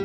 I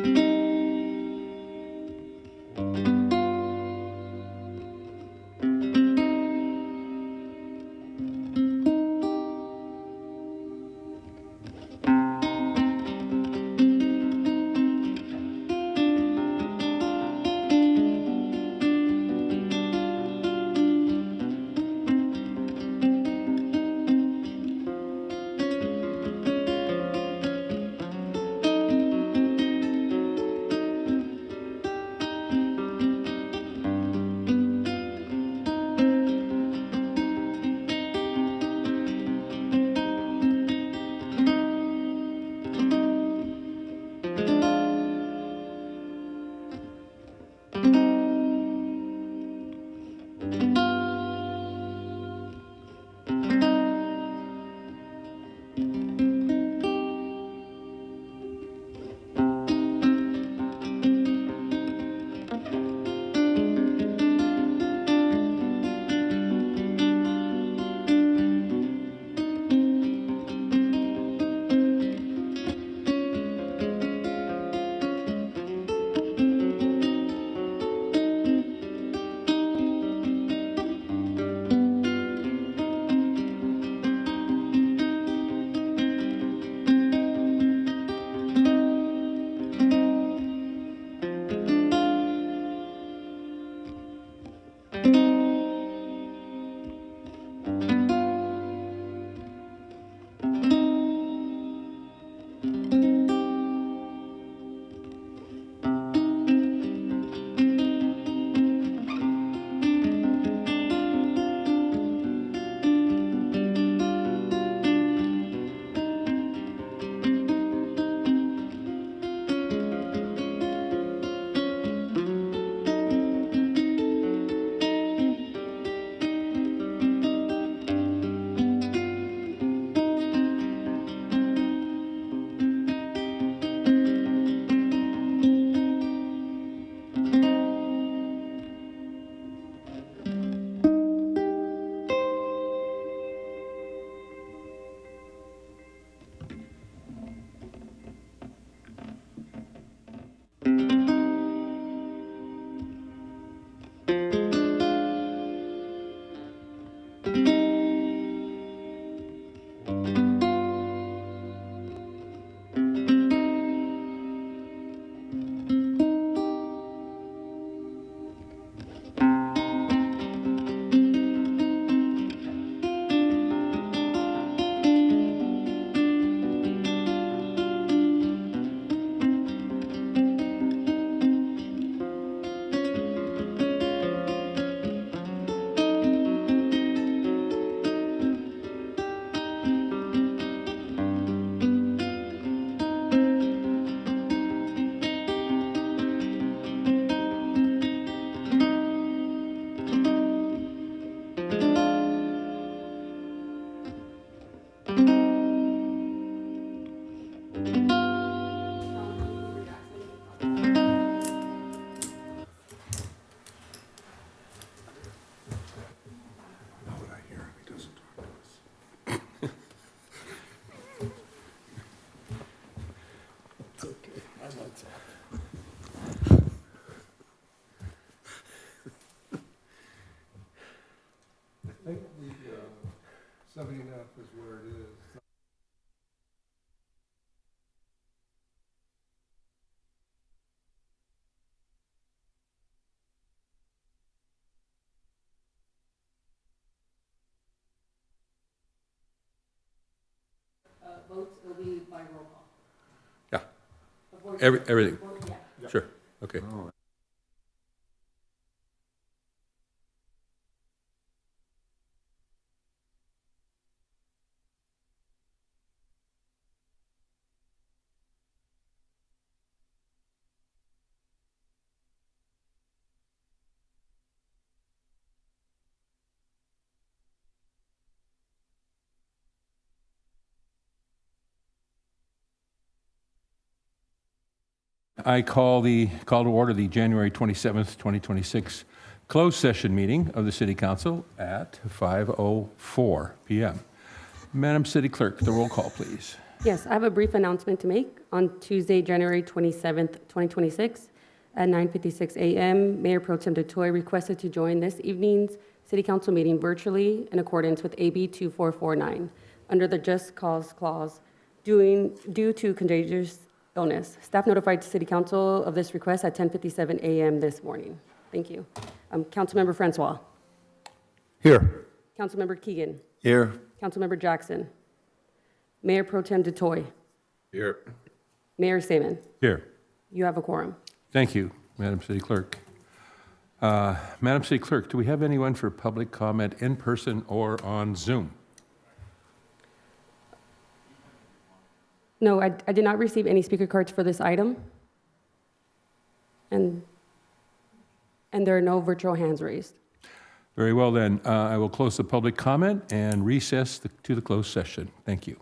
think the 70 and up is where it is. Votes will be by roll call. Yeah, Voice- everything, Yeah. sure, okay. I call to order the January 27th, 2026 closed session meeting of the City Council at 5:04 PM. Madam City Clerk, the roll call, please. Yes, I have a brief announcement to make. On Tuesday, January 27th, 2026, at 9:56 a.m., Mayor Pro Tem DeToy requested to join this evening's City Council meeting virtually in accordance with AB 2449 under the Just Cause Clause due to contagious illness. Staff notified City Council of this request at 10:57 a.m. this morning. Thank you. Councilmember Francois. Here. Councilmember Keegan. Here. Councilmember Jackson. Mayor Pro Tem DeToy. Here. Mayor Saman. Here. You have a quorum. Thank you, Madam City Clerk. Madam City Clerk, do we have anyone for public comment in person or on Zoom? No, I did not receive any speaker cards for this item. And there are no virtual hands raised. Very well then, I will close the public comment and recess to the closed session. Thank you.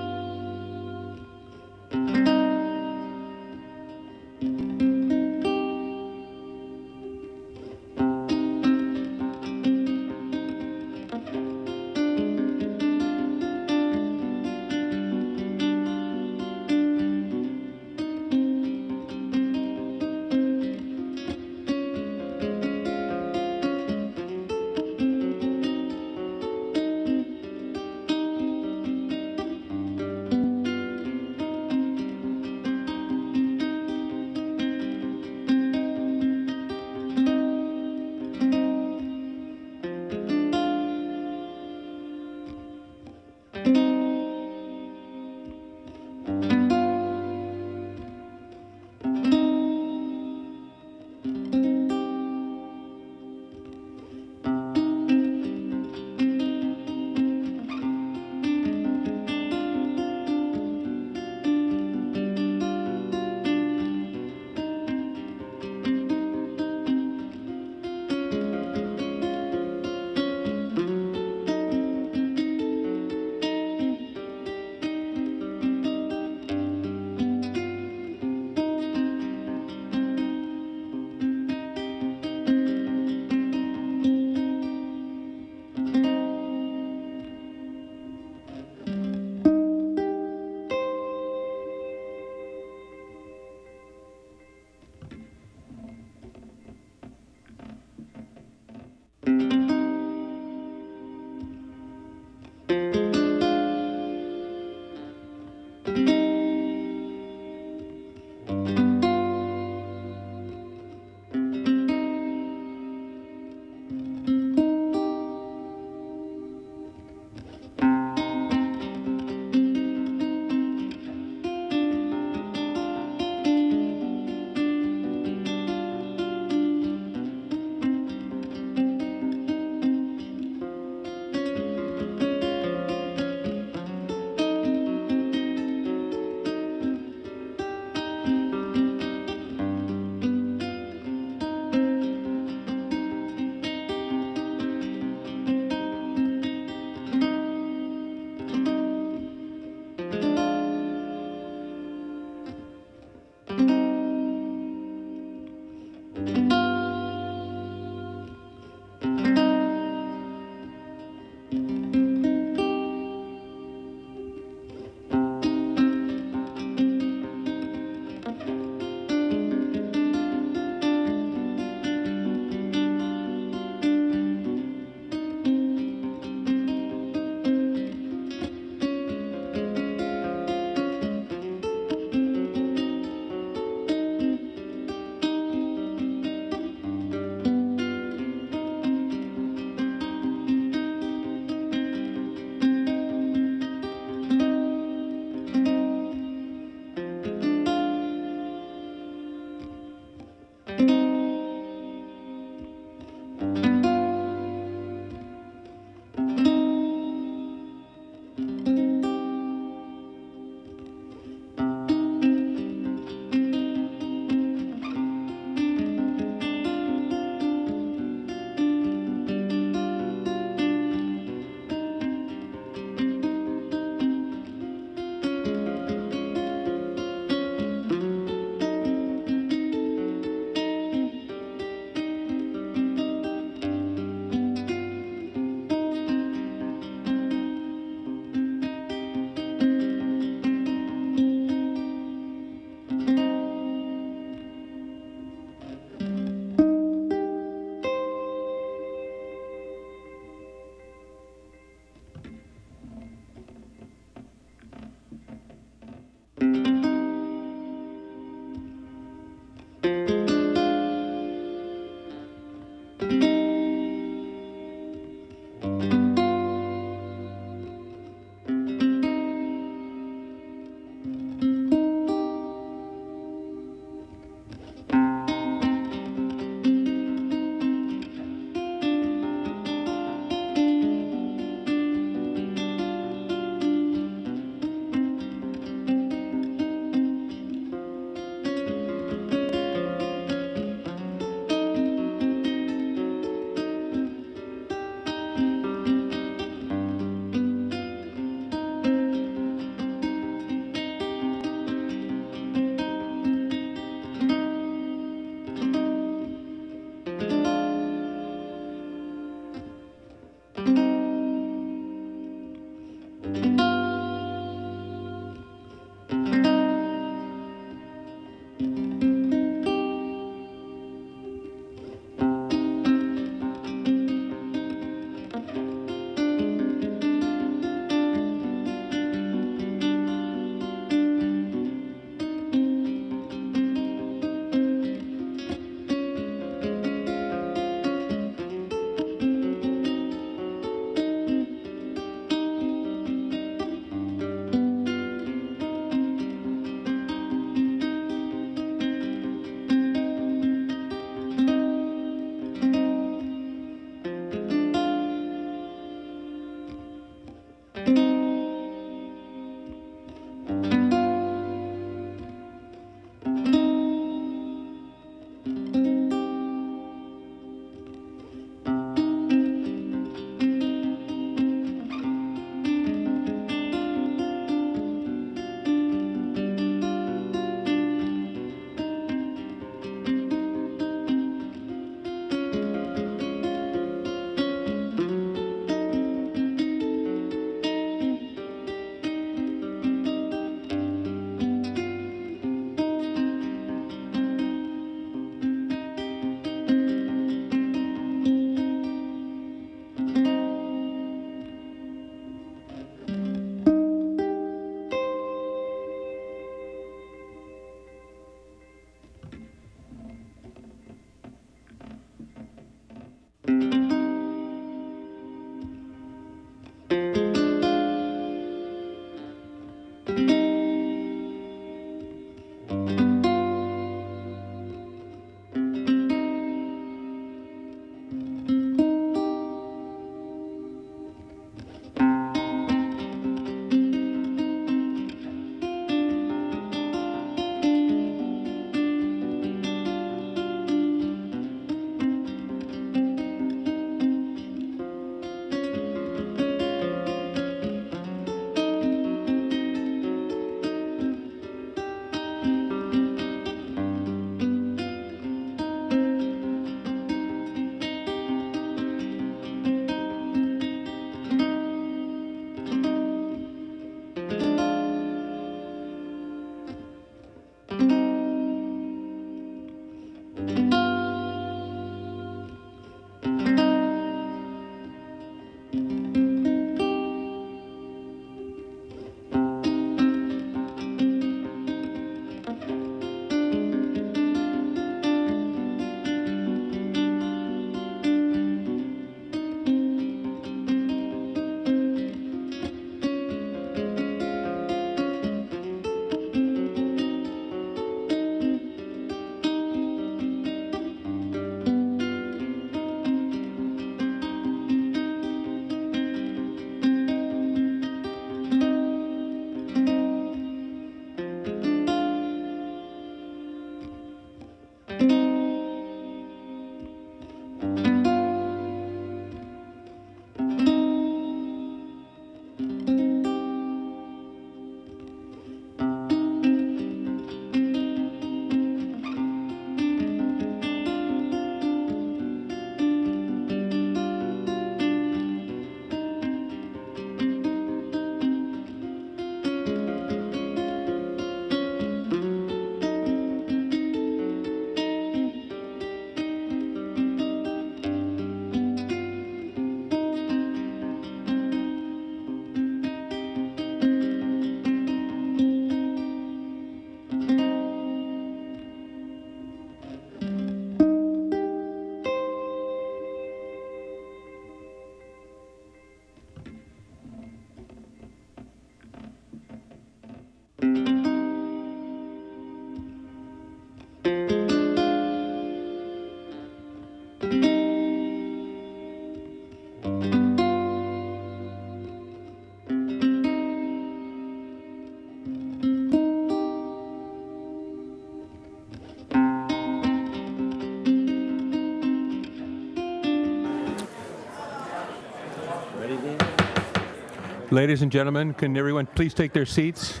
Ladies and gentlemen, can everyone please take their seats?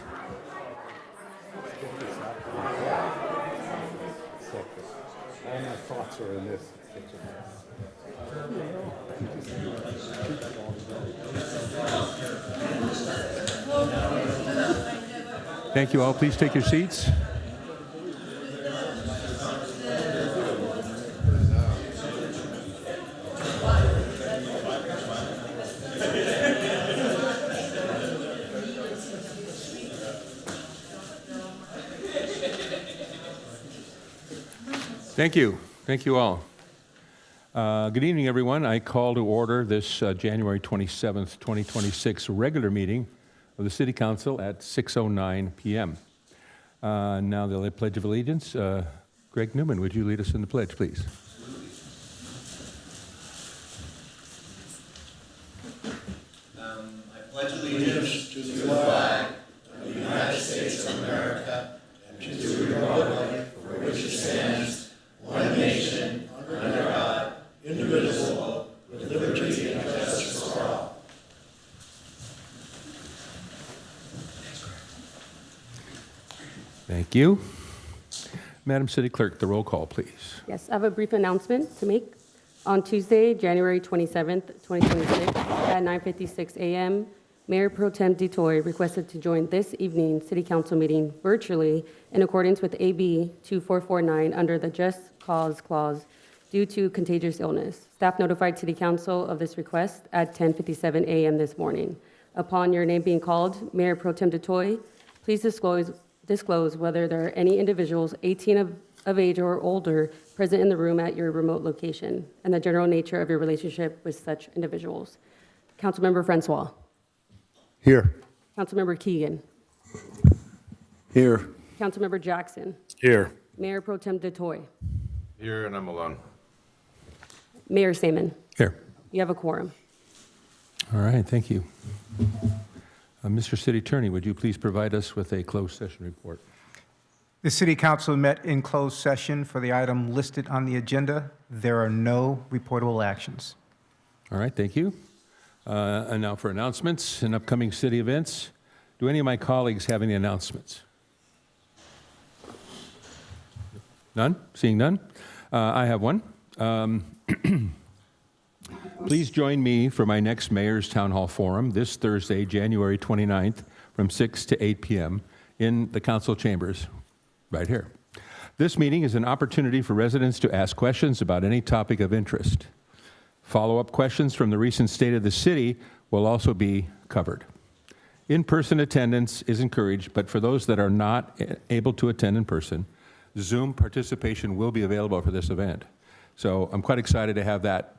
All my thoughts are in this. Thank you all. Please take your seats. Thank you. Thank you all. Good evening, everyone. I call to order this January 27th, 2026 regular meeting of the City Council at 6:09 p.m. Now the Pledge of Allegiance. Greg Newman, would you lead us in the pledge, please? I pledge allegiance to the flag of the United States of America and to the republic for which it stands, one nation, under God, indivisible, with liberty and justice for all. Thank you. Madam City Clerk, the roll call, please. Yes, I have a brief announcement to make. On Tuesday, January 27th, 2026, at 9:56 a.m., Mayor Pro Tem DeToy requested to join this evening's City Council meeting virtually in accordance with AB 2449 under the Just Cause Clause due to contagious illness. Staff notified City Council of this request at 10:57 a.m. this morning. Upon your name being called, Mayor Pro Tem DeToy, please disclose whether there are any individuals 18 of age or older present in the room at your remote location and the general nature of your relationship with such individuals. Councilmember Francois. Here. Councilmember Keegan. Here. Councilmember Jackson. Here. Mayor Pro Tem DeToy. Here, and I'm alone. Mayor Saman. Here. You have a quorum. All right, thank you. Mr. City Attorney, would you please provide us with a closed session report? The City Council met in closed session for the item listed on the agenda. There are no reportable actions. All right, thank you. And now for announcements and upcoming city events. Do any of my colleagues have any announcements? None? Seeing none? I have one. Please join me for my next Mayor's Town Hall Forum this Thursday, January 29th, from 6 to 8 p.m. in the council chambers, right here. This meeting is an opportunity for residents to ask questions about any topic of interest. Follow-up questions from the recent state of the city will also be covered. In-person attendance is encouraged, but for those that are not able to attend in person, Zoom participation will be available for this event. So I'm quite excited to have that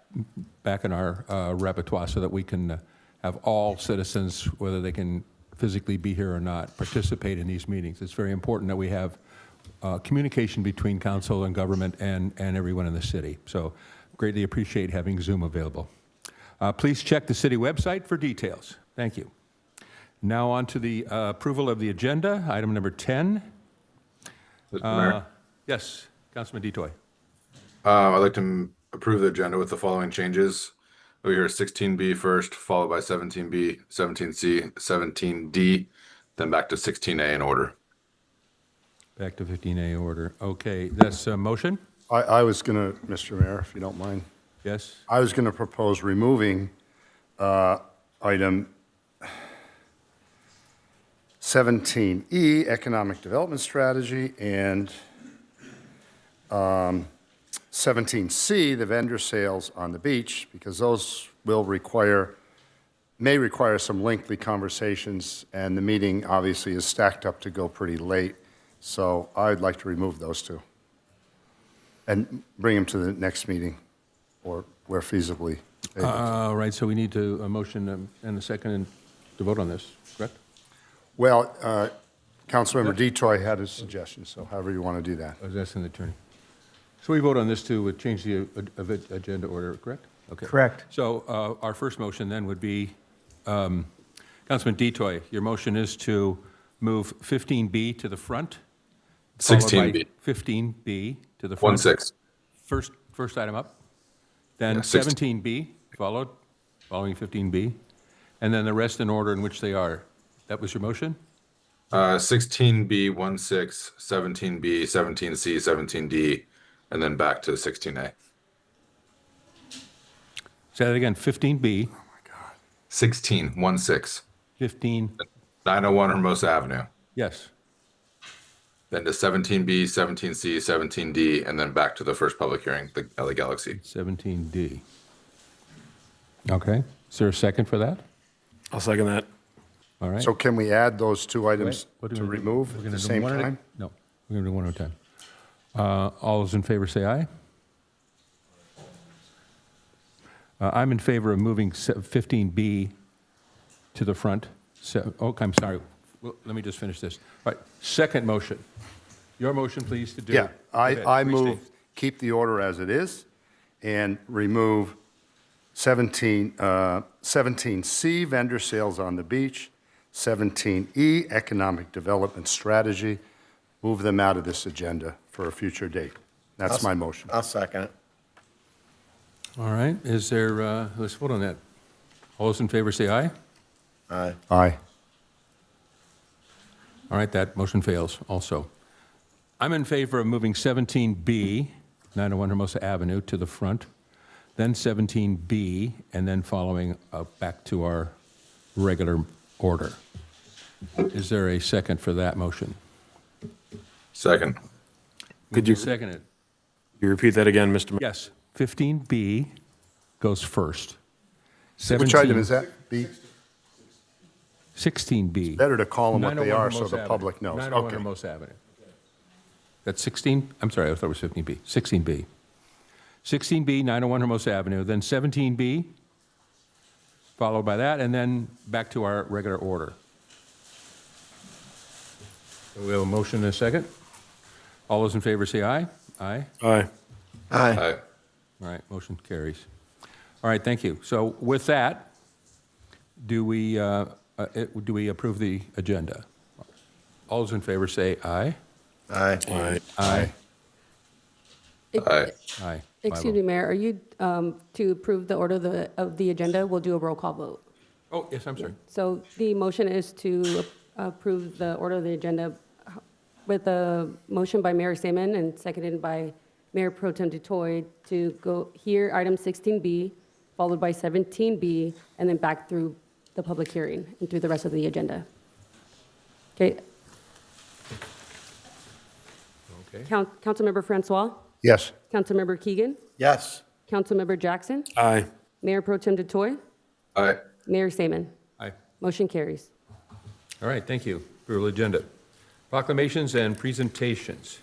back in our repertoire so that we can have all citizens, whether they can physically be here or not, participate in these meetings. It's very important that we have communication between council and government and everyone in the city. So greatly appreciate having Zoom available. Please check the city website for details. Thank you. Now on to the approval of the agenda, item number 10. Mr. Mayor, Yes, Councilman DeToy. I'd like to approve the agenda with the following changes. We hear 16B first, followed by 17B, 17C, 17D, then back to 16A in order. Back to 15A order. Okay, that's a motion? I was going to, Mr. Mayor, if you don't mind, Yes? I was going to propose removing item 17E, Economic Development Strategy, and 17C, the vendor sales on the beach, because those may require some lengthy conversations, and the meeting obviously is stacked up to go pretty late. So I'd like to remove those two and bring them to the next meeting, or where feasibly able. All right, so we need to, a motion and a second to vote on this, correct? Well, Councilmember DeToy had a suggestion, so however you want to do that. I was asking the attorney. So we vote on this to change the agenda order, correct? Okay. Correct. So our first motion then would be, Councilman DeToy, your motion is to move 15B to the front? followed by 16B. 15B to the front. 16. First item up. Then Yeah, 16. 17B following 15B. and then the rest in order in which they are. That was your motion? 16B, 16, 17B, 17C, 17D, and then back to 16A. Say that again, 15B, 16, 16. 15, 901 Hermosa Avenue. yes. Then to 17B, 17C, 17D, and then back to the first public hearing, the LA Galaxy. 17D. Okay, is there a second for that? I'll second that. All right. So can we add those two items What do to we do? remove We're at gonna the do same one at a- time? No, we're going to do one at a time. All those in favor say aye. I'm in favor of moving 15B to the front. I'm sorry. Well, let me just finish this. All right, second motion. Your motion, please, to do. Yeah, Go ahead, I restate. move, keep the order as it is and remove 17C, vendor sales on the beach, 17E, economic development strategy. Move them out of this agenda for a future date. That's my motion. I'll second it. All right, is there, let's vote on that. All those in favor say aye. Aye. Aye. All right, that motion fails also. I'm in favor of moving 17B, 901 Hermosa Avenue, to the front, then 17B, and then following back to our regular order. Is there a second for that motion? Second. Could you Second it. repeat that again, Mr. Mayor? Yes, 15B goes first. Which item is that? B? 16B. Better to call them what they 901 are so Hermosa the Avenue. public knows. 901 Okay. Hermosa Avenue. That's 16? I'm sorry, I thought it was 15B. 16B. 16B, 901 Hermosa Avenue, then 17B, followed by that, and then back to our regular order. So we have a motion and a second. All those in favor say aye. Aye. Aye. Aye. Aye. All right, motion carries. All right, thank you. So with that, do we approve the agenda? All those in favor say aye. Aye. Aye. Aye. Aye. Aye. Excuse me, Mayor, are you, to approve the order of the agenda, we'll do a roll call vote. Oh, yes, I'm sorry. So the motion is to approve the order of the agenda with a motion by Mayor Seaman and seconded by Mayor Pro Tem Dutoy to go here, item 16B, followed by 17B, and then back through the public hearing and through the rest of the agenda. Okay, Okay. Councilmember Francois, Yes. Councilmember Keegan, Yes. Councilmember Jackson, Aye. Mayor Pro Tem Dutoy, Aye. Mayor Seaman. Aye. Motion carries. All right, thank you for your agenda. Proclamations and presentations.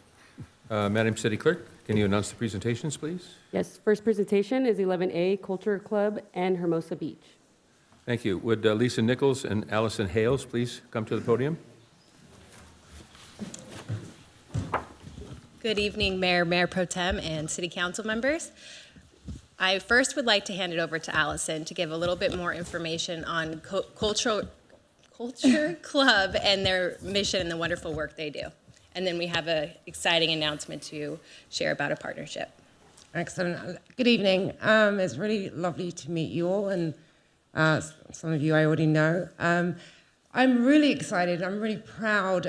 Madam City Clerk, can you announce the presentations, please? Yes, first presentation is 11A Culture Club and Hermosa Beach. Thank you. Would Lisa Nichols and Allison Hales please come to the podium? Good evening, Mayor Pro Tem, and City Council members. I first would like to hand it over to Allison to give a little bit more information on Culture Club and their mission and the wonderful work they do. And then we have an exciting announcement to share about a partnership. Excellent. Good evening. It's really lovely to meet you all, and some of you I already know. I'm really excited. I'm really proud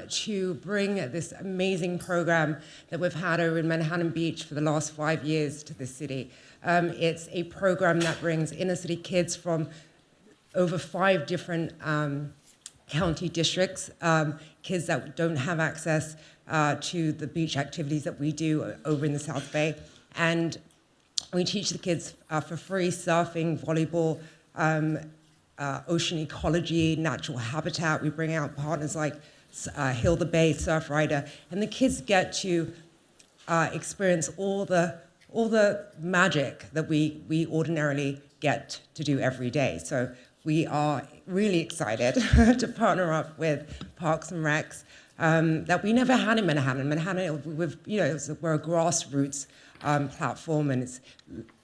to bring this amazing program that we've had over in Manhattan Beach for the last 5 years to this city. It's a program that brings inner city kids from over 5 different county districts, kids that don't have access to the beach activities that we do over in the South Bay. And we teach the kids for free surfing, volleyball, ocean ecology, natural habitat. We bring out partners like Heal the Bay, Surf Rider, and the kids get to experience all the magic that we ordinarily get to do every day. So we are really excited to partner up with Parks and Recs that we never had in Manhattan. Manhattan, we're a grassroots platform, and it's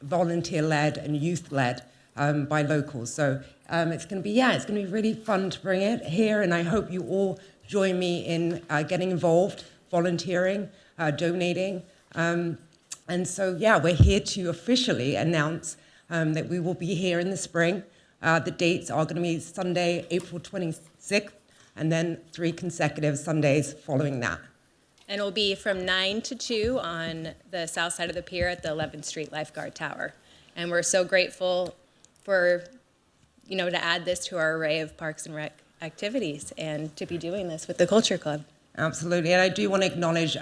volunteer-led and youth-led by locals. So it's going to be really fun to bring it here, and I hope you all join me in getting involved, volunteering, donating. And so, we're here to officially announce that we will be here in the spring The dates are going to be Sunday, April 26th, and then 3 consecutive Sundays following that. And it will be from 9 to 2 on the south side of the pier at the 11th Street Lifeguard Tower. And we're so grateful for, to add this to our array of Parks and Rec activities and to be doing this with the Culture Club. Absolutely, and I do want to acknowledge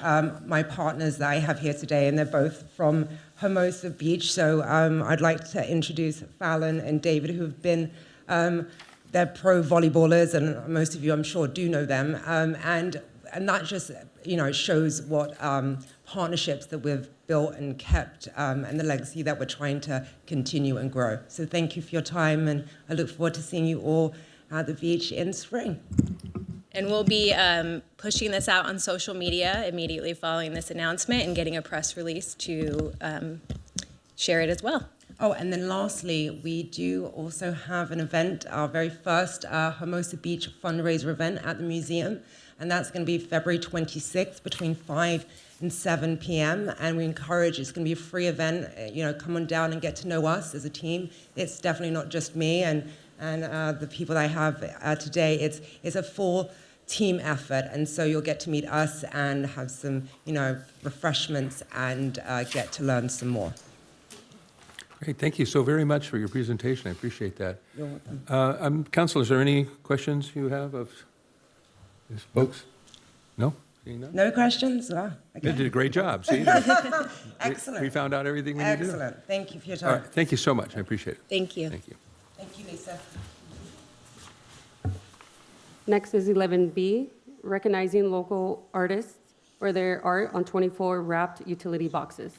my partners that I have here today, and they're both from Hermosa Beach. So I'd like to introduce Fallon and David, who have been, they're pro volleyballers, and most of you, I'm sure, do know them. And that just, shows what partnerships that we've built and kept, and the legacy that we're trying to continue and grow. So thank you for your time, and I look forward to seeing you all at the beach in spring. And we'll be pushing this out on social media immediately following this announcement and getting a press release to share it as well. Oh, and then lastly, we do also have an event, our very first Hermosa Beach fundraiser event at the museum, and that's going to be February 26th between 5 and 7 p.m. And we encourage, it's going to be a free event, come on down and get to know us as a team. It's definitely not just me and the people that I have today. It's a full team effort, and so you'll get to meet us and have some, refreshments and get to learn some more. Great, thank you so very much for your presentation. I appreciate that. You're welcome. Council, is there any questions you have of these folks? No? Seeing none? No questions? They Okay. did a great job. See? Excellent. We found out everything we needed to know. Excellent. Thank you for your All time. right, thank you so much. I appreciate it. Thank you. Thank you. Thank you, Lisa. Next is 11B, recognizing local artists for their art on 24 wrapped utility boxes.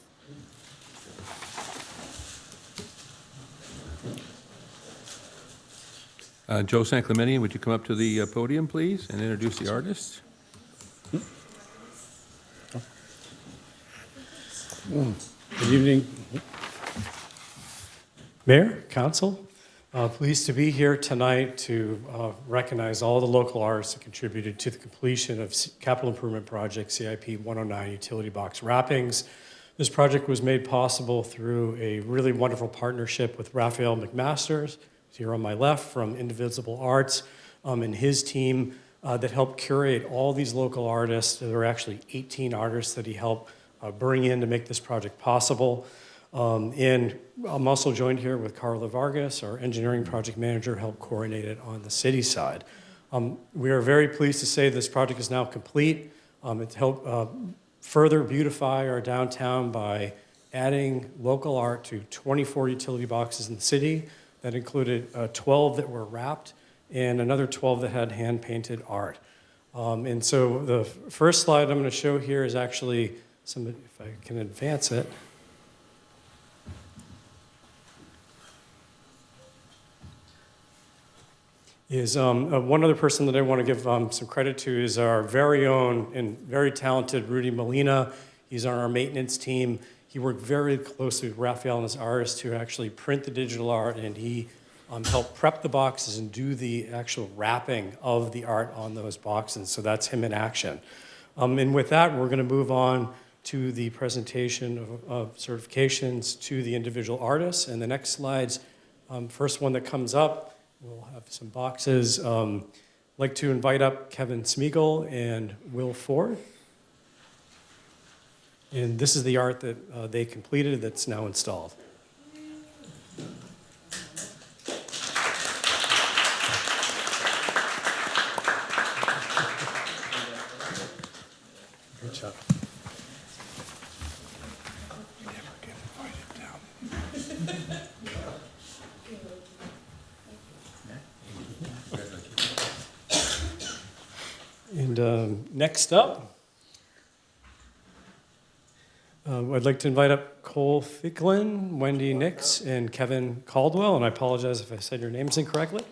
Joe San Clemente, would you come up to the podium, please, and introduce the artists? Good evening, Mayor, Council. Pleased to be here tonight to recognize all the local artists that contributed to the completion of Capital Improvement Project CIP 109 utility box wrappings. This project was made possible through a really wonderful partnership with Raphael McMasters, who's here on my left, from Indivisible Arts, and his team that helped curate all these local artists. There were actually 18 artists that he helped bring in to make this project possible. And I'm also joined here with Carla Vargas, our engineering project manager, helped coordinate it on the city side. We are very pleased to say this project is now complete. It's helped further beautify our downtown by adding local art to 24 utility boxes in the city. That included 12 that were wrapped and another 12 that had hand-painted art. And so the first slide I'm going to show here is actually some, if I can advance it. Is one other person that I want to give some credit to is our very own and very talented Rudy Molina. He's on our maintenance team. He worked very closely with Raphael and his artists to actually print the digital art, and he helped prep the boxes and do the actual wrapping of the art on those boxes. So that's him in action. And with that, we're going to move on to the presentation of certifications to the individual artists. And the next slides, first one that comes up, we'll have some boxes. I'd like to invite up Kevin Smeagol and Will Ford. And this is the art that they completed that's now installed. Good job. And next up, I'd like to invite up Cole Ficklin, Wendy Nix, and Kevin Caldwell, and I apologize if I said your names incorrectly.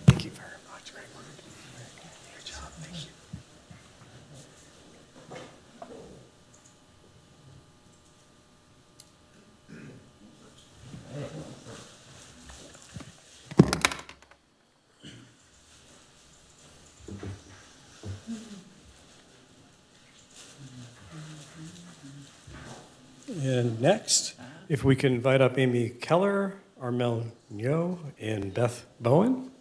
Thank you very much. Great work. Good job. Thank you. Next, if we can invite up Amy Keller, Armel Nyo, and Beth Bowen.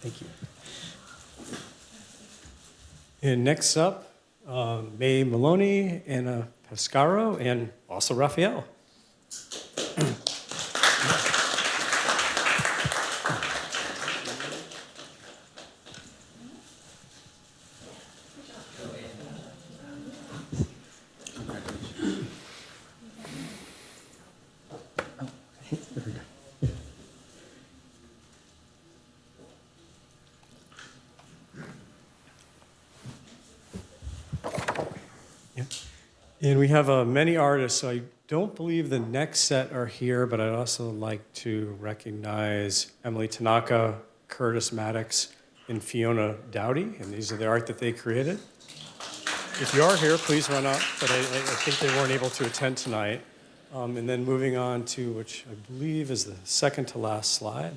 Thank you. And next up, May Maloney, Anna Pescaro, and also Raphael. And we have many artists. So I don't believe the next set are here, but I'd also like to recognize Emily Tanaka, Curtis Maddox, and Fiona Dowdy. And these are the art that they created. If you are here, please run up. But I think they weren't able to attend tonight. And then moving on to, which I believe is the second to last slide.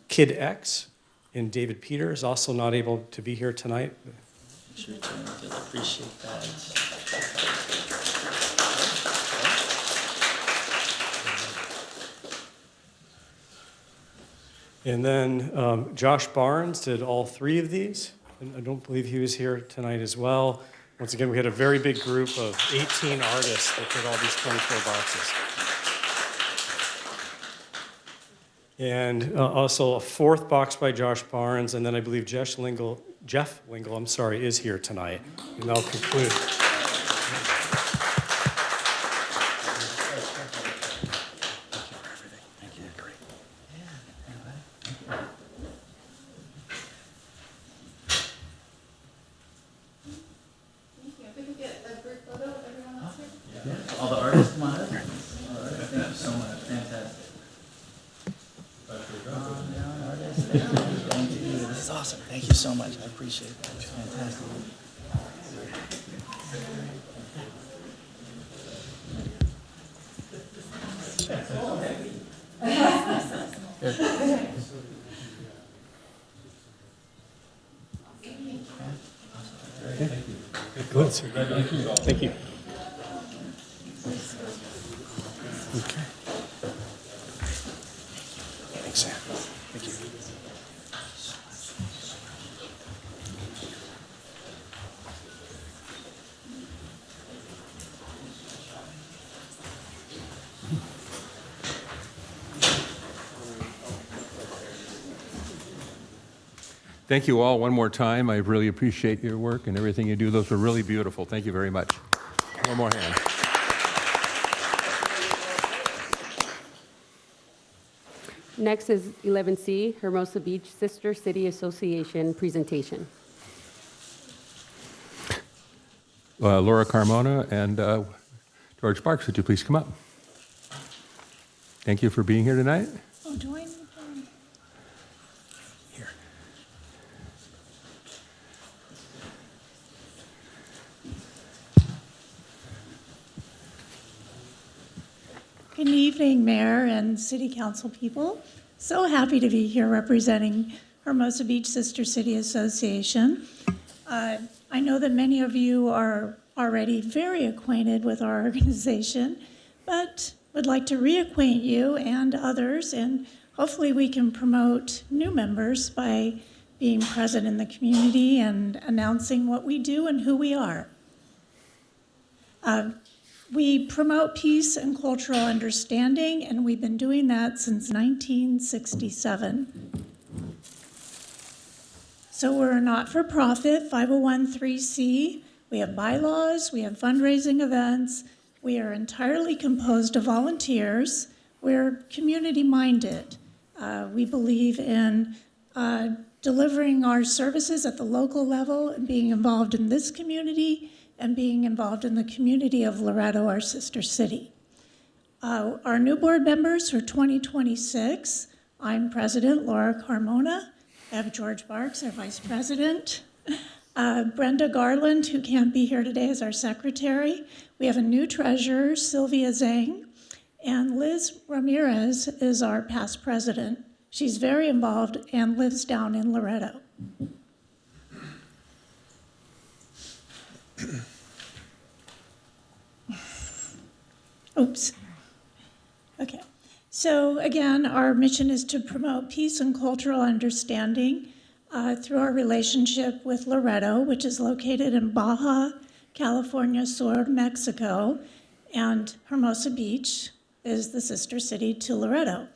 Kid X and David Peters, also not able to be here tonight. Sure, I appreciate that. And then Josh Barnes did all three of these. And I don't believe he was here tonight as well. Once again, we had a very big group of 18 artists that did all these 24 boxes. And also a fourth box by Josh Barnes, and then I believe Jeff Lingle, is here tonight. And I'll conclude. All the artists come on up. All right, thank you so much. Fantastic. Thank you. This is awesome. Thank you so much. I appreciate that. It's fantastic. Good, sir. Thank you. Okay. Thanks, Sam. Thank you. Thank you all one more time. I really appreciate your work and everything you do. Those were really beautiful. Thank you very much. One more hand. Next is 11C, Hermosa Beach Sister City Association presentation. Laura Carmona and George Sparks, would you please come up? Thank you for being here tonight. Oh, join me. Here. Good evening, Mayor and City Council people. So happy to be here representing Hermosa Beach Sister City Association. I know that many of you are already very acquainted with our organization, but would like to reacquaint you and others, and hopefully we can promote new members by being present in the community and announcing what we do and who we are. We promote peace and cultural understanding, and we've been doing that since 1967. So we're a not-for-profit 501(c)(3). We have bylaws, we have fundraising events. We are entirely composed of volunteers. We're community-minded. We believe in delivering our services at the local level and being involved in this community and being involved in the community of Loretto, our sister city. Our new board members for 2026, I'm President Laura Carmona. I have George Barks, our Vice President. Brenda Garland, who can't be here today, is our Secretary. We have a new Treasurer, Sylvia Zhang. And Liz Ramirez is our past President. She's very involved and lives down in Loretto. Oops. Okay. So again, our mission is to promote peace and cultural understanding through our relationship with Loretto, which is located in Baja California Sur, Mexico, and Hermosa Beach is the sister city to Loretto.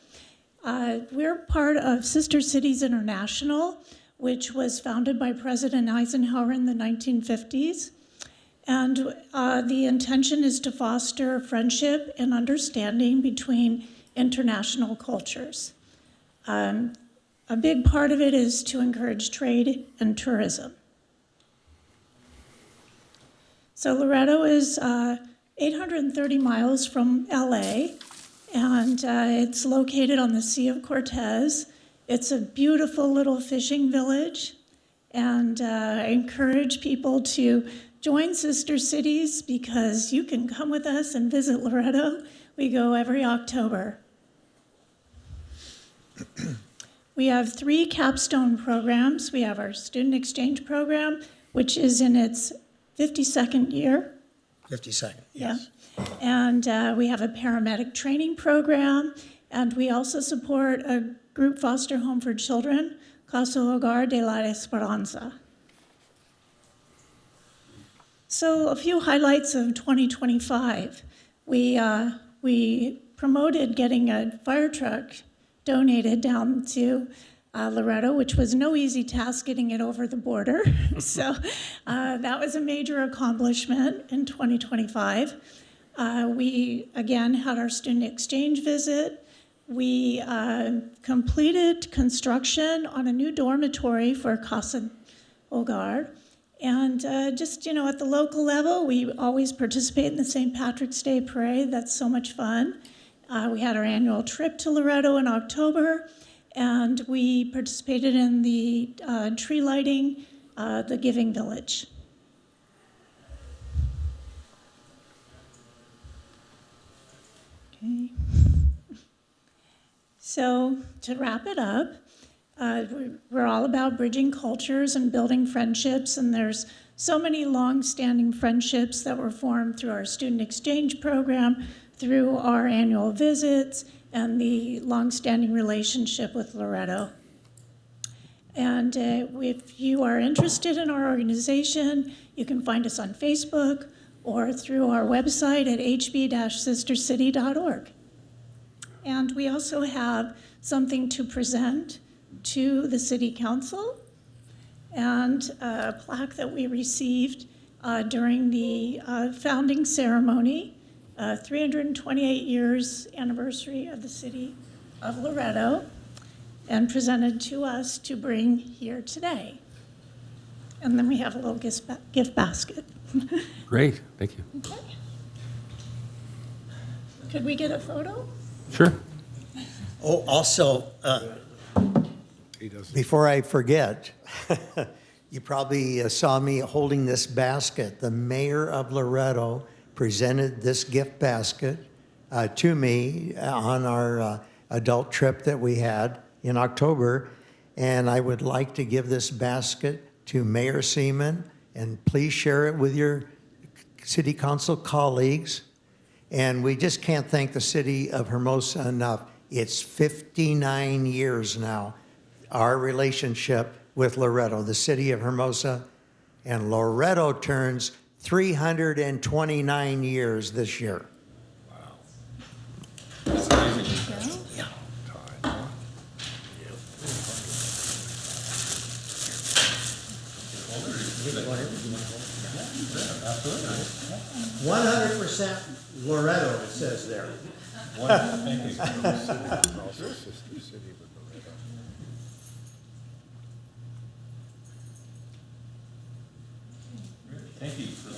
We're part of Sister Cities International, which was founded by President Eisenhower in the 1950s. And the intention is to foster friendship and understanding between international cultures. A big part of it is to encourage trade and tourism. So Loretto is 830 miles from LA, and it's located on the Sea of Cortez. It's a beautiful little fishing village, and I encourage people to join Sister Cities because you can come with us and visit Loretto. We go every October. We have 3 capstone programs. We have our student exchange program, which is in its 52nd year. 52nd, yes. Yeah. And we have a paramedic training program, and we also support a group foster home for children, Casa Hogar de la Esperanza. So a few highlights of 2025. We promoted getting a fire truck donated down to Loretto, which was no easy task getting it over the border. So that was a major accomplishment in 2025. We, again, had our student exchange visit. We completed construction on a new dormitory for Casa Hogar. And just, at the local level, we always participate in the St. Patrick's Day Parade. That's so much fun. We had our annual trip to Loretto in October, and we participated in the tree lighting, the Giving Village. Okay. So to wrap it up, we're all about bridging cultures and building friendships, and there's so many long-standing friendships that were formed through our student exchange program, through our annual visits, and the long-standing relationship with Loretto. And if you are interested in our organization, you can find us on Facebook or through our website at hb-sistercity.org. And we also have something to present to the City Council, and a plaque that we received during the founding ceremony, 328 years anniversary of the city of Loretto, and presented to us to bring here today. And then we have a little gift basket. Great, thank you. Okay. Could we get a photo? Sure. Oh, also, before I forget, you probably saw me holding this basket. The mayor of Loretto presented this gift basket to me on our adult trip that we had in October, and I would like to give this basket to Mayor Seaman, and please share it with your city council colleagues. And we just can't thank the city of Hermosa enough. It's 59 years now, our relationship with Loretto, the city of Hermosa, and Loretto turns 329 years this year. Yeah. 100% Loretto, it says there.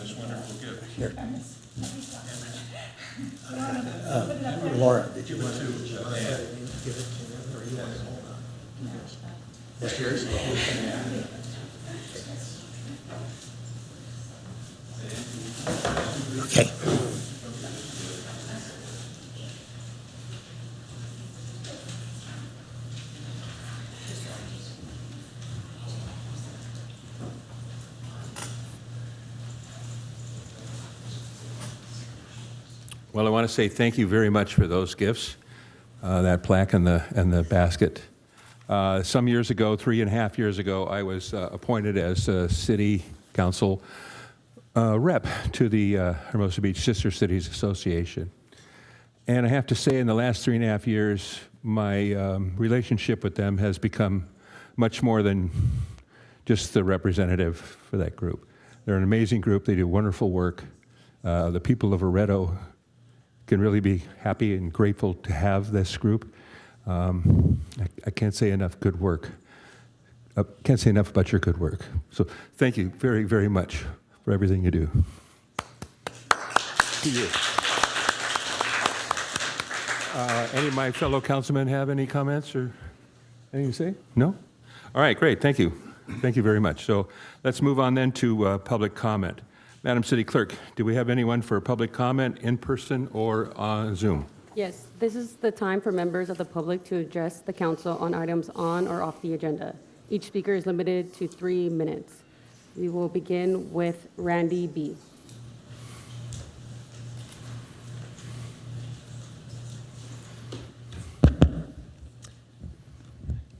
this wonderful gift. Laura, did you want to give it to him, or you want to hold on? That's yours? Okay. Well, I want to say thank you very much for those gifts, that plaque and the basket. Some years ago, 3.5 years ago, I was appointed as a city council rep to the Hermosa Beach Sister Cities Association. And I have to say, in the last 3.5 years, my relationship with them has become much more than just the representative for that group. They're an amazing group. They do wonderful work. The people of Loretto can really be happy and grateful to have this group. I can't say enough good work. Can't say enough about your good work. So thank you very, very much for everything you do. To you. Any of my fellow councilmen have any comments or anything to say? No? All right, great. Thank you. Thank you very much. So let's move on then to public comment. Madam City Clerk, do we have anyone for public comment in person or on Zoom? Yes, this is the time for members of the public to address the council on items on or off the agenda. Each speaker is limited to 3 minutes. We will begin with Randy B.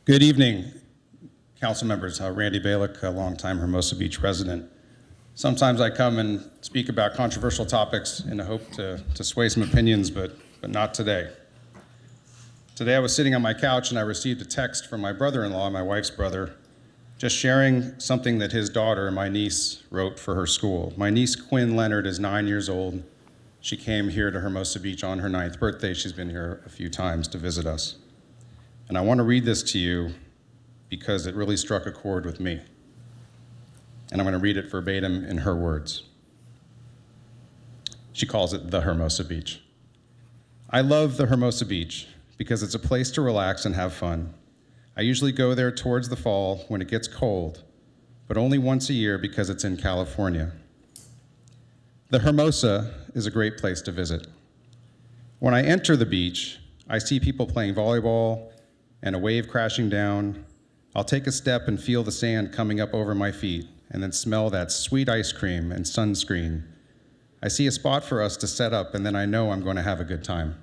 Good evening, council members. Randy Balick, a longtime Hermosa Beach resident. Sometimes I come and speak about controversial topics in the hope to sway some opinions, but not today. Today I was sitting on my couch and I received a text from my brother-in-law, my wife's brother, just sharing something that his daughter, my niece, wrote for her school. My niece, Quinn Leonard, is 9 years old. She came here to Hermosa Beach on her 9th birthday. She's been here a few times to visit us. And I want to read this to you because it really struck a chord with me. And I'm going to read it verbatim in her words. She calls it the Hermosa Beach. I love the Hermosa Beach because it's a place to relax and have fun. I usually go there towards the fall when it gets cold, but only once a year because it's in California. The Hermosa is a great place to visit. When I enter the beach, I see people playing volleyball and a wave crashing down. I'll take a step and feel the sand coming up over my feet, and then smell that sweet ice cream and sunscreen. I see a spot for us to set up, and then I know I'm going to have a good time.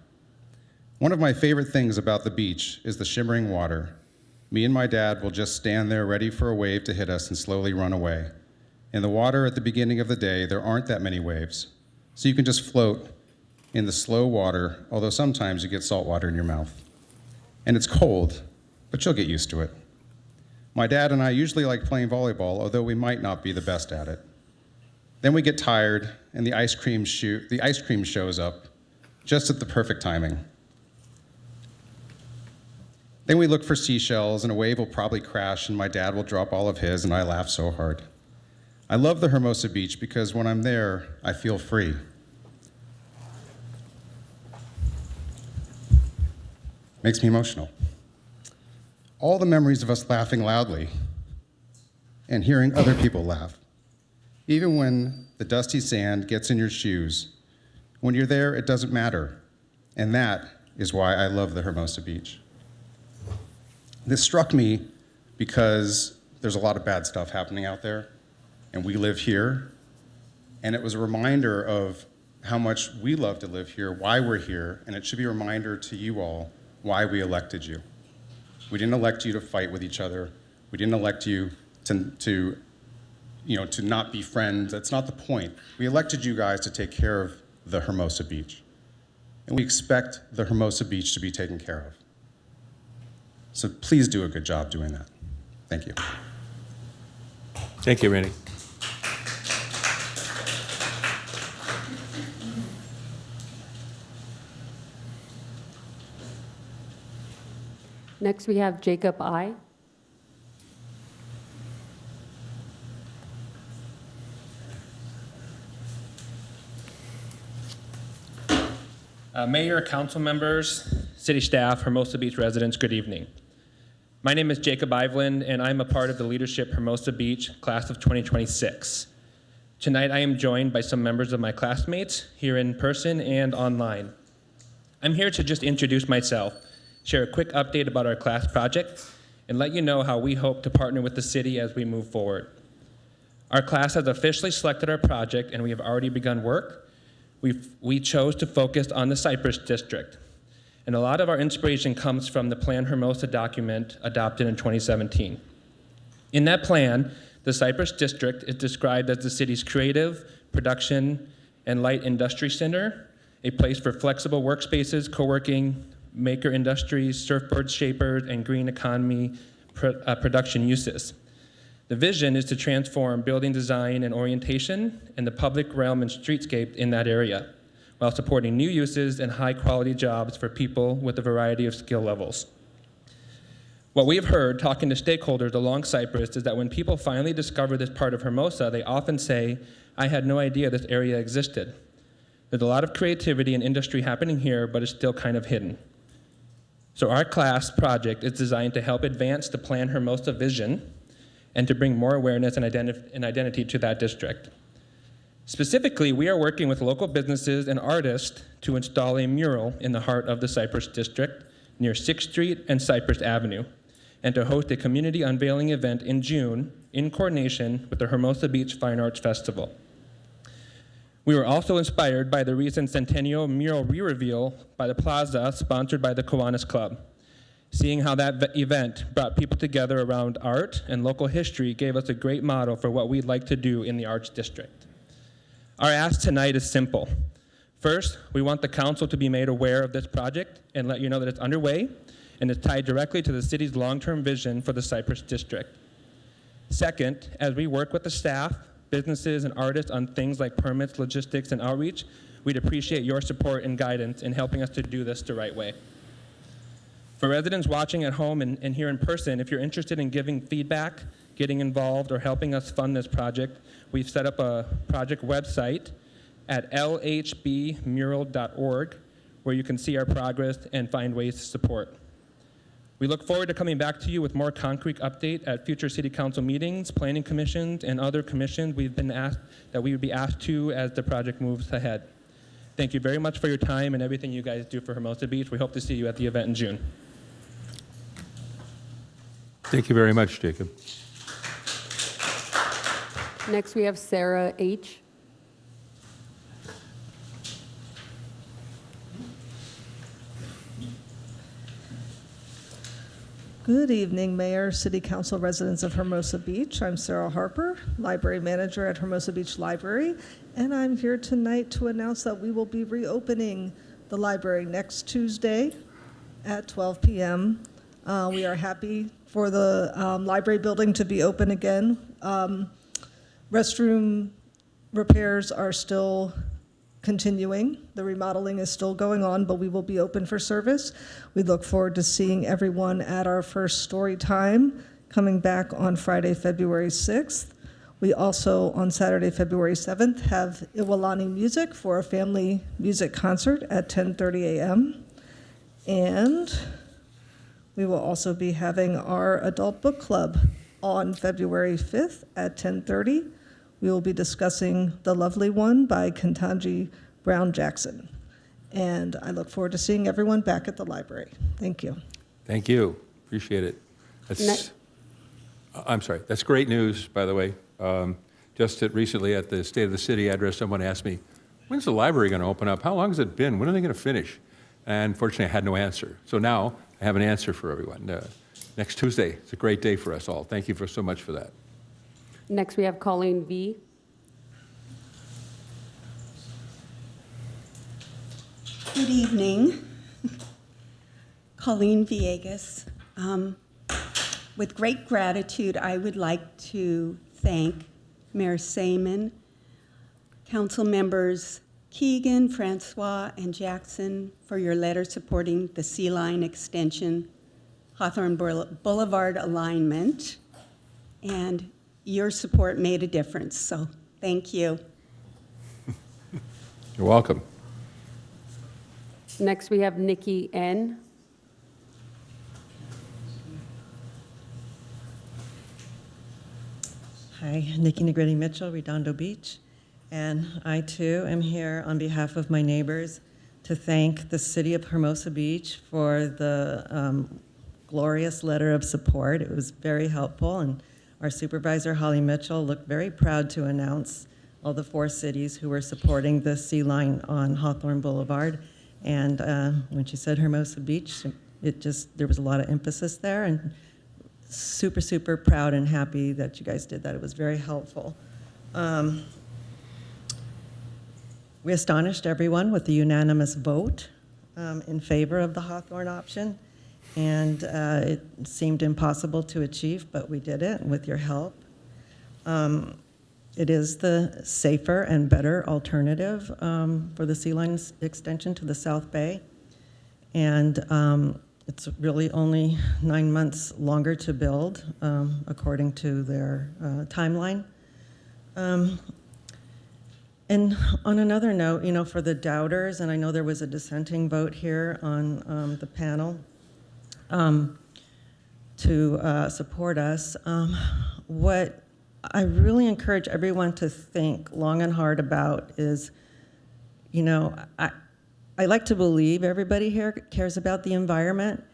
One of my favorite things about the beach is the shimmering water. Me and my dad will just stand there ready for a wave to hit us and slowly run away. In the water at the beginning of the day, there aren't that many waves, so you can just float in the slow water, although sometimes you get salt water in your mouth. And it's cold, but you'll get used to it. My dad and I usually like playing volleyball, although we might not be the best at it. Then we get tired, and the ice cream shows up, just at the perfect timing. Then we look for seashells, and a wave will probably crash, and my dad will drop all of his, and I laugh so hard. I love the Hermosa Beach because when I'm there, I feel free. Makes me emotional. All the memories of us laughing loudly and hearing other people laugh. Even when the dusty sand gets in your shoes, when you're there, it doesn't matter. And that is why I love the Hermosa Beach. This struck me because there's a lot of bad stuff happening out there, and we live here. And it was a reminder of how much we love to live here, why we're here, and it should be a reminder to you all why we elected you. We didn't elect you to fight with each other. We didn't elect you to not be friends. That's not the point. We elected you guys to take care of the Hermosa Beach. And we expect the Hermosa Beach to be taken care of. So please do a good job doing that. Thank you. Thank you, Randy. Next, we have Jacob I. Mayor, council members, city staff, Hermosa Beach residents, good evening. My name is Jacob Iveland, and I'm a part of the leadership Hermosa Beach class of 2026. Tonight, I am joined by some members of my classmates here in person and online. I'm here to just introduce myself, share a quick update about our class project, and let you know how we hope to partner with the city as we move forward. Our class has officially selected our project, and we have already begun work. We chose to focus on the Cypress District, and a lot of our inspiration comes from the Plan Hermosa document adopted in 2017. In that plan, the Cypress District is described as the city's creative, production, and light industry center, a place for flexible workspaces, co-working, maker industries, surfboard shapers, and green economy production uses. The vision is to transform building design and orientation and the public realm and streetscape in that area, while supporting new uses and high-quality jobs for people with a variety of skill levels. What we've heard talking to stakeholders along Cypress is that when people finally discover this part of Hermosa, they often say, "I had no idea this area existed." There's a lot of creativity and industry happening here, but it's still kind of hidden. So our class project is designed to help advance the Plan Hermosa vision and to bring more awareness and identity to that district. Specifically, we are working with local businesses and artists to install a mural in the heart of the Cypress District near 6th Street and Cypress Avenue, and to host a community unveiling event in June in coordination with the Hermosa Beach Fine Arts Festival. We were also inspired by the recent Centennial mural re-reveal by the Plaza, sponsored by the Kiwanis Club. Seeing how that event brought people together around art and local history gave us a great model for what we'd like to do in the Arts District. Our ask tonight is simple. First, we want the council to be made aware of this project and let you know that it's underway and is tied directly to the city's long-term vision for the Cypress District. Second, as we work with the staff, businesses, and artists on things like permits, logistics, and outreach, we'd appreciate your support and guidance in helping us to do this the right way. For residents watching at home and here in person, if you're interested in giving feedback, getting involved, or helping us fund this project, we've set up a project website at lhbmural.org where you can see our progress and find ways to support. We look forward to coming back to you with more concrete update at future city council meetings, planning commissions, and other commissions we would be asked to as the project moves ahead. Thank you very much for your time and everything you guys do for Hermosa Beach. We hope to see you at the event in June. Thank you very much, Jacob. Next, we have Sarah H. Good evening, Mayor, City Council, residents of Hermosa Beach. I'm Sarah Harper, Library Manager at Hermosa Beach Library, and I'm here tonight to announce that we will be reopening the library next Tuesday at 12 p.m. We are happy for the library building to be open again. Restroom repairs are still continuing. The remodeling is still going on, but we will be open for service. We look forward to seeing everyone at our first story time coming back on Friday, February 6th. We also, on Saturday, February 7th, have Iwalani Music for a family music concert at 10:30 a.m. And we will also be having our adult book club on February 5th at 10:30. We will be discussing The Lovely One by Ketanji Brown Jackson. And I look forward to seeing everyone back at the library. Thank you. Thank you. Appreciate it. I'm sorry. That's great news, by the way. Just recently at the State of the City address, someone asked me, when's the library going to open up? How long has it been? When are they going to finish? And fortunately, I had no answer. So now I have an answer for everyone. Next Tuesday. It's a great day for us all. Thank you so much for that. Next, we have Colleen V. Good evening. Colleen Villegas. With great gratitude, I would like to thank Mayor Saman, Council members Keegan, Francois, and Jackson for your letter supporting the Sea Line Extension Hawthorne Boulevard alignment, and your support made a difference, so thank you. You're welcome. Next, we have Nikki N. Hi, Nikki Negretti Mitchell, Redondo Beach. And I too am here on behalf of my neighbors to thank the city of Hermosa Beach for the glorious letter of support. It was very helpful, and our supervisor, Holly Mitchell, looked very proud to announce all the 4 cities who were supporting the sea line on Hawthorne Boulevard. And when she said Hermosa Beach, there was a lot of emphasis there, and super, super proud and happy that you guys did that. It was very helpful. We astonished everyone with the unanimous vote in favor of the Hawthorne option, and it seemed impossible to achieve, but we did it with your help. It is the safer and better alternative for the sea line extension to the South Bay, and it's really only 9 months longer to build, according to their timeline. And on another note, you know, for the doubters, and I know there was a dissenting vote here on the panel to support us, what I really encourage everyone to think long and hard about is, you know, I like to believe everybody here cares about the environment,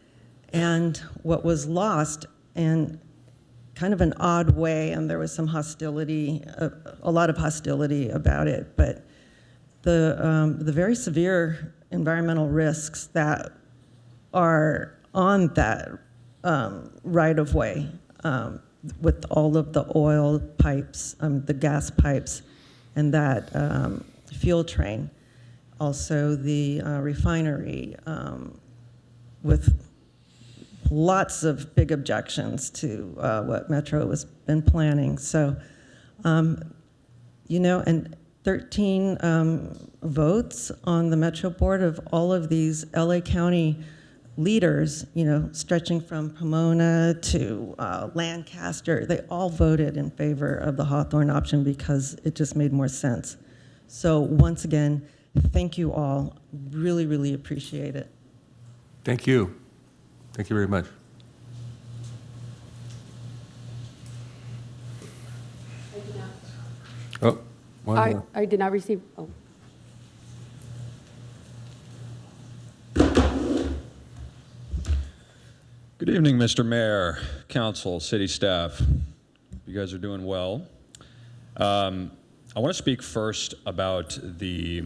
and what was lost in kind of an odd way, and there was some hostility, a lot of hostility about it, but the very severe environmental risks that are on that right-of-way with all of the oil pipes, the gas pipes, and that fuel train. Also the refinery with lots of big objections to what Metro has been planning. So, you know, and 13 votes on the Metro Board of all of these LA County leaders, you know, stretching from Pomona to Lancaster, they all voted in favor of the Hawthorne option because it just made more sense. So once again, thank you all. Really, really appreciate it. Thank you. Thank you very much. Oh, one more. I did not receive, oh. Good evening, Mr. Mayor, Council, City staff. You guys are doing well. I want to speak first about the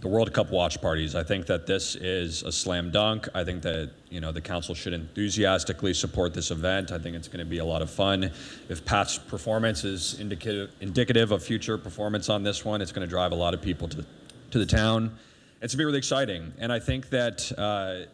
World Cup watch parties. I think that this is a slam dunk. I think that, you know, the council should enthusiastically support this event. I think it's going to be a lot of fun. If past performance is indicative of future performance on this one, it's going to drive a lot of people to the town. It's going to be really exciting. And I think that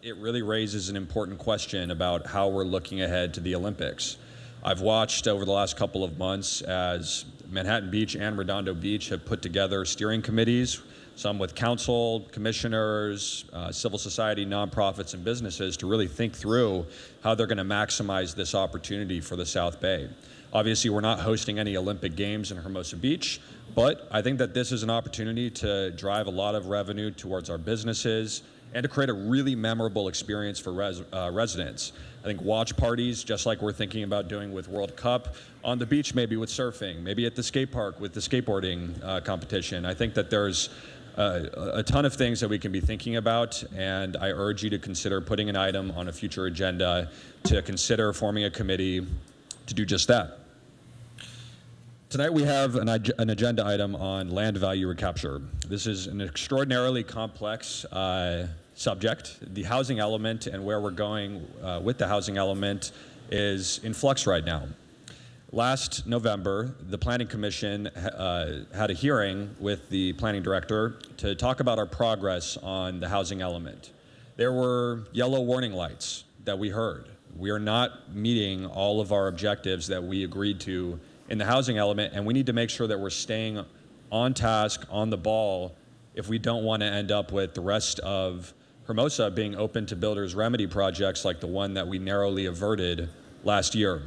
it really raises an important question about how we're looking ahead to the Olympics. I've watched over the last couple of months as Manhattan Beach and Redondo Beach have put together steering committees, some with council, commissioners, civil society, nonprofits, and businesses to really think through how they're going to maximize this opportunity for the South Bay. Obviously, we're not hosting any Olympic Games in Hermosa Beach, but I think that this is an opportunity to drive a lot of revenue towards our businesses and to create a really memorable experience for residents. I think watch parties, just like we're thinking about doing with World Cup, on the beach maybe with surfing, maybe at the skate park with the skateboarding competition. I think that there's a ton of things that we can be thinking about, and I urge you to consider putting an item on a future agenda to consider forming a committee to do just that. Tonight we have an agenda item on land value recapture. This is an extraordinarily complex subject. The housing element and where we're going with the housing element is in flux right now. Last November, the Planning Commission had a hearing with the planning director to talk about our progress on the housing element. There were yellow warning lights that we heard. We are not meeting all of our objectives that we agreed to in the housing element, and we need to make sure that we're staying on task, on the ball, if we don't want to end up with the rest of Hermosa being open to builders' remedy projects like the one that we narrowly averted last year.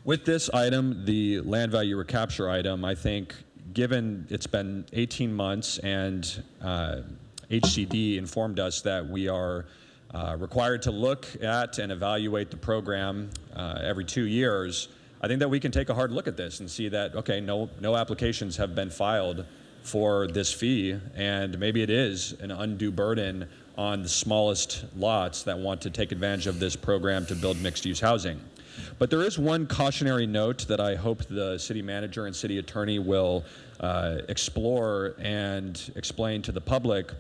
With this item, the land value recapture item, I think given it's been 18 months and HCD informed us that we are required to look at and evaluate the program every 2 years, I think that we can take a hard look at this and see that, okay, no applications have been filed for this fee, and maybe it is an undue burden on the smallest lots that want to take advantage of this program to build mixed-use housing. But there is one cautionary note that I hope the city manager and city attorney will explore and explain to the public,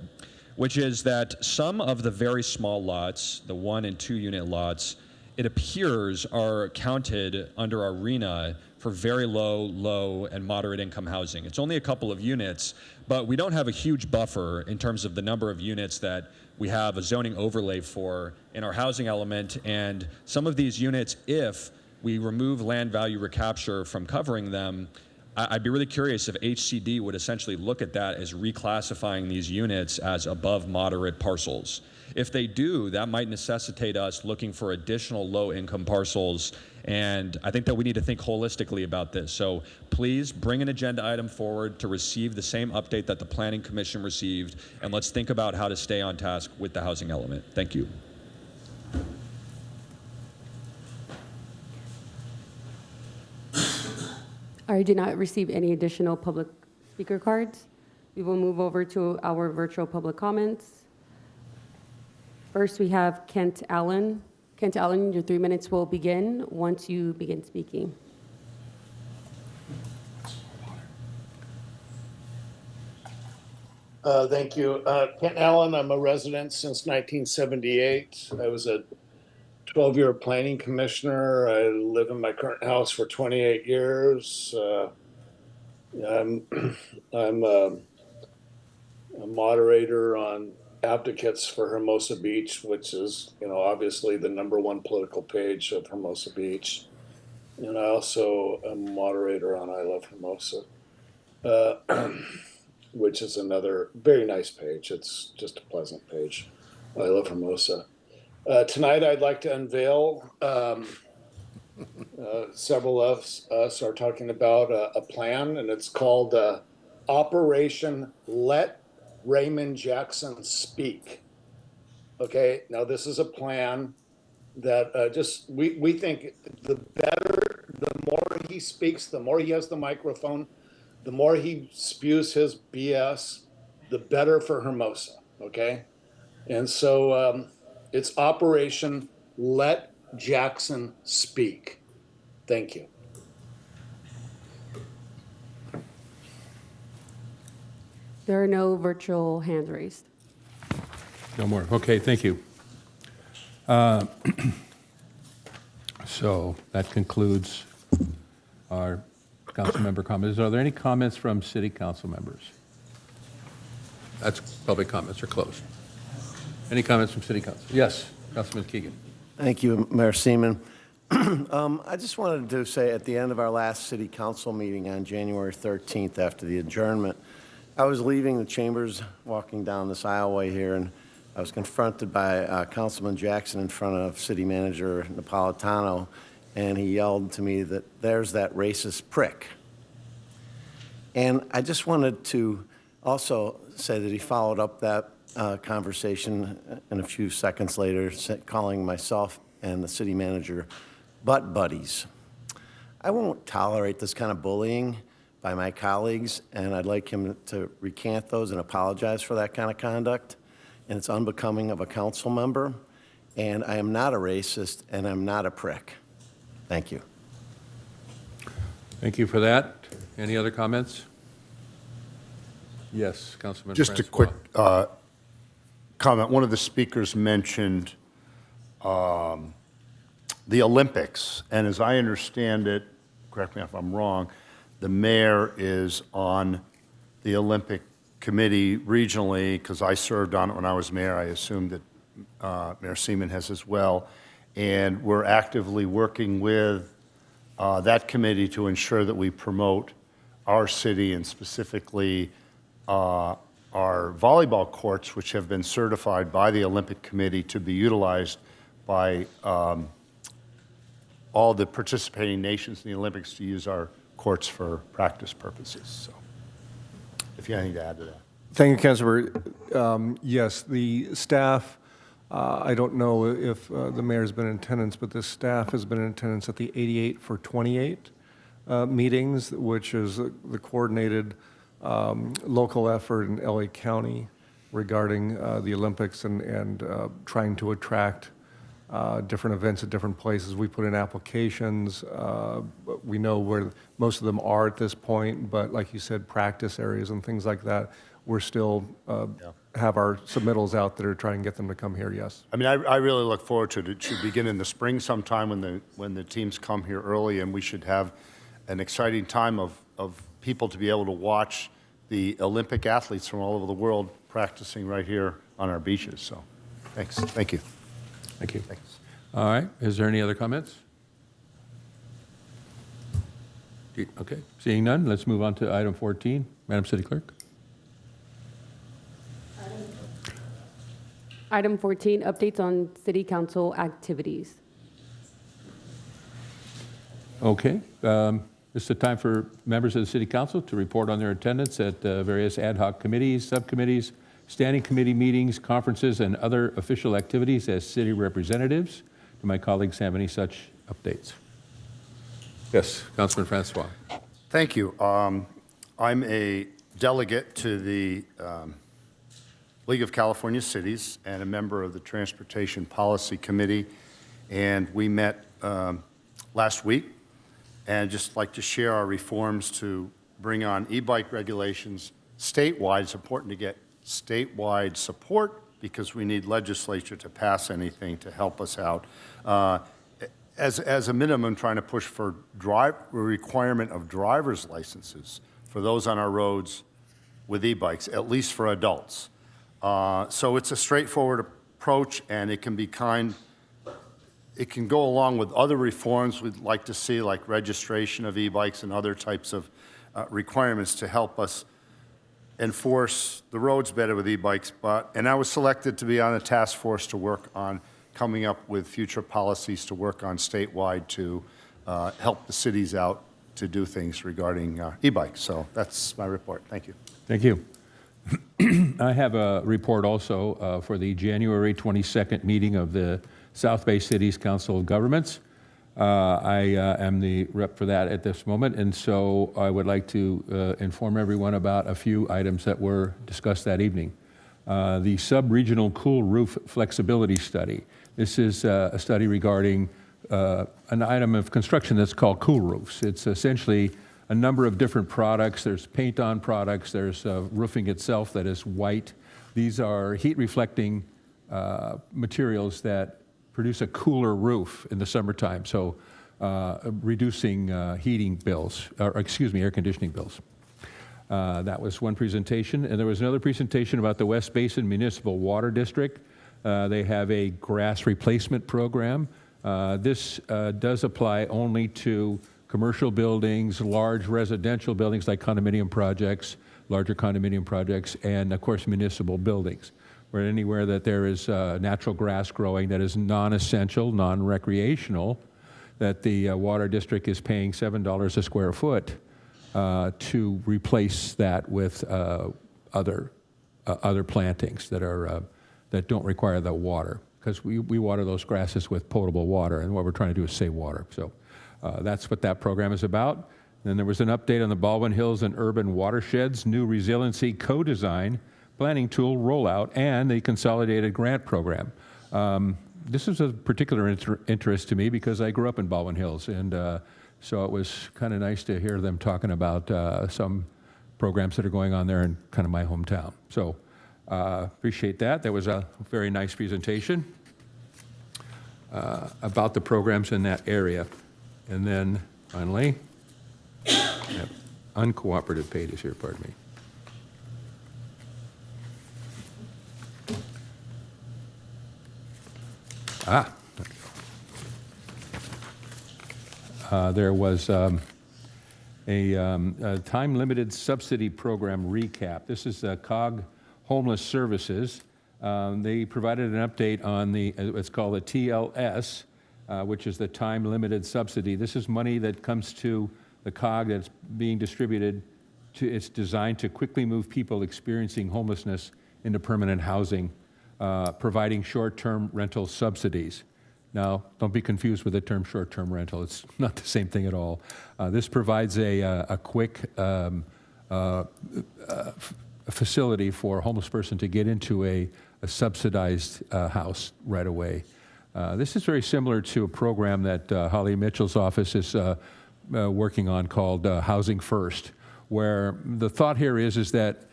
which is that some of the very small lots, the 1 and 2 unit lots, it appears are counted under our RENA for very low, and moderate income housing. It's only a couple of units, but we don't have a huge buffer in terms of the number of units that we have a zoning overlay for in our housing element. And some of these units, if we remove land value recapture from covering them, I'd be really curious if HCD would essentially look at that as reclassifying these units as above moderate parcels. If they do, that might necessitate us looking for additional low-income parcels, and I think that we need to think holistically about this. So please bring an agenda item forward to receive the same update that the Planning Commission received, and let's think about how to stay on task with the housing element. Thank you. I did not receive any additional public speaker cards. We will move over to our virtual public comments. First, we have Kent Allen. Kent Allen, your 3 minutes will begin once you begin speaking. Thank you. Kent Allen, I'm a resident since 1978. I was a 12-year planning commissioner. I live in my current house for 28 years. I'm a moderator on advocates for Hermosa Beach, which is, obviously the #1 political page of Hermosa Beach. And I also am a moderator on I Love Hermosa, which is another very nice page. It's just a pleasant page. I Love Hermosa. Tonight, I'd like to unveil, several of us are talking about a plan, and it's called Operation Let Raymond Jackson Speak. Okay, now this is a plan that we think the more he speaks, the more he has the microphone, the more he spews his BS, the better for Hermosa, okay? And so it's Operation Let Jackson Speak. Thank you. There are no virtual hands raised. No more. Okay, thank you. So that concludes our council member comments. Are there any comments from city council members? That's public comments are closed. Any comments from city council? Yes, Councilman Keegan. Thank you, Mayor Seaman. I just wanted to say at the end of our last city council meeting on January 13th after the adjournment, I was leaving the chambers, walking down this aisleway here, and I was confronted by Councilman Jackson in front of City Manager Napolitano, and he yelled to me that there's that racist prick. And I just wanted to also say that he followed up that conversation and a few seconds later, calling myself and the city manager butt buddies. I won't tolerate this kind of bullying by my colleagues, and I'd like him to recant those and apologize for that kind of conduct. And it's unbecoming of a council member. And I am not a racist, and I'm not a prick. Thank you. Thank you for that. Any other comments? Yes, Councilman Just a Francois. quick comment. One of the speakers mentioned the Olympics, and as I understand it, correct me if I'm wrong, the mayor is on the Olympic committee regionally, because I served on it when I was mayor. I assume that Mayor Seaman has as well. And we're actively working with that committee to ensure that we promote our city and specifically our volleyball courts, which have been certified by the Olympic Committee to be utilized by all the participating nations in the Olympics to use our courts for practice purposes. So if you have anything to add to that. Thank you, Councilor. Yes, the staff, I don't know if the mayor's been in attendance, but the staff has been in attendance at the 88 for 28 meetings, which is the coordinated local effort in LA County regarding the Olympics and trying to attract different events at different places. We put in applications. We know where most of them are at this point, but like you said, practice areas and things like that, we're still have our submittals out there to try and get them to come here, yes. I mean, I really look forward to it. It should begin in the spring sometime when the teams come here early, and we should have an exciting time of people to be able to watch the Olympic athletes from all over the world practicing right here on our beaches. So, thanks. Thank you. Thank you. Thanks. All right. Is there any other comments? Okay. Seeing none, let's move on to item 14. Madam City Clerk. Item 14, updates on city council activities. Okay. This is a time for members of the City Council to report on their attendance at various ad hoc committees, subcommittees, standing committee meetings, conferences, and other official activities as city representatives. Do my colleagues have any such updates? Yes, Councilman Francois. Thank you. I'm a delegate to the League of California Cities and a member of the Transportation Policy Committee, and we met last week, and just like to share our reforms to bring on e-bike regulations statewide. It's important to get statewide support because we need legislature to pass anything to help us out. As a minimum, trying to push for requirement of driver's licenses for those on our roads with e-bikes, at least for adults. So it's a straightforward approach, and it can be it can go along with other reforms we'd like to see, like registration of e-bikes and other types of requirements to help us enforce the roads better with e-bikes. And I was selected to be on a task force to work on coming up with future policies to work on statewide to help the cities out to do things regarding e-bikes. So that's my report. Thank you. Thank you. I have a report also for the January 22nd meeting of the South Bay Cities Council of Governments. I am the rep for that at this moment, and so I would like to inform everyone about a few items that were discussed that evening. The sub-regional cool roof flexibility study. This is a study regarding an item of construction that's called cool roofs. It's essentially a number of different products. There's paint-on products. There's roofing itself that is white. These are heat-reflecting materials that produce a cooler roof in the summertime, so reducing heating bills, or excuse me, air conditioning bills. That was one presentation, and there was another presentation about the West Basin Municipal Water District. They have a grass replacement program. This does apply only to commercial buildings, large residential buildings like condominium projects, larger condominium projects, and of course municipal buildings. Where anywhere that there is natural grass growing that is non-essential, non-recreational, that the water district is paying $7 a square foot to replace that with other plantings that don't require the water, because we water those grasses with potable water, and what we're trying to do is save water. So that's what that program is about. Then there was an update on the Baldwin Hills and Urban Watersheds, new resiliency co-design, planning tool rollout, and the consolidated grant program. This is of particular interest to me because I grew up in Baldwin Hills, and so it was kind of nice to hear them talking about some programs that are going on there in kind of my hometown. So appreciate that. That was a very nice presentation about the programs in that area. And then finally, uncooperative paid is here, pardon me. There was a time-limited subsidy program recap. This is COG Homeless Services. They provided an update on it's called the TLS, which is the time-limited subsidy. This is money that comes to the COG that's being distributed it's designed to quickly move people experiencing homelessness into permanent housing, providing short-term rental subsidies. Now, don't be confused with the term short-term rental. It's not the same thing at all. This provides a quick facility for a homeless person to get into a subsidized house right away. This is very similar to a program that Holly Mitchell's office is working on called Housing First, where the thought here is that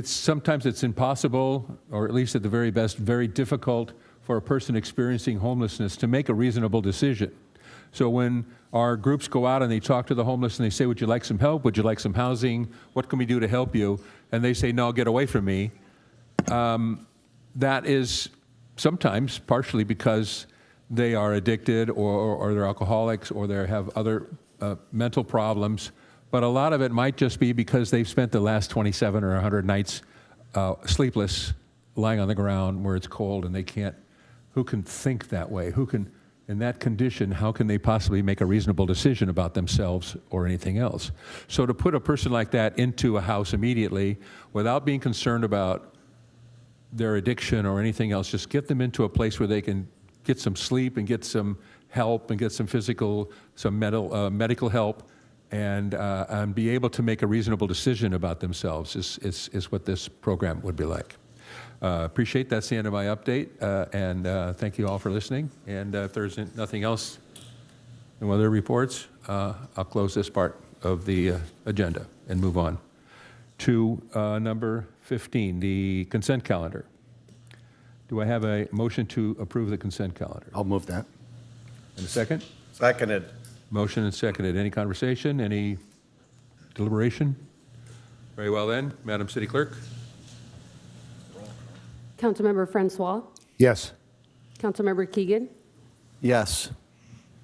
sometimes it's impossible, or at least at the very best, very difficult for a person experiencing homelessness to make a reasonable decision. So when our groups go out and they talk to the homeless and they say, would you like some help? Would you like some housing? What can we do to help you? And they say, no, get away from me. That is sometimes partially because they are addicted or they're alcoholics or they have other mental problems. But a lot of it might just be because they've spent the last 27 or 100 nights sleepless, lying on the ground where it's cold and they can't. Who can think that way? Who can, in that condition, how can they possibly make a reasonable decision about themselves or anything else? So to put a person like that into a house immediately without being concerned about their addiction or anything else, just get them into a place where they can get some sleep and get some help and get some physical, some medical help and be able to make a reasonable decision about themselves is what this program would be like. Appreciate that's the end of my update, and thank you all for listening. And if there's nothing else, no other reports, I'll close this part of the agenda and move on to number 15, the consent calendar. Do I have a motion to approve the consent calendar? I'll move that. And a second? Seconded. Motion and seconded. Any conversation? Any deliberation? Very well then, Madam City Clerk. Councilmember Francois, Yes. Councilmember Keegan, Yes.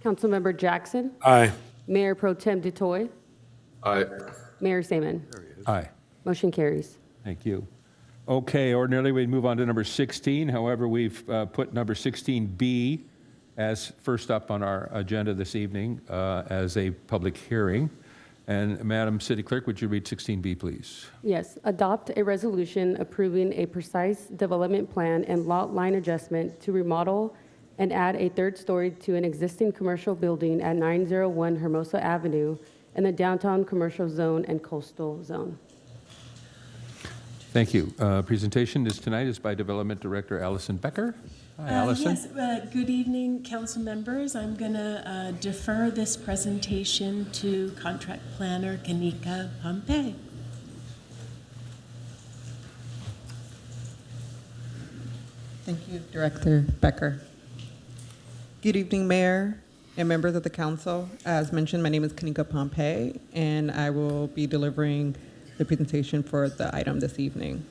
Councilmember Jackson, Aye. Mayor Pro Tem DeToy, Aye. Mayor Saman. Aye. Motion carries. Thank you. Okay, ordinarily we'd move on to number 16. However, we've put number 16B as first up on our agenda this evening as a public hearing. And Madam City Clerk, would you read 16B, please? Yes, adopt a resolution approving a precise development plan and lot line adjustment to remodel and add a third story to an existing commercial building at 901 Hermosa Avenue in the downtown commercial zone and coastal zone. Thank you. Presentation tonight is by Development Director Allison Becker. Hi, Allison. Yes, good evening, council members. I'm going to defer this presentation to contract planner Kanika Pompey. Thank you, Director Becker. Good evening, Mayor and members of the council. As mentioned, my name is Kanika Pompey, and I will be delivering the presentation for the item this evening.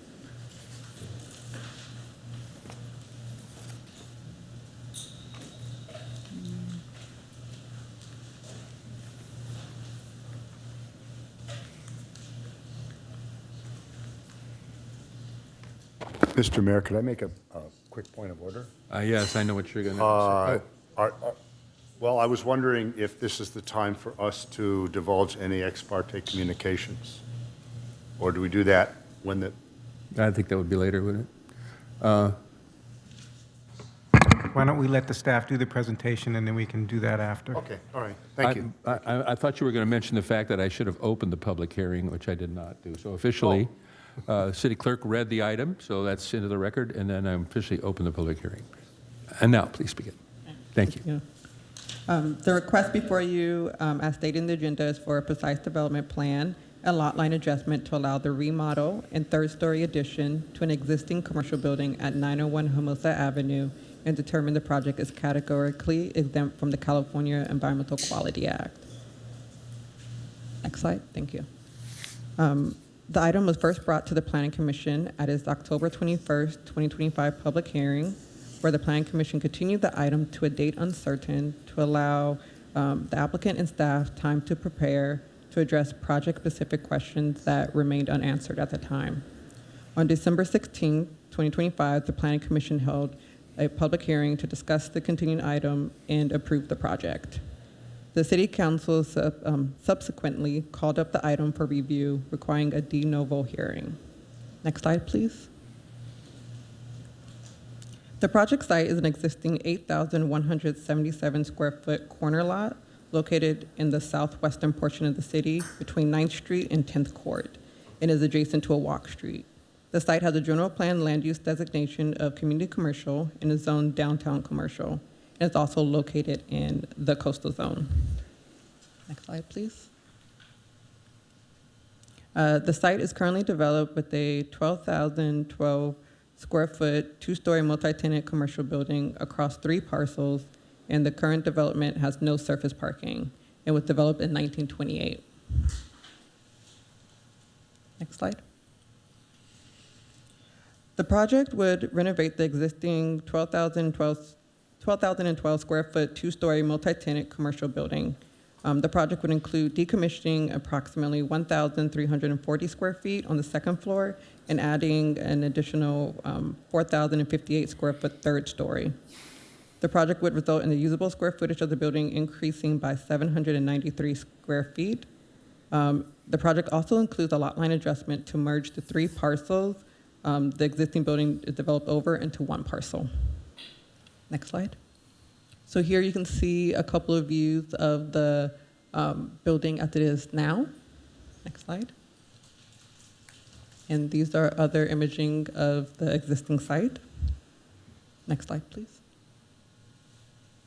Mr. Mayor, could I make a quick point of order? Yes, I know what you're going to say. Well, I was wondering if this is the time for us to divulge any ex parte communications? Or do we do that when the... I think that would be later, wouldn't it? Why don't we let the staff do the presentation, and then we can do that after? Okay, all right, thank you. I thought you were going to mention the fact that I should have opened the public hearing, which I did not do. So officially, City Clerk read the item, so that's into the record, and then I'm officially open the public hearing. And now, please begin. Thank you. Yeah. The request before you, as stated in the agenda, is for a precise development plan and lot line adjustment to allow the remodel and third-story addition to an existing commercial building at 901 Hermosa Avenue and determine the project is categorically exempt from the California Environmental Quality Act. Next slide. Thank you. The item was first brought to the Planning Commission at its October 21st, 2025 public hearing, where the Planning Commission continued the item to a date uncertain to allow the applicant and staff time to prepare to address project-specific questions that remained unanswered at the time. On December 16, 2025, the Planning Commission held a public hearing to discuss the continuing item and approve the project. The City Council subsequently called up the item for review, requiring a de novo hearing. Next slide, please. The project site is an existing 8,177 square foot corner lot located in the southwestern portion of the city between 9th Street and 10th Court and is adjacent to a walk street. The site has a general plan land use designation of community commercial and is zoned downtown commercial. And it's also located in the coastal zone. Next slide, please. The site is currently developed with a 12,012 square foot, two-story multi-tenant commercial building across 3 parcels, and the current development has no surface parking. It was developed in 1928. Next slide. The project would renovate the existing 12,012 square foot, two-story multi-tenant commercial building. The project would include decommissioning approximately 1,340 square feet on the second floor and adding an additional 4,058 square foot third story. The project would result in the usable square footage of the building increasing by 793 square feet. The project also includes a lot line adjustment to merge the 3 parcels the existing building is developed over into 1 parcel. Next slide. So here you can see a couple of views of the building as it is now. Next slide. And these are other imaging of the existing site. Next slide, please.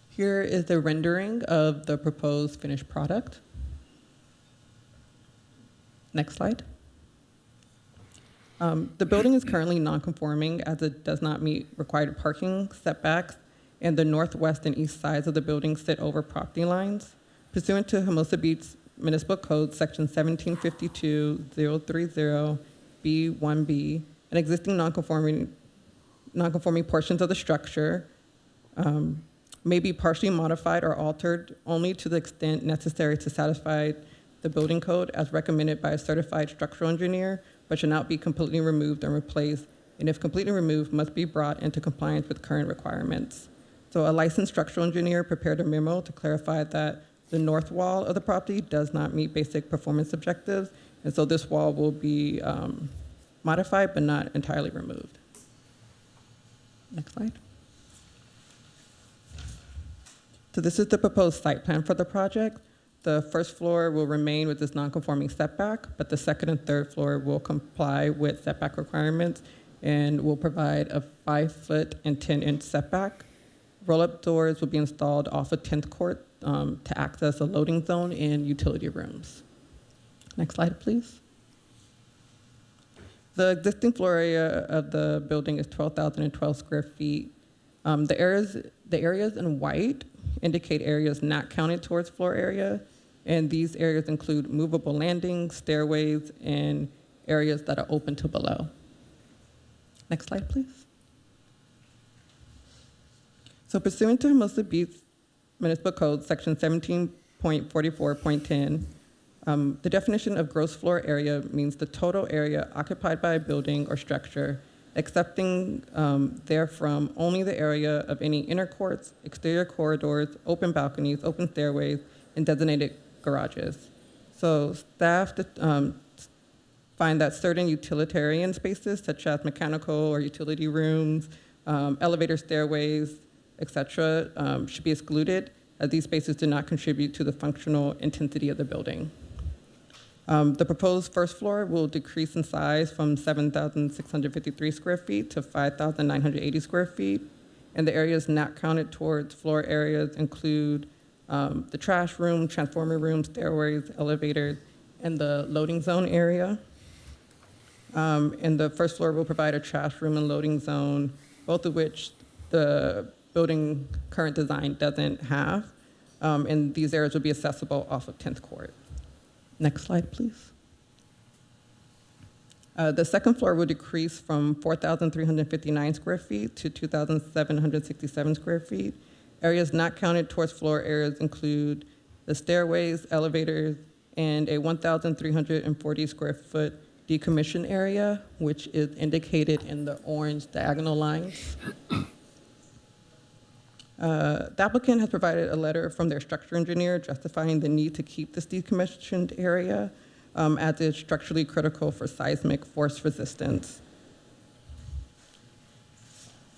Here is the rendering of the proposed finished product. Next slide. The building is currently non-conforming as it does not meet required parking setbacks, and the northwest and east sides of the building sit over property lines. Pursuant to Hermosa Beach Municipal Code, Section 1752-030B1B, an existing non-conforming portions of the structure may be partially modified or altered only to the extent necessary to satisfy the building code as recommended by a certified structural engineer, but should not be completely removed and replaced, and if completely removed, must be brought into compliance with current requirements. So a licensed structural engineer prepared a memo to clarify that the north wall of the property does not meet basic performance objectives, and so this wall will be modified but not entirely removed. Next slide. So this is the proposed site plan for the project. The first floor will remain with this non-conforming setback, but the second and third floor will comply with setback requirements and will provide a 5-foot and 10-inch setback. Roll-up doors will be installed off of 10th Court to access a loading zone and utility rooms. Next slide, please. The existing floor area of the building is 12,012 square feet. The areas in white indicate areas not counted towards floor area, and these areas include movable landings, stairways, and areas that are open to below. Next slide, please. So pursuant to Hermosa Beach Municipal Code, Section 17.44.10, the definition of gross floor area means the total area occupied by a building or structure, excepting therefrom only the area of any inner courts, exterior corridors, open balconies, open stairways, and designated garages. So staff find that certain utilitarian spaces, such as mechanical or utility rooms, elevator stairways, etc., should be excluded, as these spaces do not contribute to the functional intensity of the building. The proposed first floor will decrease in size from 7,653 square feet to 5,980 square feet, and the areas not counted towards floor areas include the trash room, transformer room, stairways, elevators, and the loading zone area. And the first floor will provide a trash room and loading zone, both of which the building current design doesn't have, and these areas will be accessible off of 10th Court. Next slide, please. The second floor will decrease from 4,359 square feet to 2,767 square feet. Areas not counted towards floor areas include the stairways, elevators, and a 1,340 square foot decommission area, which is indicated in the orange diagonal lines. The applicant has provided a letter from their structure engineer justifying the need to keep this decommissioned area as it's structurally critical for seismic force resistance.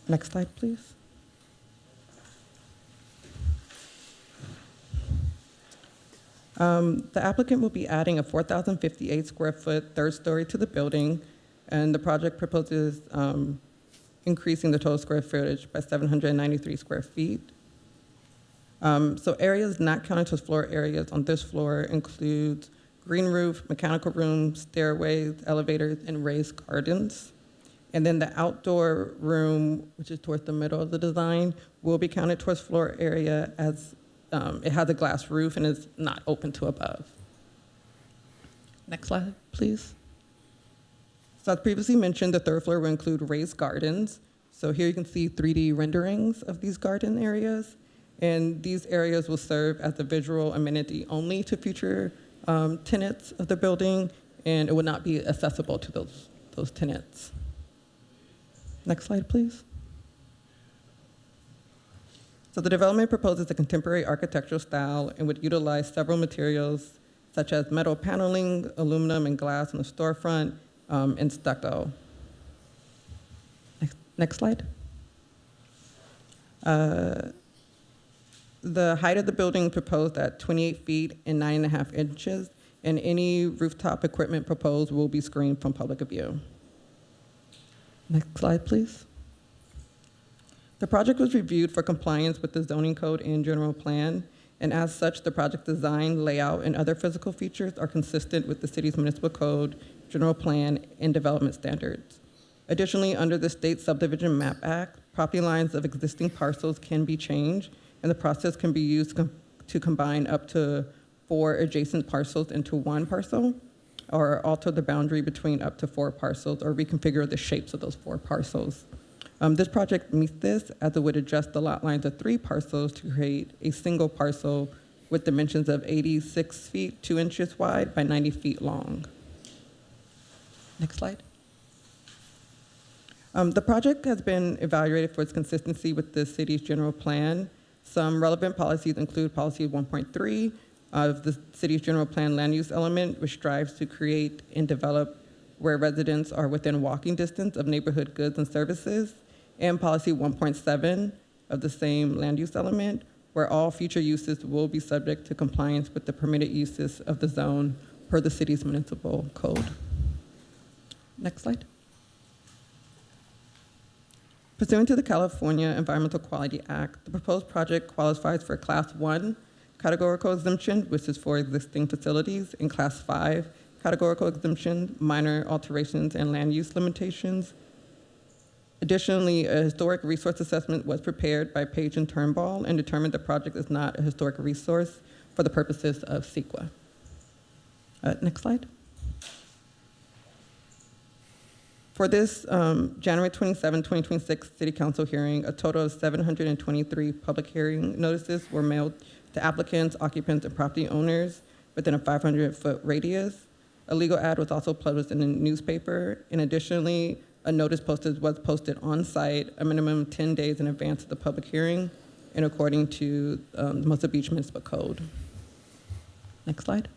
Next slide, please. The applicant will be adding a 4,058 square foot third story to the building, and the project proposes increasing the total square footage by 793 square feet. So areas not counted as floor areas on this floor include green roof, mechanical room, stairways, elevators, and raised gardens. And then the outdoor room, which is towards the middle of the design, will be counted towards floor area as it has a glass roof and is not open to above. Next slide, please. So as previously mentioned, the third floor will include raised gardens. So here you can see 3D renderings of these garden areas. And these areas will serve as a visual amenity only to future tenants of the building, and it would not be accessible to those tenants. Next slide, please. So the development proposes a contemporary architectural style and would utilize several materials such as metal paneling, aluminum and glass on the storefront, and stucco. Next slide. The height of the building proposed at 28 feet and 9.5 inches, and any rooftop equipment proposed will be screened from public view. Next slide, please. The project was reviewed for compliance with the zoning code and general plan, and as such, the project design, layout, and other physical features are consistent with the city's municipal code, general plan, and development standards. Additionally, under the State Subdivision Map Act, property lines of existing parcels can be changed, and the process can be used to combine up to 4 adjacent parcels into one parcel, or alter the boundary between up to 4 parcels, or reconfigure the shapes of those 4 parcels. This project meets this, as it would adjust the lot lines of 3 parcels to create a single parcel with dimensions of 86 feet 2 inches wide by 90 feet long. Next slide. The project has been evaluated for its consistency with the city's general plan. Some relevant policies include policy 1.3 of the city's general plan land use element, which strives to create and develop where residents are within walking distance of neighborhood goods and services, and policy 1.7 of the same land use element, where all future uses will be subject to compliance with the permitted uses of the zone per the city's municipal code. Next slide. Pursuant to the California Environmental Quality Act, the proposed project qualifies for Class 1 categorical exemption, which is for existing facilities, and Class 5 categorical exemption, minor alterations and land use limitations. Additionally, a historic resource assessment was prepared by Page and Turnbull and determined the project is not a historic resource for the purposes of CEQA. Next slide. For this January 27, 2026 City Council hearing, a total of 723 public hearing notices were mailed to applicants, occupants, and property owners within a 500-foot radius. A legal ad was also published in the newspaper, and additionally, a notice was posted on site a minimum of 10 days in advance of the public hearing, and according to the Hermosa Beach Municipal Code. Next slide.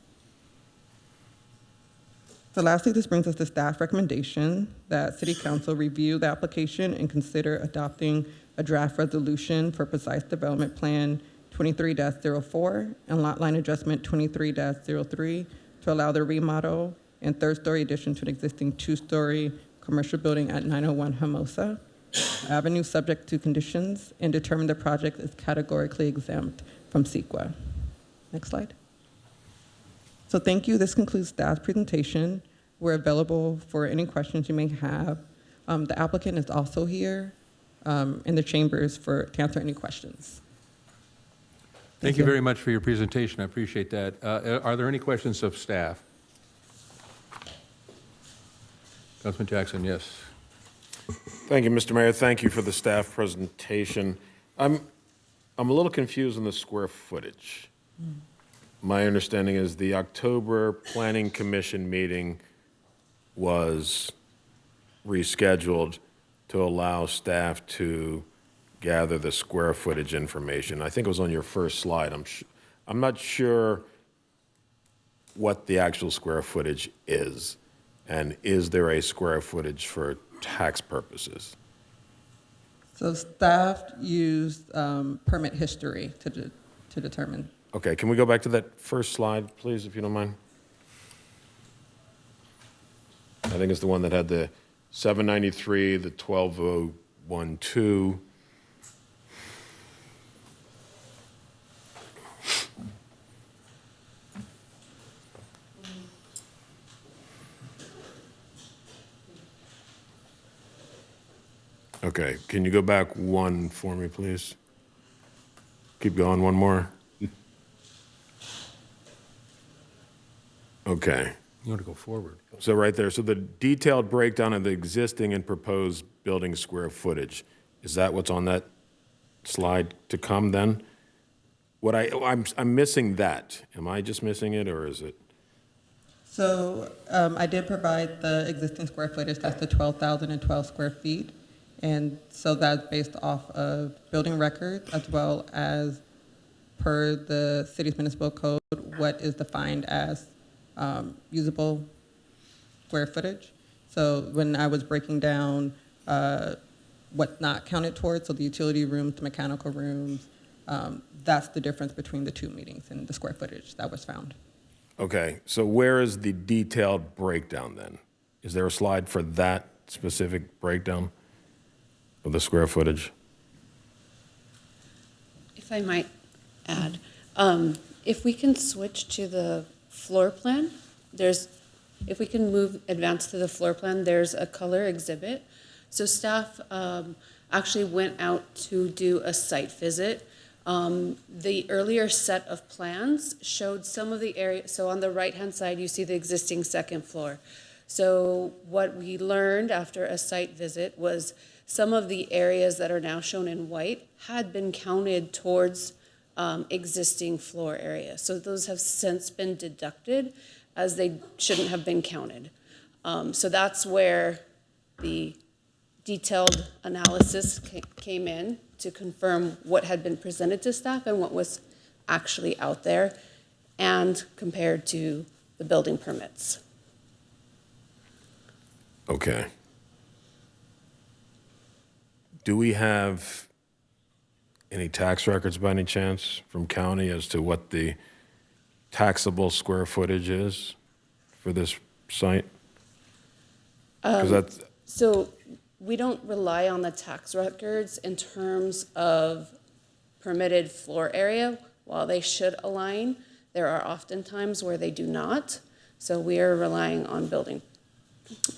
So lastly, this brings us to staff recommendation that City Council review the application and consider adopting a draft resolution for precise development plan 23-04 and lot line adjustment 23-03 to allow the remodel and third-story addition to an existing 2-story commercial building at 901 Hermosa Avenue, subject to conditions, and determine the project is categorically exempt from CEQA. Next slide. So thank you. This concludes staff's presentation. We're available for any questions you may have. The applicant is also here in the chambers to answer any questions. Thank you very much for your presentation. I appreciate that. Are there any questions of staff? Councilman Jackson, yes. Thank you, Mr. Mayor. Thank you for the staff presentation. I'm a little confused on the square footage. My understanding is the October Planning Commission meeting was rescheduled to allow staff to gather the square footage information. I think it was on your first slide. I'm not sure what the actual square footage is, and is there a square footage for tax purposes? So staff used permit history to determine. Okay, can we go back to that first slide, please, if you don't mind? I think it's the one that had the 793, the 12012. Okay, can you go back one for me, please? Keep going, one more. Okay. You want to go forward? So right there, so the detailed breakdown of the existing and proposed building square footage, is that what's on that slide to come then? I'm missing that. Am I just missing it, or is it? So I did provide the existing square footage, that's the 12,012 square feet. And so that's based off of building records as well as per the city's municipal code, what is defined as usable square footage. So when I was breaking down what's not counted towards, so the utility rooms, the mechanical rooms, that's the difference between the two meetings and the square footage that was found. Okay, so where is the detailed breakdown then? Is there a slide for that specific breakdown of the square footage? If I might add, if we can switch to the floor plan, if we can advance to the floor plan, there's a color exhibit. So staff actually went out to do a site visit. The earlier set of plans showed some of the area. So on the right-hand side, you see the existing second floor. So what we learned after a site visit was some of the areas that are now shown in white had been counted towards existing floor area. So those have since been deducted as they shouldn't have been counted. So that's where the detailed analysis came in to confirm what had been presented to staff and what was actually out there and compared to the building permits. Okay. Do we have any tax records by any chance from county as to what the taxable square footage is for this site? 'Cause that's, so we don't rely on the tax records in terms of permitted floor area. While they should align, there are often times where they do not. So we are relying on building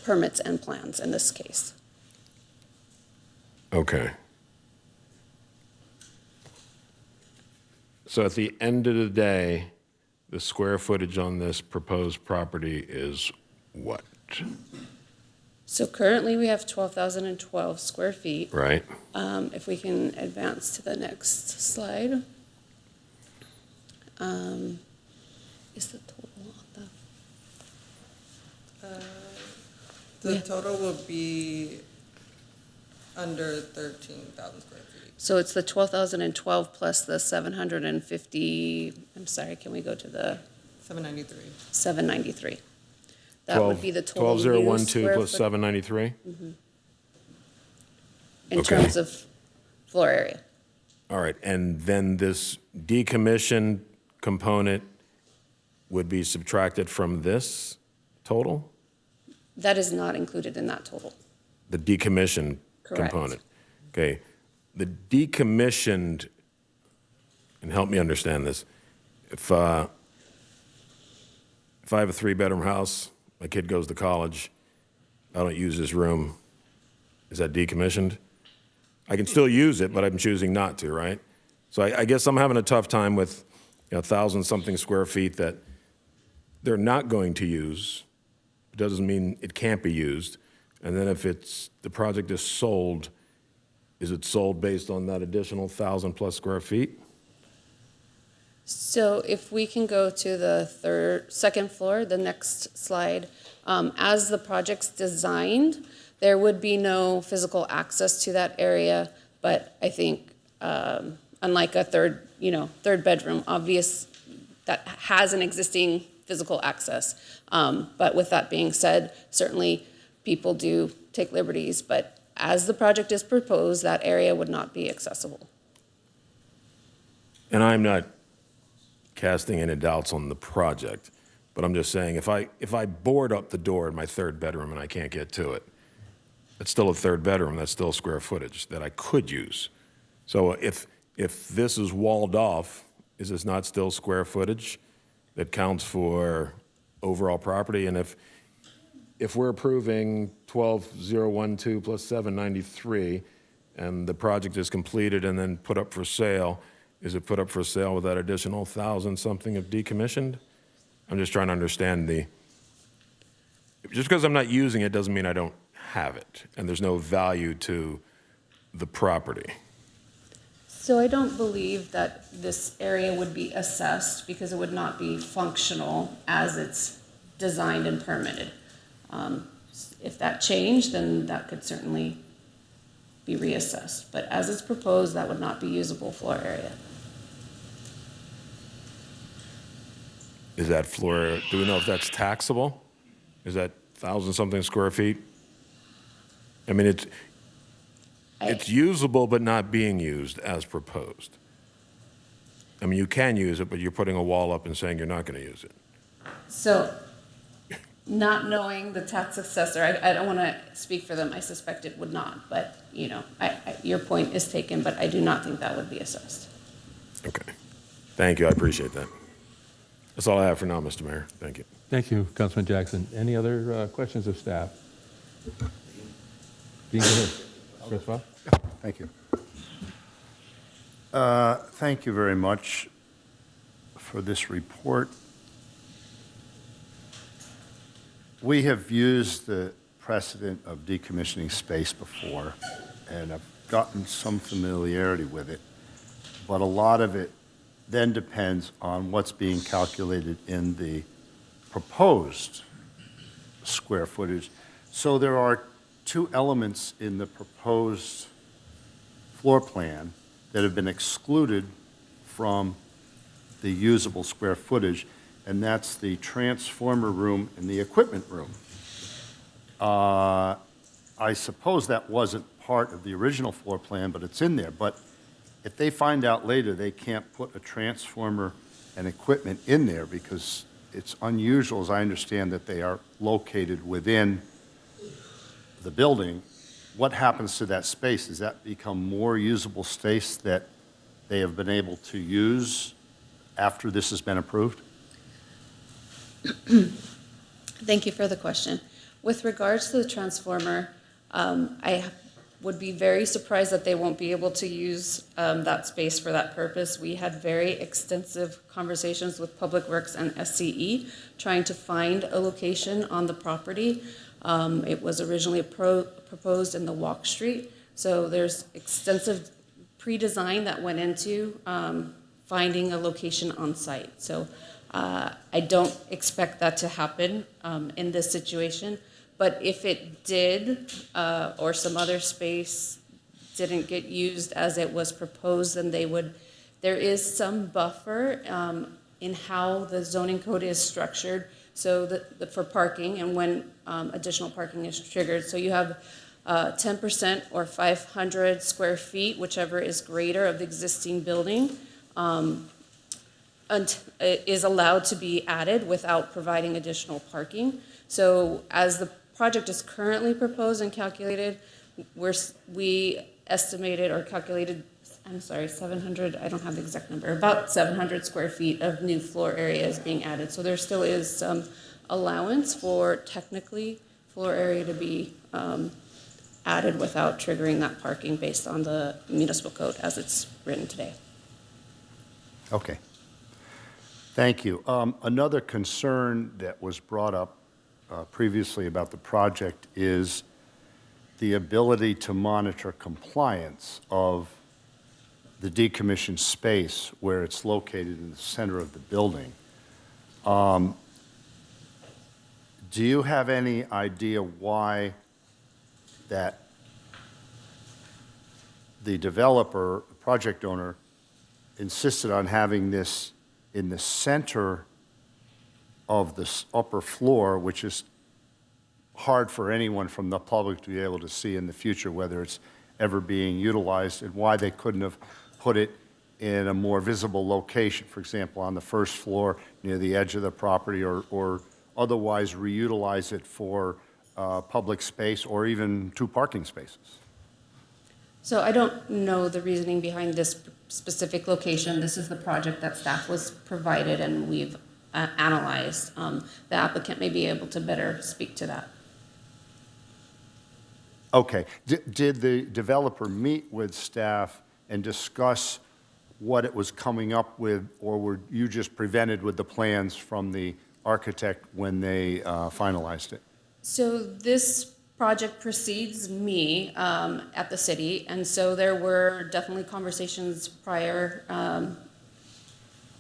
permits and plans in this case. okay. So at the end of the day, the square footage on this proposed property is what? So currently we have 12,012 square feet. Right. If we can advance to the next slide. Is the total on The total will be under 13,000 square feet. So it's the 12,012 plus the 750, I'm sorry, can we go to the? 793. 793. That would be the total used 12012 square plus foot- 793? In Okay. terms of floor area. All right, and then this decommissioned component would be subtracted from this total? That is not included in that total. The decommissioned Correct. component? Okay, the decommissioned, and help me understand this, if I have a 3-bedroom house, my kid goes to college, I don't use this room, is that decommissioned? I can still use it, but I'm choosing not to, right? So I guess I'm having a tough time with, 1,000-something square feet that they're not going to use. It doesn't mean it can't be used. And then if the project is sold, is it sold based on that additional 1,000+ square feet? So if we can go to the second floor, the next slide. As the project's designed, there would be no physical access to that area But I think unlike a third bedroom, obvious that has an existing physical access. But with that being said, certainly people do take liberties, but as the project is proposed, that area would not be accessible. And I'm not casting any doubts on the project, but I'm just saying, if I board up the door in my third bedroom and I can't get to it, it's still a third bedroom, that's still square footage that I could use. So if this is walled off, is this not still square footage that counts for overall property? And if we're approving 12,012 plus 793, and the project is completed and then put up for sale, is it put up for sale with that additional 1,000-something of decommissioned? I'm just trying to understand just because I'm not using it doesn't mean I don't have it, and there's no value to the property. So I don't believe that this area would be assessed because it would not be functional as it's designed and permitted. If that changed, then that could certainly be reassessed. But as it's proposed, that would not be usable floor area. Is that floor, do we know if that's taxable? Is that 1,000-something square feet? I mean, it's usable but not being used as proposed. I mean, you can use it, but you're putting a wall up and saying you're not going to use it. So, not knowing the tax assessor, I don't want to speak for them. I suspect it would not, but your point is taken, but I do not think that would be assessed. Okay. Thank you. I appreciate that. That's all I have for now, Mr. Mayor. Thank you. Thank you, Councilman Jackson. Any other questions of staff? Dean, go ahead. Francois? Thank you. Thank you very much for this report. We have used the precedent of decommissioning space before, and I've gotten some familiarity with it, but a lot of it then depends on what's being calculated in the proposed square footage. So there are two elements in the proposed floor plan that have been excluded from the usable square footage, and that's the transformer room and the equipment room. I suppose that wasn't part of the original floor plan, but it's in there. But if they find out later they can't put a transformer and equipment in there because it's unusual, as I understand, that they are located within the building, what happens to that space? Does that become more usable space that they have been able to use after this has been approved? Thank you for the question. With regards to the transformer, I would be very surprised that they won't be able to use that space for that purpose. We had very extensive conversations with Public Works and SCE trying to find a location on the property. It was originally proposed in the Walk Street, so there's extensive pre-design that went into finding a location on site. So I don't expect that to happen in this situation. But if it did, or some other space didn't get used as it was proposed, then there is some buffer in how the zoning code is structured, so that for parking and when additional parking is triggered. So you have 10% or 500 square feet, whichever is greater, of the existing building, is allowed to be added without providing additional parking. So as the project is currently proposed and calculated, we estimated or calculated, 700, I don't have the exact number, about 700 square feet of new floor area is being added. So there still is some allowance for technically floor area to be added without triggering that parking based on the municipal code as it's written today. Okay. Thank you. Another concern that was brought up previously about the project is the ability to monitor compliance of the decommissioned space where it's located in the center of the building. Do you have any idea why that the developer, project owner, insisted on having this in the center of this upper floor, which is hard for anyone from the public to be able to see in the future whether it's ever being utilized, and why they couldn't have put it in a more visible location, for example, on the first floor near the edge of the property, or otherwise reutilize it for public space or even 2 parking spaces. So I don't know the reasoning behind this specific location. This is the project that staff was provided and we've analyzed. The applicant may be able to better speak to that. Okay. Did the developer meet with staff and discuss what it was coming up with, or were you just presented with the plans from the architect when they finalized it? So this project precedes me at the city, and so there were definitely conversations prior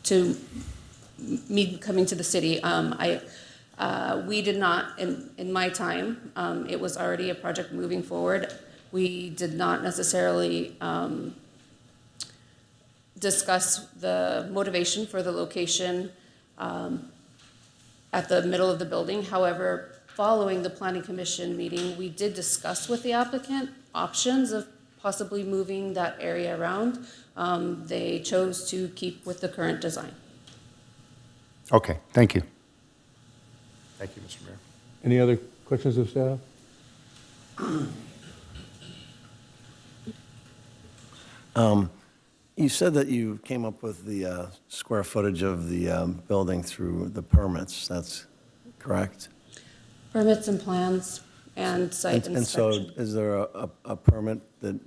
to me coming to the city. We did not, in my time, it was already a project moving forward. We did not necessarily discuss the motivation for the location at the middle of the building. However, following the Planning Commission meeting, we did discuss with the applicant options of possibly moving that area around. They chose to keep with the current design. Okay, thank you. Thank you, Mr. Mayor. Any other questions of staff? You said that you came up with the square footage of the building through the permits. That's correct? Permits and plans and site And so inspection. is there a permit that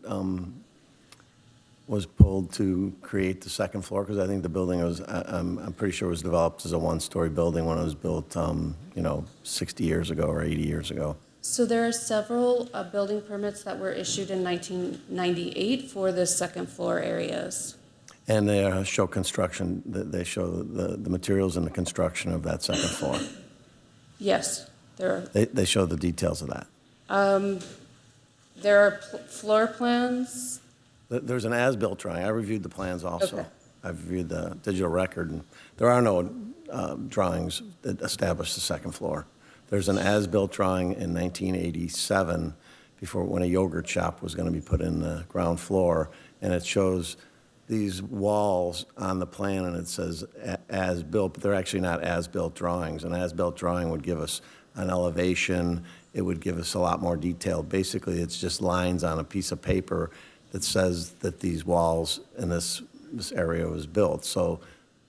was pulled to create the second floor? Because I think the building was, I'm pretty sure it was developed as a one-story building when it was built, 60 years ago or 80 years ago. So there are several building permits that were issued in 1998 for the second floor areas. And they show construction, they show the materials and the construction of that second floor. Yes, there are. They show the details of that. There are floor plans. There's an as-built drawing. I reviewed the plans also. Okay. I've reviewed the digital record, and there are no drawings that establish the second floor. There's an as-built drawing in 1987, before when a yogurt shop was going to be put in the ground floor, and it shows these walls on the plan, and it says as-built, but they're actually not as-built drawings. An as-built drawing would give us an elevation. It would give us a lot more detail. Basically, it's just lines on a piece of paper that says that these walls in this area was built. So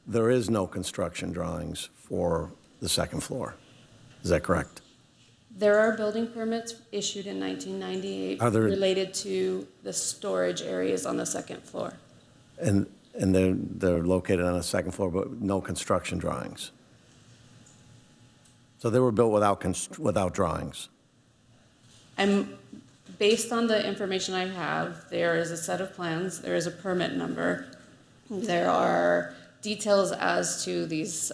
there is no construction drawings for the second floor. Is that correct? There are building permits issued in 1998 related to the storage areas on the second floor. And they're located on the second floor, but no construction drawings. So they were built without drawings. Based on the information I have, there is a set of plans, there is a permit number, there are details as to these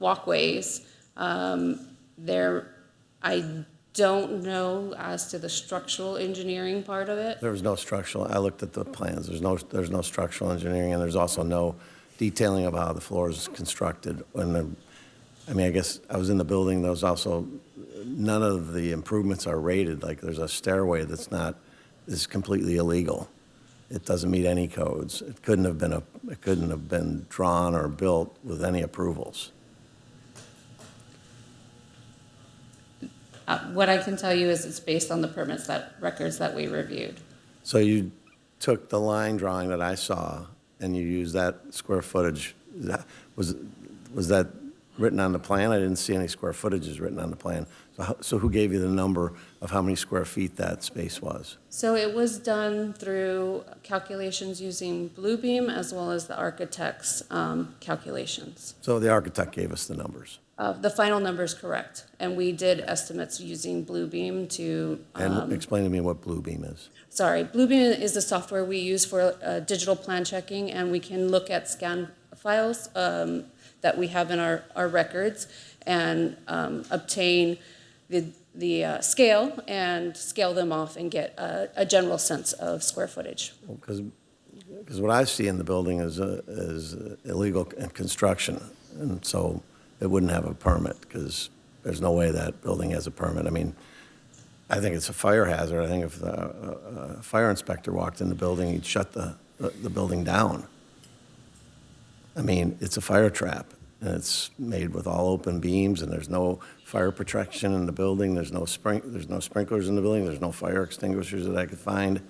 walkways. I don't know as to the structural engineering part of it. There was no structural, I looked at the plans, there's no structural engineering, and there's also no detailing of how the floor is constructed. I guess I was in the building, there was also, none of the improvements are rated, like there's a stairway is completely illegal. It doesn't meet any codes. It couldn't have been drawn or built with any approvals. What I can tell you is it's based on the records that we reviewed. So you took the line drawing that I saw and you used that square footage. Was that written on the plan? I didn't see any square footages written on the plan. So who gave you the number of how many square feet that space was? So it was done through calculations using Bluebeam as well as the architect's calculations. So the architect gave us the numbers. The final number is correct, and we did estimates using Bluebeam to... And explain to me what Bluebeam is. Sorry, Bluebeam is the software we use for digital plan checking, and we can look at scan files that we have in our records and obtain the scale and scale them off and get a general sense of square footage. Because what I see in the building is illegal construction, and so it wouldn't have a permit, because there's no way that building has a permit. I mean, I think it's a fire hazard. I think if a fire inspector walked in the building, he'd shut the building down. I mean, it's a fire trap, and it's made with all open beams, and there's no fire protection in the building. There's no sprinklers in the building. There's no fire extinguishers that I could find.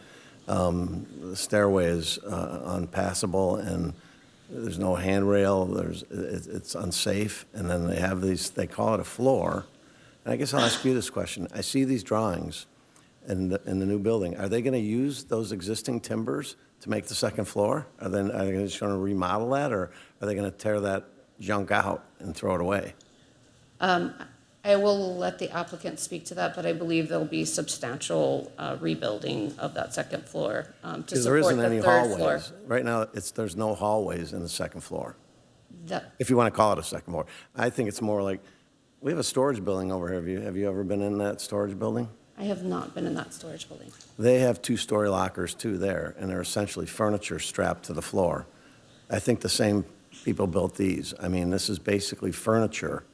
The stairway is unpassable, and there's no handrail. It's unsafe. And then they have these, they call it a floor. And I guess I'll ask you this question. I see these drawings in the new building. Are they going to use those existing timbers to make the second floor? Are they just going to remodel that, or are they going to tear that junk out and throw it away? I will let the applicant speak to that, but I believe there'll be substantial rebuilding of that second floor to Because there support isn't the any third floor. hallways. Right now, there's no hallways in the second floor, That- if you want to call it a second floor. I think it's more like, we have a storage building over here. Have you ever been in that storage building? I have not been in that storage building. They have two-story lockers too there, and they're essentially furniture strapped to the floor. I think the same people built these. I mean, this is basically furniture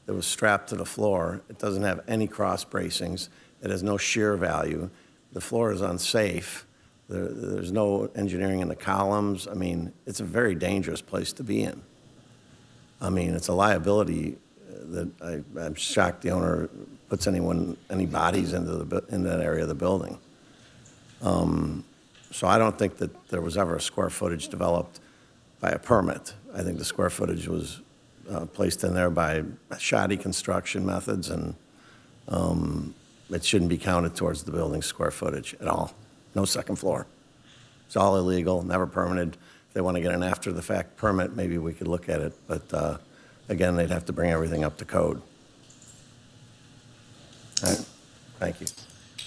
that was strapped to the floor. It doesn't have any cross bracings. It has no shear value. The floor is unsafe. There's no engineering in the columns. I mean, it's a very dangerous place to be in. I mean, it's a liability that I'm shocked the owner puts any bodies in that area of the building. So I don't think that there was ever a square footage developed by a permit. I think the square footage was placed in there by shoddy construction methods, and it shouldn't be counted towards the building's square footage at all. No second floor. It's all illegal, never permitted. If they want to get an after-the-fact permit, maybe we could look at it, but again, they'd have to bring everything up to code. All right. Thank you.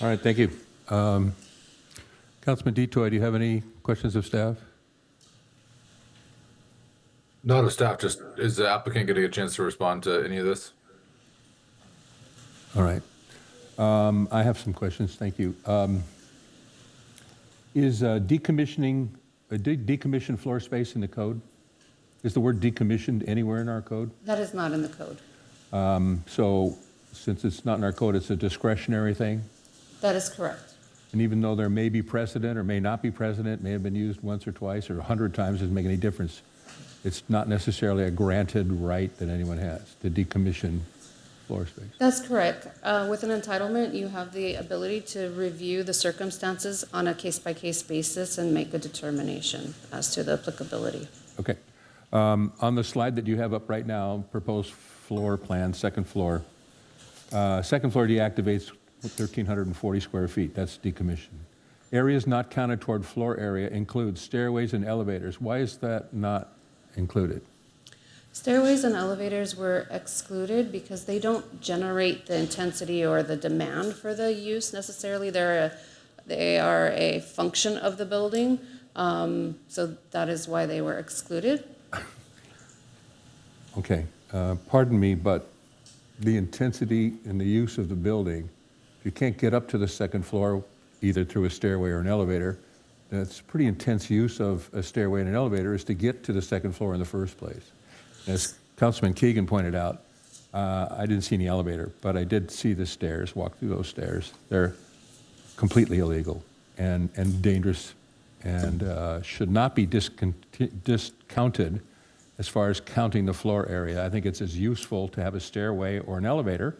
All right, thank you. Councilman Detoy, do you have any questions of staff? Not of staff, just is the applicant getting a chance to respond to any of this? All right. I have some questions, thank you. Is decommissioning, decommissioned floor space in the code? Is the word decommissioned anywhere in our code? That is not in the code. So since it's not in our code, it's a discretionary thing? That is correct. And even though there may be precedent or may not be precedent, may have been used once or twice or 100 times, doesn't make any difference. It's not necessarily a granted right that anyone has to decommission floor space. That's correct. With an entitlement, you have the ability to review the circumstances on a case-by-case basis and make a determination as to the applicability. Okay. On the slide that you have up right now, proposed floor plan, second floor deactivates 1,340 square feet. That's decommissioned. Areas not counted toward floor area include stairways and elevators. Why is that not included? Stairways and elevators were excluded because they don't generate the intensity or the demand for the use necessarily. They are a function of the building, so that is why they were excluded. Okay, pardon me, but the intensity and the use of the building, if you can't get up to the second floor, either through a stairway or an elevator, that's pretty intense use of a stairway and an elevator is to get to the second floor in the first place. As Councilman Keegan pointed out, I didn't see any elevator, but I did see the stairs, walk through those stairs. They're completely illegal and dangerous and should not be discounted as far as counting the floor area. I think it's as useful to have a stairway or an elevator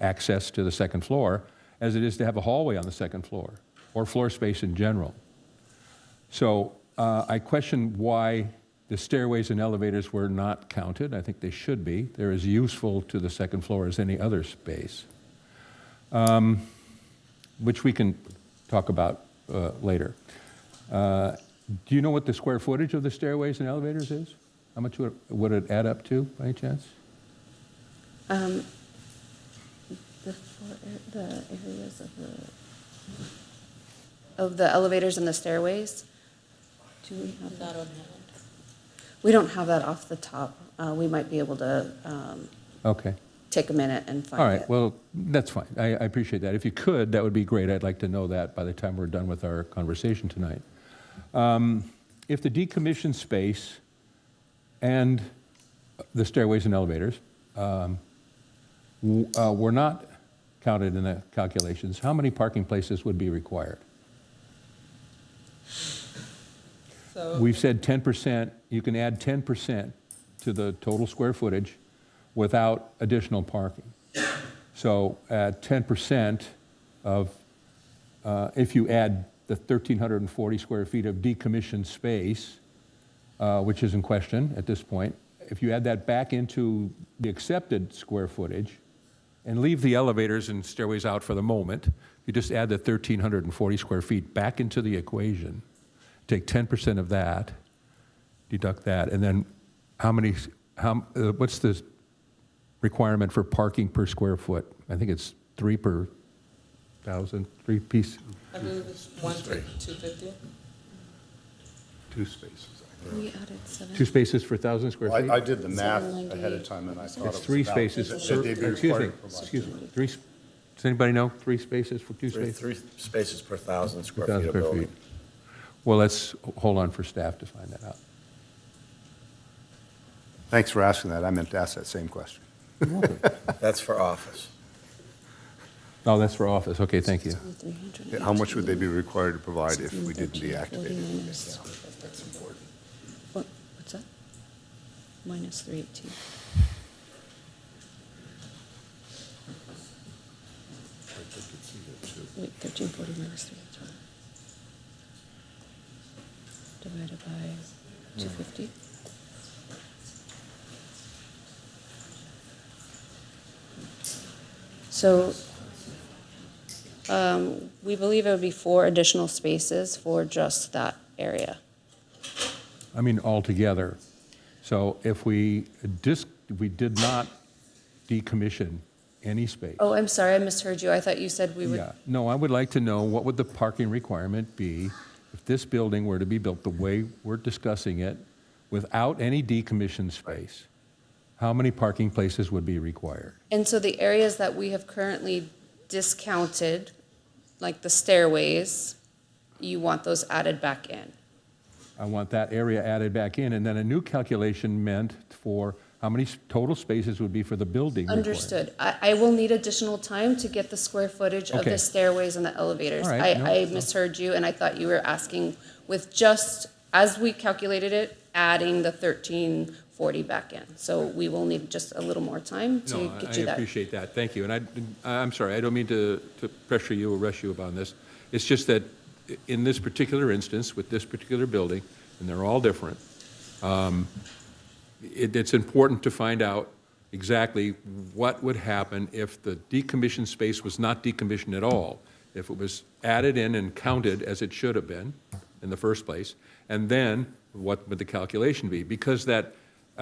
access to the second floor as it is to have a hallway on the second floor or floor space in general. So I question why the stairways and elevators were not counted. I think they should be. They're as useful to the second floor as any other space, which we can talk about later. Do you know what the square footage of the stairways and elevators is? How much would it add up to, by any chance? The areas of the elevators and the stairways. Do we have that on hand? We don't have that off the top. We might be able to. Okay. take a minute and find it. All right, well, that's fine. I appreciate that. If you could, that would be great. I'd like to know that by the time we're done with our conversation tonight. If the decommissioned space and the stairways and elevators were not counted in the calculations, how many parking places would be required? We've said 10%, you can add 10% to the total square footage without additional parking. So at 10% of, if you add the 1,340 square feet of decommissioned space, which is in question at this point, if you add that back into the accepted square footage and leave the elevators and stairways out for the moment, you just add the 1,340 square feet back into the equation, take 10% of that, deduct that, and then what's the requirement for parking per square foot? I think it's 3 per 1,000, 3 piece. I believe it's 1 to 250. 2 spaces. We added 7. 2 spaces for 1,000 square feet? I did the math ahead of time, and I thought it It's was 3 about- spaces. Should they be required to provide- Excuse me. Does anybody know 3 spaces for 2 spaces? Three spaces per 1,000 square 1,000 feet of square building. feet. Well, let's hold on for staff to find that out. Thanks for asking that. I meant to ask that same question. That's for office. Oh, that's for office. Okay, thank you. How much would they be required to provide if we didn't deactivate it? That's important. What's that? Minus 318. Wait, 1340 minus 318. Divided by 250. So we believe it would be 4 additional spaces for just that area. I mean, altogether. So if we did not decommission any space. Oh, I'm sorry, I misheard you. I thought you said we would. Yeah, no, I would like to know what would the parking requirement be if this building were to be built the way we're discussing it without any decommissioned space? How many parking places would be required? And so the areas that we have currently discounted, like the stairways, you want those added back in? I want that area added back in, and then a new calculation meant for how many total spaces would be for the building required. Understood. I will need additional time to get the square footage of Okay. the stairways and the elevators. All right, I misheard you, and I thought you were asking with just, as we calculated it, adding the 1340 back in. So we will need just a little more time to No, get I you that. appreciate that, thank you. And I'm sorry, I don't mean to pressure you or rush you upon this. It's just that in this particular instance, with this particular building, and they're all different, it's important to find out exactly what would happen if the decommissioned space was not decommissioned at all, if it was added in and counted as it should have been in the first place, and then what would the calculation be? Because that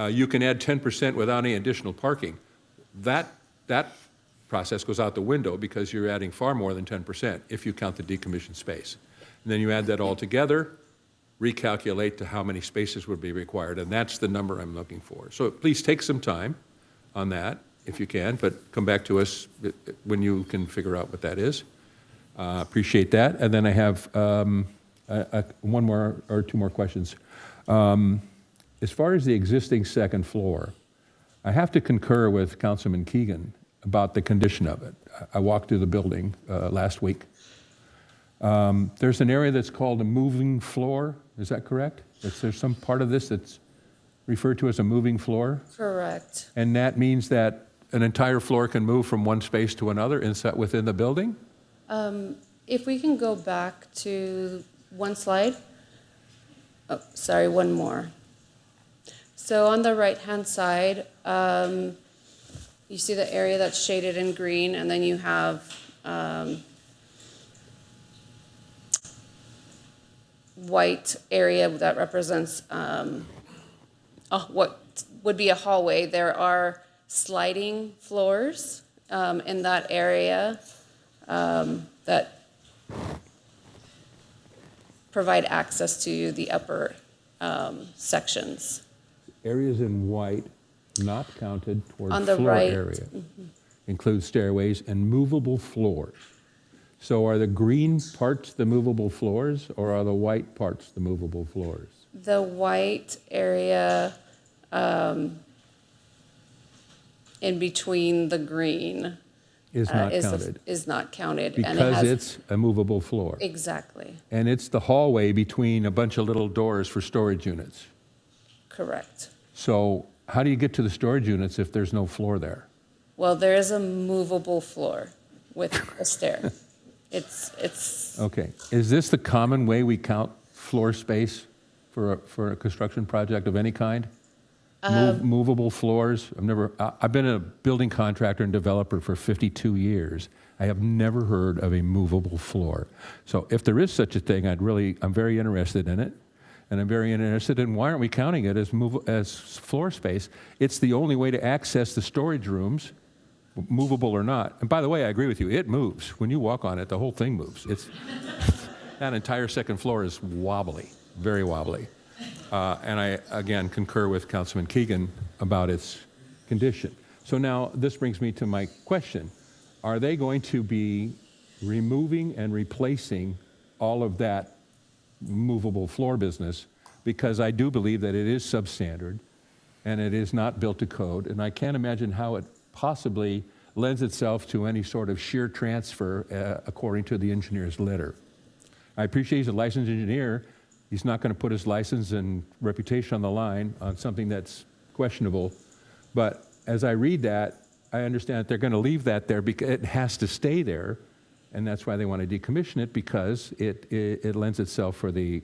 you can add 10% without any additional parking. That process goes out the window because you're adding far more than 10% if you count the decommissioned space. And then you add that all together, recalculate to how many spaces would be required, and that's the number I'm looking for. So please take some time on that, if you can, but come back to us when you can figure out what that is. Appreciate that. And then I have one more or 2 more questions. As far as the existing second floor, I have to concur with Councilman Keegan about the condition of it. I walked through the building last week. There's an area that's called a moving floor. Is that correct? Is there some part of this that's referred to as a moving floor? Correct. And that means that an entire floor can move from one space to another within the building? If we can go back to one slide. Oh, sorry, one more. So on the right-hand side, you see the area that's shaded in green, and then you have white area that represents what would be a hallway. There are sliding floors in that area that provide access to the upper sections. Areas in white not counted toward On the floor right. area. Includes stairways and movable floors. So are the green parts the movable floors, or are the white parts the movable floors? The white area in between the green Is not counted. is not counted. and it Because has, it's a movable floor. Exactly, And it's the hallway between a bunch of little doors for storage units. correct. So how do you get to the storage units if there's no floor there? Well, there is a movable floor with a stair. It's Okay. Is this the common way we count floor space for a construction project of any kind? Movable floors? I've been a building contractor and developer for 52 years. I have never heard of a movable floor. So if there is such a thing, I'm very interested in it. And I'm very interested in why aren't we counting it as floor space? It's the only way to access the storage rooms, movable or not. And by the way, I agree with you, it moves. When you walk on it, the whole thing moves. That entire second floor is wobbly, very wobbly. And I, again, concur with Councilman Keegan about its condition. So now this brings me to my question. Are they going to be removing and replacing all of that movable floor business? Because I do believe that it is substandard and it is not built to code. And I can't imagine how it possibly lends itself to any sort of sheer transfer according to the engineer's letter. I appreciate he's a licensed engineer. He's not going to put his license and reputation on the line on something that's questionable. But as I read that, I understand that they're going to leave that there because it has to stay there. And that's why they want to decommission it, because it lends itself for the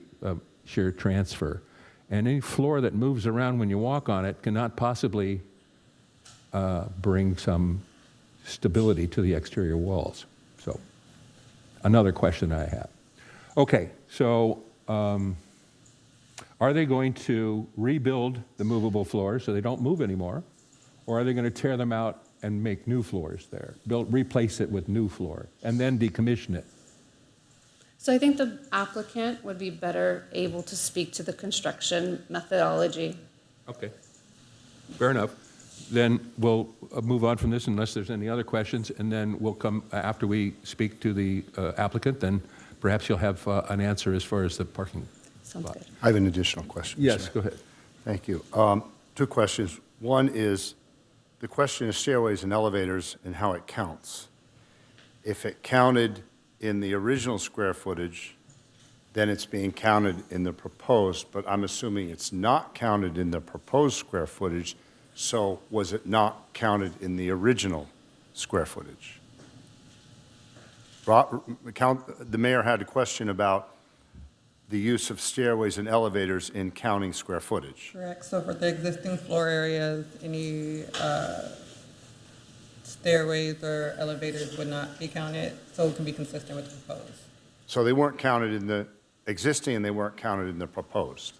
sheer transfer. And any floor that moves around when you walk on it cannot possibly bring some stability to the exterior walls. So another question I have. Okay, so are they going to rebuild the movable floors so they don't move anymore? Or are they going to tear them out and make new floors there, replace it with new floor, and then decommission it? So I think the applicant would be better able to speak to the construction methodology. Okay, fair enough. Then we'll move on from this unless there's any other questions, and then we'll come, after we speak to the applicant, then perhaps you'll have an answer as far as the parking. Sounds good. I have an additional question. Yes, sir. go ahead. Thank you. Two questions. One is the question of stairways and elevators and how it counts. If it counted in the original square footage, then it's being counted in the proposed, but I'm assuming it's not counted in the proposed square footage, so was it not counted in the original square footage? The mayor had a question about the use of stairways and elevators in counting square footage. Correct. So for the existing floor areas, any stairways or elevators would not be counted, so it can be consistent with the proposed. So they weren't counted in the existing and they weren't counted in the proposed.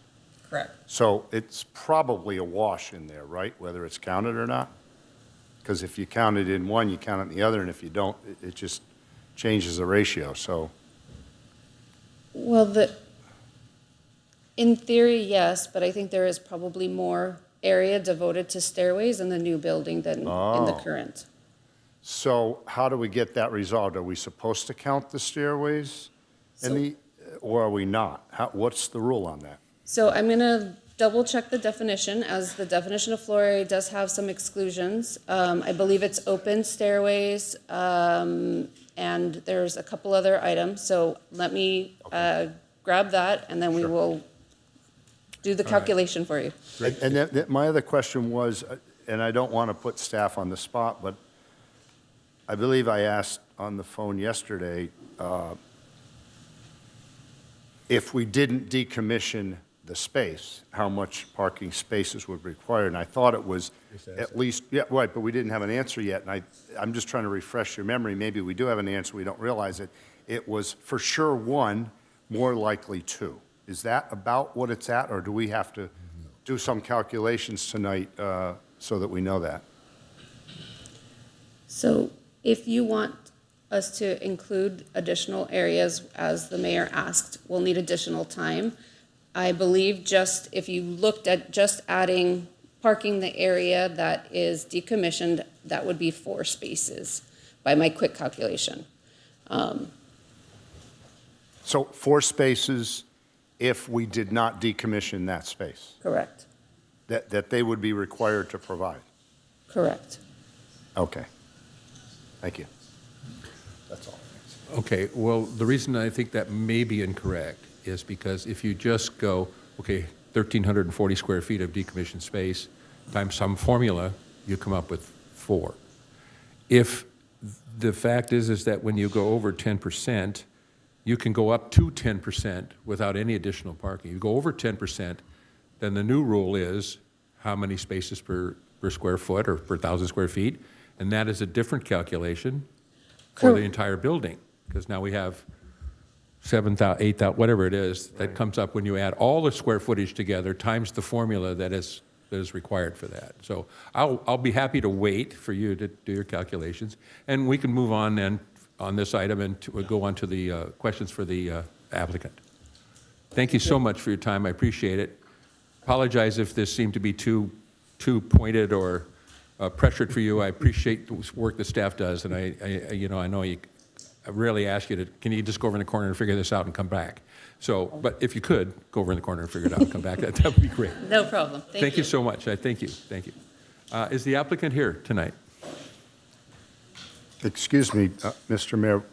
Correct. So it's probably a wash in there, right, whether it's counted or not? Because if you count it in one, you count it in the other, and if you don't, it just changes the ratio, so. Well, in theory, yes, but I think there is probably more area devoted to stairways in the new building than in the current. So how do we get that resolved? Are we supposed to count the stairways or are we not? What's the rule on that? So I'm going to double check the definition, as the definition of floor area does have some exclusions. I believe it's open stairways, and there's a couple other items. So let me grab that, and then we will do the calculation for you. And my other question was, and I don't want to put staff on the spot, but I believe I asked on the phone yesterday, if we didn't decommission the space, how much parking spaces would require, and I thought it was at least, yeah, right, but we didn't have an answer yet, and I'm just trying to refresh your memory. Maybe we do have an answer, we don't realize it. It was for sure one, more likely two. Is that about what it's at, or do we have to do some calculations tonight so that we know that? So if you want us to include additional areas, as the mayor asked, we'll need additional time. I believe just if you looked at just adding parking the area that is decommissioned, that would be 4 spaces by my quick calculation. So 4 spaces if we did not decommission that space, Correct, that they would be required to provide? correct. Okay. Thank you. That's all. Okay, well, the reason I think that may be incorrect is because if you just go, okay, 1,340 square feet of decommissioned space times some formula, you come up with 4. If the fact is that when you go over 10%, you can go up to 10% without any additional parking. You go over 10%, then the new rule is how many spaces per square foot or per 1,000 square feet, and that is a different calculation for the entire building, because now we have 7,000, 8,000, whatever it is, that comes up when you add all the square footage together times the formula that is required for that. So I'll be happy to wait for you to do your calculations, and we can move on then on this item and go on to the questions for the applicant. Thank you so much for your time. I appreciate it. Apologize if this seemed to be too pointed or pressured for you. I appreciate the work the staff does, and I know I rarely ask you to, can you just go over in the corner and figure this out and come back? So, but if you could, go over in the corner and figure it out and come back, that would be great. No problem. Thank you so much. Thank you. Thank you. Is the applicant here tonight? Excuse me, Mr. Mayor,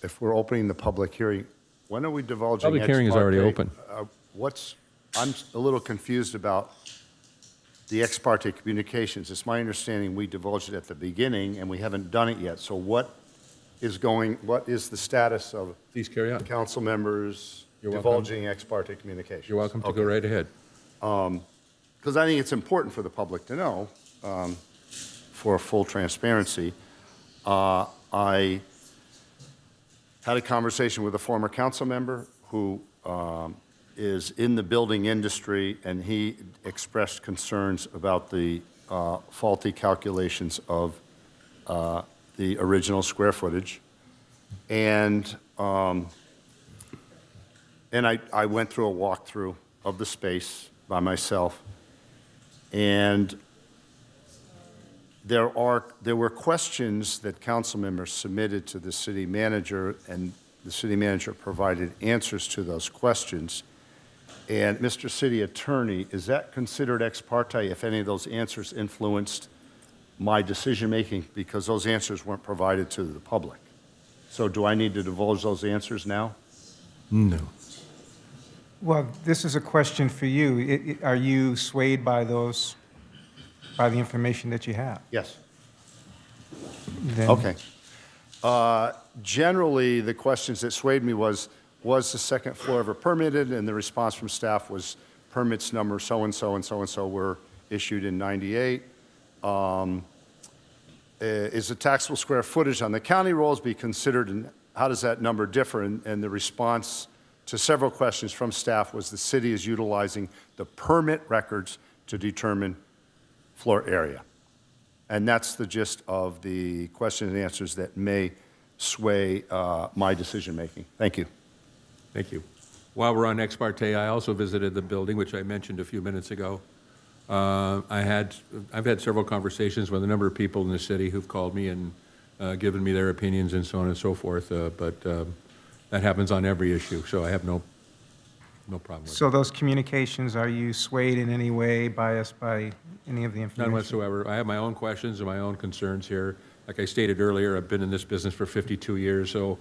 if we're opening the public hearing, when are we divulging? Public hearing is already ex parte? open. I'm a little confused about the ex parte communications. It's my understanding we divulged it at the beginning and we haven't done it yet. So what is the status of Please carry on. council members You're welcome. divulging ex parte communications? You're welcome to go right ahead. Because I think it's important for the public to know, for full transparency. I had a conversation with a former council member who is in the building industry, and he expressed concerns about the faulty calculations of the original square footage. And I went through a walkthrough of the space by myself, and there were questions that council members submitted to the city manager, and the city manager provided answers to those questions. And Mr. City Attorney, is that considered ex parte if any of those answers influenced my decision-making, because those answers weren't provided to the public? So do I need to divulge those answers now? No. Well, this is a question for you. Are you swayed by the information that you have? Yes. Then- Okay. Generally, the questions that swayed me was the second floor ever permitted? And the response from staff was permits number so-and-so and so-and-so were issued in 98. Is the taxable square footage on the county rolls be considered, and how does that number differ? And the response to several questions from staff was the city is utilizing the permit records to determine floor area. And that's the gist of the questions and answers that may sway my decision-making. Thank you. Thank you. While we're on ex parte, I also visited the building, which I mentioned a few minutes ago. I've had several conversations with a number of people in the city who've called me and given me their opinions and so on and so forth, but that happens on every issue, so I have no problem with it. So those communications, are you swayed in any way, biased by any of the information? None whatsoever. I have my own questions and my own concerns here. Like I stated earlier, I've been in this business for 52 years, so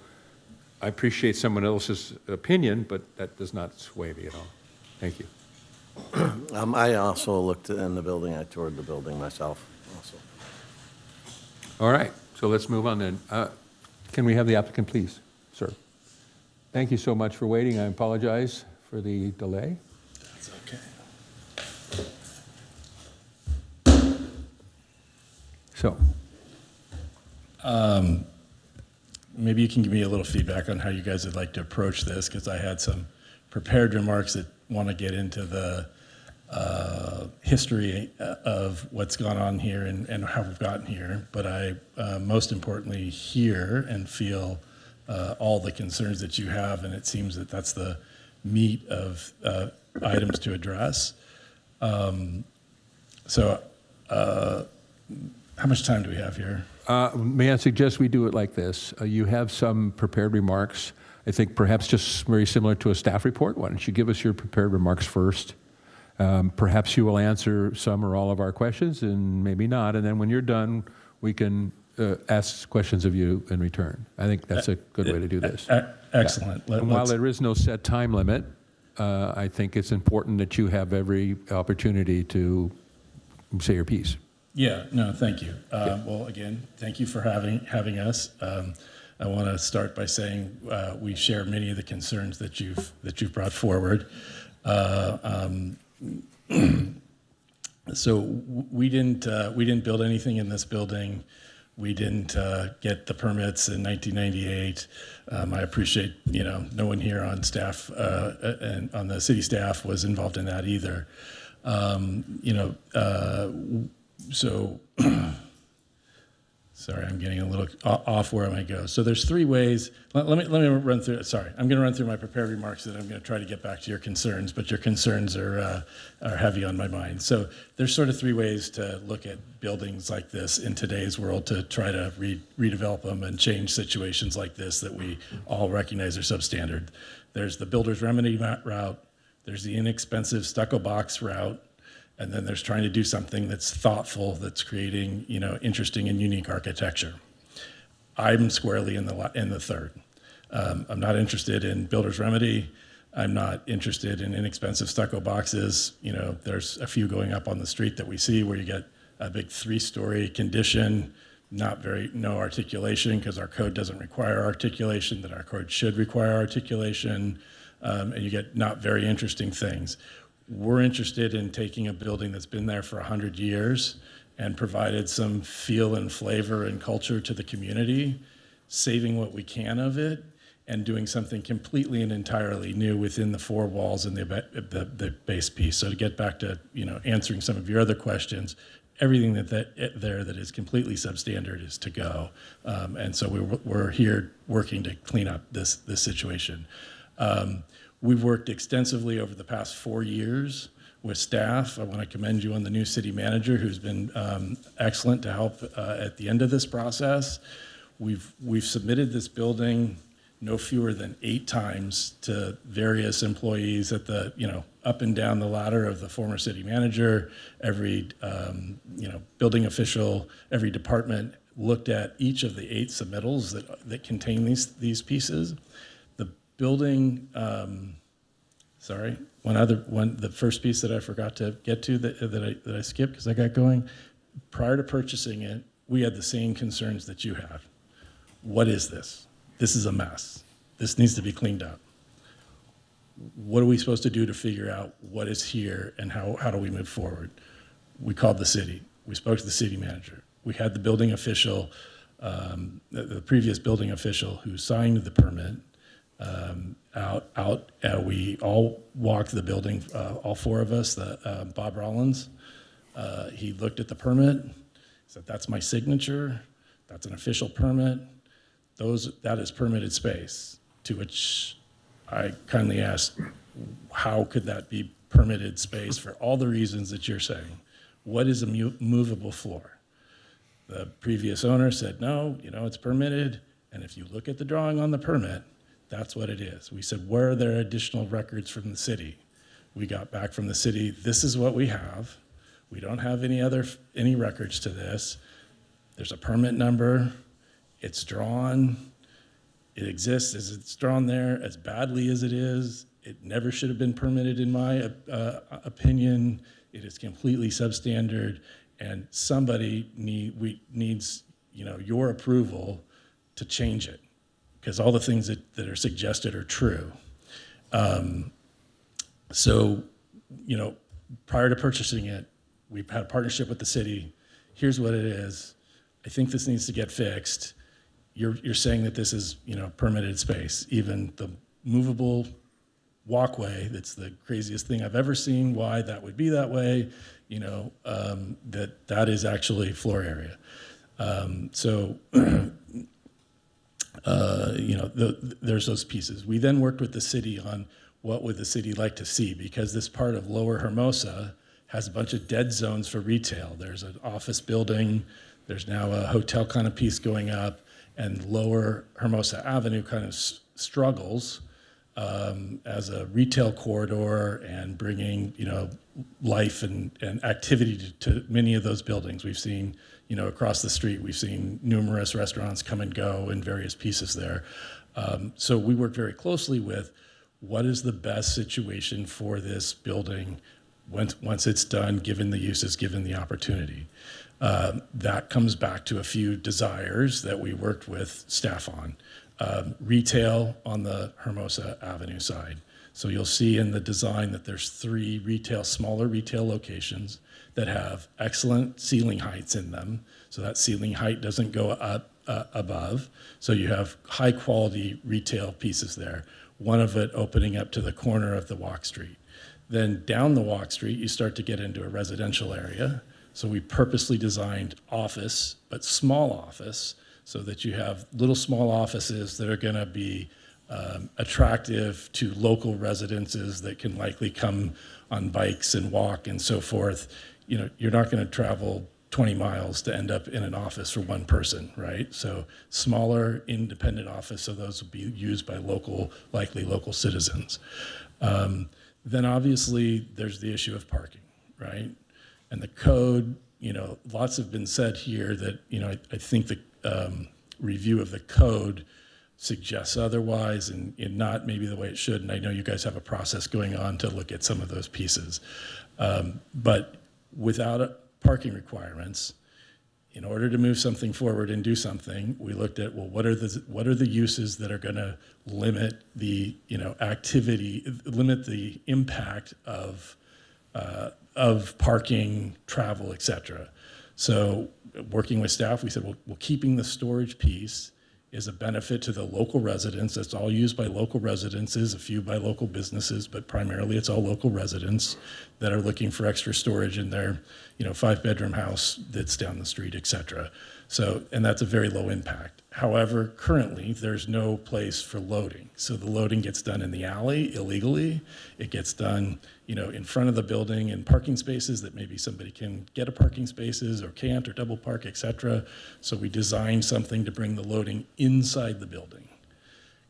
I appreciate someone else's opinion, but that does not sway me at all. Thank you. I also looked in the building. I toured the building myself also. All right, so let's move on then. Can we have the applicant, please, sir? Thank you so much for waiting. I apologize for the delay. That's okay. So. Maybe you can give me a little feedback on how you guys would like to approach this, because I had some prepared remarks that want to get into the history of what's gone on here and how we've gotten here. But I most importantly hear and feel all the concerns that you have, and it seems that that's the meat of items to address. So, how much time do we have here? May I suggest we do it like this? You have some prepared remarks, I think perhaps just very similar to a staff report. Why don't you give us your prepared remarks first? Perhaps you will answer some or all of our questions, and maybe not. And then when you're done, we can ask questions of you in return. I think that's a good way to do this. Excellent. And while there is no set time limit, I think it's important that you have every opportunity to say your piece. Yeah, no, thank you. Well, again, thank you for having us. I want to start by saying we share many of the concerns that you've brought forward. So we didn't build anything in this building. We didn't get the permits in 1998. I appreciate, no one here on staff and on the city staff was involved in that either. So, sorry, I'm getting a little off where I might go. So there's three ways. Let me run through. Sorry, I'm going to run through my prepared remarks, and I'm going to try to get back to your concerns. But your concerns are heavy on my mind. So there's sort of three ways to look at buildings like this in today's world to try to redevelop them and change situations like this that we all recognize are substandard. There's the builder's remedy route. There's the inexpensive stucco box route. And then there's trying to do something that's thoughtful, that's creating, interesting and unique architecture. I'm squarely in the third. I'm not interested in builder's remedy. I'm not interested in inexpensive stucco boxes. There's a few going up on the street that we see where you get a big 3-story condition, no articulation because our code doesn't require articulation, that our code should require articulation, and you get not very interesting things. We're interested in taking a building that's been there for 100 years and provided some feel and flavor and culture to the community, saving what we can of it, and doing something completely and entirely new within the four walls and the base piece. So to get back to answering some of your other questions, everything that is completely substandard is to go, and so we're here working to clean up this situation. We've worked extensively over the past 4 years with staff. I want to commend you on the new city manager who's been excellent to help at the end of this process. We've submitted this building no fewer than 8 times to various employees at the, up and down the ladder of the former city manager. Every, building official, every department looked at each of the 8 submittals that contain these pieces. Building, the first piece that I forgot to get to that I skipped because I got going. Prior to purchasing it, we had the same concerns that you have. What is this? This is a mess. This needs to be cleaned up. What are we supposed to do to figure out what is here and how do we move forward? We called the city. We spoke to the city manager. We had the building official, the previous building official who signed the permit. We all walked the building, all 4 of us, Bob Rollins. He looked at the permit, said, that's my signature, that's an official permit, that is permitted space, to which I kindly asked, how could that be permitted space for all the reasons that you're saying? What is a movable floor? The previous owner said, no, it's permitted, and if you look at the drawing on the permit, that's what it is. We said, where are there additional records from the city? We got back from the city, this is what we have. We don't have any records to this. There's a permit number. It's drawn. It exists as it's drawn there, as badly as it is. It never should have been permitted, in my opinion. It is completely substandard, and somebody needs your approval to change it, because all the things that are suggested are true. So, prior to purchasing it, we've had a partnership with the city. Here's what it is. I think this needs to get fixed. You're saying that this is, permitted space. Even the movable walkway, that's the craziest thing I've ever seen, why that would be that way, that is actually floor area. There's those pieces. We then worked with the city on what would the city like to see, because this part of Lower Hermosa has a bunch of dead zones for retail. There's an office building, there's now a hotel kind of piece going up, and lower Hermosa Avenue kind of struggles as a retail corridor and bringing, life and activity to many of those buildings. We've seen, across the street, we've seen numerous restaurants come and go in various pieces there. So we work very closely with what is the best situation for this building once it's done, given the uses, given the opportunity. That comes back to a few desires that we worked with staff on. Retail on the Hermosa Avenue side. So you'll see in the design that there's 3 smaller retail locations that have excellent ceiling heights in them. So that ceiling height doesn't go up above. So you have high quality retail pieces there. One of it opening up to the corner of the walk street. Then down the walk street, you start to get into a residential area. So we purposely designed office, but small office, so that you have little small offices that are going to be attractive to local residences that can likely come on bikes and walk and so forth. You're not going to travel 20 miles to end up in an office for one person, right? So smaller independent office, so those will be used by likely local citizens. Then obviously there's the issue of parking, right? And the code, lots have been said here that, I think the review of the code suggests otherwise and not maybe the way it should. And I know you guys have a process going on to look at some of those pieces. But without parking requirements, in order to move something forward and do something, we looked at, well, what are the uses that are going to limit the activity, limit the impact of parking, travel, et cetera. So working with staff, we said, well, keeping the storage piece is a benefit to the local residents. It's all used by local residences, a few by local businesses, but primarily it's all local residents that are looking for extra storage in their 5-bedroom house that's down the street, et cetera. So, and that's a very low impact. However, currently there's no place for loading. So the loading gets done in the alley illegally. It gets done, in front of the building in parking spaces that maybe somebody can get a parking spaces or can't or double park, et cetera. So we designed something to bring the loading inside the building.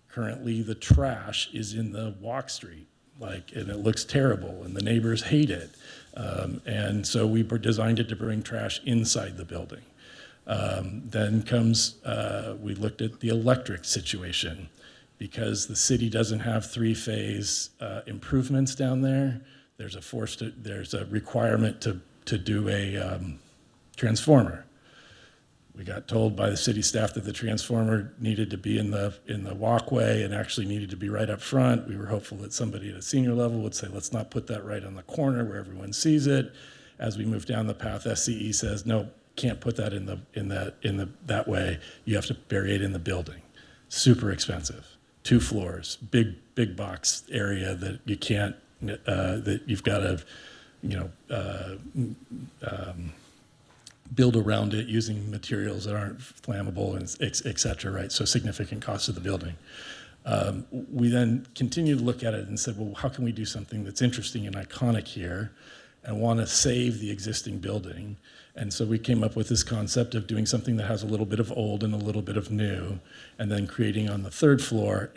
Currently the trash is in the walk street, and it looks terrible and the neighbors hate it. And so we designed it to bring trash inside the building. Then comes, we looked at the electric situation because the city doesn't have 3-phase improvements down there. There's a requirement to do a transformer. We got told by the city staff that the transformer needed to be in the walkway and actually needed to be right up front. We were hopeful that somebody at a senior level would say, let's not put that right on the corner where everyone sees it. As we move down the path, SCE says, no, can't put that that way. You have to bury it in the building. Super expensive. 2 floors, big box area that you can't, that you've got to, build around it using materials that aren't flammable, and et cetera, right? So significant cost of the building. We then continued to look at it and said, well, how can we do something that's interesting and iconic here and want to save the existing building? And so we came up with this concept of doing something that has a little bit of old and a little bit of new, and then creating on the 3rd floor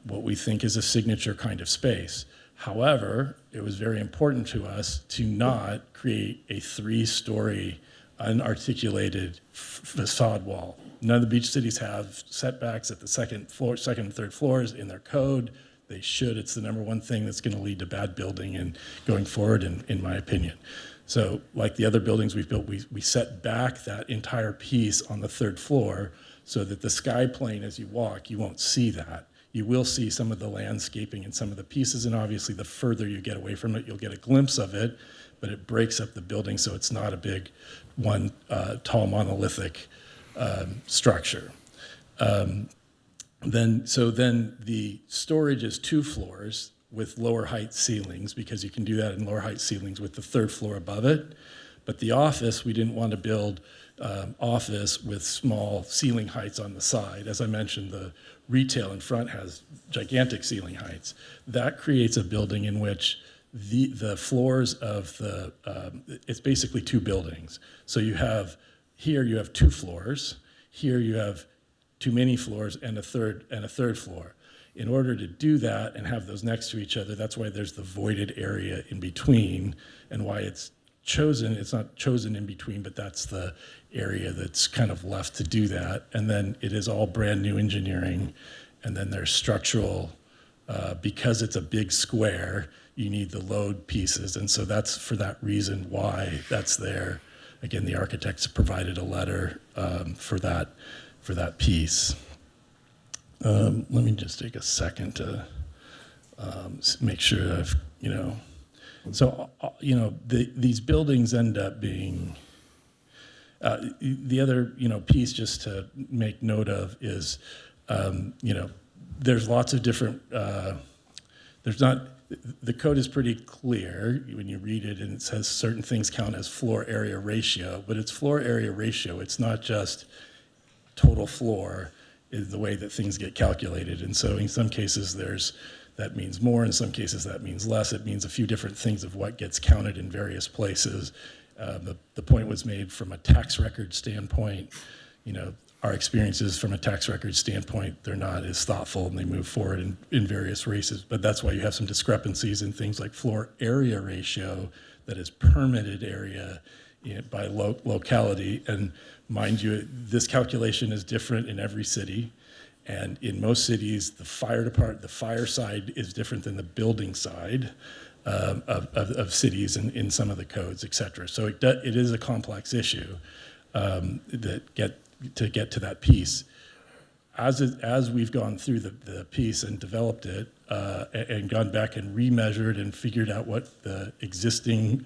what we think is a signature kind of space. However, it was very important to us to not create a 3-story unarticulated facade wall. None of the beach cities have setbacks at the second and 3rd floors in their code. They should. It's the number one thing that's going to lead to bad building and going forward, in my opinion. So like the other buildings we've built, we set back that entire piece on the 3rd floor so that the sky plane, as you walk, you won't see that. You will see some of the landscaping and some of the pieces, and obviously the further you get away from it, you'll get a glimpse of it, but it breaks up the building so it's not a big one tall monolithic structure. Then the storage is 2 floors with lower height ceilings, because you can do that in lower height ceilings with the 3rd floor above it. But the office, we didn't want to build office with small ceiling heights on the side. As I mentioned, the retail in front has gigantic ceiling heights. That creates a building in which the floors of it's basically two buildings. So you have, here you have 2 floors, here you have too many floors and a third floor. In order to do that and have those next to each other, that's why there's the voided area in between, and why it's not chosen in between, but that's the area that's kind of left to do that. And then it is all brand new engineering. And then there's structural, because it's a big square, you need the load pieces. And so that's for that reason why that's there. Again, the architects provided a letter for that piece. Let me just take a second to make sure I've, so, these buildings end up being, the other, piece just to make note of is, there's lots of different, the code is pretty clear when you read it, and it says certain things count as floor area ratio, but it's floor area ratio. It's not just total floor is the way that things get calculated. And so in some cases that means more, in some cases that means less. It means a few different things of what gets counted in various places. The point was made from a tax record standpoint. Our experiences from a tax record standpoint, they're not as thoughtful, and they move forward in various races. But that's why you have some discrepancies in things like floor area ratio, that is permitted area by locality. And mind you, this calculation is different in every city. And in most cities, the fire side is different than the building side of cities in some of the codes, et cetera. So it is a complex issue to get to that piece. As we've gone through the piece and developed it and gone back and remeasured and figured out what the existing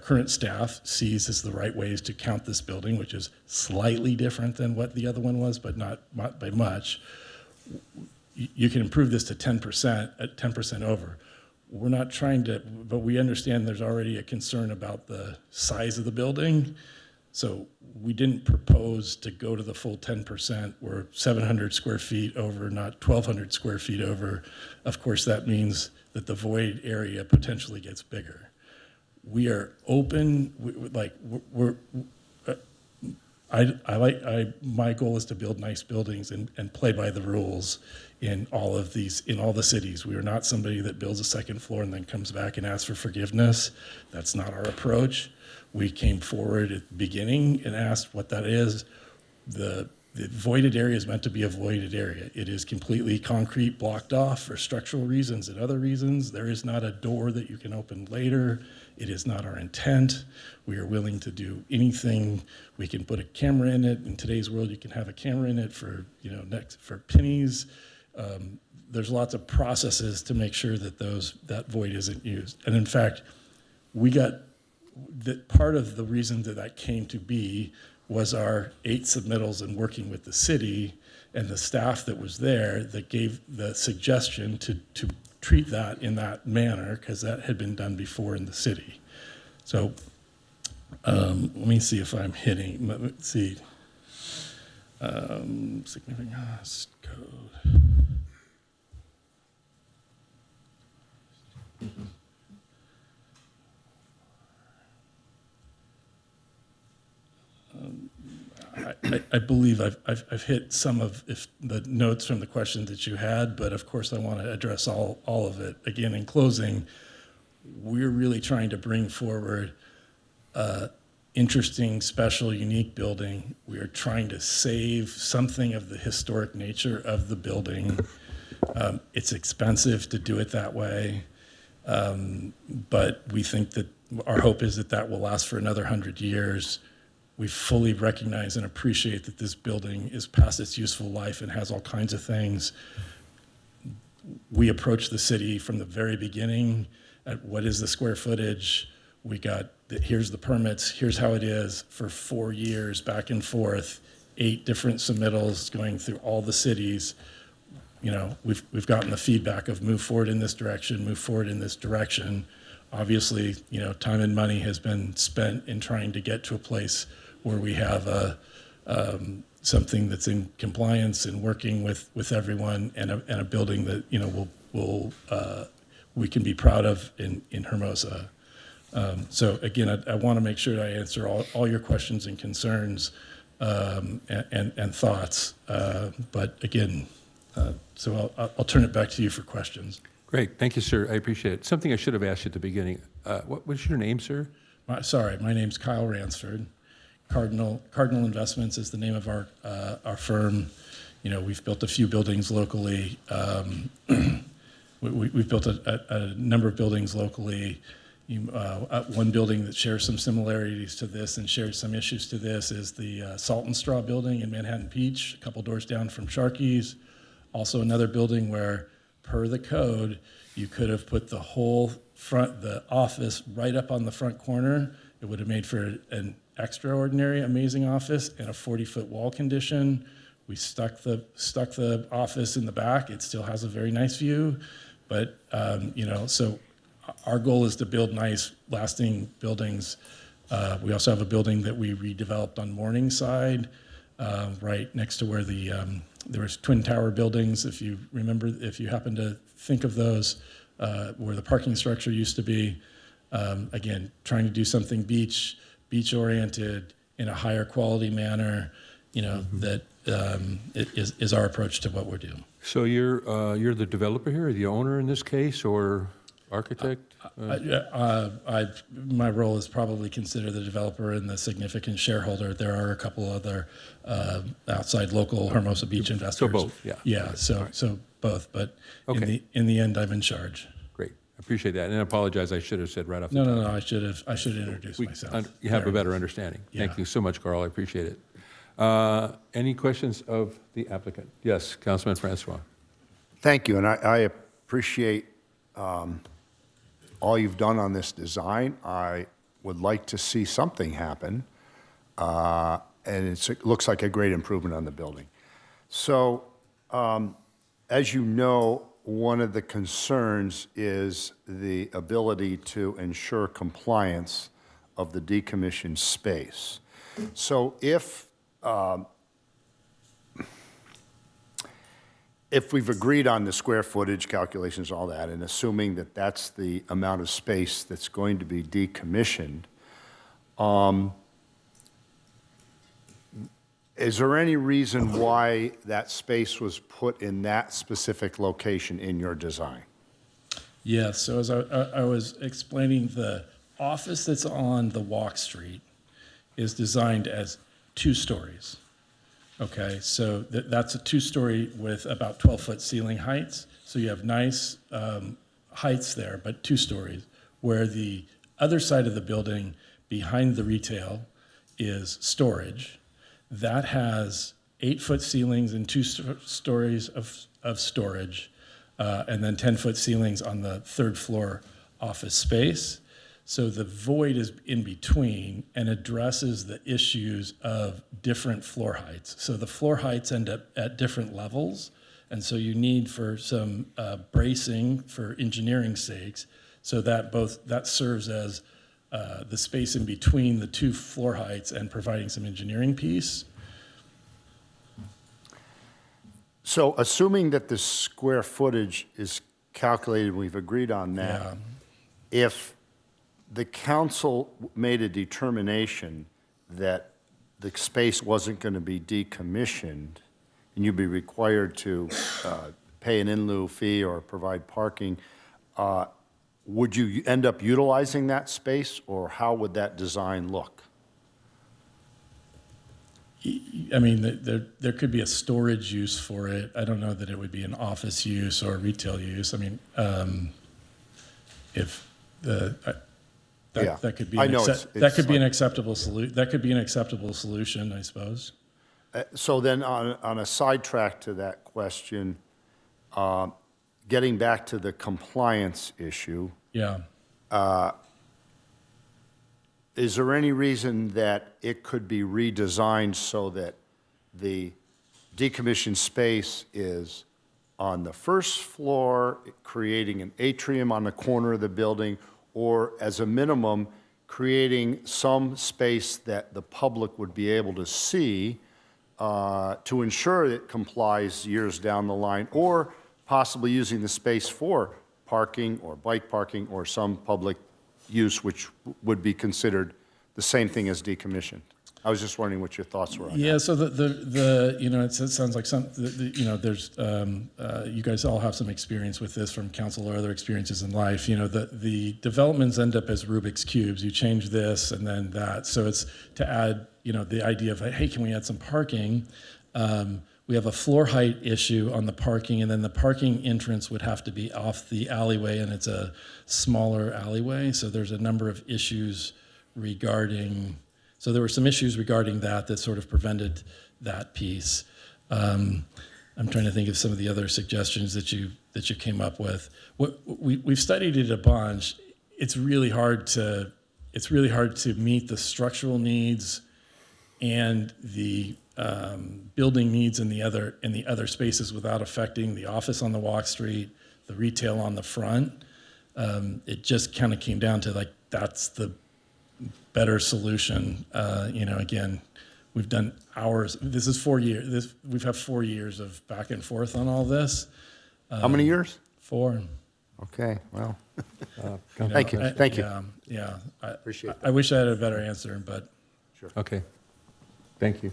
current staff sees as the right ways to count this building, which is slightly different than what the other one was, but not by much. You can improve this to 10%, at 10% over. We're not trying to, but we understand there's already a concern about the size of the building. So we didn't propose to go to the full 10%. We're 700 square feet over, not 1,200 square feet over. Of course, that means that the void area potentially gets bigger. We are open, my goal is to build nice buildings and play by the rules in all the cities. We are not somebody that builds a second floor and then comes back and asks for forgiveness. That's not our approach. We came forward at the beginning and asked what that is. The voided area is meant to be a voided area. It is completely concrete, blocked off for structural reasons and other reasons. There is not a door that you can open later. It is not our intent. We are willing to do anything. We can put a camera in it. In today's world, you can have a camera in it for pennies. There's lots of processes to make sure that that void isn't used. And in fact, part of the reason that came to be was our 8 submittals and working with the city and the staff that was there that gave the suggestion to treat that in that manner, because that had been done before in the city. So let me see if I'm hitting, let's see. Significant cost code. I believe I've hit some of the notes from the questions that you had, but of course I want to address all of it. Again, in closing, we're really trying to bring forward interesting, special, unique building. We are trying to save something of the historic nature of the building. It's expensive to do it that way, but we think that our hope is that will last for another 100 years. We fully recognize and appreciate that this building is past its useful life and has all kinds of things. We approached the city from the very beginning at what is the square footage. We got, here's the permits, here's how it is, for 4 years, back and forth, 8 different submittals going through all the cities. We've gotten the feedback of move forward in this direction, move forward in this direction. Obviously, time and money has been spent in trying to get to a place where we have something that's in compliance and working with everyone, and a building that will we can be proud of in Hermosa. So again, I want to make sure that I answer all your questions and concerns and thoughts. But again, so I'll turn it back to you for questions. Great. Thank you, sir. I appreciate it. Something I should have asked you at the beginning. What was your name, sir? My name's Kyle Ransford. Cardinal Investments is the name of our firm. You know, we've built a few buildings locally. We've built a number of buildings locally. One building that shares some similarities to this and shares some issues to this is the Salt and Straw building in Manhattan Beach, a couple doors down from Sharkey's. Also another building where, per the code, you could have put the whole the office right up on the front corner. It would have made for an extraordinary, amazing office in a 40-foot wall condition. We stuck the office in the back. It still has a very nice view, but so our goal is to build nice, lasting buildings. We also have a building that we redeveloped on Morningside, right next to where there was Twin Tower buildings. If you remember, if you happen to think of those, where the parking structure used to be. Again, trying to do something beach-oriented in a higher quality manner, that is our approach to what we're doing. So you're the developer here, the owner in this case, or architect? My role is probably consider the developer and the significant shareholder. There are a couple other outside local Hermosa Beach investors. So both, yeah. Yeah, so both, but Okay. in the end, I'm in charge. Great. I appreciate that. And I apologize, I should have said right off the top. No, I should have introduced myself. You have a better understanding. Yeah. Thank you so much, Carl. I appreciate it. Any questions of the applicant? Yes, Councilman Francois. Thank you, and I appreciate all you've done on this design. I would like to see something happen, and it looks like a great improvement on the building. So, as you know, one of the concerns is the ability to ensure compliance of the decommissioned space. So if we've agreed on the square footage calculations, all that, and assuming that that's the amount of space that's going to be decommissioned, is there any reason why that space was put in that specific location in your design? Yes, so as I was explaining, the office that's on the Walk Street is designed as 2 stories. Okay, so that's a 2-story with about 12-foot ceiling heights. So you have nice heights there, but 2 stories. Where the other side of the building behind the retail is storage. That has 8-foot ceilings and 2 stories of storage, and then 10-foot ceilings on the 3rd floor office space. So the void is in between and addresses the issues of different floor heights. So the floor heights end up at different levels, and so you need for some bracing for engineering sakes, so that serves as the space in between the 2 floor heights and providing some engineering piece. So assuming that the square footage is calculated, we've agreed on that. Yeah. If the council made a determination that the space wasn't going to be decommissioned, and you'd be required to pay an in lieu fee or provide parking, would you end up utilizing that space, or how would that design look? I mean, there could be a storage use for it. I don't know that it would be an office use or retail use. I mean, if that could be an acceptable solution. That could be an acceptable solution, I suppose. So then, on a sidetrack to that question, getting back to the compliance issue. Yeah. Is there any reason that it could be redesigned so that the decommissioned space is on the 1st floor, creating an atrium on the corner of the building, or as a minimum, creating some space that the public would be able to see to ensure it complies years down the line, or possibly using the space for parking or bike parking or some public use which would be considered the same thing as decommissioned. I was just wondering what your thoughts were on that. Yeah, so the you know, it sounds like you know, there's, you guys all have some experience with this from council or other experiences in life. You know, the developments end up as Rubik's Cubes. You change this and then that. So it's to add, you know, the idea of, hey, can we add some parking? We have a floor height issue on the parking, and then the parking entrance would have to be off the alleyway, and it's a smaller alleyway. So there's a number of issues regarding, so there were some issues regarding that sort of prevented that piece. I'm trying to think of some of the other suggestions that you came up with. We've studied it a bunch. It's really hard to meet the structural needs and the building needs in the other spaces without affecting the office on the Walk Street, the retail on the front. It just kind of came down to like, that's the better solution. You know, again, we've done hours. This is 4 years. We've had 4 years of back and forth on all this. How many years? 4. Okay, well, Thank you. Thank you. Yeah. Appreciate I wish I had a better answer, but. Sure. Okay. Thank you.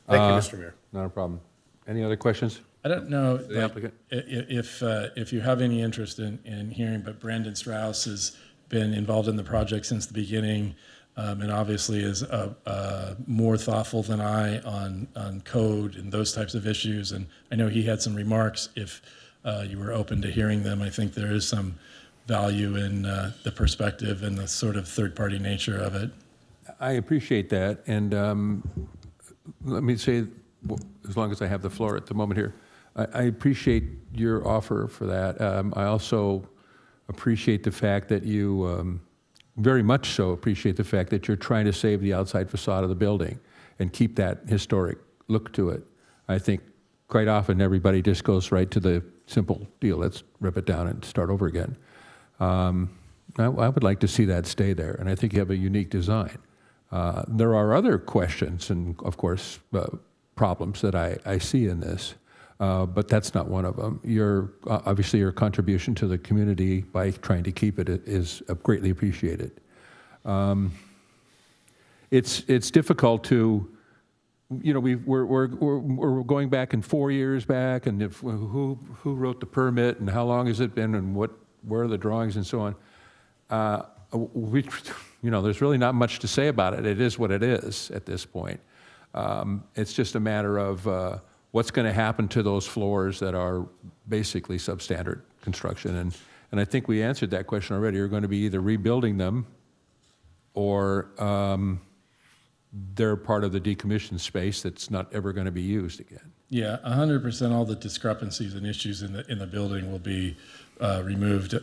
Thank you, Mr. Mayor. Not a problem. Any other questions? I don't know The like, applicant? if you have any interest in hearing, but Brandon Strauss has been involved in the project since the beginning, and obviously is more thoughtful than I on code and those types of issues. And I know he had some remarks. If you were open to hearing them, I think there is some value in the perspective and the sort of third-party nature of it. I appreciate that, and let me say, as long as I have the floor at the moment here, I appreciate your offer for that. I also appreciate the fact that you, very much so appreciate the fact that you're trying to save the outside facade of the building and keep that historic look to it. I think quite often everybody just goes right to the simple deal, let's rip it down and start over again. I would like to see that stay there, and I think you have a unique design. There are other questions and, of course, problems that I see in this, but that's not one of them. Obviously, your contribution to the community by trying to keep it is greatly appreciated. It's difficult to, you know, we're going back in 4 years back, and who wrote the permit, and how long has it been, and where are the drawings, and so on. You know, there's really not much to say about it. It is what it is at this point. It's just a matter of what's going to happen to those floors that are basically substandard construction. And I think we answered that question already. You're going to be either rebuilding them or they're part of the decommissioned space that's not ever going to be used again. Yeah, 100%. All the discrepancies and issues in the building will be removed.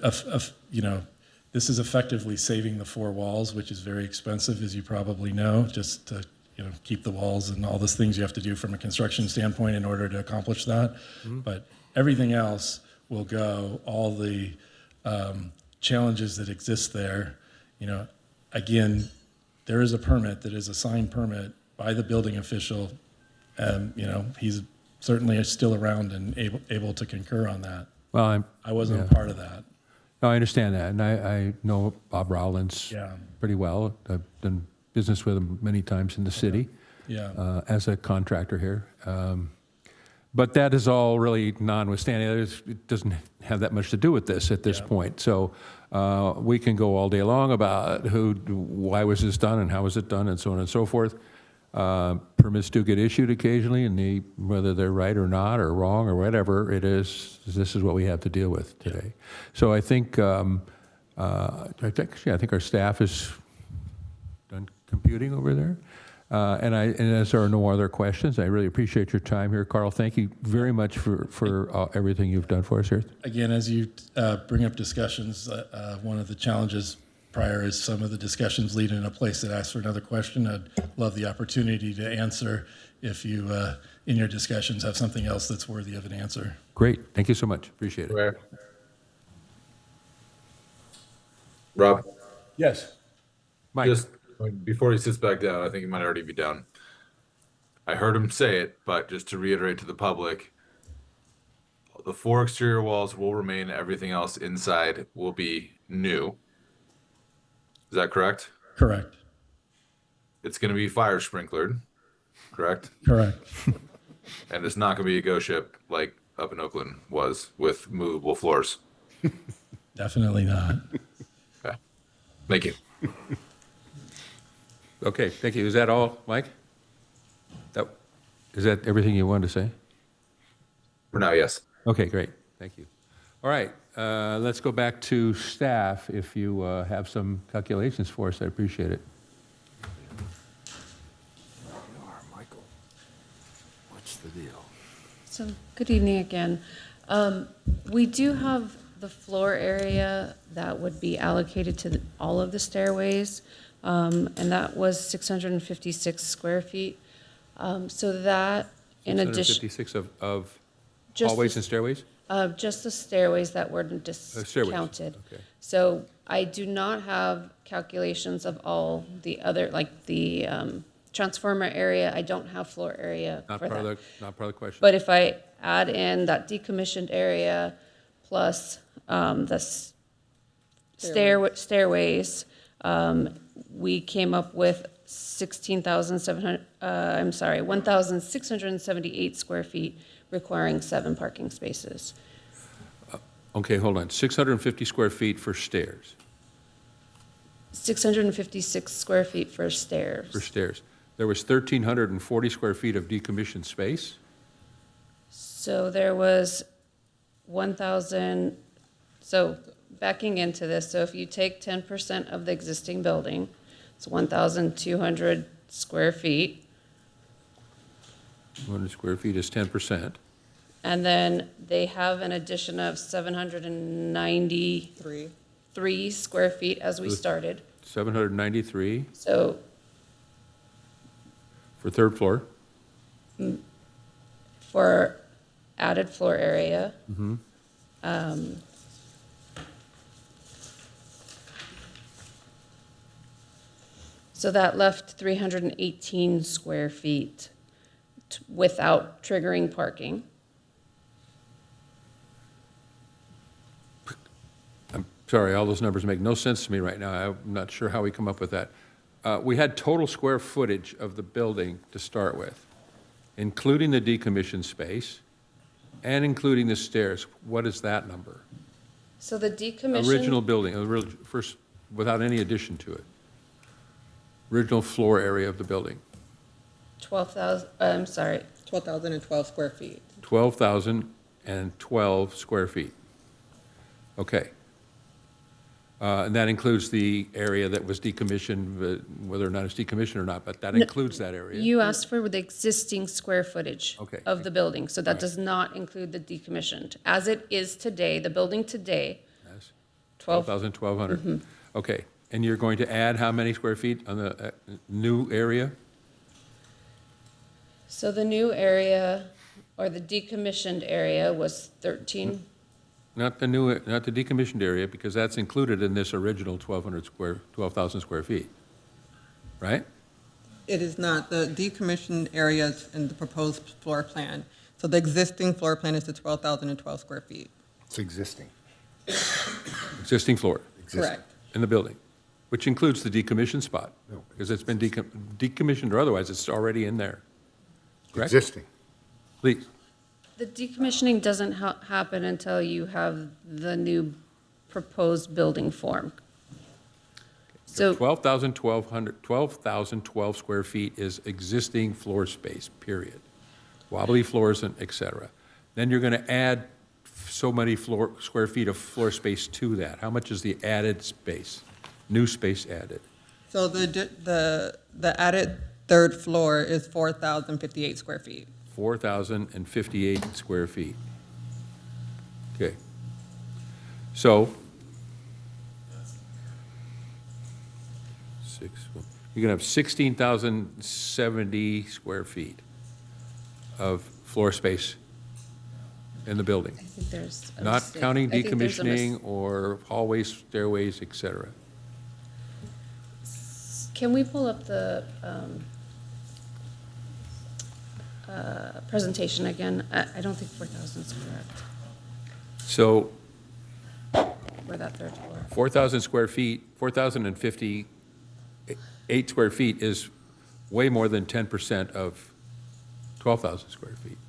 You know, this is effectively saving the 4 walls, which is very expensive, as you probably know, just to, you know, keep the walls and all those things you have to do from a construction standpoint in order to accomplish that. Mm-hmm. But everything else will go. All the challenges that exist there, you know, again, there is a permit that is a signed permit by the building official, and you know, he's certainly still around and able to concur on that. Well, I wasn't a part of that. No, I understand that, and I know Bob Rowlands pretty well. I've done business with him many times in the city as a contractor here. But that is all really notwithstanding. It doesn't have that much to do with this at this point. So we can go all day long about why was this done and how was it done and so on and so forth. Permits do get issued occasionally, and whether they're right or not or wrong or whatever it is, this is what we have to deal with today. So I think, I think our staff is done computing over there. And as there are no other questions, I really appreciate your time here, Carl. Thank you very much for everything you've done for us here. Again, as you bring up discussions, one of the challenges prior is some of the discussions lead in a place that asks for another question. I'd love the opportunity to answer if you, in your discussions, have something else that's worthy of an answer. Great. Thank you so much. Appreciate it. Rob? Yes. Mike? Just before he sits back down, I think he might already be down. I heard him say it, but just to reiterate to the public, the 4 exterior walls will remain. Everything else inside will be new. Is that correct? Correct. It's going to be fire sprinklered, correct? Correct. And it's not going to be a ghost ship like up in Oakland was with movable floors. Definitely not. Okay. Thank you. Okay, thank you. Is that all, Mike? Is that everything you wanted to say? For now, yes. Okay, great. Thank you. All right, let's go back to staff. If you have some calculations for us, I appreciate it. Michael, what's the deal? So, good evening again. We do have the floor area that would be allocated to all of the stairways, and that was 656 square feet. So that, in addition, 656 of Just hallways the- and stairways? just the stairways that were discounted. Okay. So I do not have calculations of all the other, like the transformer area. I don't have floor area Not for part that. of the, not part of the question. But if I add in that decommissioned area plus the stairways, we came up with 1,678 square feet, requiring 7 parking spaces. Okay, hold on. 650 square feet for stairs. 656 square feet for stairs. For stairs. There was 1,340 square feet of decommissioned space. So there was 1,000, so backing into this, so if you take 10% of the existing building, it's 1,200 square feet. 200 square feet is 10%. And then they have an addition of 793 square feet as we started. 793 So for third floor. for added floor area, Mm-hmm. so that left 318 square feet without triggering parking. I'm sorry, all those numbers make no sense to me right now. I'm not sure how we come up with that. We had total square footage of the building to start with, including the decommissioned space and including the stairs. What is that number? So the decommissioned. Original building, first, without any addition to it. Original floor area of the building, 12,000, I'm sorry, 12,012 square feet. 12,012 square feet. Okay. And that includes the area that was decommissioned, whether or not it's decommissioned or not, but that includes that area. you asked for the existing square footage Okay. of the building, so that does not include the decommissioned. As it is today, the building today, Yes. 12. 12,200. Okay. And you're going to add how many square feet on the new area? So the new area, or the decommissioned area, was 13. Not the decommissioned area, because that's included in this original 12,000 square feet, right? It is not. The decommissioned areas in the proposed floor plan. So the existing floor plan is the 12,012 square feet. It's existing. Existing floor. Correct. In the building, which includes the decommissioned spot, because it's been decommissioned or otherwise, it's already in there. Correct? Existing. Please. The decommissioning doesn't happen until you have the new proposed building form. So 12,012 square feet is existing floor space, period. Wobbly floors and et cetera. Then you're going to add so many square feet of floor space to that. How much is the added space, new space added? So the added third floor is 4,058 square feet. 4,058 square feet. Okay. So, you're going to have 16,070 square feet of floor space in the building. I think there's a Not mistake. counting I think there's a decommissioning or hallways, stairways, et cetera. Can we pull up the presentation again? I don't think 4,000 is correct. So For that third floor. 4,000 square feet, 4,058 square feet is way more than 10% of 12,000 square feet.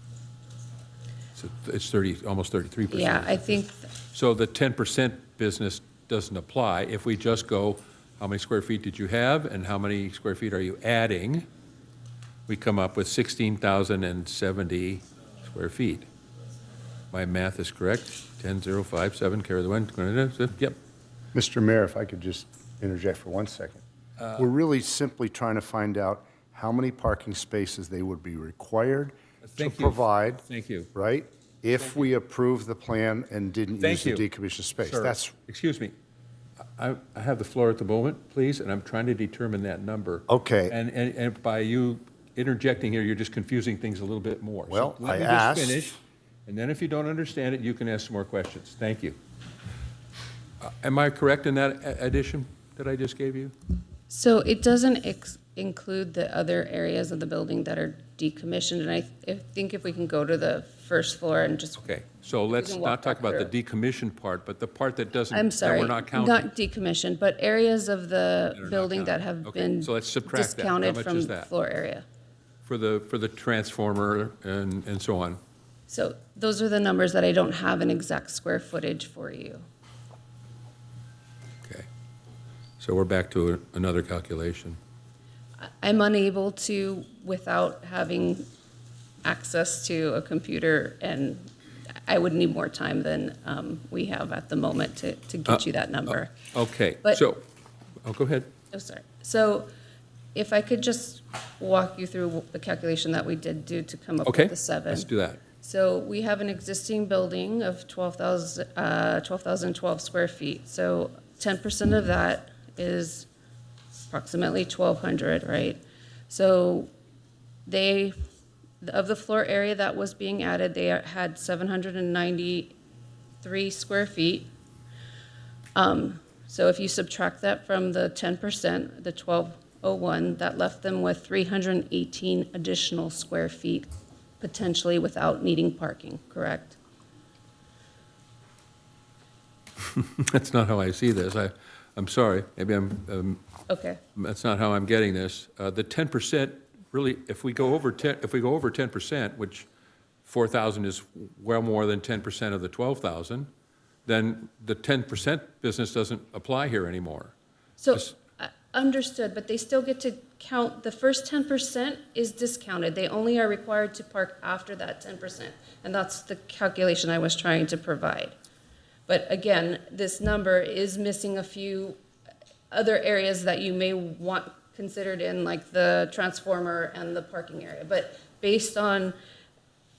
So it's 30, almost 33%. Yeah, I think, So the 10% business doesn't apply. If we just go, how many square feet did you have and how many square feet are you adding? We come up with 16,070 square feet. My math is correct? 10,057, carry the one. Yep. Mr. Mayor, if I could just interject for 1 second. We're really simply trying to find out how many parking spaces they would be required to Thank you. provide. Thank you. Right? If we approve the plan and didn't use Thank the you. decommissioned space. Sir, That's, excuse me. I have the floor at the moment, please, and I'm trying to determine that number. Okay. And by you interjecting here, you're just confusing things a little bit more. So Well, let I me asked- just finish, and then if you don't understand it, you can ask some more questions. Thank you. Am I correct in that addition that I just gave you? so it doesn't include the other areas of the building that are decommissioned, and I think if we can go to the first floor and just, Okay, so let's can not walk talk back about the decommissioned part, but the part that doesn't, I'm that sorry, we're not counting. not decommissioned, but areas of the That are not building that counted. have Okay, been so let's subtract that. How discounted much from is that? floor area. For the transformer and so on. So those are the numbers that I don't have an exact square footage for you. Okay. So we're back to another calculation. I'm unable to, without having access to a computer, and I would need more time than we have at the moment to get you that number. Okay, But- so, go ahead. Oh, sorry. So if I could just walk you through the calculation that we did do to come up Okay, with the 7. let's do that. So we have an existing building of 12,012 square feet. So 10% of that is approximately 1,200, right? So they, of the floor area that was being added, they had 793 square feet. So if you subtract that from the 10%, the 1,201, that left them with 318 additional square feet, potentially without needing parking, correct? That's not how I see this. I'm sorry, maybe Okay. that's not how I'm getting this. The 10%, really, if we go over 10%, which 4,000 is well more than 10% of the 12,000, then the 10% business doesn't apply here anymore. So, understood, but they still get to count, the first 10% is discounted. They only are required to park after that 10%. And that's the calculation I was trying to provide. But again, this number is missing a few other areas that you may want considered in, like the transformer and the parking area. But based on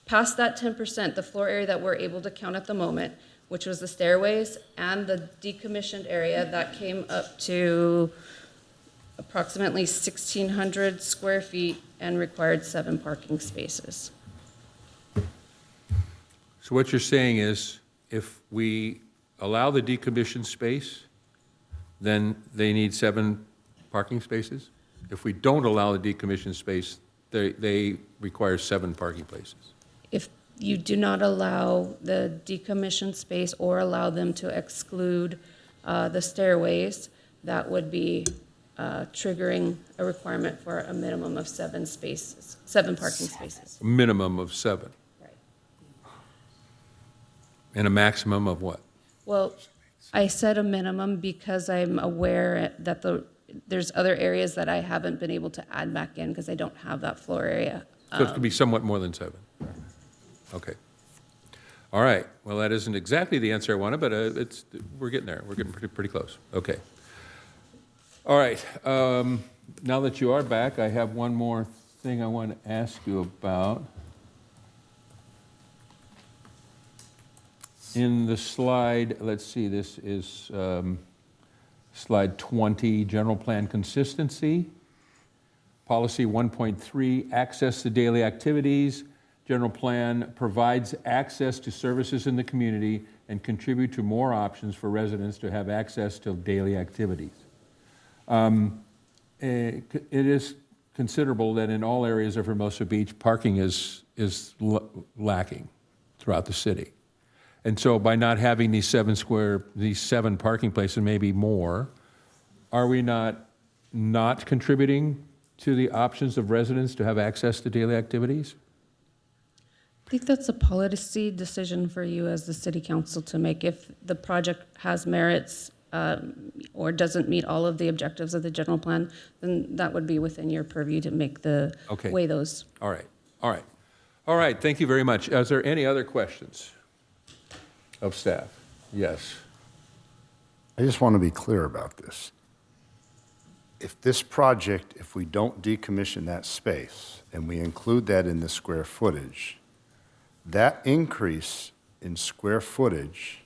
past that 10%, the floor area that we're able to count at the moment, which was the stairways and the decommissioned area, that came up to approximately 1,600 square feet and required 7 parking spaces. So what you're saying is, if we allow the decommissioned space, then they need 7 parking spaces? If we don't allow the decommissioned space, they require 7 parking places? If you do not allow the decommissioned space or allow them to exclude the stairways, that would be triggering a requirement for a minimum of 7 spaces, 7 parking spaces. A minimum of 7? Right. And a maximum of what? Well, I said a minimum because I'm aware that there's other areas that I haven't been able to add back in because I don't have that floor area. So it could be somewhat more than 7? Okay. All right. Well, that isn't exactly the answer I wanted, but we're getting there. We're getting pretty close. Okay. All right. Now that you are back, I have one more thing I want to ask you about. In the slide, let's see, this is slide 20, general plan consistency. Policy 1.3, access to daily activities. General plan provides access to services in the community and contribute to more options for residents to have access to daily activities. It is considerable that in all areas of Hermosa Beach, parking is lacking throughout the city. And so by not having these seven parking places, maybe more, are we not contributing to the options of residents to have access to daily activities? I think that's a policy decision for you as the city council to make. If the project has merits or doesn't meet all of the objectives of the general plan, then that would be within your purview to make the, weigh those. All right, thank you very much. Is there any other questions of staff? Yes. I just want to be clear about this. If this project, if we don't decommission that space and we include that in the square footage, that increase in square footage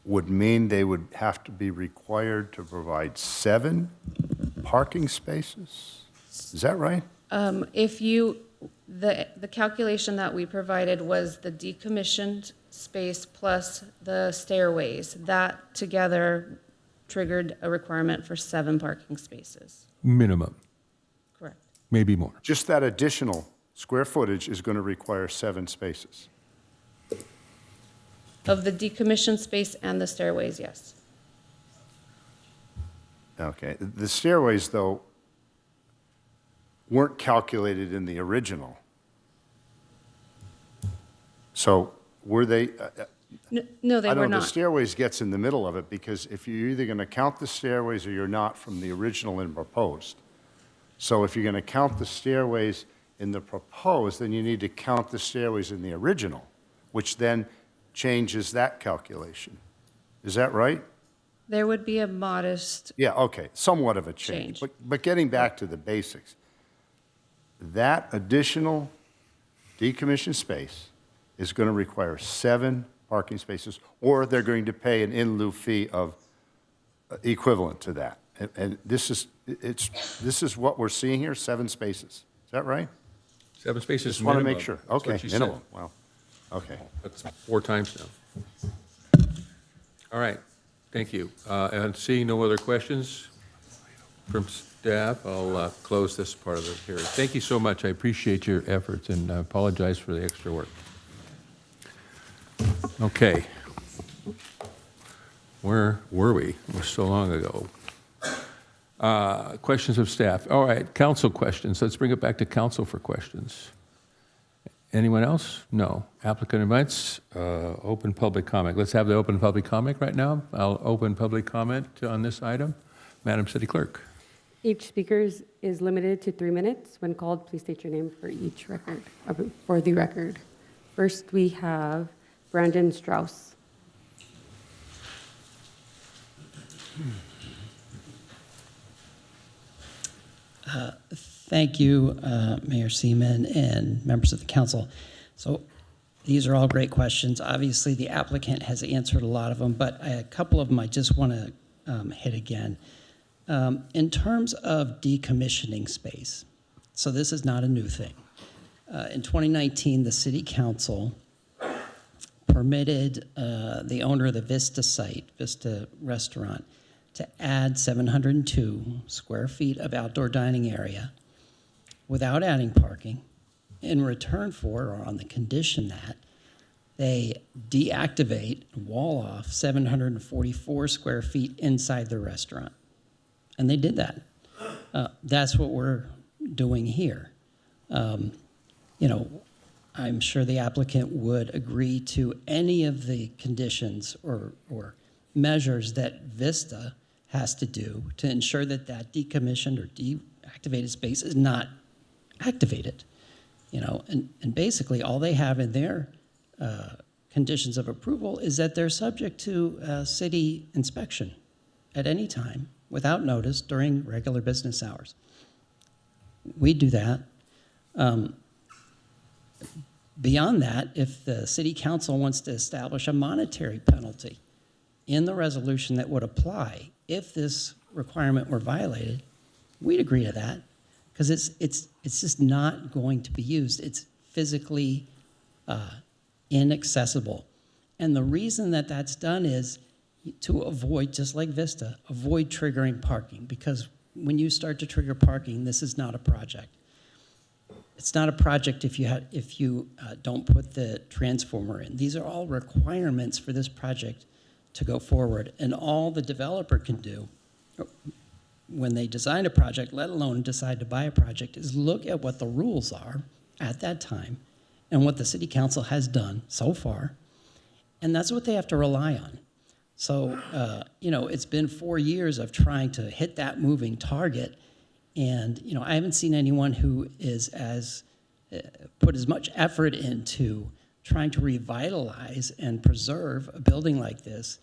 would mean they would have to be required to provide 7 parking spaces? Is that right? If you, the calculation that we provided was the decommissioned space plus the stairways. That together triggered a requirement for 7 parking spaces. Minimum. Correct. Maybe more. Just that additional square footage is going to require 7 spaces. Of the decommissioned space and the stairways, yes. Okay. The stairways, though, weren't calculated in the original. So were they? No, they I were don't know, not. the stairways gets in the middle of it because if you're either going to count the stairways or you're not from the original and proposed. So if you're going to count the stairways in the proposed, then you need to count the stairways in the original, which then changes that calculation. Is that right? There would be a modest. Yeah, okay, somewhat of a change. But getting back to the basics, that additional decommissioned space is going to require 7 parking spaces, or they're going to pay an in lieu fee of equivalent to that. And this is what we're seeing here, 7 spaces. Is that right? 7 spaces. Just want to make minimum. sure. That's what Okay, she minimum. said. Wow. Okay. That's 4 times now. All right, thank you. And seeing no other questions from staff, I'll close this part of the hearing. Thank you so much. I appreciate your efforts and I apologize for the extra work. Okay. Where were we? It was so long ago. Questions of staff. All right, council questions. Let's bring it back to council for questions. Anyone else? No. Applicant invites open public comment. Let's have the open public comment right now. I'll open public comment on this item. Madam City Clerk. Each speaker is limited to 3 minutes. When called, please state your name for each record, for the record. First, we have Brandon Strauss. Thank you, Mayor Seaman and members of the council. So these are all great questions. Obviously, the applicant has answered a lot of them, but a couple of them I just want to hit again. In terms of decommissioning space, so this is not a new thing. In 2019, the city council permitted the owner of the Vista site, Vista Restaurant, to add 702 square feet of outdoor dining area without adding parking in return for, or on the condition that, they deactivate and wall off 744 square feet inside the restaurant. And they did that. That's what we're doing here. You know, I'm sure the applicant would agree to any of the conditions or measures that Vista has to do to ensure that that decommissioned or deactivated space is not activated. You know, and basically all they have in their conditions of approval is that they're subject to city inspection at any time without notice during regular business hours. We do that. Beyond that, if the city council wants to establish a monetary penalty in the resolution that would apply if this requirement were violated, we'd agree to that, because it's just not going to be used. It's physically inaccessible. And the reason that that's done is to avoid, just like Vista, avoid triggering parking, because when you start to trigger parking, this is not a project. it's not a project if you don't put the transformer in. These are all requirements for this project to go forward. And all the developer can do when they design a project, let alone decide to buy a project, is look at what the rules are at that time and what the city council has done so far. And that's what they have to rely on. So, it's been 4 years of trying to hit that moving target. And, I haven't seen anyone who is put as much effort into trying to revitalize and preserve a building like this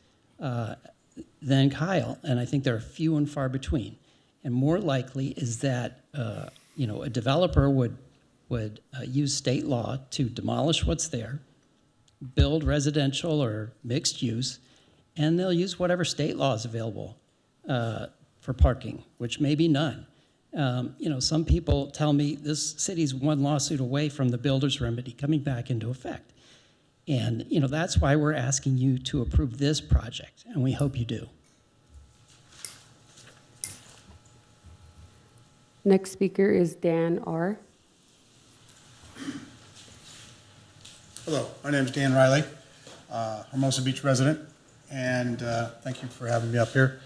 than Kyle. And I think they're few and far between. And more likely is that, a developer would use state law to demolish what's there, build residential or mixed use, and they'll use whatever state law is available for parking, which may be none. Some people tell me this city's one lawsuit away from the builder's remedy coming back into effect. And, that's why we're asking you to approve this project, and we hope you do. Next speaker is Dan R. Hello, my name is Dan Riley, Hermosa Beach resident, and thank you for having me up here.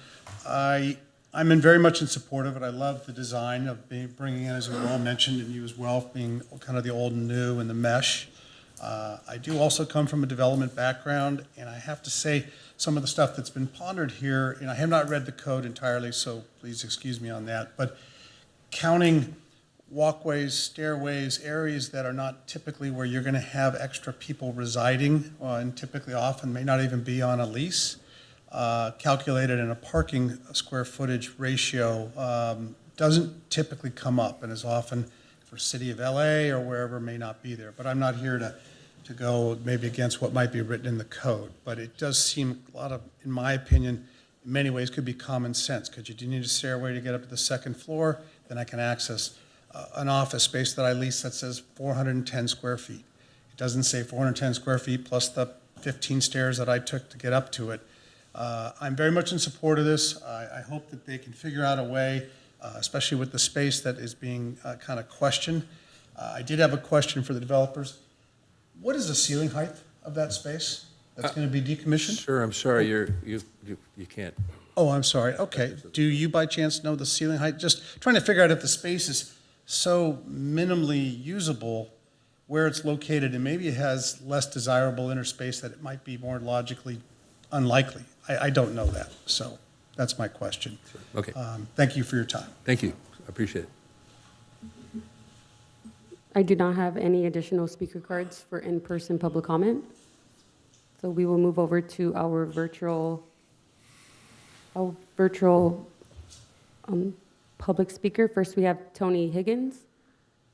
I'm very much in support of it. I love the design of bringing in, as we all mentioned, and you as well, being kind of the old and new and the mesh. I do also come from a development background, and I have to say some of the stuff that's been pondered here, and I have not read the code entirely, so please excuse me on that, but counting walkways, stairways, areas that are not typically where you're going to have extra people residing, and typically often may not even be on a lease, calculated in a parking square footage ratio doesn't typically come up, and is often for city of LA or wherever may not be there. But I'm not here to go maybe against what might be written in the code, but it does seem a lot of, in my opinion, in many ways could be common sense, because you do need a stairway to get up to the second floor, then I can access an office space that I lease that says 410 square feet. It doesn't say 410 square feet plus the 15 stairs that I took to get up to it. I'm very much in support of this. I hope that they can figure out a way, especially with the space that is being kind of questioned. I did have a question for the developers. What is the ceiling height of that space that's going to be decommissioned? Sir, I'm sorry, you can't. Oh, I'm sorry. Okay. Do you by chance know the ceiling height? Just trying to figure out if the space is so minimally usable where it's located, and maybe it has less desirable inner space that it might be more logically unlikely. I don't know that. So that's my question. Okay. Thank you for your time. Thank you. I appreciate it. I do not have any additional speaker cards for in-person public comment. So we will move over to our virtual public speaker. First, we have Tony Higgins.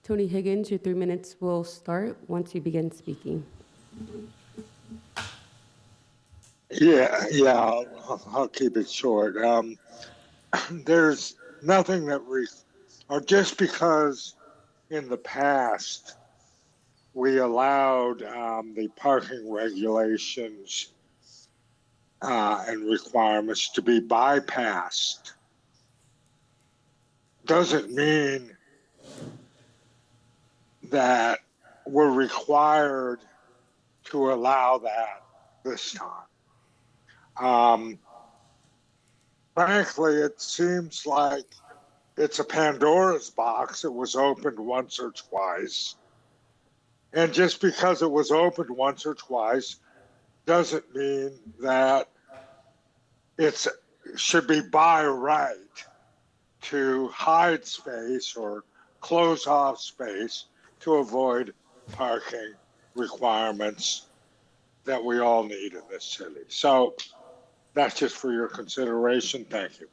Tony Higgins, your 3 minutes will start once you begin speaking. Yeah, I'll keep it short. There's nothing that or just because in the past we allowed the parking regulations and requirements to be bypassed doesn't mean that we're required to allow that this time. Frankly, it seems like it's a Pandora's box. It was opened once or twice. And just because it was opened once or twice doesn't mean that it should be by right to hide space or close off space to avoid parking requirements that we all need in this city. So that's just for your consideration. Thank you.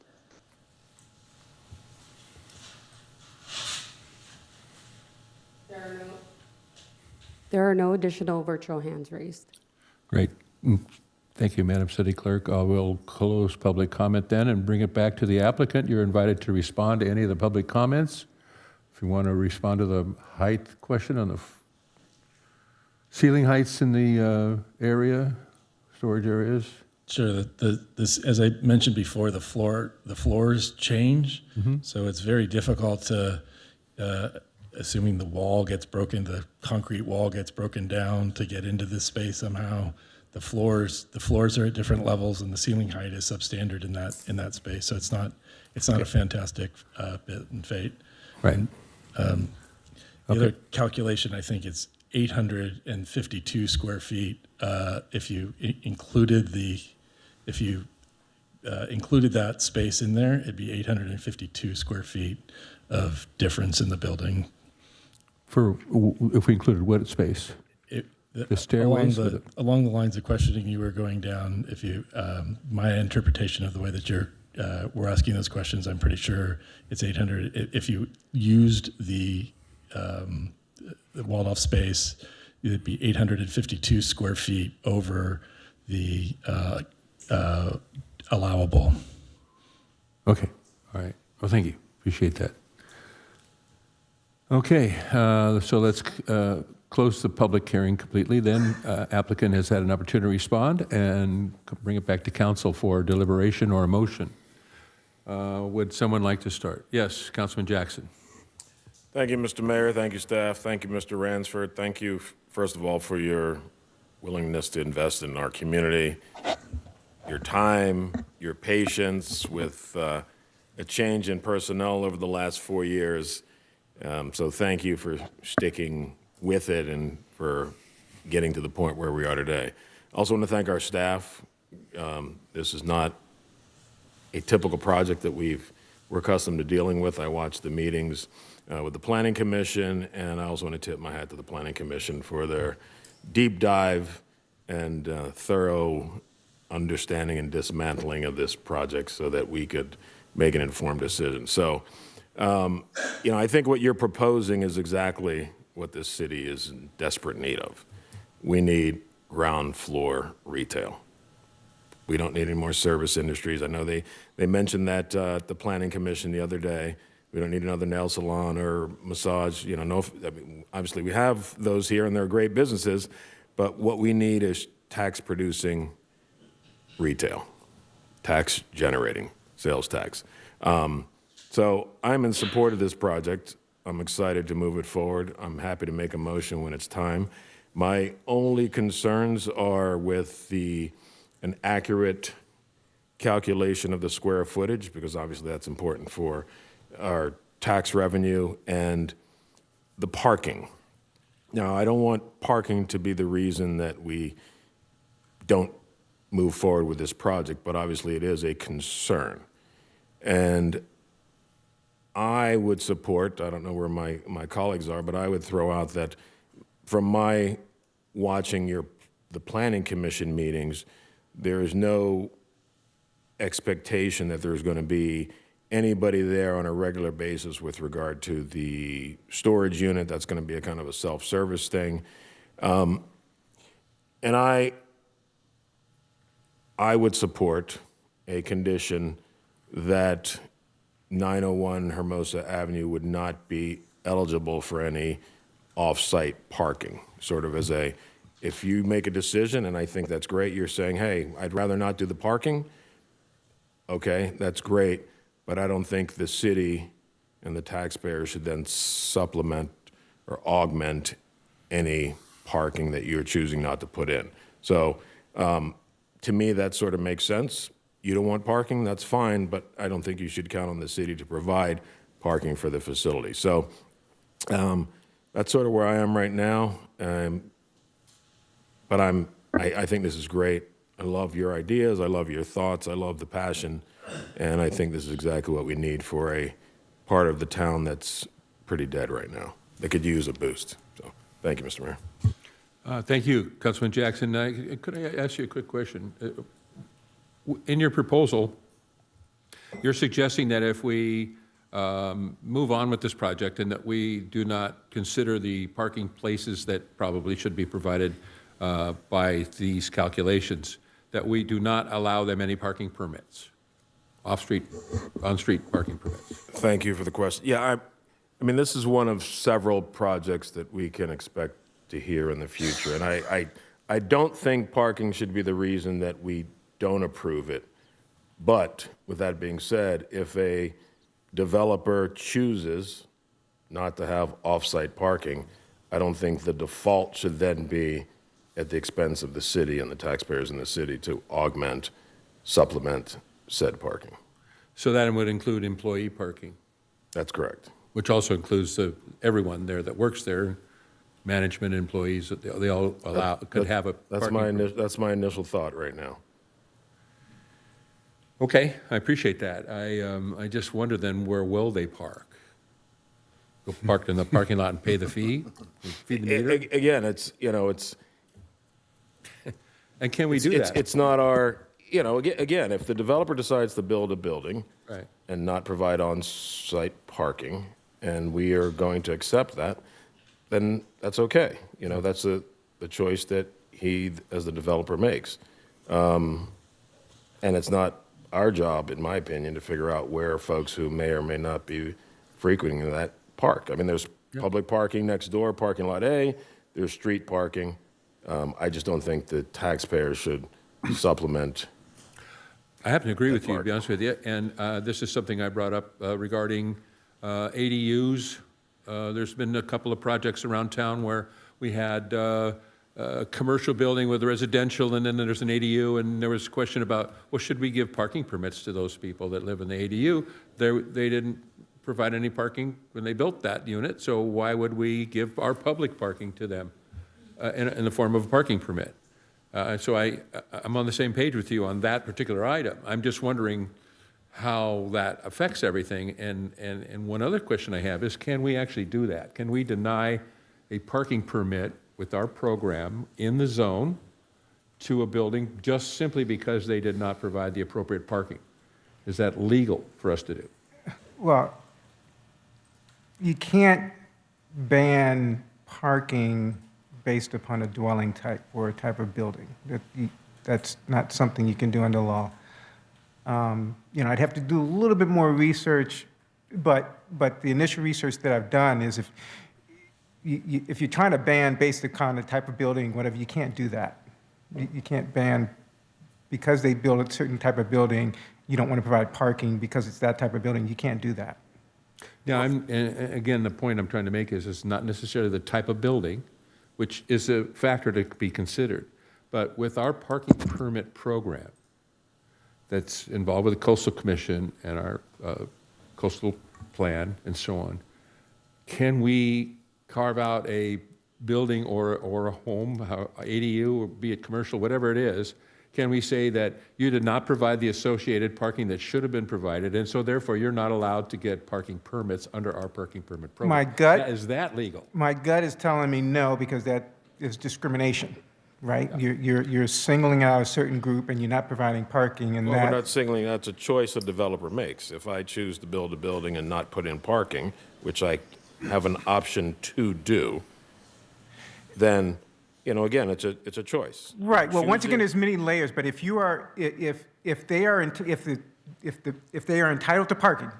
There are no additional virtual hands raised. Great. Thank you, Madam City Clerk. We'll close public comment then and bring it back to the applicant. You're invited to respond to any of the public comments. If you want to respond to the height question on the ceiling heights in the area, storage areas. Sure. This, as I mentioned before, the floors change, so it's very difficult to assuming the wall gets broken, the concrete wall gets broken down to get into this space somehow. The floors are at different levels, and the ceiling height is substandard in that space. So it's not a fantastic bit and fate. Right. And, the other calculation, I think it's 852 square feet. If you included that space in there, it'd be 852 square feet of difference in the building. If we included what space? The stairways? Along the lines of questioning you were going down, my interpretation of the way that we're asking those questions, I'm pretty sure it's 800. If you used the walled off space, it'd be 852 square feet over the allowable. Okay, all right. Well, thank you. Appreciate that. Okay, so let's close the public hearing completely. Then applicant has had an opportunity to respond and bring it back to council for deliberation or a motion. Would someone like to start? Yes, Councilman Jackson. Thank you, Mr. Mayor. Thank you, staff. Thank you, Mr. Ransford. Thank you, first of all, for your willingness to invest in our community, your time, your patience with a change in personnel over the last 4 years. So thank you for sticking with it and for getting to the point where we are today. I also want to thank our staff. This is not a typical project that we're accustomed to dealing with. I watched the meetings with the Planning Commission, and I also want to tip my hat to the Planning Commission for their deep dive and thorough understanding and dismantling of this project so that we could make an informed decision. So, I think what you're proposing is exactly what this city is in desperate need of. We need ground floor retail. We don't need any more service industries. I know they mentioned that at the Planning Commission the other day. We don't need another nail salon or massage. Obviously we have those here and they're great businesses, but what we need is tax producing retail, tax generating, sales tax. So I'm in support of this project. I'm excited to move it forward. I'm happy to make a motion when it's time. My only concerns are with an accurate calculation of the square footage, because obviously that's important for our tax revenue, and the parking. Now, I don't want parking to be the reason that we don't move forward with this project, but obviously it is a concern. And I would support, I don't know where my colleagues are, but I would throw out that from my watching the Planning Commission meetings, there is no expectation that there's going to be anybody there on a regular basis with regard to the storage unit. That's going to be a kind of a self-service thing. And I would support a condition that 901 Hermosa Avenue would not be eligible for any off-site parking, sort of as if you make a decision, and I think that's great, you're saying, hey, I'd rather not do the parking, okay, that's great, but I don't think the city and the taxpayers should then supplement or augment any parking that you're choosing not to put in. So to me, that sort of makes sense. You don't want parking, that's fine, but I don't think you should count on the city to provide parking for the facility. So that's sort of where I am right now. But I think this is great. I love your ideas, I love your thoughts, I love the passion, and I think this is exactly what we need for a part of the town that's pretty dead right now, that could use a boost. So thank you, Mr. Mayor. Thank you, Councilman Jackson. Could I ask you a quick question? In your proposal, you're suggesting that if we move on with this project and that we do not consider the parking places that probably should be provided by these calculations, that we do not allow them any parking permits, on-street parking permits. Thank you for the question. Yeah, I mean, this is one of several projects that we can expect to hear in the future. And I don't think parking should be the reason that we don't approve it. But with that being said, if a developer chooses not to have off-site parking, I don't think the default should then be at the expense of the city and the taxpayers in the city to augment, supplement said parking. So that would include employee parking, That's correct. which also includes everyone there that works there, management, employees, that they all could have a That's parking permit. that's my initial thought right now. Okay, I appreciate that. I just wonder then, where will they park? Go park in the parking lot and pay the fee? Feed the meter? Again, it's. And can we do that? It's not our, again, if the developer decides to build a building Right. and not provide on-site parking, and we are going to accept that, then that's okay. That's the choice that he, as the developer, makes. And it's not our job, in my opinion, to figure out where folks who may or may not be frequenting that park. I mean, there's public parking next door, parking lot A, there's street parking. I just don't think the taxpayers should supplement. I happen to agree with you, to be honest with you, and this is something I brought up regarding ADUs. There's been a couple of projects around town where we had a commercial building with residential, and then there's an ADU, and there was a question about, well, should we give parking permits to those people that live in the ADU? They didn't provide any parking when they built that unit, so why would we give our public parking to them in the form of a parking permit? So I'm on the same page with you on that particular item. I'm just wondering how that affects everything. And one other question I have is, can we actually do that? Can we deny a parking permit with our program in the zone to a building just simply because they did not provide the appropriate parking? Is that legal for us to do? Well, you can't ban parking based upon a dwelling type or a type of building. That's not something you can do under law. I'd have to do a little bit more research, but the initial research that I've done is if you're trying to ban based upon the type of building, whatever, you can't do that. You can't ban because they build a certain type of building, you don't want to provide parking because it's that type of building. You can't do that. Yeah, and again, the point I'm trying to make is it's not necessarily the type of building, which is a factor to be considered. But with our parking permit program that's involved with the Coastal Commission and our coastal plan and so on, can we carve out a building or a home, ADU, or be it commercial, whatever it is, can we say that you did not provide the associated parking that should have been provided, and so therefore you're not allowed to get parking permits under our parking permit program? Is that legal? My gut is telling me no, because that is discrimination, right? You're singling out a certain group and you're not providing parking, and Well, that. we're not signaling, that's a choice a developer makes. If I choose to build a building and not put in parking, which I have an option to do, then, again, it's a choice. Right. Well, once Choose again, it. there's many layers. But if you are, if they are, if they are entitled to parking,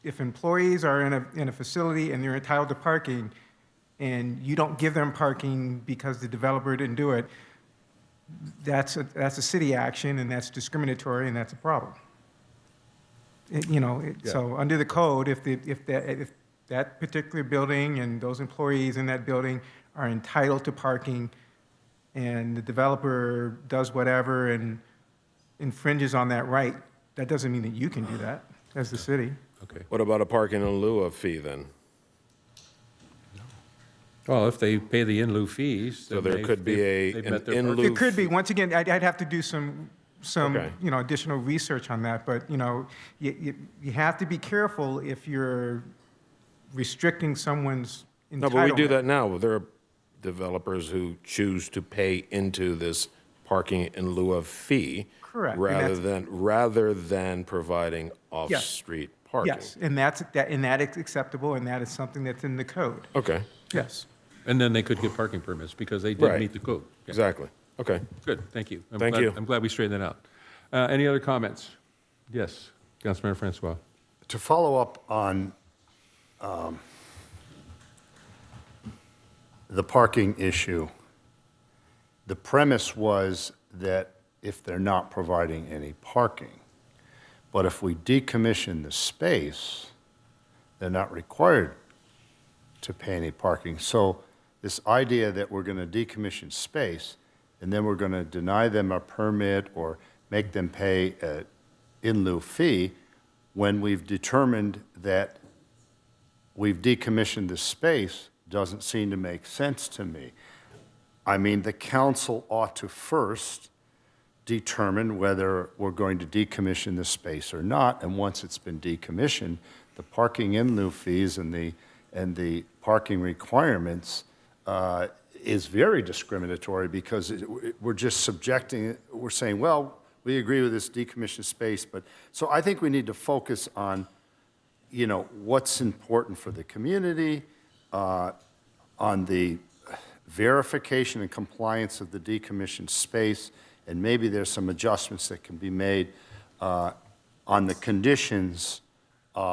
if employees are in a facility and they're entitled to parking, and you don't give them parking because the developer didn't do it, that's a city action, and that's discriminatory, and that's a problem. So under the code, if that particular building and those employees in that building are entitled to parking, and the developer does whatever and infringes on that right, that doesn't mean that you can do that as the city. Okay. What about a parking in lieu of fee then? Well, if they pay the in lieu fees, So then there could be they've an met their in parking. lieu. It could be. Once again, I'd have to do some Okay. additional research on that. But, you have to be careful if you're restricting someone's entitlement. No, but we do that now. There are developers who choose to pay into this parking in lieu of fee. Correct. And Rather than providing off-street parking. Yes, and that is acceptable, and that is something that's in the code. Okay. Yes. And then they could get parking permits because they did Right. meet the code. Yeah. Exactly. Okay. Good, thank you. Thank you. I'm glad we straightened that out. Any other comments? Yes, Councilmember Francois. To follow up on the parking issue, the premise was that if they're not providing any parking, but if we decommission the space, they're not required to pay any parking. So this idea that we're going to decommission space and then we're going to deny them a permit or make them pay an in lieu fee when we've determined that we've decommissioned the space doesn't seem to make sense to me. I mean, the council ought to first determine whether we're going to decommission the space or not, and once it's been decommissioned, the parking in lieu fees and the parking requirements is very discriminatory because we're just subjecting, we're saying, well, we agree with this decommissioned space, but, so I think we need to focus on, you know, what's important for the community, on the verification and compliance of the decommissioned space, and maybe there's some adjustments that can be made on the conditions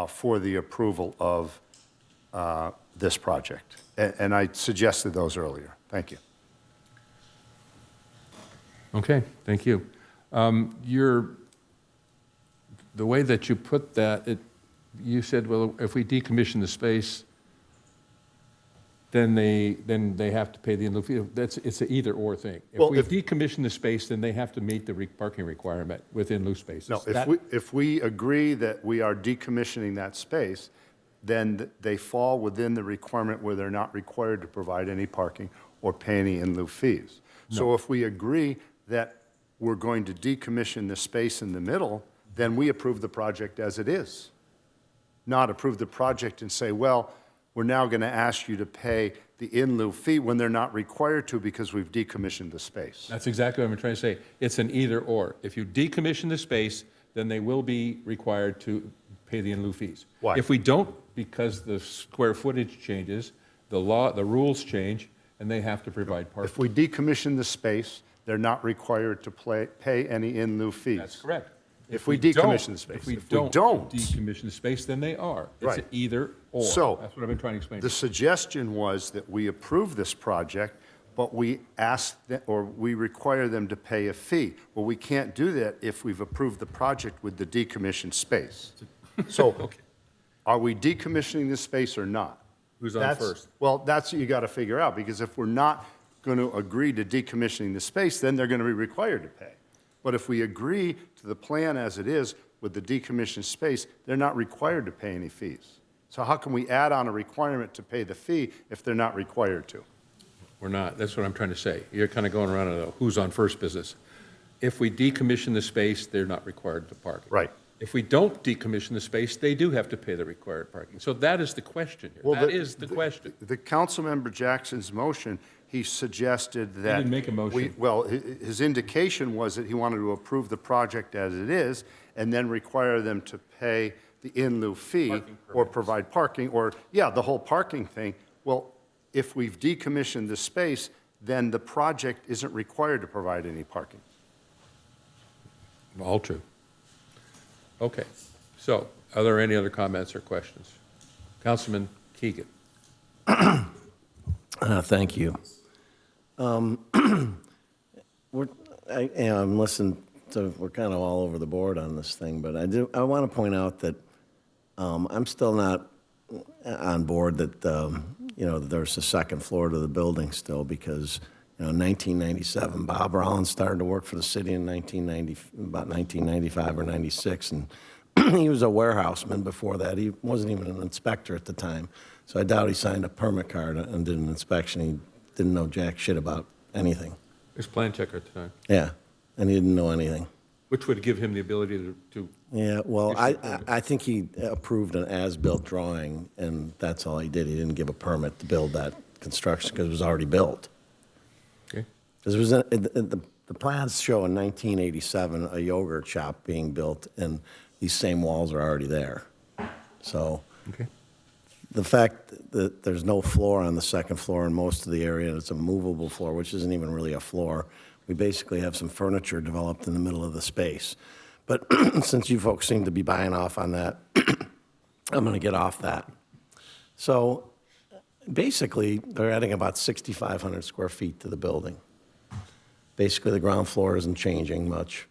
for the approval of this project. And I suggested those earlier. Thank you. Okay, thank you. The way that you put that, you said, well, if we decommission the space, then they have to pay the in lieu fee. It's an either-or thing. Well, If we decommission the space, then they have to meet the parking requirement with in lieu spaces. No, if we agree that we are decommissioning that space, then they fall within the requirement where they're not required to provide any parking or pay any in lieu fees. So if we agree that we're going to decommission the space in the middle, then we approve the project as it is. Not approve the project and say, well, we're now going to ask you to pay the in lieu fee when they're not required to because we've decommissioned the space. That's exactly what I'm trying to say. It's an either-or. If you decommission the space, then they will be required to pay the in lieu fees. Why? If we don't, because the square footage changes, the rules change, and they have to provide parking. If we decommission the space, they're not required to pay any in lieu fees. That's correct. If we decommission the space. If we If don't don't, decommission the space, then they are. It's Right. an either-or. So, That's what I've been trying to explain. the suggestion was that we approve this project, but we we require them to pay a fee. Well, we can't do that if we've approved the project with the decommissioned space. So, are we decommissioning this space or not? Who's on first? Well, that's what you got to figure out, because if we're not going to agree to decommissioning the space, then they're going to be required to pay. But if we agree to the plan as it is with the decommissioned space, they're not required to pay any fees. So how can we add on a requirement to pay the fee if they're not required to? We're not. That's what I'm trying to say. You're kind of going around a who's on first business. If we decommission the space, they're not required to park. Right. If we don't decommission the space, they do have to pay the required parking. So that is the question here. That is the question. The Councilmember Jackson's motion, he suggested that. He didn't make a motion. His indication was that he wanted to approve the project as it is and then require them to pay the in lieu fee or provide parking or, the whole parking thing. Well, if we've decommissioned the space, then the project isn't required to provide any parking. All true. Okay. So are there any other comments or questions? Councilman Keegan. Thank you. I'm listening to, we're kind of all over the board on this thing, but I want to point out that I'm still not on board that, that there's a second floor to the building still because, 1997, Bob Rollins started to work for the city in about 1995 or 96, and he was a warehouseman before that. He wasn't even an inspector at the time, so I doubt he signed a permit card and did an inspection. He didn't know jack shit about anything. He was plan checker at the time. Yeah, and he didn't know anything. Which would give him the ability to Yeah, well, I think he approved an as-built drawing, and that's all he did. He didn't give a permit to build that construction because it was already built. Okay. Because it was the plans show in 1987 a yogurt shop being built, and these same walls are already there. So the fact that there's no floor on the second floor in most of the area, and it's a movable floor, which isn't even really a floor. We basically have some furniture developed in the middle of the space. But since you folks seem to be buying off on that, I'm going to get off that. So basically, they're adding about 6,500 square feet to the building. Basically, the ground floor isn't changing much.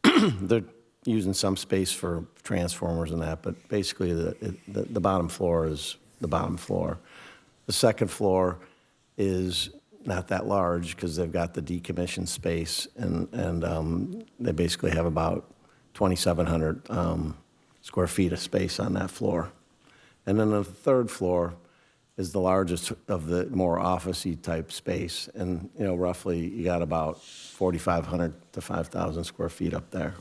They're using some space for transformers and that, but basically the bottom floor is the bottom floor. The second floor is not that large because they've got the decommissioned space, and they basically have about 2,700 square feet of space on that floor. And then the third floor is the largest of the more office-y type space, and roughly you got about 4,500 to 5,000 square feet up there.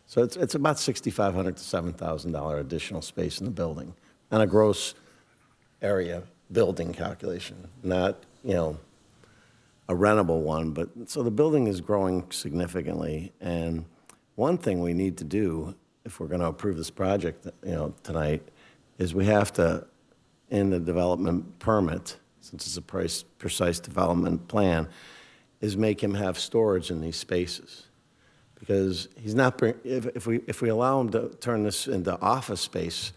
So it's about $6,500 to $7,000 additional space in the building on a gross area building calculation, not a rentable one. But so the building is growing significantly, and one thing we need to do if we're going to approve this project, tonight, is we have to, in the development permit, since it's a precise development plan, is make him have storage in these spaces. Because he's not, if we allow him to turn this into office space,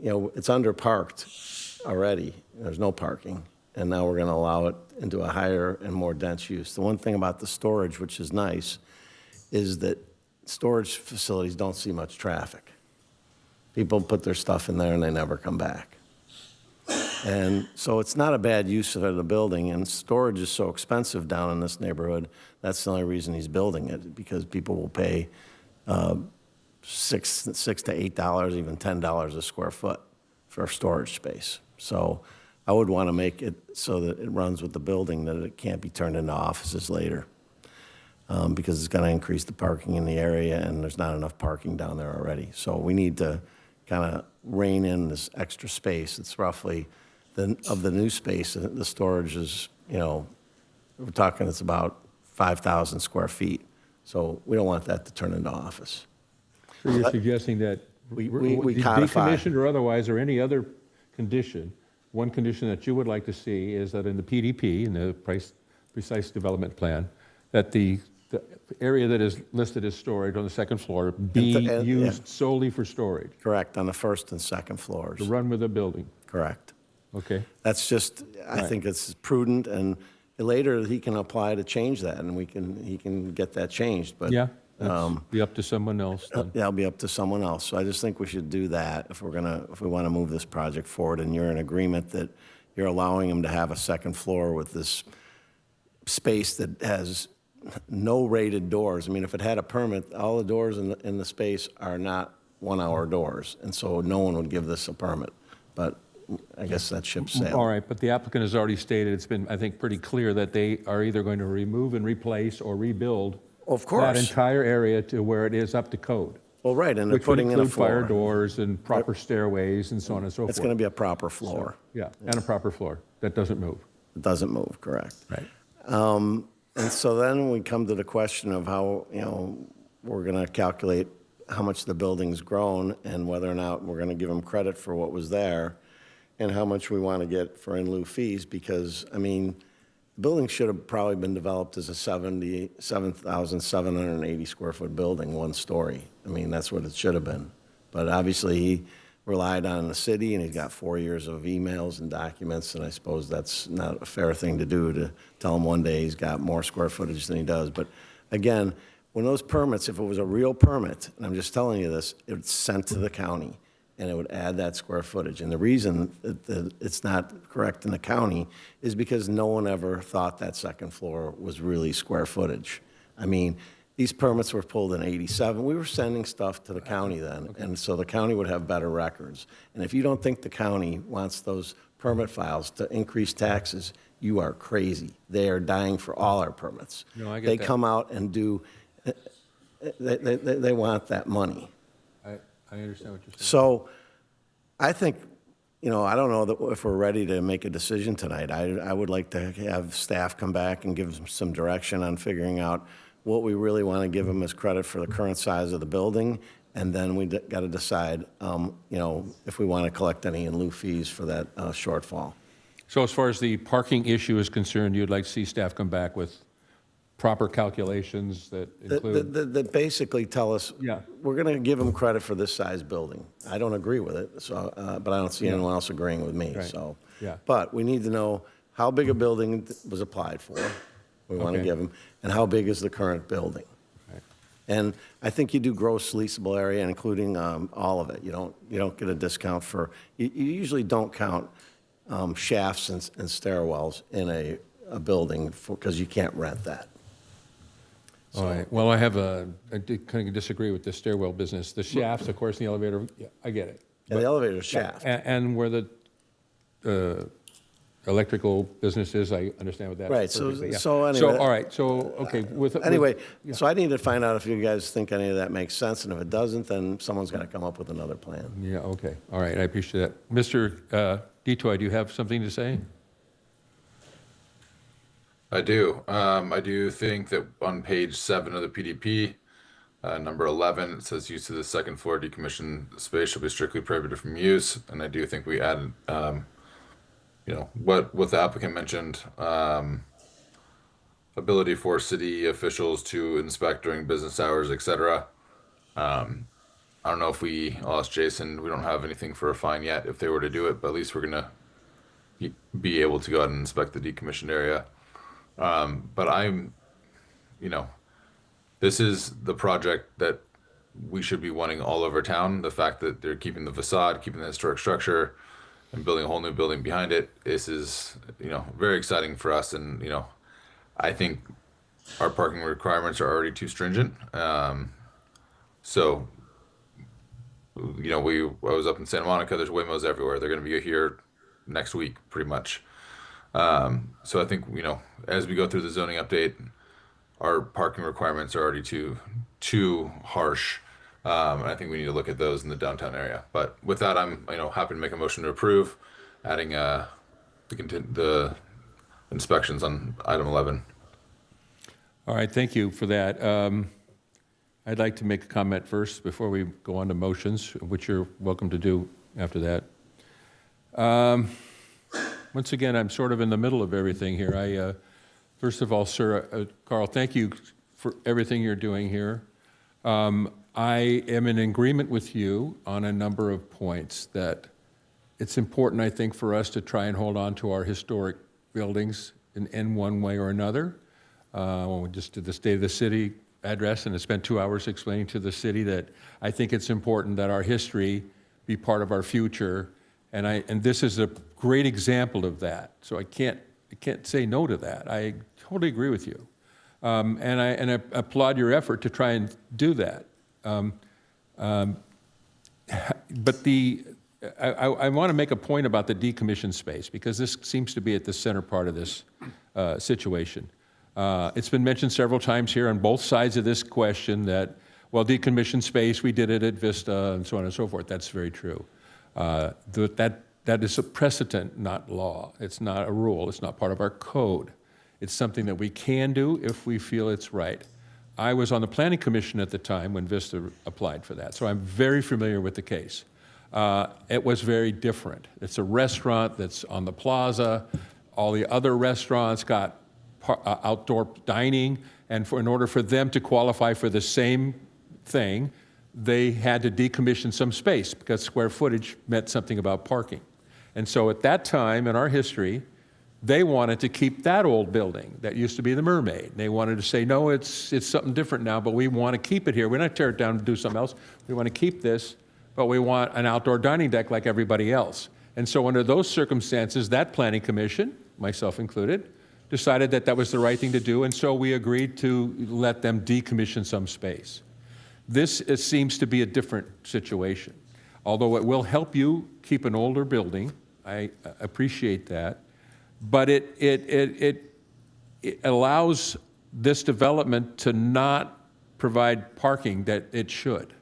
it's underparked already. There's no parking. And now we're going to allow it into a higher and more dense use. The one thing about the storage, which is nice, is that storage facilities don't see much traffic. People put their stuff in there and they never come back. And so it's not a bad use of the building, and storage is so expensive down in this neighborhood, that's the only reason he's building it, because people will pay $6 to $8, even $10 a square foot for storage space. So I would want to make it so that it runs with the building, that it can't be turned into offices later, because it's going to increase the parking in the area, and there's not enough parking down there already. So we need to kind of rein in this extra space. It's roughly, of the new space, the storage is, we're talking it's about 5,000 square feet. So we don't want that to turn into office. So you're suggesting that we codify. Decommissioned or otherwise, or any other condition, one condition that you would like to see is that in the PDP, in the precise development plan, that the area that is listed as storage on the second floor be used solely for storage. Correct, on the first and second floors. To run with the building. Correct. Okay. That's just, I think it's prudent, and later he can apply to change that, and he can get that changed. But yeah, that'll be up to someone else then. That'll be up to someone else. So I just think we should do that if we want to move this project forward, and you're in agreement that you're allowing him to have a second floor with this space that has no rated doors. I mean, if it had a permit, all the doors in the space are not 1 hour doors, and so no one would give this a permit. But I guess that ship sailed. All right, but the applicant has already stated, it's been, I think, pretty clear that they are either going to remove and replace or rebuild that entire area to where it is up to code. Well, right, and they're putting in a floor. Fire doors and proper stairways and so on and so forth. It's going to be a proper floor. So, yeah, and a proper floor that doesn't move. It doesn't move, correct. Right. And so then we come to the question of how, we're going to calculate how much the building's grown and whether or not we're going to give them credit for what was there and how much we want to get for in lieu fees, because, I mean, the building should have probably been developed as a 7,780 square foot building, one story. I mean, that's what it should have been. But obviously he relied on the city, and he's got 4 years of emails and documents, and I suppose that's not a fair thing to do, to tell him one day he's got more square footage than he does. But again, when those permits, if it was a real permit, and I'm just telling you this, it's sent to the county, and it would add that square footage. And the reason that it's not correct in the county is because no one ever thought that second floor was really square footage. I mean, these permits were pulled in '87. We were sending stuff to the county then, and so the county would have better records. And if you don't think the county wants those permit files to increase taxes, you are crazy. They are dying for all our permits. No, I get they that. come out and do, they want that money. I understand what you're saying. So I think, I don't know that if we're ready to make a decision tonight. I would like to have staff come back and give some direction on figuring out what we really want to give them as credit for the current size of the building, and then we got to decide, if we want to collect any in lieu fees for that shortfall. So as far as the parking issue is concerned, you'd like to see staff come back with proper calculations that include? That basically tell us, Yeah. we're going to give them credit for this size building. I don't agree with it, so, but I don't see anyone else agreeing with me. Right. So, Yeah. But we need to know how big a building was applied for. We want to Okay. give them, and how big is the current building. Right. And I think you do gross leasable area, including all of it. You don't get a discount for, you usually don't count shafts and stairwells in a building because you can't rent that. All right. Well, I kind of disagree with the stairwell business. The shafts, of course, and the elevator, yeah, I get it. Yeah, the elevator shaft. And where the electrical business is, I understand what that is. Right, perfectly, yeah. so anyway. All right, so, okay. Anyway, yeah. so I need to find out if you guys think any of that makes sense, and if it doesn't, then someone's got to come up with another plan. Yeah, okay. All right, I appreciate that. Mr. Detoy, do you have something to say? I do. I do think that on page 7 of the PDP, number 11, it says use of the second floor decommissioned space shall be strictly prohibited from use. And I do think we added, what the applicant mentioned, ability for city officials to inspect during business hours, etc. I don't know if I'll ask Jason, we don't have anything for a fine yet if they were to do it, but at least we're going to be able to go out and inspect the decommissioned area. But this is the project that we should be wanting all over town. The fact that they're keeping the facade, keeping the historic structure, and building a whole new building behind it. This is, very exciting for us. And, I think our parking requirements are already too stringent. So, I was up in Santa Monica, there's Waymos everywhere. They're going to be here next week, pretty much. So I think, as we go through the zoning update, our parking requirements are already too harsh. And I think we need to look at those in the downtown area. But with that, I'm, happy to make a motion to approve, adding the inspections on item 11. All right, thank you for that. I'd like to make a comment first before we go on to motions, which you're welcome to do after that. Once again, I'm sort of in the middle of everything here. First of all, sir, Carl, thank you for everything you're doing here. I am in agreement with you on a number of points that it's important, I think, for us to try and hold on to our historic buildings in one way or another. When we just did the State of the City address and I spent 2 hours explaining to the city that I think it's important that our history be part of our future. And this is a great example of that. So I can't say no to that. I totally agree with you. And I applaud your effort to try and do that. But I want to make a point about the decommissioned space because this seems to be at the center part of this situation. It's been mentioned several times here on both sides of this question that, well, decommissioned space, we did it at Vista and so on and so forth. That's very true. That is a precedent, not law. It's not a rule. It's not part of our code. It's something that we can do if we feel it's right. I was on the Planning Commission at the time when Vista applied for that, so I'm very familiar with the case. It was very different. It's a restaurant that's on the plaza. All the other restaurants got outdoor dining, and in order for them to qualify for the same thing, they had to decommission some space because square footage meant something about parking. And so at that time in our history, they wanted to keep that old building that used to be the Mermaid. They wanted to say, no, it's something different now, but we want to keep it here. We're not tear it down and do something else. We want to keep this, but we want an outdoor dining deck like everybody else. And so under those circumstances, that planning commission, myself included, decided that that was the right thing to do, and so we agreed to let them decommission some space. This seems to be a different situation. Although it will help you keep an older building, I appreciate that, but it allows this development to not provide parking that it should.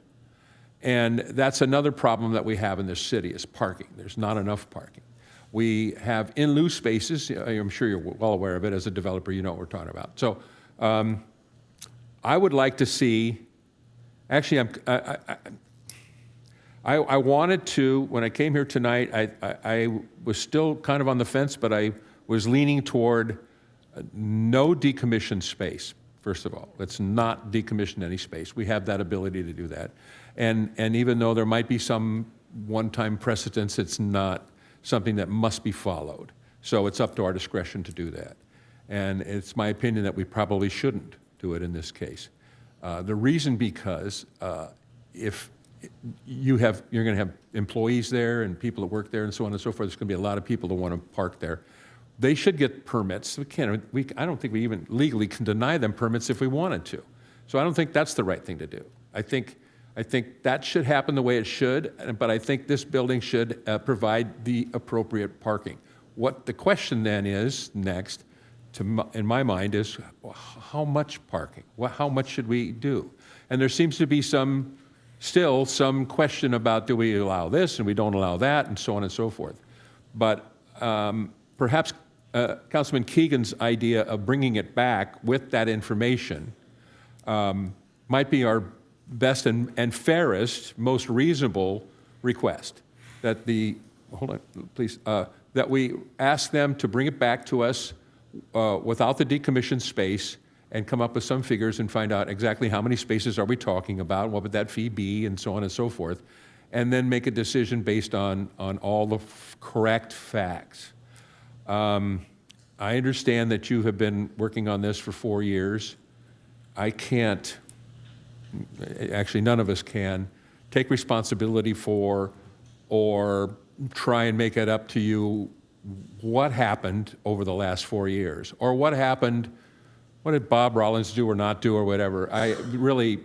And that's another problem that we have in this city is parking. There's not enough parking. We have in lieu spaces. I'm sure you're well aware of it. As a developer, you know what we're talking about. So I would like to see, actually, I wanted to, when I came here tonight, I was still kind of on the fence, but I was leaning toward no decommissioned space, first of all. Let's not decommission any space. We have that ability to do that. And even though there might be some one-time precedents, it's not something that must be followed. So it's up to our discretion to do that. And it's my opinion that we probably shouldn't do it in this case. The reason because if you're going to have employees there and people that work there and so on and so forth, there's going to be a lot of people that want to park there. They should get permits. I don't think we even legally can deny them permits if we wanted to. So I don't think that's the right thing to do. I think that should happen the way it should, but I think this building should provide the appropriate parking. What the question then is next, in my mind, is how much parking? How much should we do? And there seems to be still some question about, do we allow this and we don't allow that, and so on and so forth. But perhaps Councilman Keegan's idea of bringing it back with that information might be our best and fairest, most reasonable request. That hold on, please, that we ask them to bring it back to us without the decommissioned space and come up with some figures and find out exactly how many spaces are we talking about, what would that fee be, and so on and so forth, and then make a decision based on all the correct facts. I understand that you have been working on this for 4 years. I can't, actually none of us can, take responsibility for or try and make it up to you what happened over the last 4 years, or what did Bob Rollins do or not do or whatever. I really,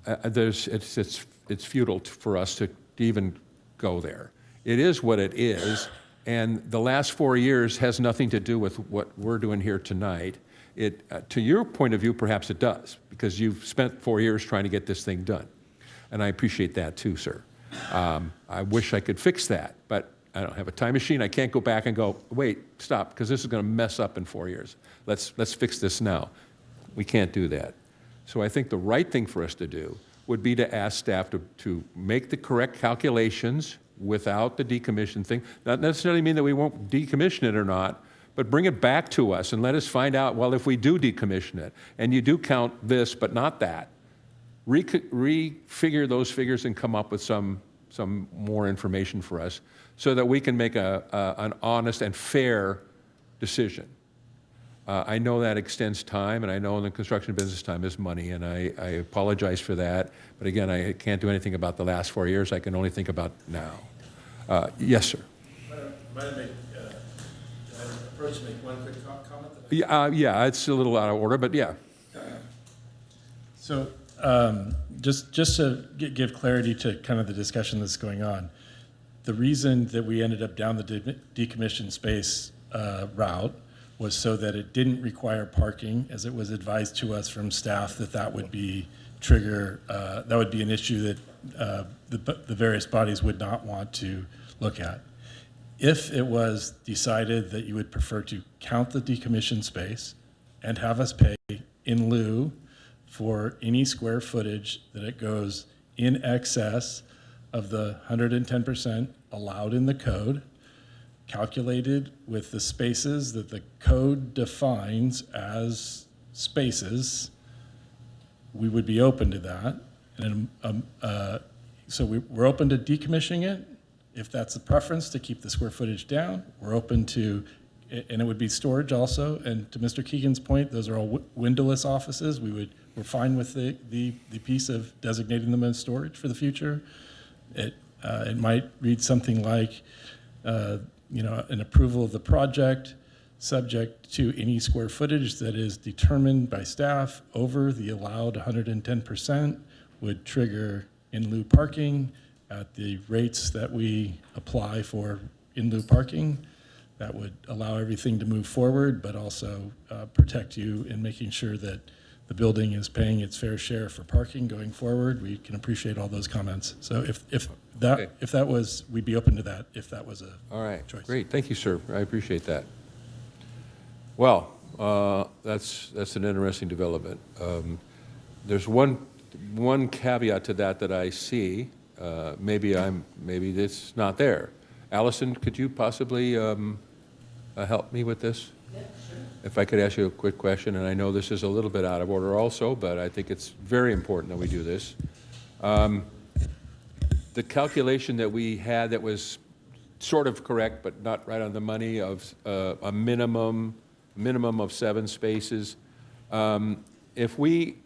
it's futile for us to even go there. It is what it is, and the last 4 years has nothing to do with what we're doing here tonight. To your point of view, perhaps it does, because you've spent 4 years trying to get this thing done, and I appreciate that too, sir. I wish I could fix that, but I don't have a time machine. I can't go back and go, wait, stop, because this is going to mess up in 4 years. Let's fix this now. We can't do that. So I think the right thing for us to do would be to ask staff to make the correct calculations without the decommission thing. Not necessarily mean that we won't decommission it or not, but bring it back to us and let us find out, well, if we do decommission it, and you do count this but not that, refigure those figures and come up with some more information for us so that we can make an honest and fair decision. I know that extends time, and I know in the construction business time is money, and I apologize for that. But again, I can't do anything about the last 4 years. I can only think about now. Yes, sir. Might I approach to make one quick comment? Yeah, it's a little out of order, but yeah. So just to give clarity to kind of the discussion that's going on, the reason that we ended up down the decommissioned space route was so that it didn't require parking, as it was advised to us from staff that would be that would be an issue that the various bodies would not want to look at. If it was decided that you would prefer to count the decommissioned space and have us pay in lieu for any square footage that it goes in excess of the 110% allowed in the code, calculated with the spaces that the code defines as spaces, we would be open to that. And so we're open to decommissioning it. If that's the preference, to keep the square footage down, we're open to, and it would be storage also. And to Mr. Keegan's point, those are all windowless offices. We're fine with the piece of designating them as storage for the future. It might read something like, an approval of the project subject to any square footage that is determined by staff over the allowed 110% would trigger in lieu parking at the rates that we apply for in lieu parking. That would allow everything to move forward, but also protect you in making sure that the building is paying its fair share for parking going forward. We can appreciate all those comments. So if that was, we'd be open to that if that was a all right, choice. Great, thank you, sir. I appreciate that. Well, that's an interesting development. There's one caveat to that I see. Maybe it's not there. Allison, could you possibly help me with this? Yeah, sure. If I could ask you a quick question, and I know this is a little bit out of order also, but I think it's very important that we do this. The calculation that we had that was sort of correct, but not right on the money, of a minimum of 7 spaces. If we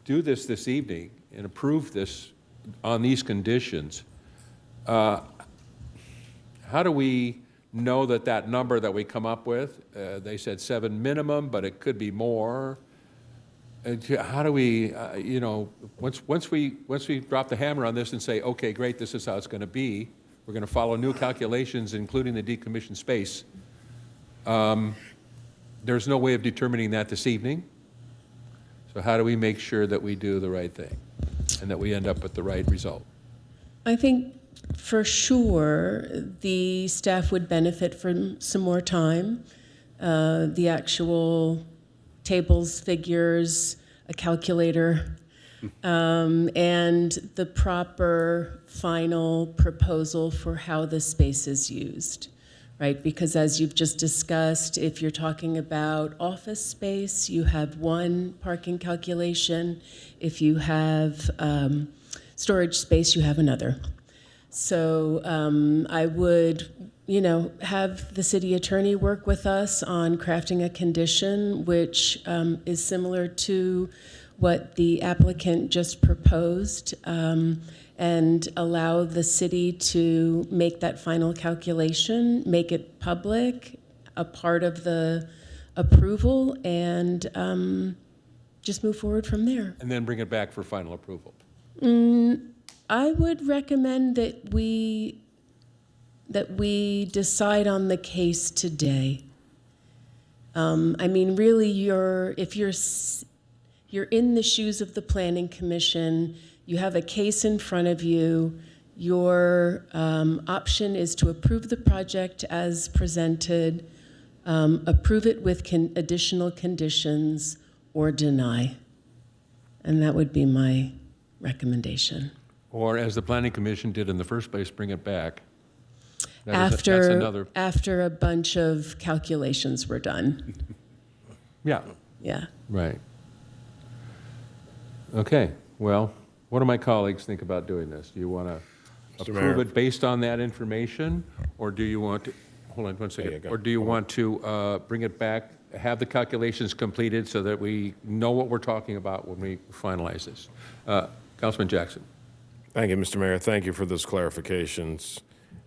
do this evening and approve this on these conditions, how do we know that that number that we come up with, they said 7 minimum, but it could be more. How do we, you know, once we drop the hammer on this and say, okay, great, this is how it's going to be, we're going to follow new calculations, including the decommissioned space. There's no way of determining that this evening. So how do we make sure that we do the right thing and that we end up with the right result? I think for sure the staff would benefit from some more time. The actual tables, figures, a calculator, and the proper final proposal for how the space is used, right? Because as you've just discussed, if you're talking about office space, you have one parking calculation. If you have storage space, you have another. So I would, you know, have the city attorney work with us on crafting a condition which is similar to what the applicant just proposed, and allow the city to make that final calculation, make it public, a part of the approval, and just move forward from there. And then bring it back for final approval. I would recommend that we decide on the case today. I mean, really, if you're in the shoes of the Planning Commission, you have a case in front of you, your option is to approve the project as presented, approve it with additional conditions, or deny. And that would be my recommendation. Or as the Planning Commission did in the first place, bring it back. That's another. After a bunch of calculations were done. Yeah. Yeah. Right. Okay, well, what do my colleagues think about doing this? Do you want to approve it based on that information? Or do you want to, hold on one second, or do you want to bring it back, have the calculations completed so that we know what we're talking about when we finalize this? Councilman Jackson. Thank you, Mr. Mayor. Thank you for those clarifications.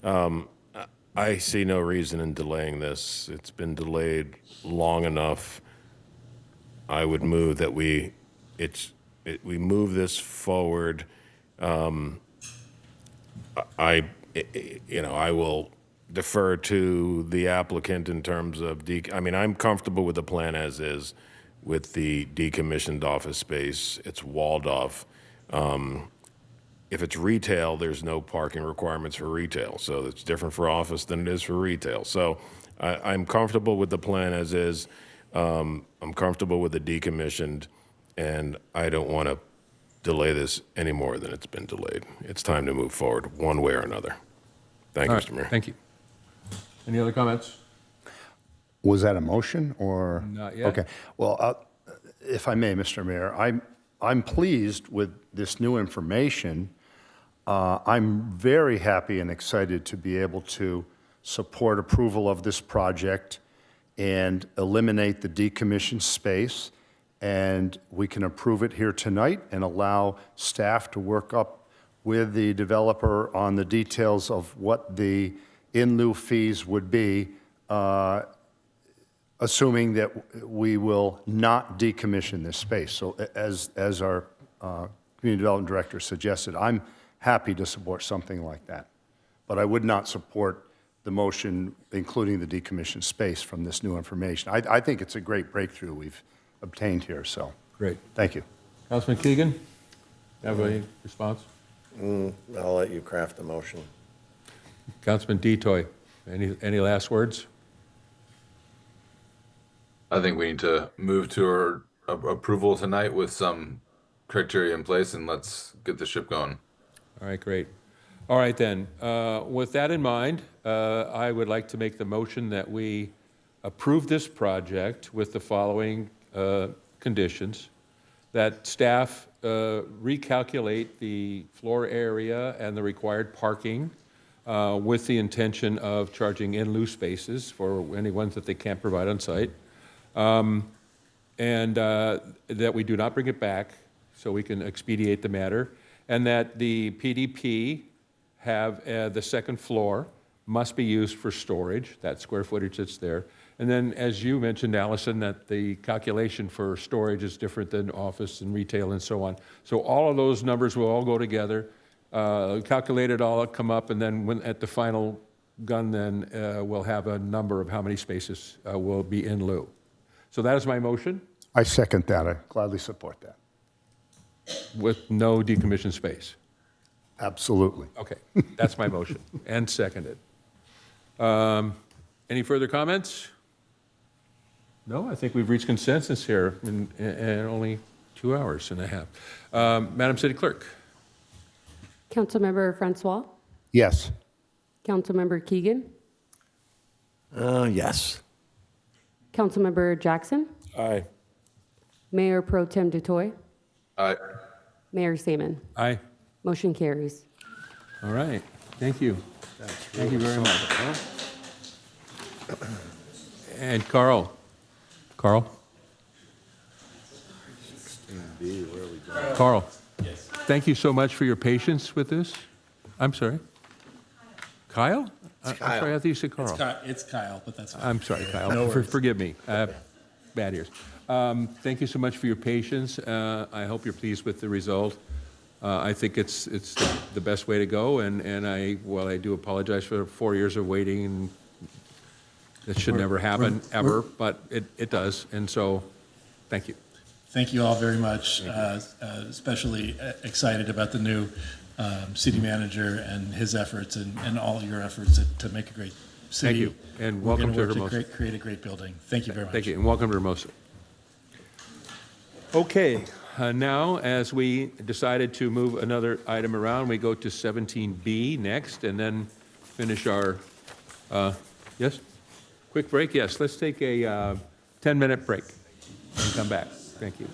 I see no reason in delaying this. It's been delayed long enough. I would move that we move this forward. I will defer to the applicant in terms of I mean, I'm comfortable with the plan as is with the decommissioned office space. It's walled off. If it's retail, there's no parking requirements for retail. So it's different for office than it is for retail. So I'm comfortable with the plan as is. I'm comfortable with the decommissioned, and I don't want to delay this any more than it's been delayed. It's time to move forward one way or another. Thank you, Mr. Mayor. Thank you. Any other comments? Was that a motion or? Not yet. Okay. Well, if I may, Mr. Mayor, I'm pleased with this new information. I'm very happy and excited to be able to support approval of this project and eliminate the decommissioned space. And we can approve it here tonight and allow staff to work up with the developer on the details of what the in lieu fees would be, assuming that we will not decommission this space. So as our Community Development Director suggested, I'm happy to support something like that. But I would not support the motion including the decommissioned space from this new information. I think it's a great breakthrough we've obtained here, so. Great. Thank you. Councilman Keegan, have any response? I'll let you craft the motion. Councilman Detoy, any last words? I think we need to move to our approval tonight with some criteria in place, and let's get the ship going. All right, great. All right, then. With that in mind, I would like to make the motion that we approve this project with the following conditions: that staff recalculate the floor area and the required parking with the intention of charging in lieu spaces for any ones that they can't provide on site, and that we do not bring it back so we can expedite the matter, and that the PDP have the second floor must be used for storage, that square footage that's there. And then, as you mentioned, Allison, that the calculation for storage is different than office and retail and so on. So all of those numbers will all go together, calculate it all, come up, and then when, at the final gun, then we'll have a number of how many spaces will be in lieu. So that is my motion, I second that. I gladly support that. with no decommissioned space. Absolutely. Okay, that's my motion, and seconded. Any further comments? No, I think we've reached consensus here in only 2 hours and a half. Madam City Clerk? Councilmember Francois? Yes. Councilmember Keegan? Yes. Councilmember Jackson? Aye. Mayor Pro Tem Dutoy? Aye. Mayor Saman? Aye. Motion carries. All right, thank you. Thank you very much. And Carl? Carl? Yes. Thank you so much for your patience with this. I'm sorry. Kyle? I'm sorry, I thought you said Carl. It's Kyle, but that's fine. I'm sorry, Kyle. No worries. Forgive me. Bad ears. Thank you so much for your patience. I hope you're pleased with the result. I think it's the best way to go, and I do apologize for 4 years of waiting, and that should never happen, ever, but it does, and so, thank you. Thank you all very much. Especially excited about the new city manager and his efforts and all your efforts to make a great city. Thank you, and We're welcome to gonna work Hermosa. create a great building. Thank you very much. Thank you, and welcome to Hermosa. Okay, now, as we decided to move another item around, we go to 17B next, and then finish our, yes? Quick break? Yes, let's take a 10-minute break and come back. Thank you.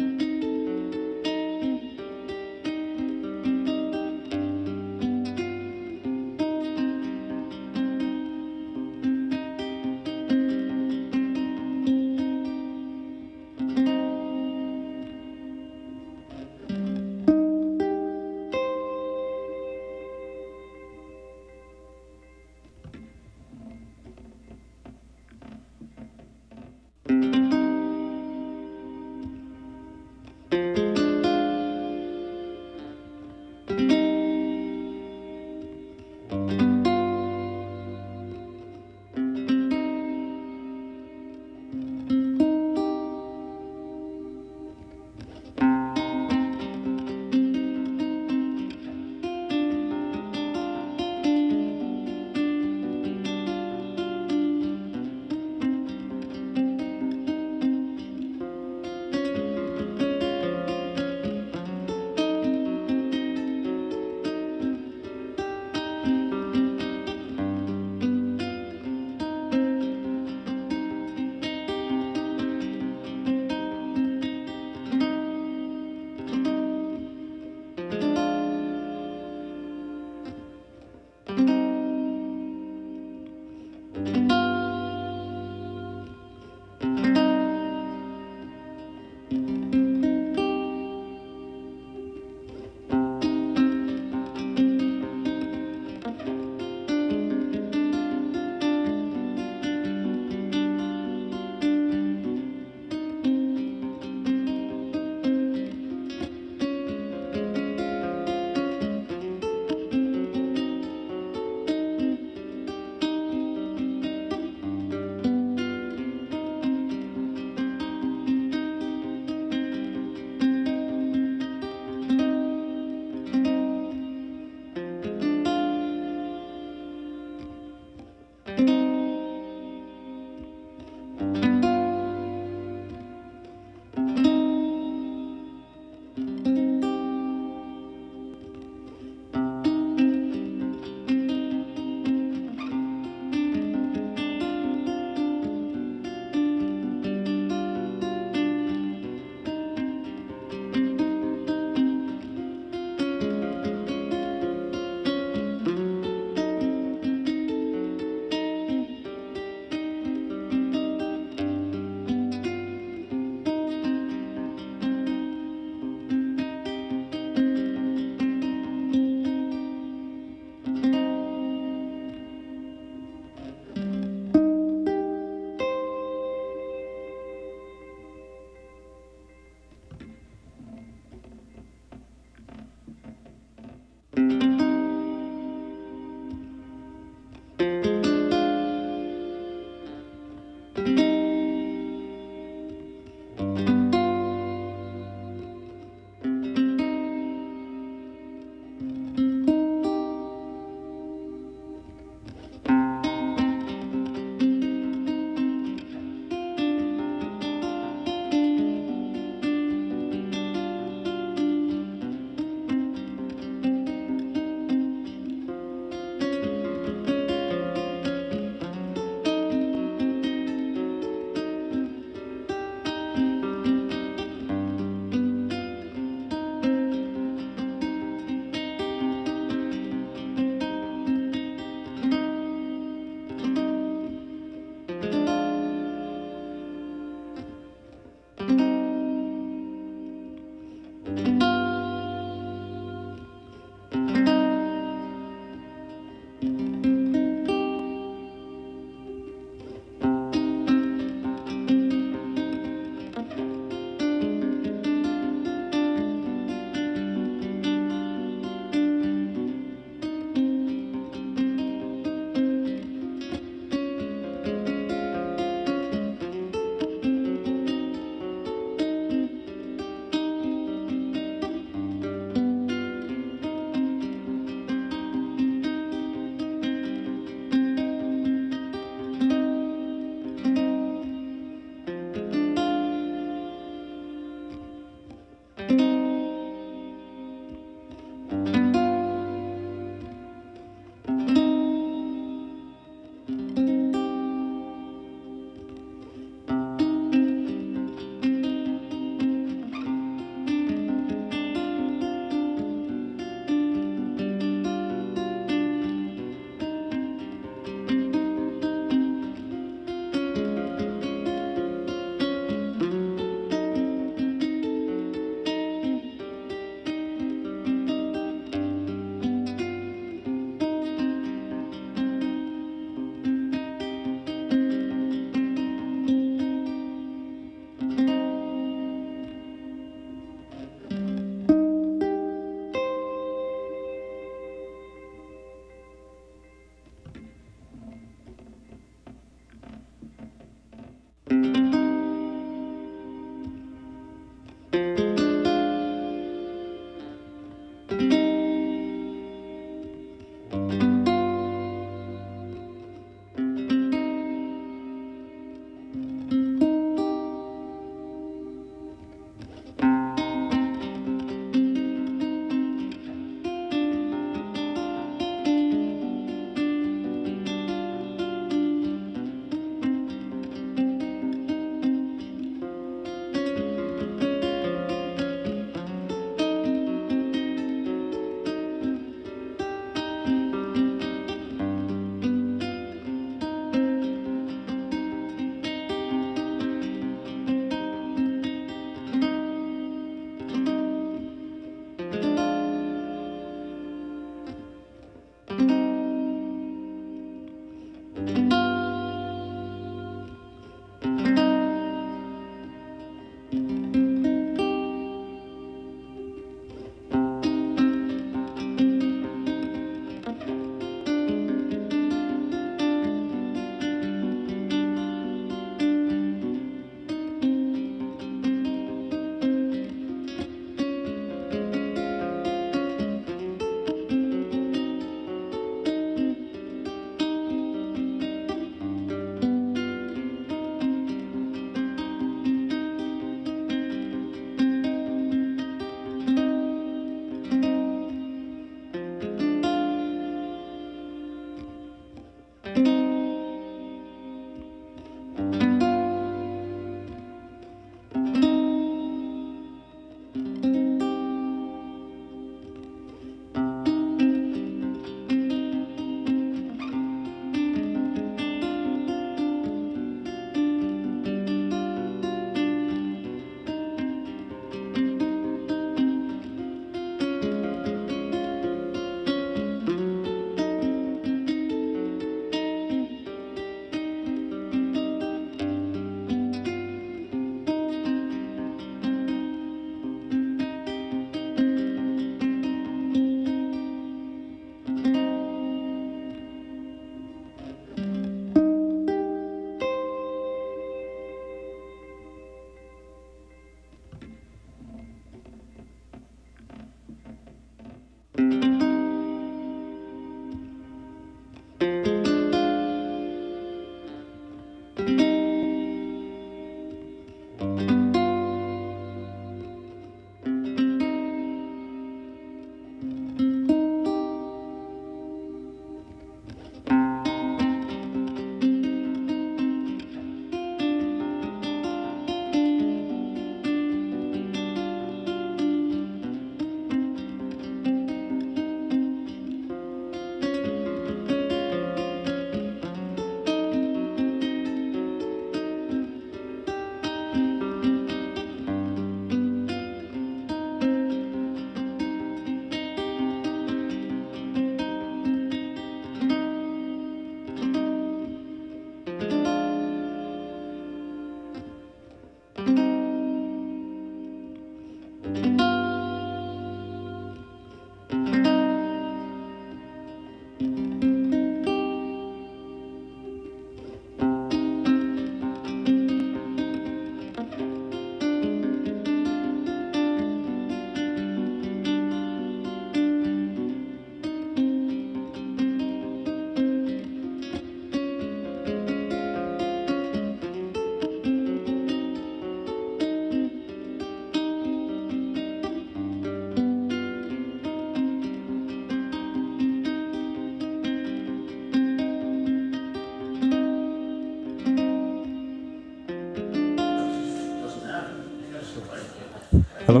Hello?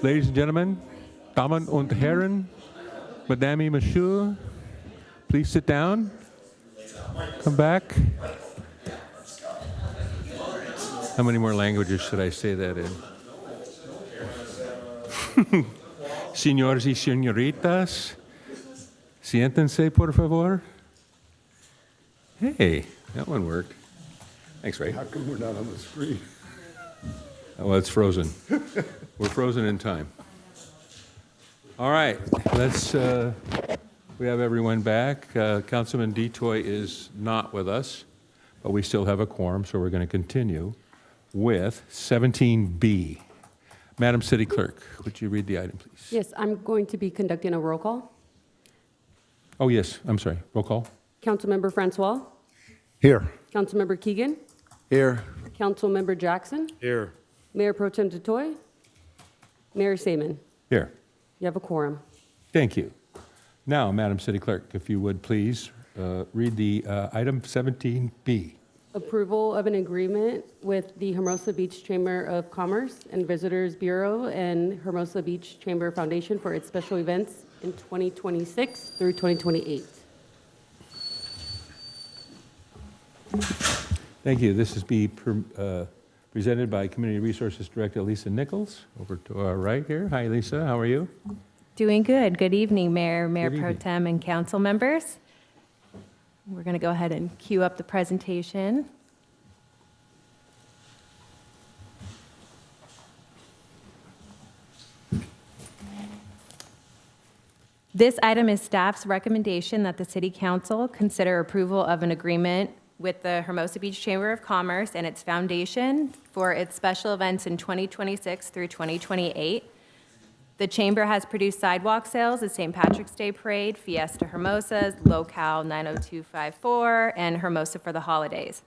Ladies and gentlemen, Damen und Herren, Madame et Monsieur, please sit down. Come back. How many more languages should I say that in? Señores y señoritas, siéntense, por favor. Hey, that one worked. Thanks, Ray. How come we're not on the screen? Oh, well, it's frozen. We're frozen in time. All right, we have everyone back. Councilman Detoy is not with us, but we still have a quorum, so we're going to continue with 17B. Madam City Clerk, would you read the item, please? Yes, I'm going to be conducting a roll call. Oh, yes, I'm sorry. Roll call. Councilmember Francois, Here. Councilmember Keegan, Here. Councilmember Jackson, Here. Mayor Pro Tem Detoy, Mayor Saman. Here. You have a quorum. Thank you. Now, Madam City Clerk, if you would please read the item 17B. Approval of an agreement with the Hermosa Beach Chamber of Commerce and Visitors Bureau and Hermosa Beach Chamber Foundation for its special events in 2026 through 2028. Thank you. This is presented by Community Resources Director Lisa Nichols. Over to our right here. Hi, Lisa. How are you? Doing good. Good evening, Mayor, Mayor Good Pro evening. Tem, and council members. We're going to go ahead and queue up the presentation. This item is staff's recommendation that the City Council consider approval of an agreement with the Hermosa Beach Chamber of Commerce and its foundation for its special events in 2026 through 2028. The Chamber has produced sidewalk sales, the St. Patrick's Day Parade, Fiesta Hermosas, Locale 90254, and Hermosa for the Holidays.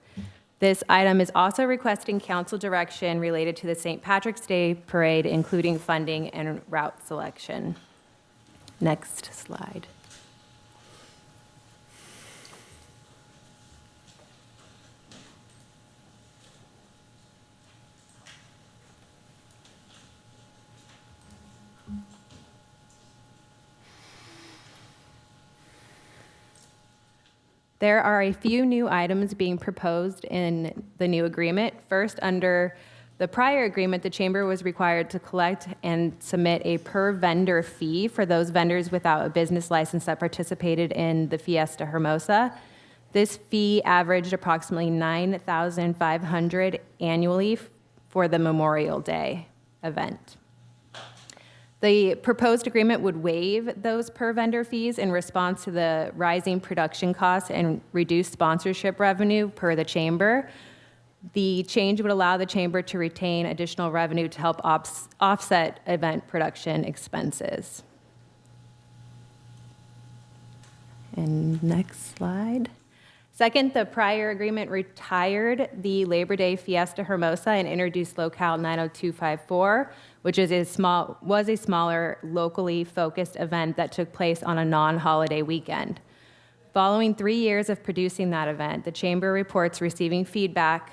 This item is also requesting council direction related to the St. Patrick's Day Parade, including funding and route selection. Next slide. There are a few new items being proposed in the new agreement. First, under the prior agreement, the Chamber was required to collect and submit a per-vendor fee for those vendors without a business license that participated in the Fiesta Hermosa. This fee averaged approximately $9,500 annually for the Memorial Day event. The proposed agreement would waive those per-vendor fees in response to the rising production costs and reduced sponsorship revenue per the Chamber. The change would allow the Chamber to retain additional revenue to help offset event production expenses. And next slide. Second, the prior agreement retired the Labor Day Fiesta Hermosa and introduced Locale 90254, which was a smaller, locally focused event that took place on a non-holiday weekend. Following 3 years of producing that event, the Chamber reports receiving feedback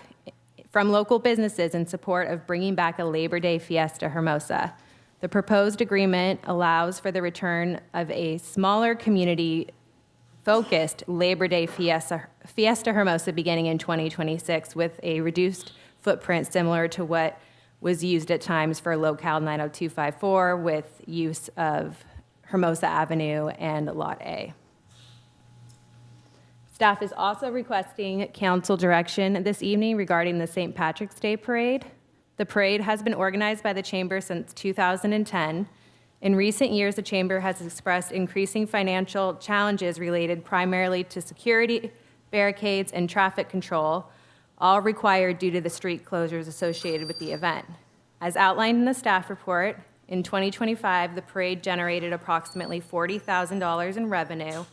from local businesses in support of bringing back a Labor Day Fiesta Hermosa. The proposed agreement allows for the return of a smaller community-focused Labor Day Fiesta Hermosa beginning in 2026 with a reduced footprint similar to what was used at times for Locale 90254 with use of Hermosa Avenue and Lot A. Staff is also requesting council direction this evening regarding the St. Patrick's Day Parade. The parade has been organized by the Chamber since 2010. In recent years, the Chamber has expressed increasing financial challenges related primarily to security, barricades, and traffic control, all required due to the street closures associated with the event. As outlined in the staff report, in 2025, the parade generated approximately $40,000 in revenue,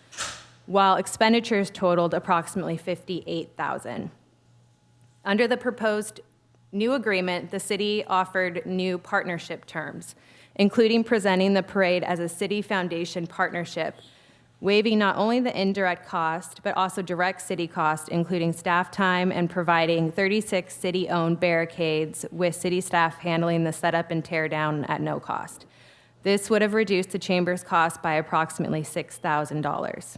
while expenditures totaled approximately $58,000. Under the proposed new agreement, the city offered new partnership terms, including presenting the parade as a city foundation partnership waiving not only the indirect cost, but also direct city cost, including staff time, and providing 36 city-owned barricades with city staff handling the setup and tear down at no cost. This would have reduced the chamber's cost by approximately $6,000.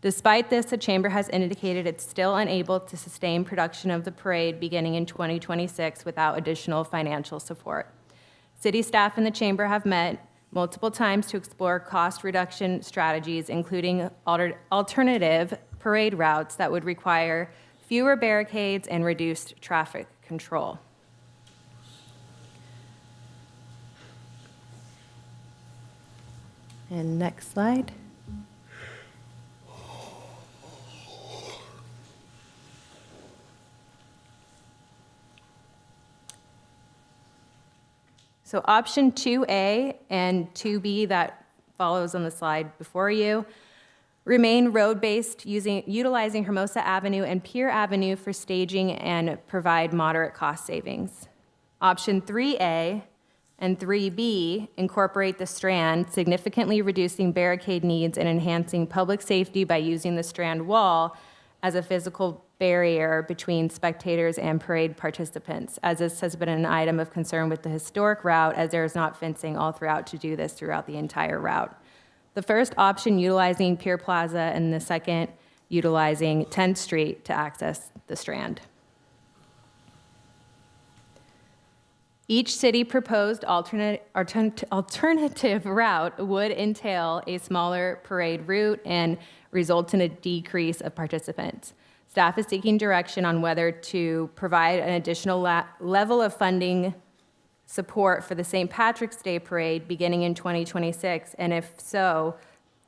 Despite this, the chamber has indicated it's still unable to sustain production of the parade beginning in 2026 without additional financial support. City staff and the chamber have met multiple times to explore cost reduction strategies, including alternative parade routes that would require fewer barricades and reduced traffic control. And next slide. So option 2A and 2B that follows on the slide before you remain road-based, utilizing Hermosa Avenue and Pier Avenue for staging and provide moderate cost savings. Option 3A and 3B incorporate the Strand, significantly reducing barricade needs and enhancing public safety by using the Strand wall as a physical barrier between spectators and parade participants, as this has been an item of concern with the historic route, as there is not fencing all throughout to do this throughout the entire route. The first option utilizing Pier Plaza and the second utilizing 10th Street to access the Strand. Each city proposed alternative route would entail a smaller parade route and result in a decrease of participants. Staff is seeking direction on whether to provide an additional level of funding support for the St. Patrick's Day Parade beginning in 2026, and if so,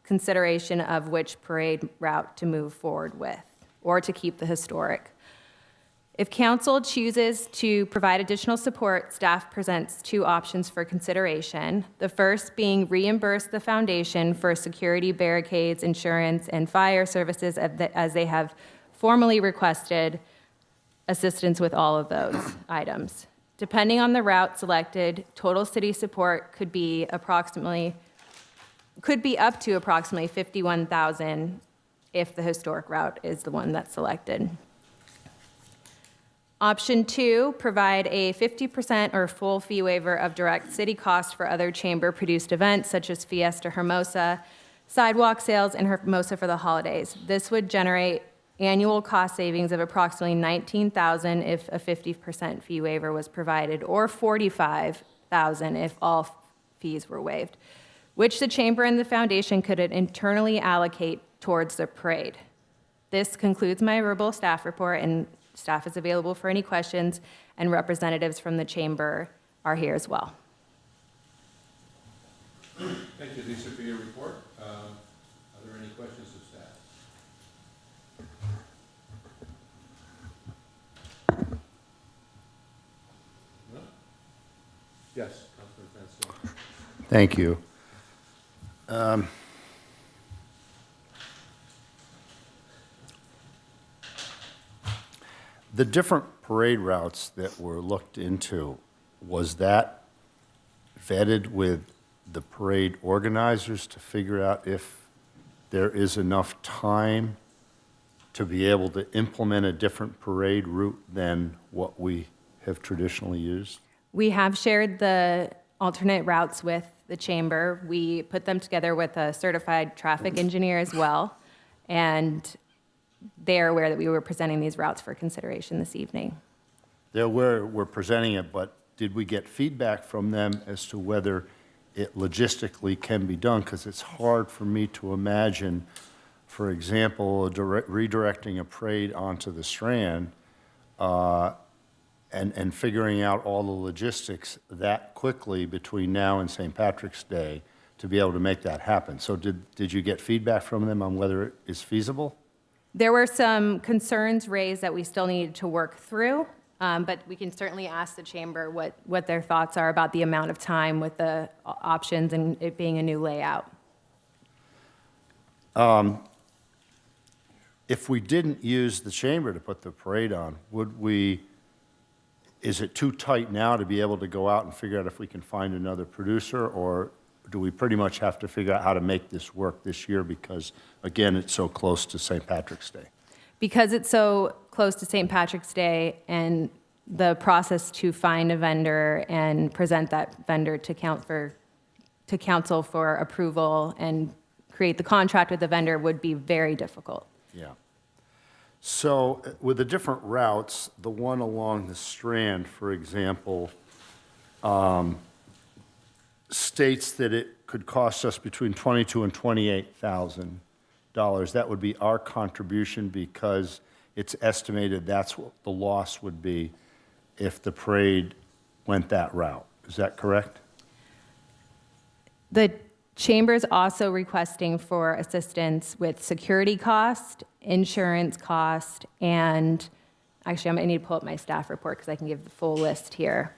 consideration of which parade route to move forward with, or to keep the historic. If council chooses to provide additional support, staff presents two options for consideration. The first being reimburse the foundation for security, barricades, insurance, and fire services as they have formally requested assistance with all of those items. Depending on the route selected, total city support could be up to approximately $51,000 if the historic route is the one that's selected. Option 2, provide a 50% or full fee waiver of direct city costs for other chamber-produced events such as Fiesta Hermosa, sidewalk sales, and Hermosa for the holidays. This would generate annual cost savings of approximately $19,000 if a 50% fee waiver was provided, or $45,000 if all fees were waived, which the chamber and the foundation could internally allocate towards the parade. This concludes my verbal staff report, and staff is available for any questions, and representatives from the chamber are here as well. Thank you, Lisa, for your report. Are there any questions of staff? No? Yes, Councilman Francois. Thank you. The different parade routes that were looked into, was that vetted with the parade organizers to figure out if there is enough time to be able to implement a different parade route than what we have traditionally used? We have shared the alternate routes with the chamber. We put them together with a certified traffic engineer as well, and they're aware that we were presenting these routes for consideration this evening. We're presenting it, but did we get feedback from them as to whether it logistically can be done? Because it's hard for me to imagine, for example, redirecting a parade onto the Strand and figuring out all the logistics that quickly between now and St. Patrick's Day to be able to make that happen. So did you get feedback from them on whether it is feasible? There were some concerns raised that we still needed to work through, but we can certainly ask the chamber what their thoughts are about the amount of time with the options and it being a new layout. If we didn't use the chamber to put the parade on, is it too tight now to be able to go out and figure out if we can find another producer, or do we pretty much have to figure out how to make this work this year because, again, it's so close to St. Patrick's Day? Because it's so close to St. Patrick's Day and the process to find a vendor and present that vendor to council for approval and create the contract with the vendor would be very difficult. Yeah. So with the different routes, the one along the Strand, for example, states that it could cost us between $22,000 and $28,000. That would be our contribution because it's estimated that's what the loss would be if the parade went that route. Is that correct? The chamber is also requesting for assistance with security cost, insurance cost, and actually, I'm going to need to pull up my staff report because I can give the full list here.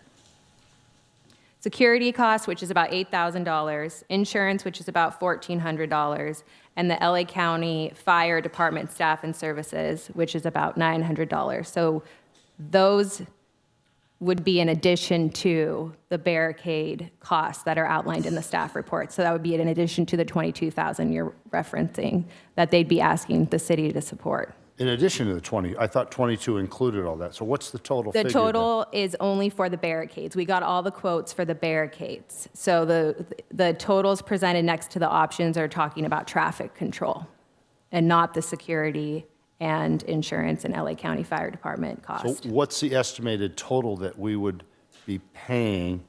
Security cost, which is about $8,000, insurance, which is about $1,400, and the LA County Fire Department staff and services, which is about $900. So those would be in addition to the barricade costs that are outlined in the staff report. So that would be in addition to the $22,000 you're referencing that they'd be asking the city to support. In addition to the 20, I thought 22 included all that. So what's the total The figure? total is only for the barricades. We got all the quotes for the barricades. So the totals presented next to the options are talking about traffic control and not the security and insurance and LA County Fire Department cost. So what's the estimated total that we would be paying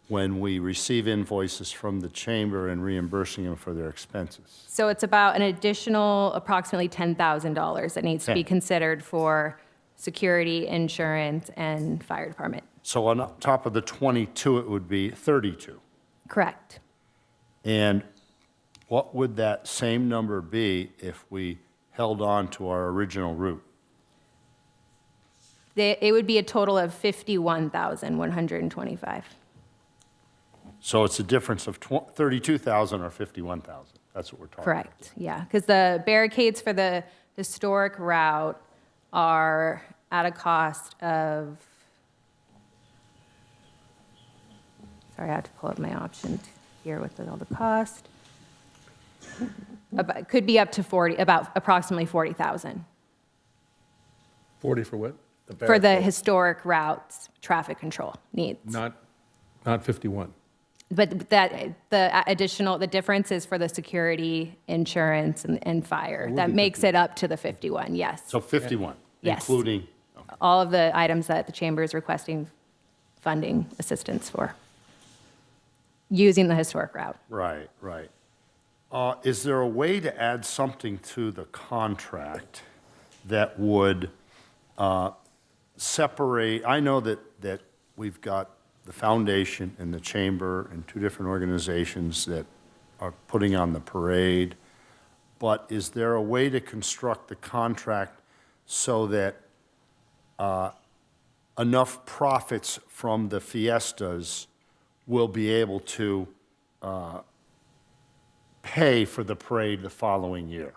when we receive invoices from the chamber and reimbursing them for their expenses? So it's about an additional approximately $10,000 that needs to be considered for security, insurance, and fire department. So on top of the 22, it would be 32. Correct. And what would that same number be if we held on to our original route? It would be a total of $51,125. So it's a difference of 32,000 or 51,000. That's what we're talking about. Correct, yeah, because the barricades for the historic route are at a cost of, sorry, I have to pull up my options here with all the cost. Could be up to about approximately 40,000 40 for what? for the historic routes traffic control needs. Not 51. But that the difference is for the security, insurance, and fire. That makes it up to the 51. Yes. So 51, Yes. including, All of the items that the chamber is requesting funding assistance for, using the historic route. right, right. Is there a way to add something to the contract that would separate? I know that we've got the foundation and the chamber and two different organizations that are putting on the parade, but is there a way to construct the contract so that enough profits from the fiestas will be able to pay for the parade the following year?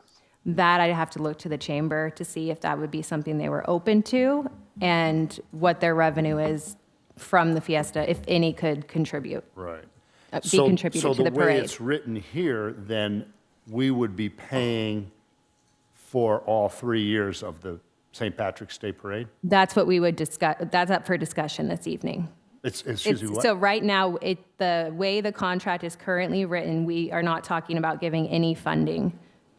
That I'd have to look to the chamber to see if that would be something they were open to and what their revenue is from the fiesta, if any could contribute. Right. Be contributed to the So the way parade. it's written here, then we would be paying for all 3 years of the St. Patrick's Day Parade? That's what we would discuss. That's up for discussion this evening. Excuse me, what? So right now, the way the contract is currently written, we are not talking about giving any funding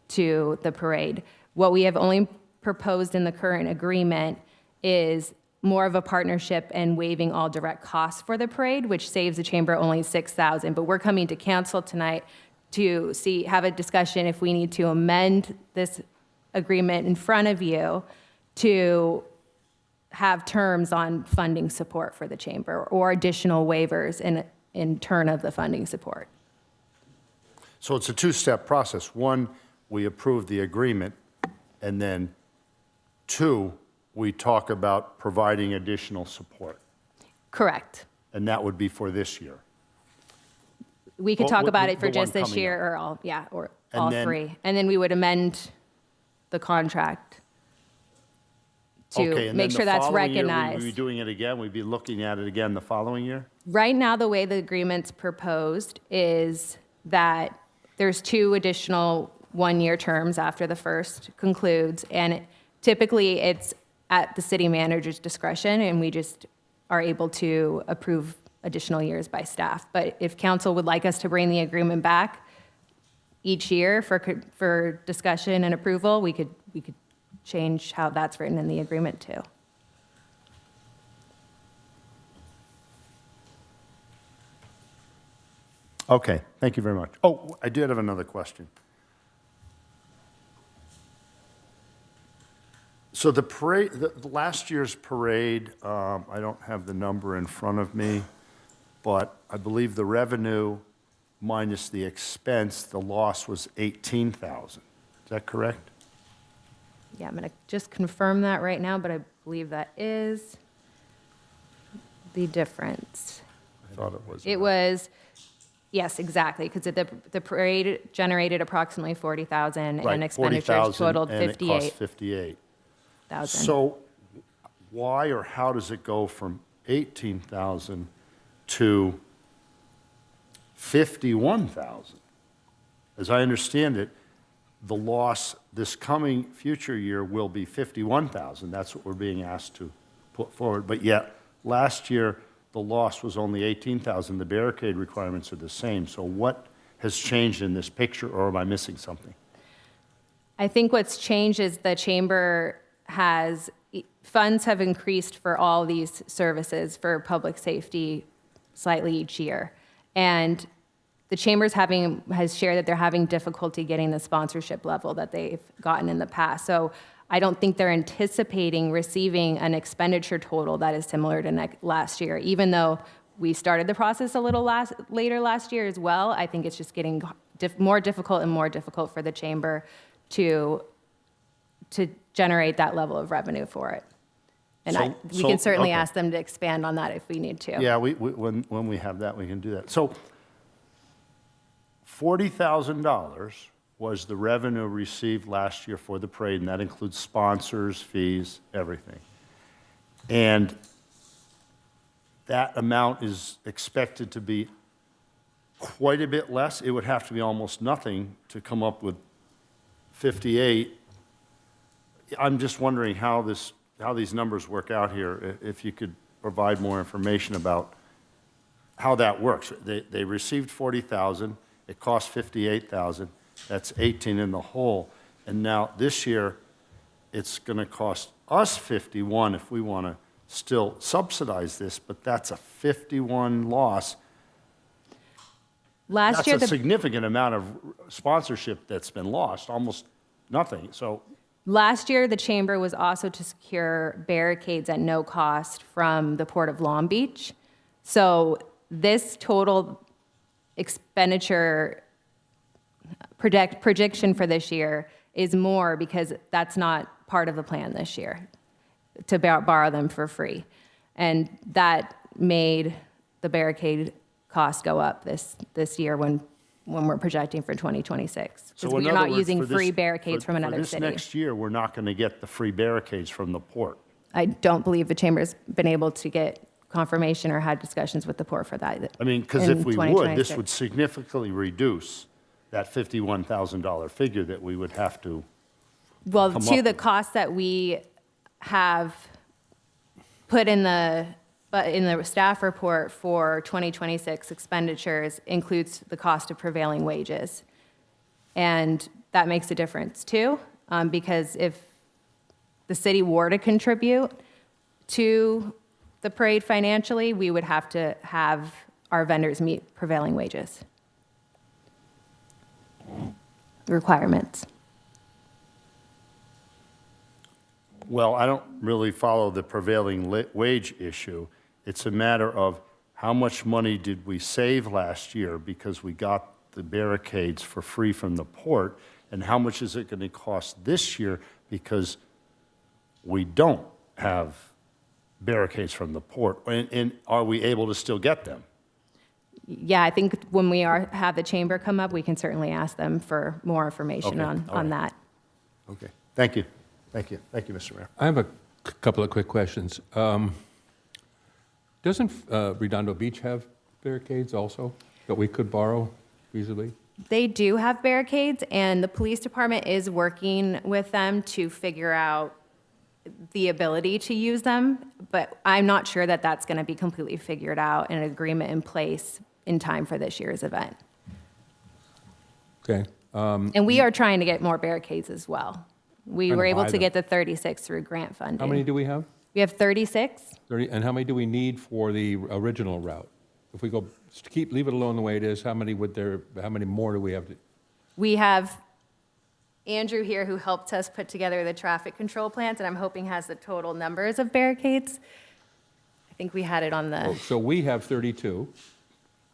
to the parade. What we have only proposed in the current agreement is more of a partnership and waiving all direct costs for the parade, which saves the chamber only $6,000. But we're coming to council tonight to have a discussion if we need to amend this agreement in front of you to have terms on funding support for the chamber or additional waivers in turn of the funding support. So it's a two-step process. One, we approve the agreement, and then two, we talk about providing additional support. Correct. And that would be for this year. We could Well, talk about the- it for the just one this coming year or all And all then- three. And then we would amend the contract Okay, to and make then sure the that's following year, recognized. We'd be doing it again, we'd be looking at it again the following year? Right now, the way the agreement's proposed is that there's 2 additional one-year terms after the first concludes, and typically it's at the city manager's discretion, and we just are able to approve additional years by staff. But if council would like us to bring the agreement back each year for discussion and approval, we could change how that's written in the agreement too. Okay, thank you very much. Oh, I did have another question. So the parade, the last year's parade, I don't have the number in front of me, but I believe the revenue minus the expense, the loss was 18,000. Is that correct? Yeah, I'm going to just confirm that right now, but I believe that is the difference. I thought it was. It was, yes, exactly, because the parade generated approximately 40,000 Right, and expenditures 40,000, totaled and it cost 58,000. 58,000. So why or how does it go from 18,000 to 51,000? As I understand it, the loss this coming future year will be 51,000. That's what we're being asked to put forward. But yet, last year, the loss was only 18,000. The barricade requirements are the same. So what has changed in this picture, or am I missing something? I think what's changed is the chamber funds have increased for all these services for public safety slightly each year. And the chamber's has shared that they're having difficulty getting the sponsorship level that they've gotten in the past. So I don't think they're anticipating receiving an expenditure total that is similar to last year. Even though we started the process a little later last year as well, I think it's just getting more difficult and more difficult for the chamber to generate that level of revenue for it. And we can certainly ask them to expand on that if we need to. Yeah, when we have that, we can do that. So $40,000 was the revenue received last year for the parade, and that includes sponsors, fees, everything. And that amount is expected to be quite a bit less. It would have to be almost nothing to come up with 58. I'm just wondering how these numbers work out here, if you could provide more information about how that works. They received 40,000, it cost 58,000, that's 18 in the hole. And now this year, it's gonna cost us 51 if we wanna still subsidize this, but that's a 51 loss. Last year, That's a significant amount of sponsorship that's been lost, almost nothing, so. Last year, the chamber was also to secure barricades at no cost from the Port of Long Beach. So this total expenditure projection for this year is more because that's not part of the plan this year, to borrow them for free. And that made the barricade cost go up this year when we're projecting for 2026. Because we're not using free barricades from another city. For this next year, we're not going to get the free barricades from the port. I don't believe the chamber's been able to get confirmation or had discussions with the port for that. I mean, because if we would, this would significantly reduce that $51,000 figure that we would have to Well, come to up the with. cost that we have put in the staff report for 2026 expenditures includes the cost of prevailing wages. And that makes a difference too, because if the city were to contribute to the parade financially, we would have to have our vendors meet prevailing wages requirements. Well, I don't really follow the prevailing wage issue. It's a matter of how much money did we save last year because we got the barricades for free from the port, and how much is it going to cost this year because we don't have barricades from the port, and are we able to still get them? Yeah, I think when we have the chamber come up, we can certainly ask them for more information Okay, all on right. that. Okay, thank you. Thank you. Thank you, Mr. Mayor. I have a couple of quick questions. Doesn't Redondo Beach have barricades also that we could borrow feasibly? They do have barricades, and the police department is working with them to figure out the ability to use them, but I'm not sure that that's going to be completely figured out and an agreement in place in time for this year's event. Okay. And we are trying to get more barricades as well. We Trying to were able buy to them. get the 36 through grant funding. How many do we have? We have 36. 30, and how many do we need for the original route? If we go, leave it alone the way it is, how many more do we have to? We have Andrew here who helped us put together the traffic control plans, and I'm hoping has the total numbers of barricades. I think we had it on the, So we have 32,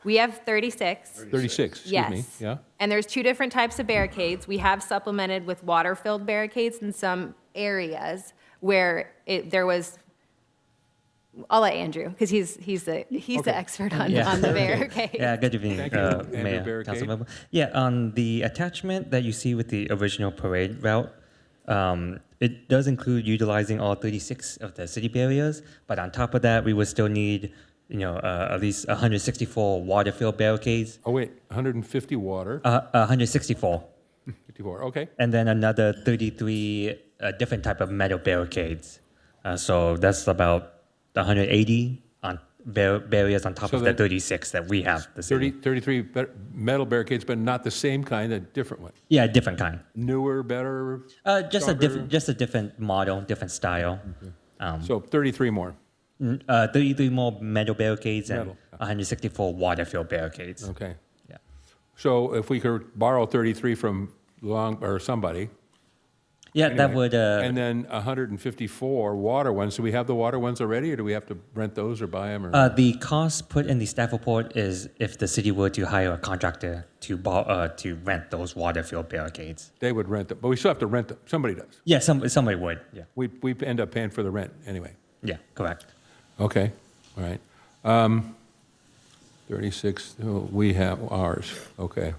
we have 36. 36, excuse me, Yes. yeah? And there's two different types of barricades. We have supplemented with water-filled barricades in some areas where there was, I'll let Andrew, because he's the expert on the barricades. Yeah, good evening, Thank you, Andrew Mayor, Barricade. Councilmember. Yeah, on the attachment that you see with the original parade route, it does include utilizing all 36 of the city barriers, but on top of that, we would still need, at least 164 water-filled barricades. Oh, wait, 150 water, 164. 54, okay. And then another 33 different type of metal barricades. So that's about 180 on barriers on top So of the that- 36 that we have. The city. 33 metal barricades, but not the same kind, a different one. Yeah, different kind. Newer, better? Just a different model, different style. So 33 more. 33 more metal barricades and Metal. 164 water-filled barricades. Okay. Yeah. So if we could borrow 33 from somebody. Yeah, that anyway, would. And then 154 water ones. Do we have the water ones already, or do we have to rent those or buy them? Or? The cost put in the staff report is if the city were to hire a contractor to rent those water-filled barricades. They would rent them, but we still have to rent them. Somebody does. Yeah, somebody would. Yeah. We end up paying for the rent anyway. Yeah, correct. Okay, all right. 36, we have ours, okay.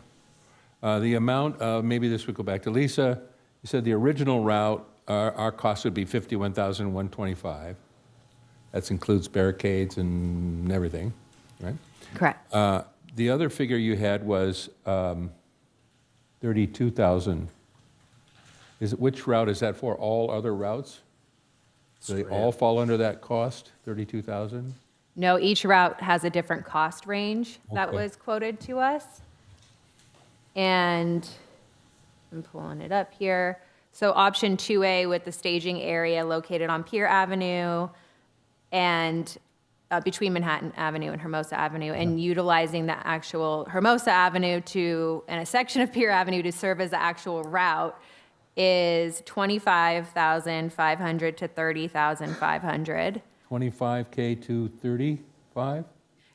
The amount, maybe this would go back to Lisa. You said the original route, our cost would be $51,125. That includes barricades and everything, right? Correct. The other figure you had was 32,000. Which route is that for? All other routes? Do they all fall under that cost, 32,000? No, each route has a different cost range that Okay. was quoted to us. And I'm pulling it up here. So option 2A with the staging area located on Pier Avenue and between Manhattan Avenue and Hermosa Avenue, and utilizing the actual Hermosa Avenue and a section of Pier Avenue to serve as the actual route is $25,500 to $30,500. 25K to 35?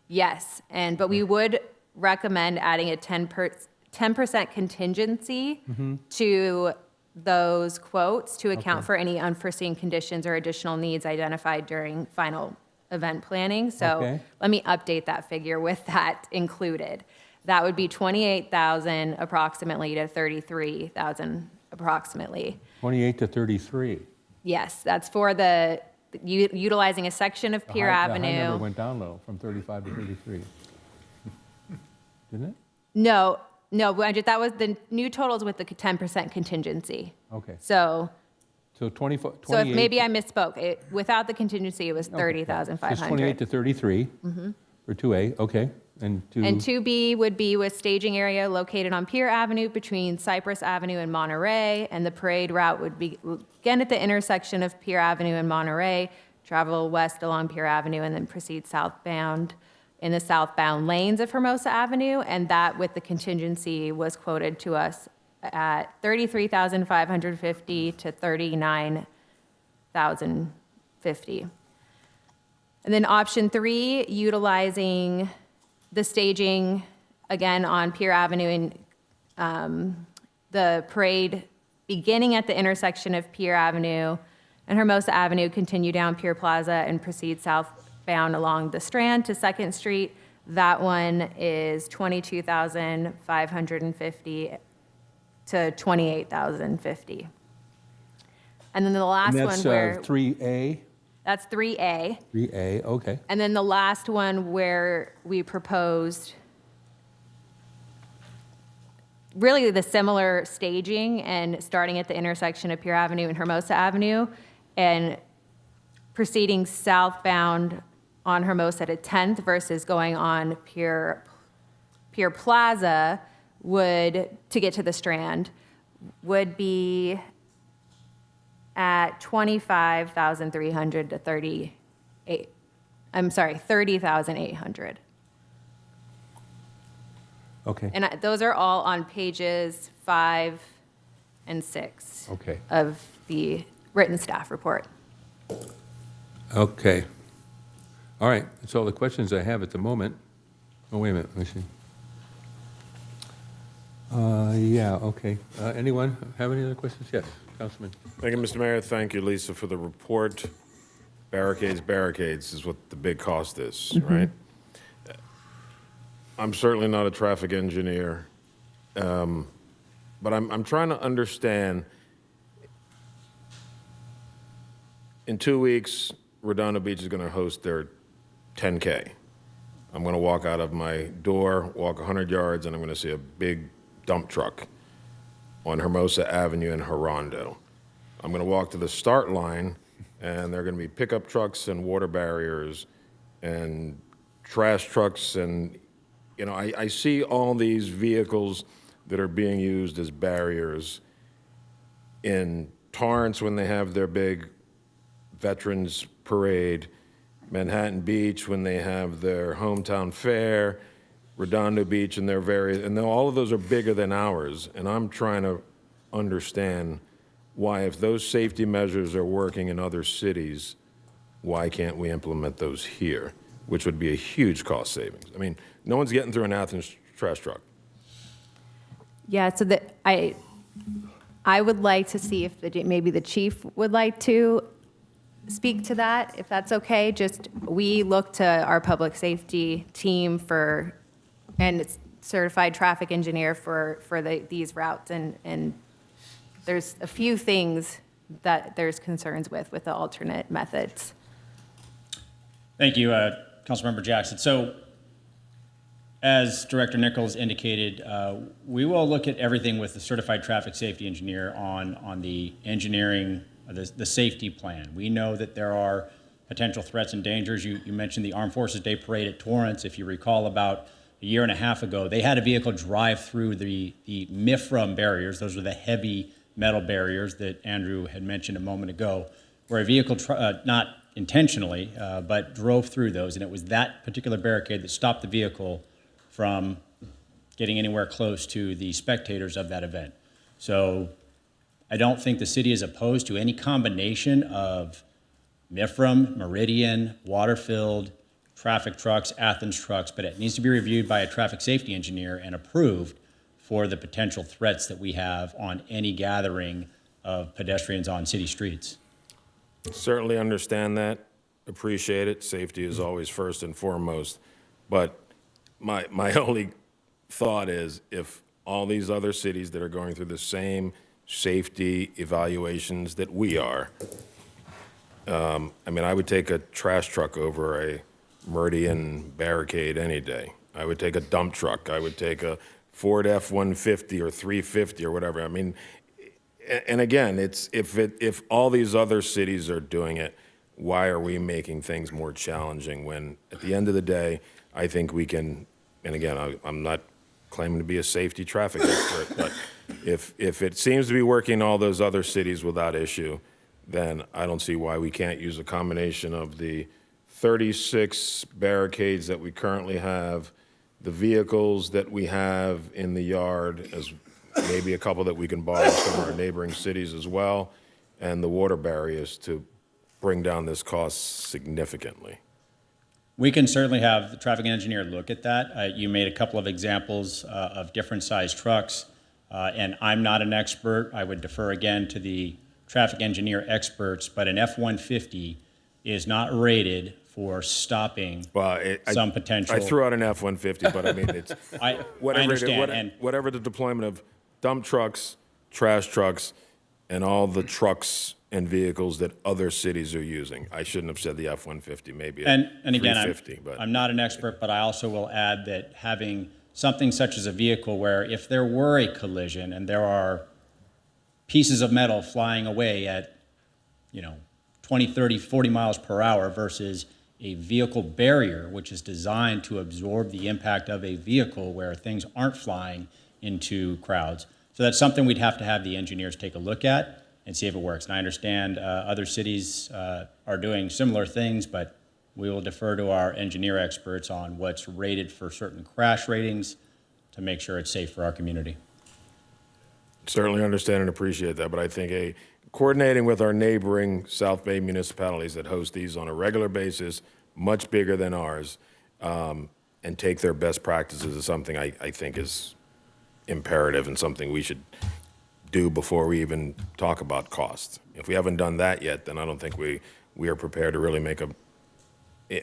Yes, but we would recommend adding a 10% contingency to those quotes to account for any unforeseen conditions or additional needs identified during final event planning. So Okay. let me update that figure with that included. That would be 28,000 approximately to 33,000 approximately. 28 to 33. Yes, that's for utilizing a section of Pier The Avenue. high number went down low from 35 to 33. Didn't it? No, that was the new totals with the 10% contingency. Okay. So So 28. So if maybe I misspoke. Without the contingency, it was Okay. 30,500. So it's 28 to 33 for 2A, okay. And And 2B would be with staging area located on Pier Avenue between Cypress Avenue and Monterey, and the parade route would be, again, at the intersection of Pier Avenue and Monterey, travel west along Pier Avenue, and then proceed southbound in the southbound lanes of Hermosa Avenue, and that with the contingency was quoted to us at $33,550 to $39,050. And then option 3, utilizing the staging, again, on Pier Avenue and the parade beginning at the intersection of Pier Avenue and Hermosa Avenue, continue down Pier Plaza and proceed southbound along the Strand to 2nd Street. That one is $22,550 to $28,050. And then the last and one that's where 3A? That's 3A. 3A, okay. And then the last one where we proposed really the similar staging and starting at the intersection of Pier Avenue and Hermosa Avenue and proceeding southbound on Hermosa to 10th versus going on Pier Plaza to get to the Strand would be at 25,300 to 30,800. Okay. And those are all on pages 5 and 6 Okay. of the written staff report. Okay. All right, that's all the questions I have at the moment. Oh, wait a minute, let me see. Yeah, okay. Anyone have any other questions? Yes, Councilman. Thank you, Mr. Mayor. Thank you, Lisa, for the report. Barricades is what the big cost is, right? I'm certainly not a traffic engineer, but I'm trying to understand. In 2 weeks, Redondo Beach is going to host their 10K. I'm going to walk out of my door, walk 100 yards, and I'm going to see a big dump truck on Hermosa Avenue in Redondo. I'm going to walk to the start line, and there are going to be pickup trucks and water barriers and trash trucks. And, you know, I see all these vehicles that are being used as barriers in Torrance when they have their big Veterans Parade, Manhattan Beach when they have their hometown fair, Redondo Beach and their various, and all of those are bigger than ours. And I'm trying to understand why, if those safety measures are working in other cities, why can't we implement those here, which would be a huge cost savings. I mean, no one's getting through an Athens trash truck. Yeah, so I would like to see if maybe the chief would like to speak to that, if that's okay. Just, we look to our public safety team and certified traffic engineer for these routes, and there's a few things that there's concerns with the alternate methods. Thank you, Councilmember Jackson. So, as Director Nichols indicated, we will look at everything with the certified traffic safety engineer on the engineering, the safety plan. We know that there are potential threats and dangers. You mentioned the Armed Forces Day Parade at Torrance. If you recall, about a year and a half ago, they had a vehicle drive through the MIFRAM barriers. Those are the heavy metal barriers that Andrew had mentioned a moment ago, where a vehicle, not intentionally, but drove through those, and it was that particular barricade that stopped the vehicle from getting anywhere close to the spectators of that event. So I don't think the city is opposed to any combination of MIFRAM, Meridian, water-filled, traffic trucks, Athens trucks, but it needs to be reviewed by a traffic safety engineer and approved for the potential threats that we have on any gathering of pedestrians on city streets. Certainly understand that, appreciate it. Safety is always first and foremost. But my only thought is, if all these other cities that are going through the same safety evaluations that we are, I mean, I would take a trash truck over a Meridian barricade any day. I would take a dump truck. I would take a Ford F-150 or 350 or whatever. I mean, and again, it's if all these other cities are doing it, why are we making things more challenging when, at the end of the day, I think we can, and again, I'm not claiming to be a safety traffic expert, but if it seems to be working in all those other cities without issue, then I don't see why we can't use a combination of the 36 barricades that we currently have, the vehicles that we have in the yard, as maybe a couple that we can borrow from our neighboring cities as well, and the water barriers to bring down this cost significantly. We can certainly have the traffic engineer look at that. You made a couple of examples of different size trucks, and I'm not an expert. I would defer again to the traffic engineer experts, but an F-150 is not rated for stopping some potential. I threw out an F-150, but I mean, it's I understand. whatever the deployment of dump trucks, trash trucks, and all the trucks and vehicles that other cities are using. I shouldn't have said the F-150, maybe a And again, 350, but. I'm not an expert, but I also will add that having something such as a vehicle where if there were a collision and there are pieces of metal flying away at, 20, 30, 40 miles per hour versus a vehicle barrier, which is designed to absorb the impact of a vehicle where things aren't flying into crowds. So that's something we'd have to have the engineers take a look at and see if it works. And I understand other cities are doing similar things, but we will defer to our engineer experts on what's rated for certain crash ratings to make sure it's safe for our community. Certainly understand and appreciate that, but I think coordinating with our neighboring South Bay municipalities that host these on a regular basis, much bigger than ours, and take their best practices is something I think is imperative and something we should do before we even talk about costs. If we haven't done that yet, then I don't think we are prepared to really make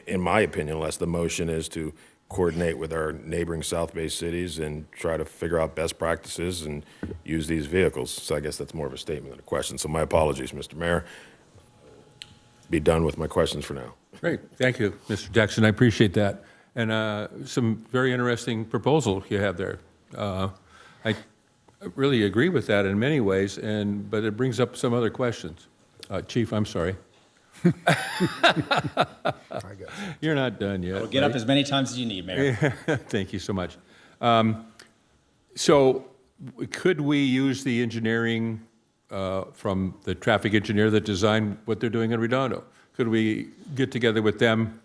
in my opinion, unless the motion is to coordinate with our neighboring South Bay cities and try to figure out best practices and use these vehicles. So I guess that's more of a statement than a question. So my apologies, Mr. Mayor. Be done with my questions for now. Great, thank you, Mr. Jackson, I appreciate that. And some very interesting proposal you have there. I really agree with that in many ways, but it brings up some other questions. Chief, I'm sorry. You're not done yet. We'll get up as many times as you need, Mayor. Thank you so much. So could we use the engineering from the traffic engineer that designed what they're doing in Redondo? Could we get together with them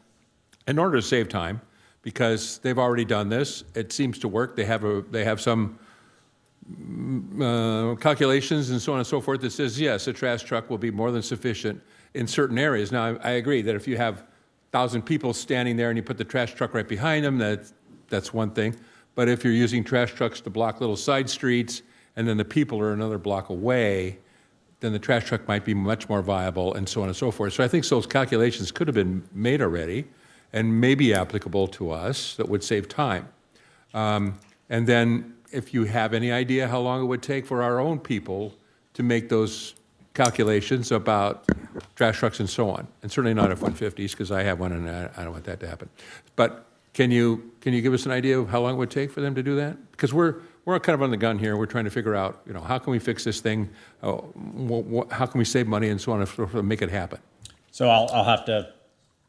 in order to save time? Because they've already done this. It seems to work. They have some calculations and so on and so forth that says, yes, a trash truck will be more than sufficient in certain areas. Now, I agree that if you have 1,000 people standing there and you put the trash truck right behind them, that's one thing. But if you're using trash trucks to block little side streets and then the people are another block away, then the trash truck might be much more viable and so on and so forth. So I think those calculations could have been made already and maybe applicable to us that would save time. And then if you have any idea how long it would take for our own people to make those calculations about trash trucks and so on, and certainly not F-150s, because I have one and I don't want that to happen. But can you give us an idea of how long it would take for them to do that? Because we're kind of on the gun here. We're trying to figure out, how can we fix this thing? How can we save money and so on and so forth to make it happen? So I'll have to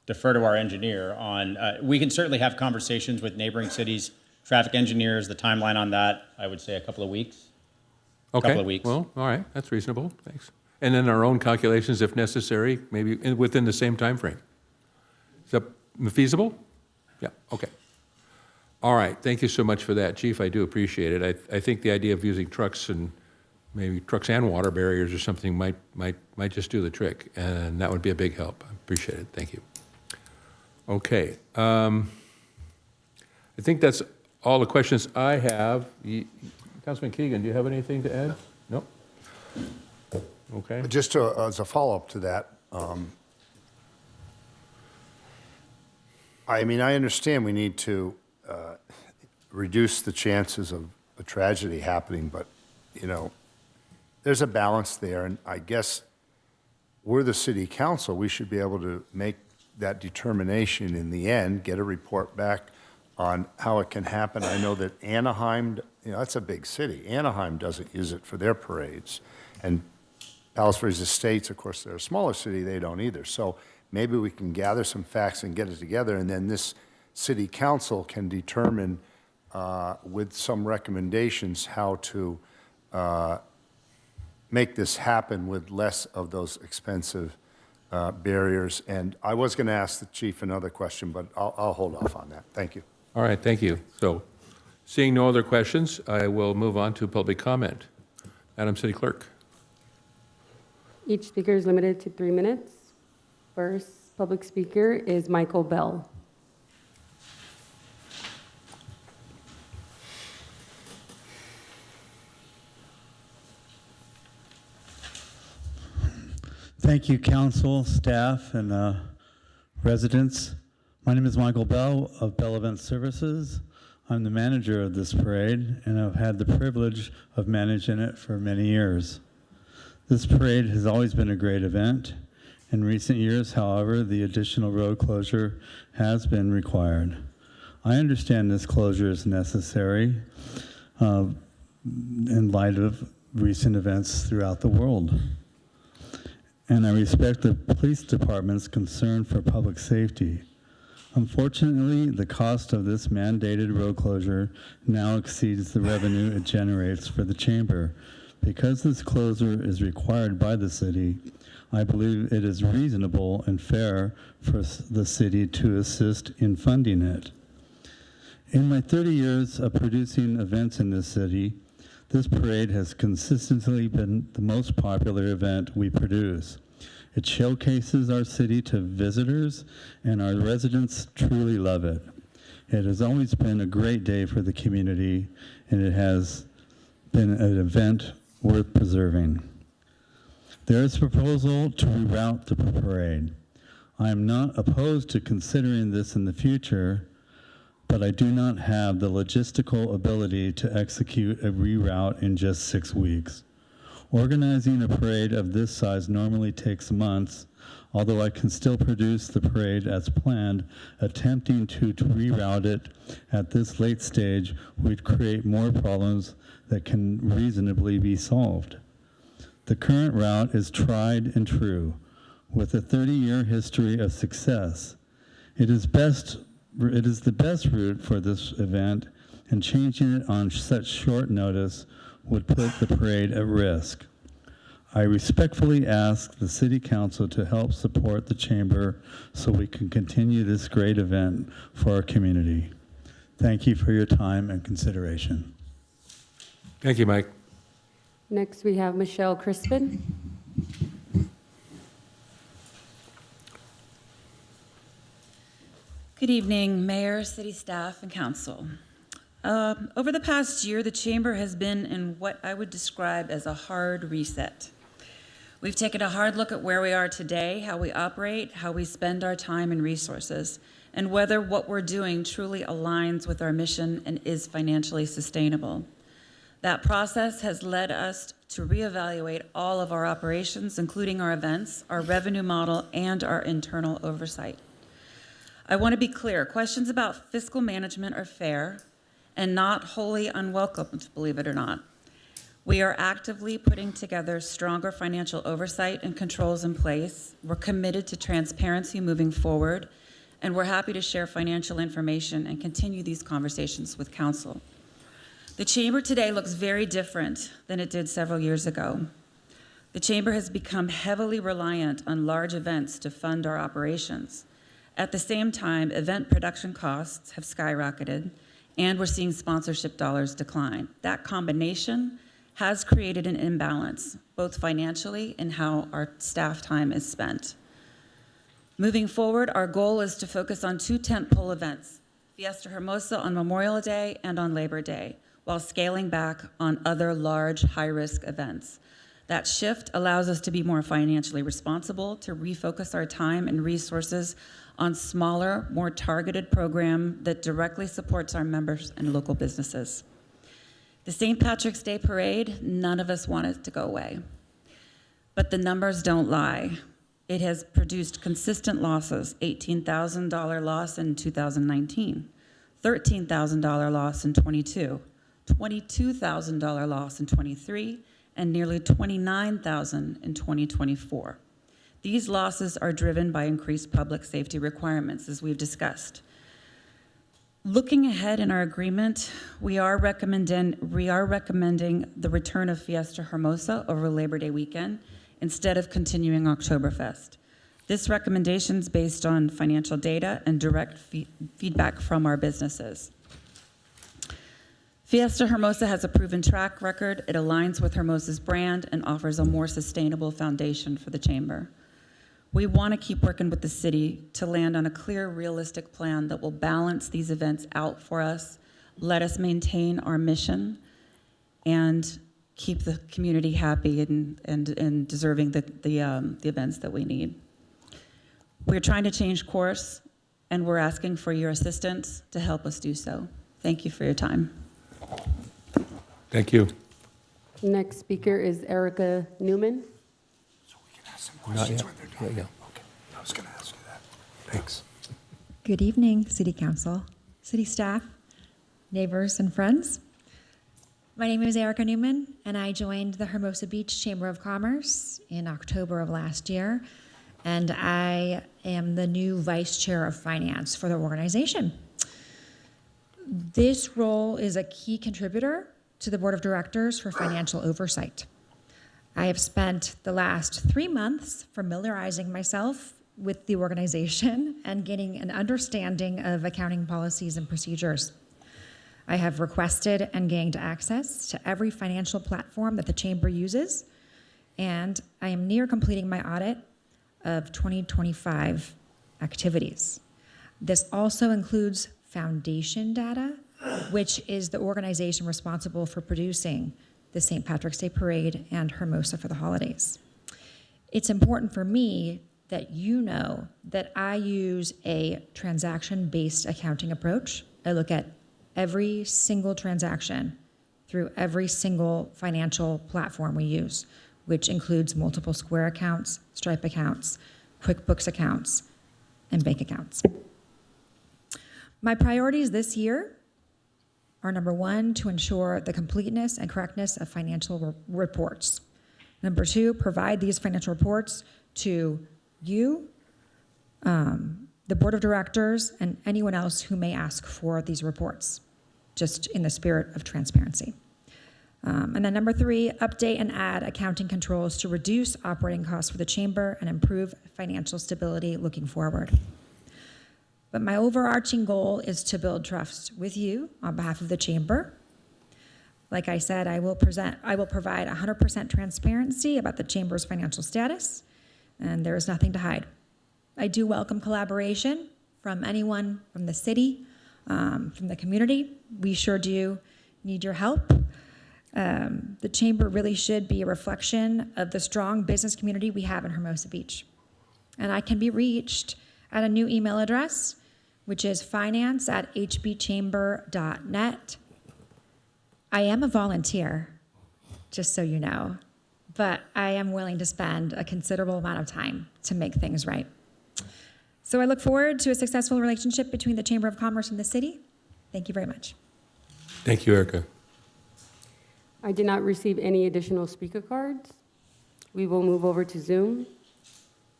defer to our engineer on, we can certainly have conversations with neighboring cities, traffic engineers, the timeline on that, I would say a couple of weeks. Okay. Couple of weeks. Well, all right, that's reasonable, thanks. And then our own calculations, if necessary, maybe within the same time frame. Is that feasible? Yeah, okay. All right, thank you so much for that, Chief. I do appreciate it. I think the idea of using trucks and maybe trucks and water barriers or something might just do the trick, and that would be a big help. I appreciate it. Thank you. Okay. I think that's all the questions I have. Councilman Keegan, do you have anything to add? No? Okay. Just as a follow-up to that, I understand we need to reduce the chances of a tragedy happening, but, there's a balance there, and I guess we're the city council. We should be able to make that determination in the end, get a report back on how it can happen. I know that Anaheim, that's a big city. Anaheim doesn't use it for their parades. And Palos Verdes Estates, of course, they're a smaller city, they don't either. So maybe we can gather some facts and get it together, and then this city council can determine with some recommendations how to make this happen with less of those expensive barriers. And I was going to ask the chief another question, but I'll hold off on that. Thank you. All right, thank you. So, seeing no other questions, I will move on to public comment. Madam City Clerk. Each speaker is limited to 3 minutes. First public speaker is Michael Bell. Thank you, council, staff, and residents. My name is Michael Bell of Bell Event Services. I'm the manager of this parade, and I've had the privilege of managing it for many years. This parade has always been a great event. In recent years, however, the additional road closure has been required. I understand this closure is necessary in light of recent events throughout the world. And I respect the police department's concern for public safety. Unfortunately, the cost of this mandated road closure now exceeds the revenue it generates for the chamber. Because this closure is required by the city, I believe it is reasonable and fair for the city to assist in funding it. In my 30 years of producing events in this city, this parade has consistently been the most popular event we produce. It showcases our city to visitors, and our residents truly love it. It has always been a great day for the community, and it has been an event worth preserving. There is a proposal to reroute the parade. I am not opposed to considering this in the future, but I do not have the logistical ability to execute a reroute in just 6 weeks. Organizing a parade of this size normally takes months, although I can still produce the parade as planned. Attempting to reroute it at this late stage would create more problems that can reasonably be solved. The current route is tried and true, with a 30-year history of success. It is the best route for this event, and changing it on such short notice would put the parade at risk. I respectfully ask the City Council to help support the Chamber so we can continue this great event for our community. Thank you for your time and consideration. Thank you, Mike. Next, we have Michelle Crispin. Good evening, Mayor, City staff, and Council. Over the past year, the Chamber has been in what I would describe as a hard reset. We've taken a hard look at where we are today, how we operate, how we spend our time and resources, and whether what we're doing truly aligns with our mission and is financially sustainable. That process has led us to reevaluate all of our operations, including our events, our revenue model, and our internal oversight. I want to be clear, questions about fiscal management are fair and not wholly unwelcomed, believe it or not. We are actively putting together stronger financial oversight and controls in place. We're committed to transparency moving forward, and we're happy to share financial information and continue these conversations with Council. The Chamber today looks very different than it did several years ago. The Chamber has become heavily reliant on large events to fund our operations. At the same time, event production costs have skyrocketed, and we're seeing sponsorship dollars decline. That combination has created an imbalance, both financially and how our staff time is spent. Moving forward, our goal is to focus on 2 tentpole events, Fiesta Hermosa on Memorial Day and on Labor Day, while scaling back on other large, high-risk events. That shift allows us to be more financially responsible, to refocus our time and resources on smaller, more targeted program that directly supports our members and local businesses. The St. Patrick's Day Parade, none of us want it to go away. But the numbers don't lie. It has produced consistent losses, $18,000 loss in 2019, $13,000 loss in 22, $22,000 loss in 23, and nearly $29,000 in 2024. These losses are driven by increased public safety requirements, as we've discussed. Looking ahead in our agreement, we are recommending the return of Fiesta Hermosa over Labor Day weekend instead of continuing Oktoberfest. This recommendation is based on financial data and direct feedback from our businesses. Fiesta Hermosa has a proven track record. It aligns with Hermosa's brand and offers a more sustainable foundation for the Chamber. We want to keep working with the city to land on a clear, realistic plan that will balance these events out for us, let us maintain our mission, and keep the community happy and deserving the events that we need. We're trying to change course, and we're asking for your assistance to help us do so. Thank you for your time. Thank you. Next speaker is Erica Newman. Not yet. There you go. I was going to ask you that. Thanks. Good evening, City Council, City staff, neighbors, and friends. My name is Erica Newman, and I joined the Hermosa Beach Chamber of Commerce in October of last year, and I am the new Vice Chair of Finance for the organization. This role is a key contributor to the Board of Directors for financial oversight. I have spent the last 3 months familiarizing myself with the organization and getting an understanding of accounting policies and procedures. I have requested and gained access to every financial platform that the Chamber uses, and I am near completing my audit of 2025 activities. This also includes foundation data, which is the organization responsible for producing the St. Patrick's Day Parade and Hermosa for the holidays. It's important for me that you know that I use a transaction-based accounting approach. I look at every single transaction through every single financial platform we use, which includes multiple Square accounts, Stripe accounts, QuickBooks accounts, and bank accounts. My priorities this year are number one, to ensure the completeness and correctness of financial reports. Number two, provide these financial reports to you, the Board of Directors, and anyone else who may ask for these reports, just in the spirit of transparency. And then number three, update and add accounting controls to reduce operating costs for the Chamber and improve financial stability looking forward. But my overarching goal is to build trust with you on behalf of the Chamber. Like I said, I will provide 100% transparency about the Chamber's financial status, and there is nothing to hide. I do welcome collaboration from anyone from the city, from the community. We sure do need your help. The Chamber really should be a reflection of the strong business community we have in Hermosa Beach. And I can be reached at a new email address, which is finance@hbchamber.net. I am a volunteer, just so you know, but I am willing to spend a considerable amount of time to make things right. So I look forward to a successful relationship between the Chamber of Commerce and the city. Thank you very much. Thank you, Erica. I did not receive any additional speaker cards. We will move over to Zoom.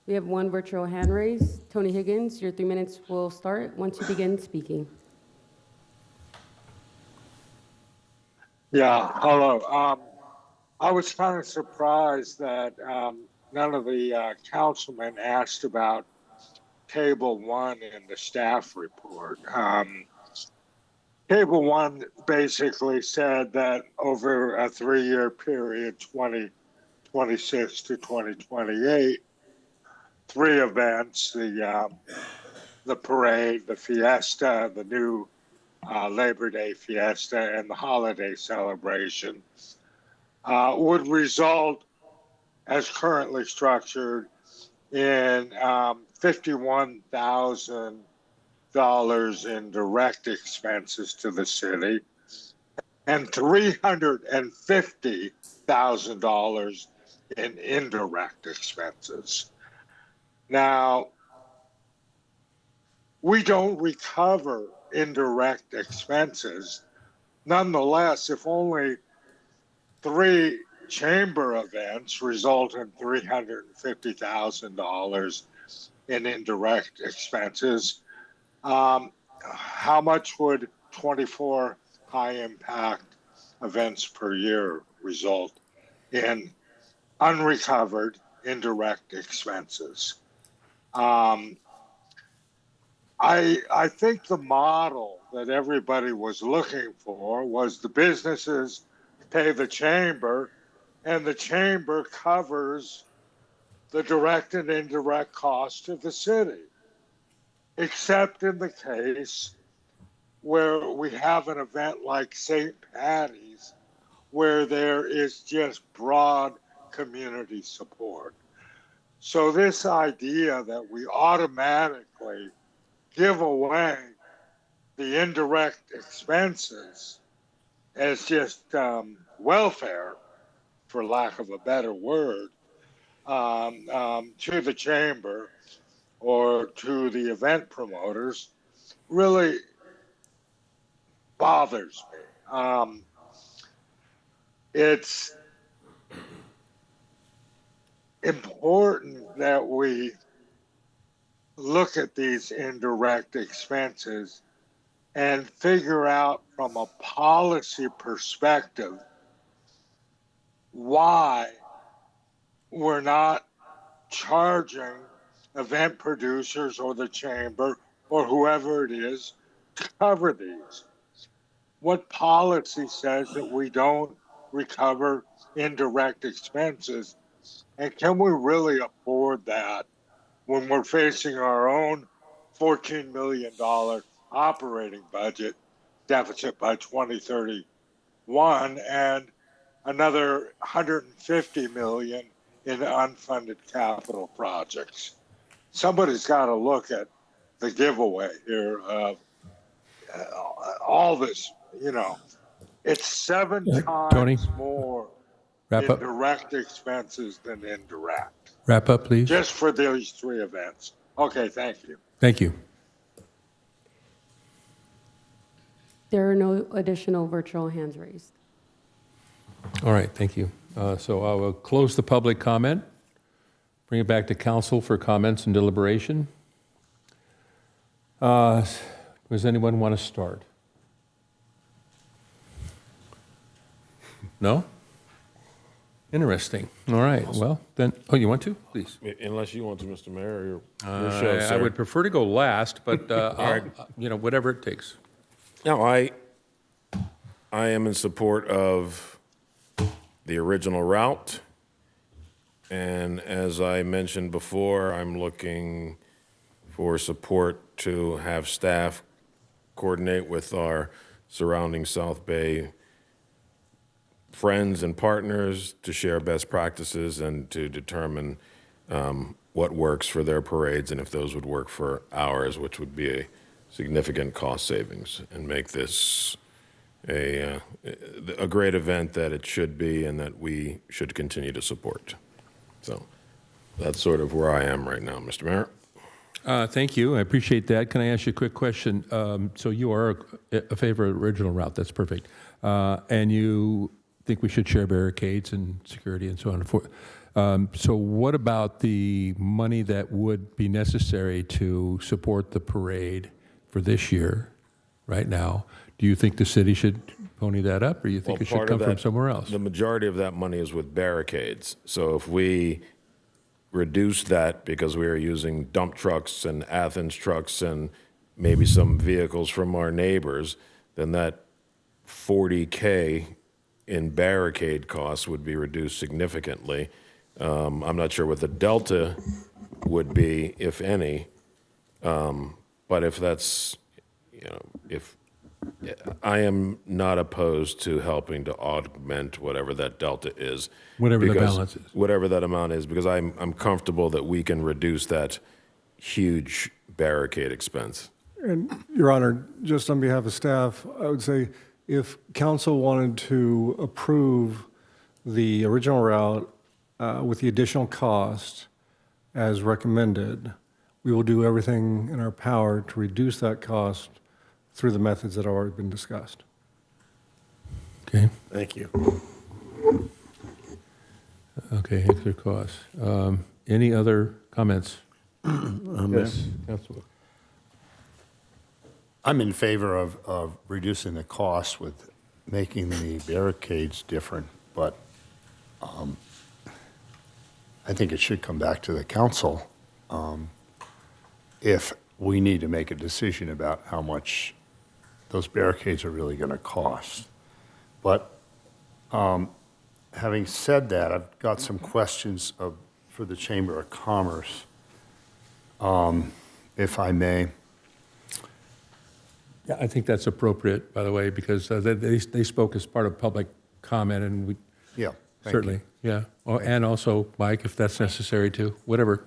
We have one virtual hand raise. Tony Higgins, your 3 minutes will start once you begin speaking. Yeah, hello. I was kind of surprised that none of the councilmen asked about Table 1 in the staff report. Table 1 basically said that over a 3-year period, 2026 to 2028, 3 events, the parade, the fiesta, the new Labor Day fiesta, and the holiday celebration would result, as currently structured, in $51,000 in direct expenses to the city and $350,000 in indirect expenses. Now, we don't recover indirect expenses. Nonetheless, if only 3 chamber events result in $350,000 in indirect expenses, how much would 24 high-impact events per year result in unrecovered indirect expenses? I think the model that everybody was looking for was the businesses pay the chamber, and the chamber covers the direct and indirect cost of the city, except in the case where we have an event like St. Patty's, where there is just broad community support. So this idea that we automatically give away the indirect expenses as just welfare for lack of a better word, to the chamber or to the event promoters really bothers me. It's important that we look at these indirect expenses and figure out from a policy perspective why we're not charging event producers or the chamber or whoever it is to cover these. What policy says that we don't recover indirect expenses? And can we really afford that when we're facing our own $14 million operating budget deficit by 2031 and another 150 million in unfunded capital projects? Somebody's got to look at the giveaway here of all this, it's 7 Tony, times more wrap in up. direct expenses than indirect, Wrap up, please. just for these 3 events. Okay, thank you. Thank you. There are no additional virtual hands raised. All right, thank you. So I will close the public comment, bring it back to council for comments and deliberation. Does anyone want to start? No? Interesting. All right, well, then, oh, you want to? Please. Unless you want to, Mr. Mayor, your show, I sir. would prefer to go last, but, right. whatever it takes. No, I am in support of the original route. And as I mentioned before, I'm looking for support to have staff coordinate with our surrounding South Bay friends and partners to share best practices and to determine what works for their parades and if those would work for ours, which would be a significant cost savings, and make this a great event that it should be and that we should continue to support. So that's sort of where I am right now, Mr. Mayor. Thank you. I appreciate that. Can I ask you a quick question? So you are a favor of original route. That's perfect. And you think we should share barricades and security and so on and forth. So what about the money that would be necessary to support the parade for this year, right now? Do you think the city should pony that up, or you think it should Part of come from that- somewhere else? The majority of that money is with barricades. So if we reduce that because we are using dump trucks and Athens trucks and maybe some vehicles from our neighbors, then that 40K in barricade costs would be reduced significantly. I'm not sure what the delta would be, if any, but if that's, if I am not opposed to helping to augment whatever that delta is. Whatever the because- balance is. Whatever that amount is, because I'm comfortable that we can reduce that huge barricade expense. And, Your Honor, just on behalf of staff, I would say if council wanted to approve the original route with the additional cost as recommended, we will do everything in our power to reduce that cost through the methods that have already been discussed. Okay. Thank you. Okay, extra costs. Any other comments? Yes, Councilman. I'm in favor of reducing the cost with making the barricades different, but I think it should come back to the council if we need to make a decision about how much those barricades are really going to cost. But having said that, I've got some questions for the Chamber of Commerce, if I may. Yeah, I think that's appropriate, by the way, because they spoke as part of public comment, and we Yeah, thank certainly, yeah. Oh, and also, Mike, if that's necessary too, whatever.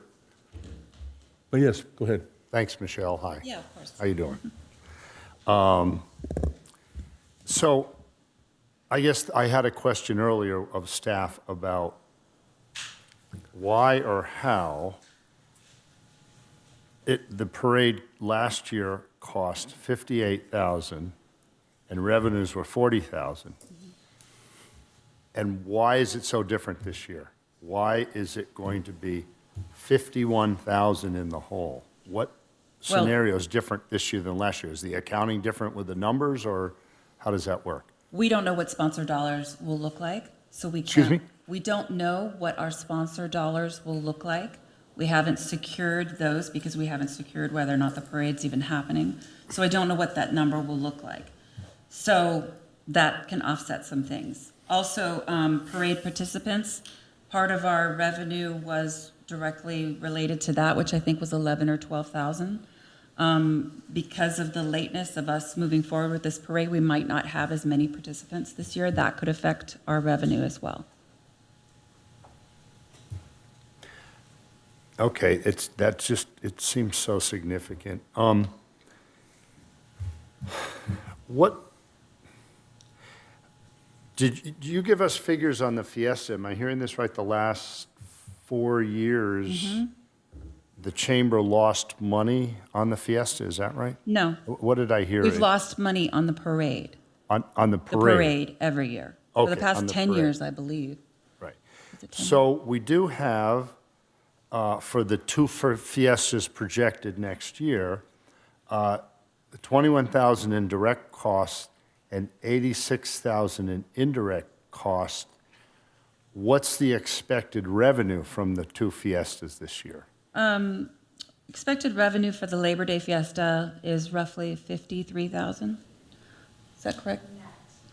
But yes, go ahead. Thanks, Michelle. Hi. Yeah, of course. How you doing? So I guess I had a question earlier of staff about why or how the parade last year cost $58,000 and revenues were $40,000. And why is it so different this year? Why is it going to be $51,000 in the hole? What Well- scenario is different this year than last year? Is the accounting different with the numbers, or how does that work? We don't know what sponsor dollars will look like, so we can't. Excuse me? We don't know what our sponsor dollars will look like. We haven't secured those because we haven't secured whether or not the parade's even happening. So I don't know what that number will look like. So that can offset some things. Also, parade participants, part of our revenue was directly related to that, which I think was 11 or 12,000. Because of the lateness of us moving forward with this parade, we might not have as many participants this year. That could affect our revenue as well. Okay, it seems so significant. What, did you give us figures on the Fiesta? Am I hearing this right? The last 4 years, the chamber lost money on the Fiesta, is that right? No. What did I hear? We've lost money on the parade. On the The parade? parade every year. For the Okay, past on the 10 parade. years, I believe. Right. Is it 10 So we do have, for the two Fiestas projected next year, 21,000 in direct costs and 86,000 in indirect costs. What's the expected revenue from the two Fiestas this year? Expected revenue for the Labor Day Fiesta is roughly 53,000. Is that correct?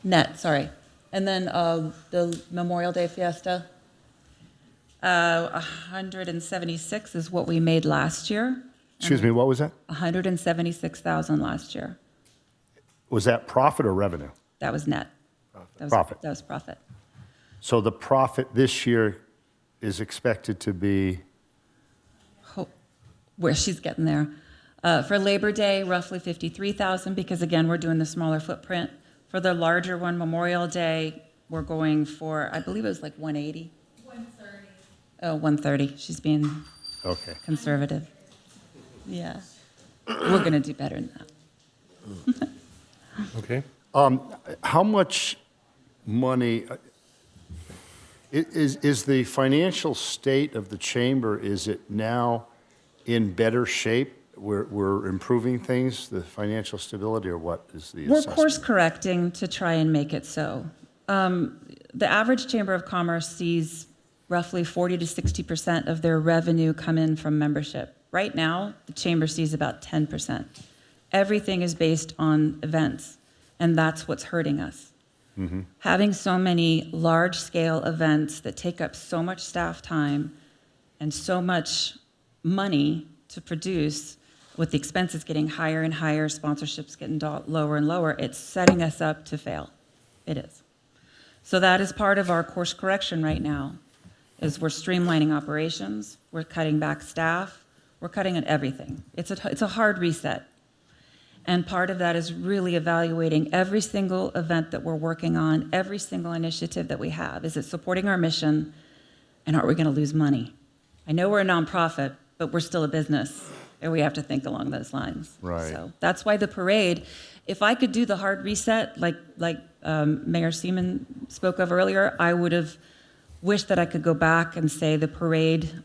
Net, sorry. And then the Memorial Day Fiesta, 176 is what we made last year. Excuse me, what was that? 176,000 last year. Was that profit or revenue? That was net. That was, Profit. That was profit. So the profit this year is expected to be, Where she's getting there. For Labor Day, roughly 53,000, because again, we're doing the smaller footprint. For the larger one, Memorial Day, we're going for, I believe it was like 180. 130. Oh, 130. She's being okay. conservative. Yeah. We're going to do better than that. Okay. How much money, is the financial state of the chamber, is it now in better shape? We're improving things, the financial stability, or what is the We're assessment? course correcting to try and make it so. The average Chamber of Commerce sees roughly 40 to 60% of their revenue come in from membership. Right now, the chamber sees about 10%. Everything is based on events, and that's what's hurting us. Having so many large-scale events that take up so much staff time and so much money to produce, with the expenses getting higher and higher, sponsorships getting lower and lower, it's setting us up to fail. It is. So that is part of our course correction right now, is we're streamlining operations, we're cutting back staff, we're cutting at everything. It's a hard reset. And part of that is really evaluating every single event that we're working on, every single initiative that we have. Is it supporting our mission, and are we going to lose money? I know we're a nonprofit, but we're still a business, and we have to think along those lines. Right. So that's why the parade, if I could do the hard reset, like Mayor Seaman spoke of earlier, I would have wished that I could go back and say the parade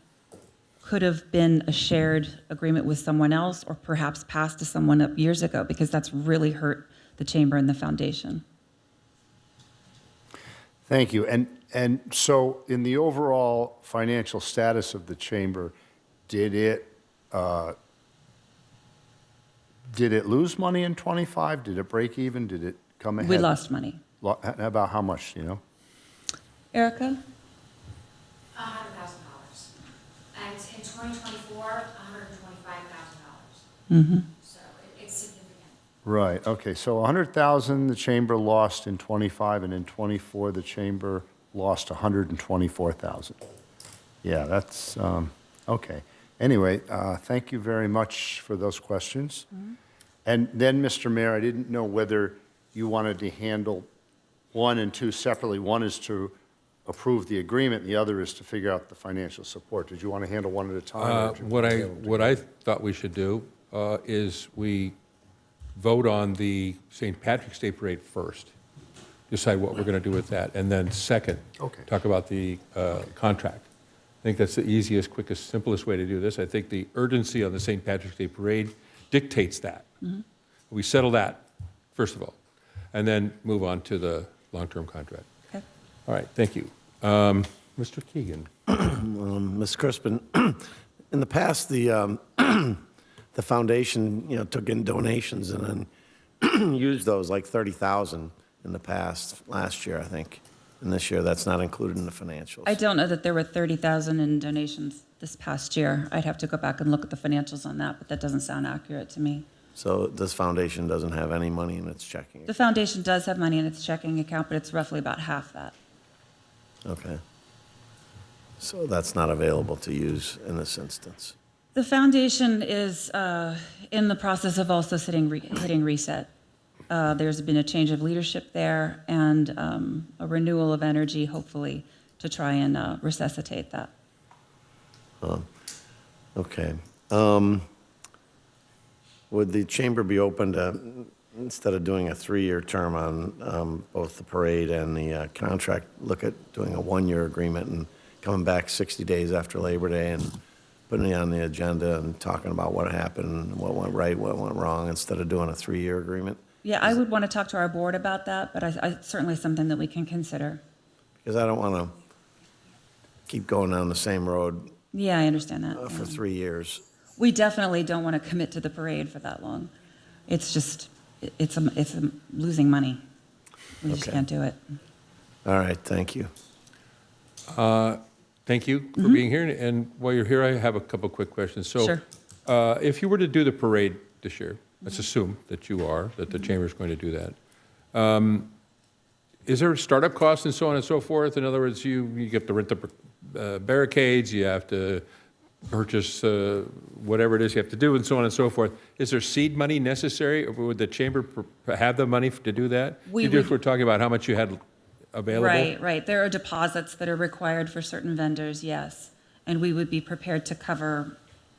could have been a shared agreement with someone else, or perhaps passed to someone up years ago, because that's really hurt the chamber and the foundation. Thank you. And so in the overall financial status of the chamber, did it lose money in '25? Did it break even? Did it come ahead? We lost money. About how much, do you know? Erica? $100,000. And in 2024, $125,000. Mm-hmm. So it's significant. Right, okay, so 100,000 the chamber lost in '25, and in '24, the chamber lost 124,000. Yeah, that's, okay. Anyway, thank you very much for those questions. And then, Mr. Mayor, I didn't know whether you wanted to handle 1 and 2 separately. One is to approve the agreement, the other is to figure out the financial support. Did you want to handle one at a time? or did you What want to I handle them what I thought we should do is we vote on the St. Patrick's Day parade first, decide what we're going to do with that, and then second, Okay. talk about the contract. I think that's the easiest, quickest, simplest way to do this. I think the urgency on the St. Patrick's Day parade dictates that. We settle that, first of all, and then move on to the long-term contract. Okay. All right, thank you. Mr. Keegan. Ms. Crispin, in the past, the foundation, took in donations and then used those, like 30,000 in the past, last year, I think. And this year, that's not included in the financials. I don't know that there were 30,000 in donations this past year. I'd have to go back and look at the financials on that, but that doesn't sound accurate to me. So this foundation doesn't have any money in its checking? The foundation does have money in its checking account, but it's roughly about half that. Okay. So that's not available to use in this instance? The foundation is in the process of also hitting reset. There's been a change of leadership there and a renewal of energy, hopefully, to try and resuscitate that. Okay. Would the chamber be open to, instead of doing a 3-year term on both the parade and the contract, look at doing a 1-year agreement and coming back 60 days after Labor Day and putting it on the agenda and talking about what happened, what went right, what went wrong, instead of doing a 3-year agreement? Yeah, I would want to talk to our board about that, but I certainly something that we can consider. Because I don't want to keep going down the same road Yeah, I understand that. for 3 years. We definitely don't want to commit to the parade for that long. It's just, it's losing money. We just Okay. can't do it. All right, thank you. Thank you for being here, and while you're here, I have a couple quick questions. So, Sure. if you were to do the parade this year, let's assume that you are, that the chamber's going to do that. Is there startup costs and so on and so forth? In other words, you get to rent the barricades, you have to purchase whatever it is you have to do, and so on and so forth. Is there seed money necessary, or would the chamber have the money to do that? We You just were talking about how much you had available? Right. There are deposits that are required for certain vendors, yes. And we would be prepared to cover,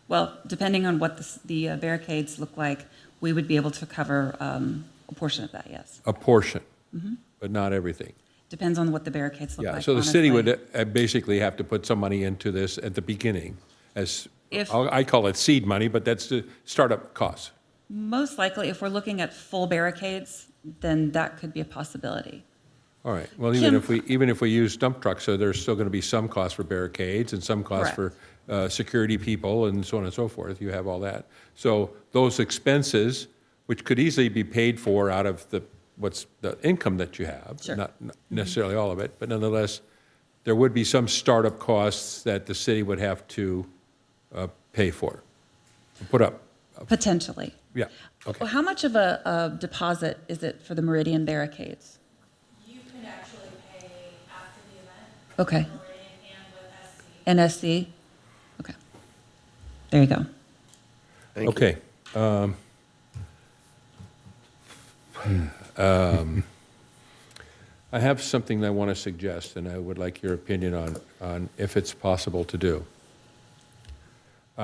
well, depending on what the barricades look like, we would be able to cover a portion of that, yes. A portion, but not everything. Depends on what the barricades look Yeah, like, so the city honestly. would basically have to put some money into this at the beginning, as, If- I call it seed money, but that's the startup costs. Most likely, if we're looking at full barricades, then that could be a possibility. All right, well, Kim- even if we use dump trucks, so there's still going to be some cost for barricades and some cost for security people and so on and so forth. You have all that. So those expenses, which could easily be paid for out of the income that you have, Sure. not necessarily all of it, but nonetheless, there would be some startup costs that the city would have to pay for, put up. Potentially. Yeah, okay. Well, how much of a deposit is it for the Meridian barricades? You can actually pay after the event. Okay. Meridian and with SC. NSC? Okay. There you go. Thank you. Okay. I have something I want to suggest, and I would like your opinion on if it's possible to do.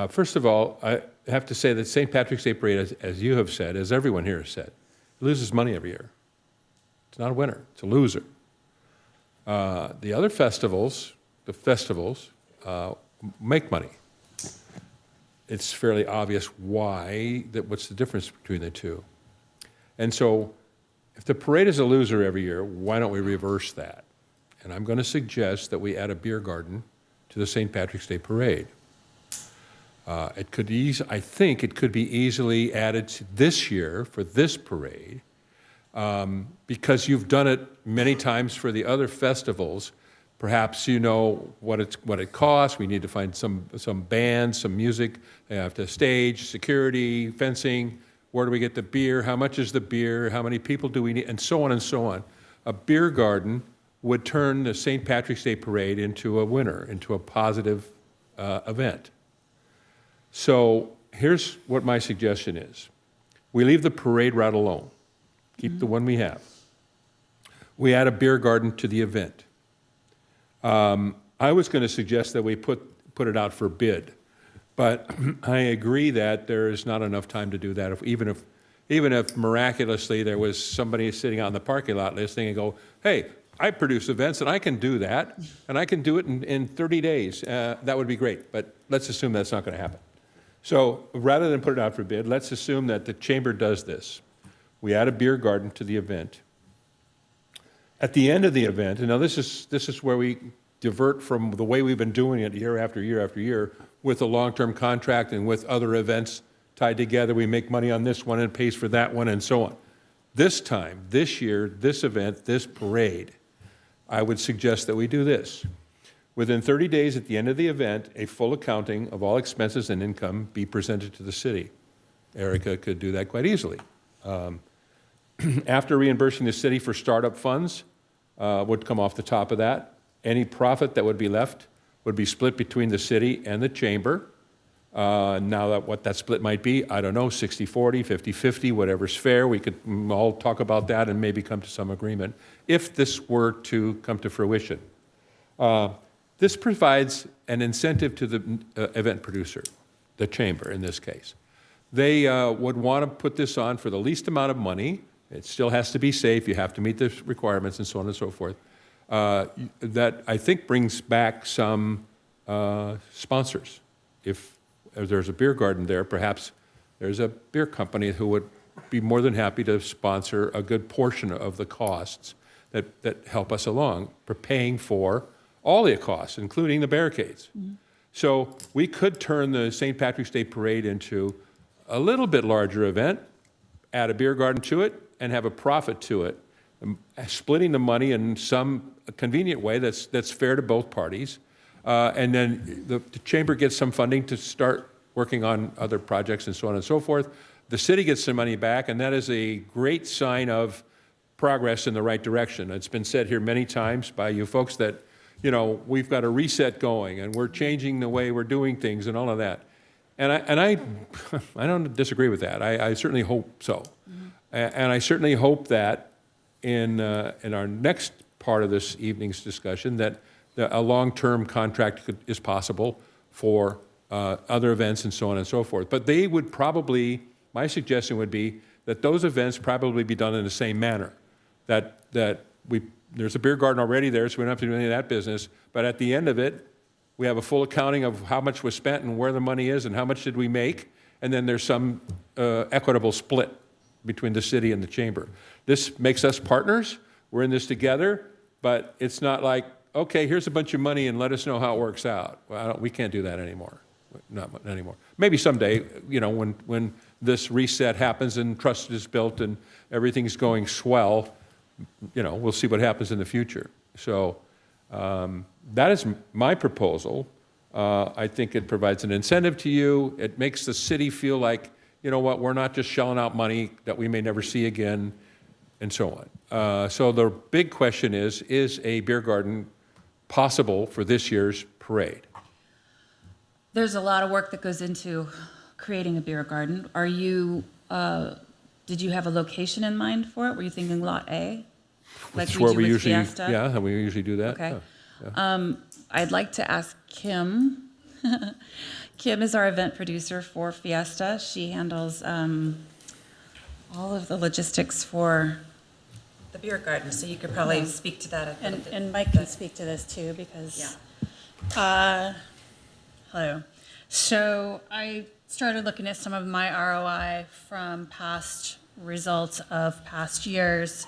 First of all, I have to say that St. Patrick's Day Parade, as you have said, as everyone here has said, loses money every year. It's not a winner, it's a loser. The other festivals, make money. It's fairly obvious why, what's the difference between the two. And so if the parade is a loser every year, why don't we reverse that? And I'm going to suggest that we add a beer garden to the St. Patrick's Day Parade. I think it could be easily added to this year for this parade, because you've done it many times for the other festivals. Perhaps you know what it costs. We need to find some bands, some music. They have to stage, security, fencing. Where do we get the beer? How much is the beer? How many people do we need? And so on and so on. A beer garden would turn the St. Patrick's Day Parade into a winner, into a positive event. So here's what my suggestion is. We leave the parade route alone. Keep the one we have. we add a beer garden to the event. I was going to suggest that we put it out for bid, but I agree that there is not enough time to do that. Even if miraculously there was somebody sitting out in the parking lot listening and go, hey, I produce events and I can do that, and I can do it in 30 days. That would be great, but let's assume that's not going to happen. So rather than put it out for bid, let's assume that the chamber does this. We add a beer garden to the event. At the end of the event, and now this is where we divert from the way we've been doing it year after year after year with a long-term contract and with other events tied together. We make money on this one and pays for that one and so on. This time, this year, this event, this parade, I would suggest that we do this. Within 30 days at the end of the event, a full accounting of all expenses and income be presented to the city. Erica could do that quite easily. After reimbursing the city for startup funds, would come off the top of that. Any profit that would be left would be split between the city and the chamber. Now, what that split might be, I don't know, 60-40, 50-50, whatever's fair. We could all talk about that and maybe come to some agreement if this were to come to fruition. This provides an incentive to the event producer, the chamber in this case. They would want to put this on for the least amount of money. It still has to be safe. You have to meet the requirements and so on and so forth. That I think brings back some sponsors. If there's a beer garden there, perhaps there's a beer company who would be more than happy to sponsor a good portion of the costs that help us along, for paying for all the costs, including the barricades. Mm-hmm. So we could turn the St. Patrick's Day Parade into a little bit larger event, add a beer garden to it, and have a profit to it, splitting the money in some convenient way that's fair to both parties. And then the chamber gets some funding to start working on other projects and so on and so forth. The city gets some money back, and that is a great sign of progress in the right direction. It's been said here many times by you folks that, you know, we've got a reset going, and we're changing the way we're doing things and all of that. And I don't disagree with that. I certainly hope so. Mm-hmm. And I certainly hope that in our next part of this evening's discussion that a long-term contract is possible for other events and so on and so forth. But they would probably, my suggestion would be that those events probably be done in the same manner. That there's a beer garden already there, so we don't have to do any of that business. But at the end of it, we have a full accounting of how much was spent and where the money is and how much did we make. And then there's some equitable split between the city and the chamber. This makes us partners. We're in this together, but it's not like, okay, here's a bunch of money and let us know how it works out. Well, we can't do that anymore. Not anymore. Maybe someday, you know, when this reset happens and trust is built and everything's going swell, you know, we'll see what happens in the future. So that is my proposal. I think it provides an incentive to you. It makes the city feel like, you know what, we're not just shelling out money that we may never see again, and so on. So the big question is a beer garden possible for this year's parade? There's a lot of work that goes into creating a beer garden. Are you, did you have a location in mind for it? Were you thinking Lot A? Like we do with usually, Fiesta? Yeah, we usually do that. Okay. Yeah. I'd like to ask Kim. Kim is our event producer for Fiesta. She handles all of the logistics for the beer garden, so you could probably speak to that. And Mike can speak to this too, because, hello. So I started looking at some of my ROI from past results of past years.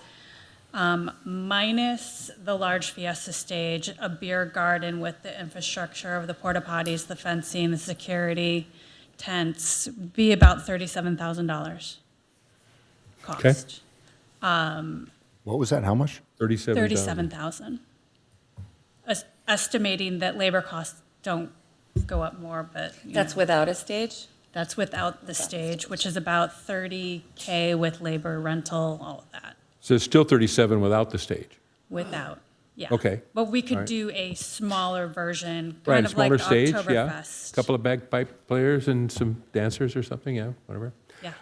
Minus the large Fiesta stage, a beer garden with the infrastructure of the porta potties, the fencing, the security, tents, be about $37,000 cost. Okay. What was that? How much? $37,000. Estimating that labor costs don't go up more, but that's without a stage? That's without the stage, which is about $30K with labor, rental, all of that. So it's still 37 without the stage? Without, yeah. Okay. But we could All right. do a smaller version, Right, kind a of like smaller stage, yeah. Oktoberfest. A couple of bagpipe players and some dancers or something, yeah, whatever. Yeah.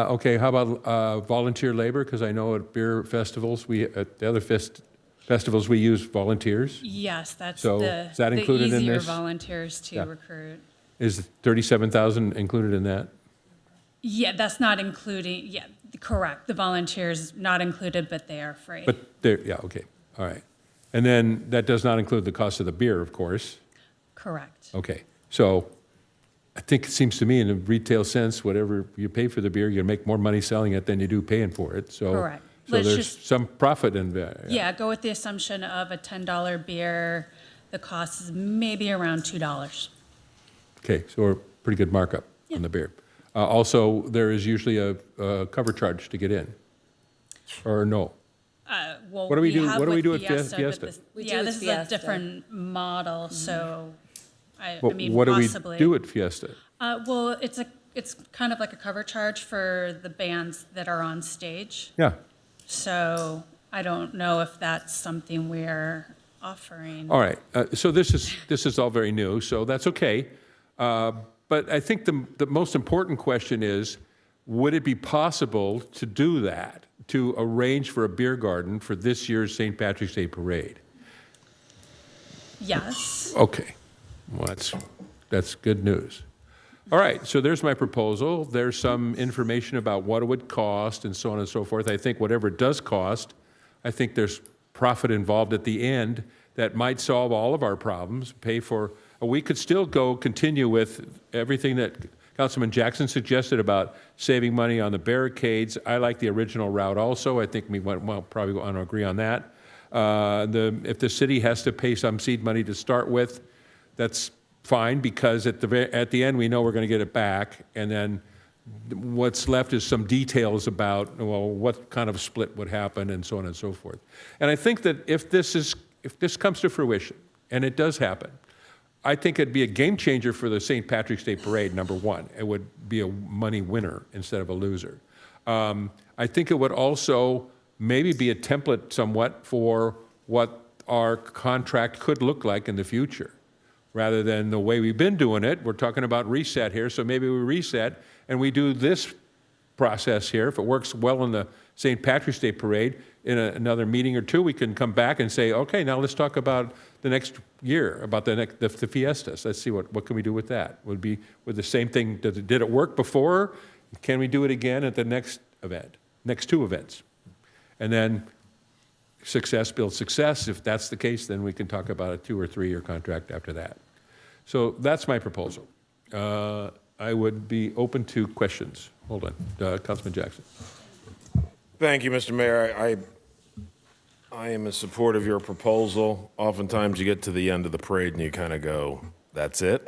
Okay, how about volunteer labor? Because I know at beer festivals, at the other festivals, we use volunteers. Yes, that's So is that included the in easier this? volunteers to Yeah. recruit. Is 37,000 included in that? Yeah, that's not including, yeah, correct. The volunteers not included, but they are free. But there, yeah, okay, all right. And then that does not include the cost of the beer, of course. Correct. Okay, so I think it seems to me in a retail sense, whatever you pay for the beer, you make more money selling it than you do paying for it. So, Correct. So Let's there's just- some profit in there. Yeah, go with the assumption of a $10 beer. The cost is maybe around $2. Okay, so a pretty good markup on the beer. Also, there is usually a cover charge to get in, or no? Well, What do we do- have what do we with do at Fiesta? Fiesta? But this- We Yeah, do this with is a Fiesta. different model, so I Well, mean, what do we possibly. do at Fiesta? Well, it's kind of like a cover charge for the bands that are on stage. Yeah, So I don't know if that's something we're offering. all right. So this is all very new, so that's okay. But I think the most important question is, would it be possible to do that, to arrange for a beer garden for this year's St. Patrick's Day Parade? Yes. Okay, well, that's good news. All right, so there's my proposal. There's some information about what it would cost and so on and so forth. I think whatever it does cost, I think there's profit involved at the end that might solve all of our problems, pay for, we could still continue with everything that Councilman Jackson suggested about saving money on the barricades. I like the original route also. I think we probably want to agree on that. If the city has to pay some seed money to start with, that's fine, because at the end, we know we're going to get it back, and then what's left is some details about, well, what kind of split would happen and so on and so forth. And I think that if this comes to fruition, and it does happen, I think it'd be a game changer for the St. Patrick's Day Parade, number one. It would be a money winner instead of a loser. I think it would also maybe be a template somewhat for what our contract could look like in the future. Rather than the way we've been doing it, we're talking about reset here, so maybe we reset and we do this process here. If it works well in the St. Patrick's Day Parade, in another meeting or two, we can come back and say, okay, now let's talk about the next year, about the fiestas. Let's see what can we do with that. Would the same thing, did it work before? Can we do it again at the next event, next two events? And then success builds success. If that's the case, then we can talk about a 2 or 3 year contract after that. So that's my proposal. I would be open to questions. Hold on, Councilman Jackson. Thank you, Mr. Mayor. I am in support of your proposal. Oftentimes you get to the end of the parade and you kind of go, that's it,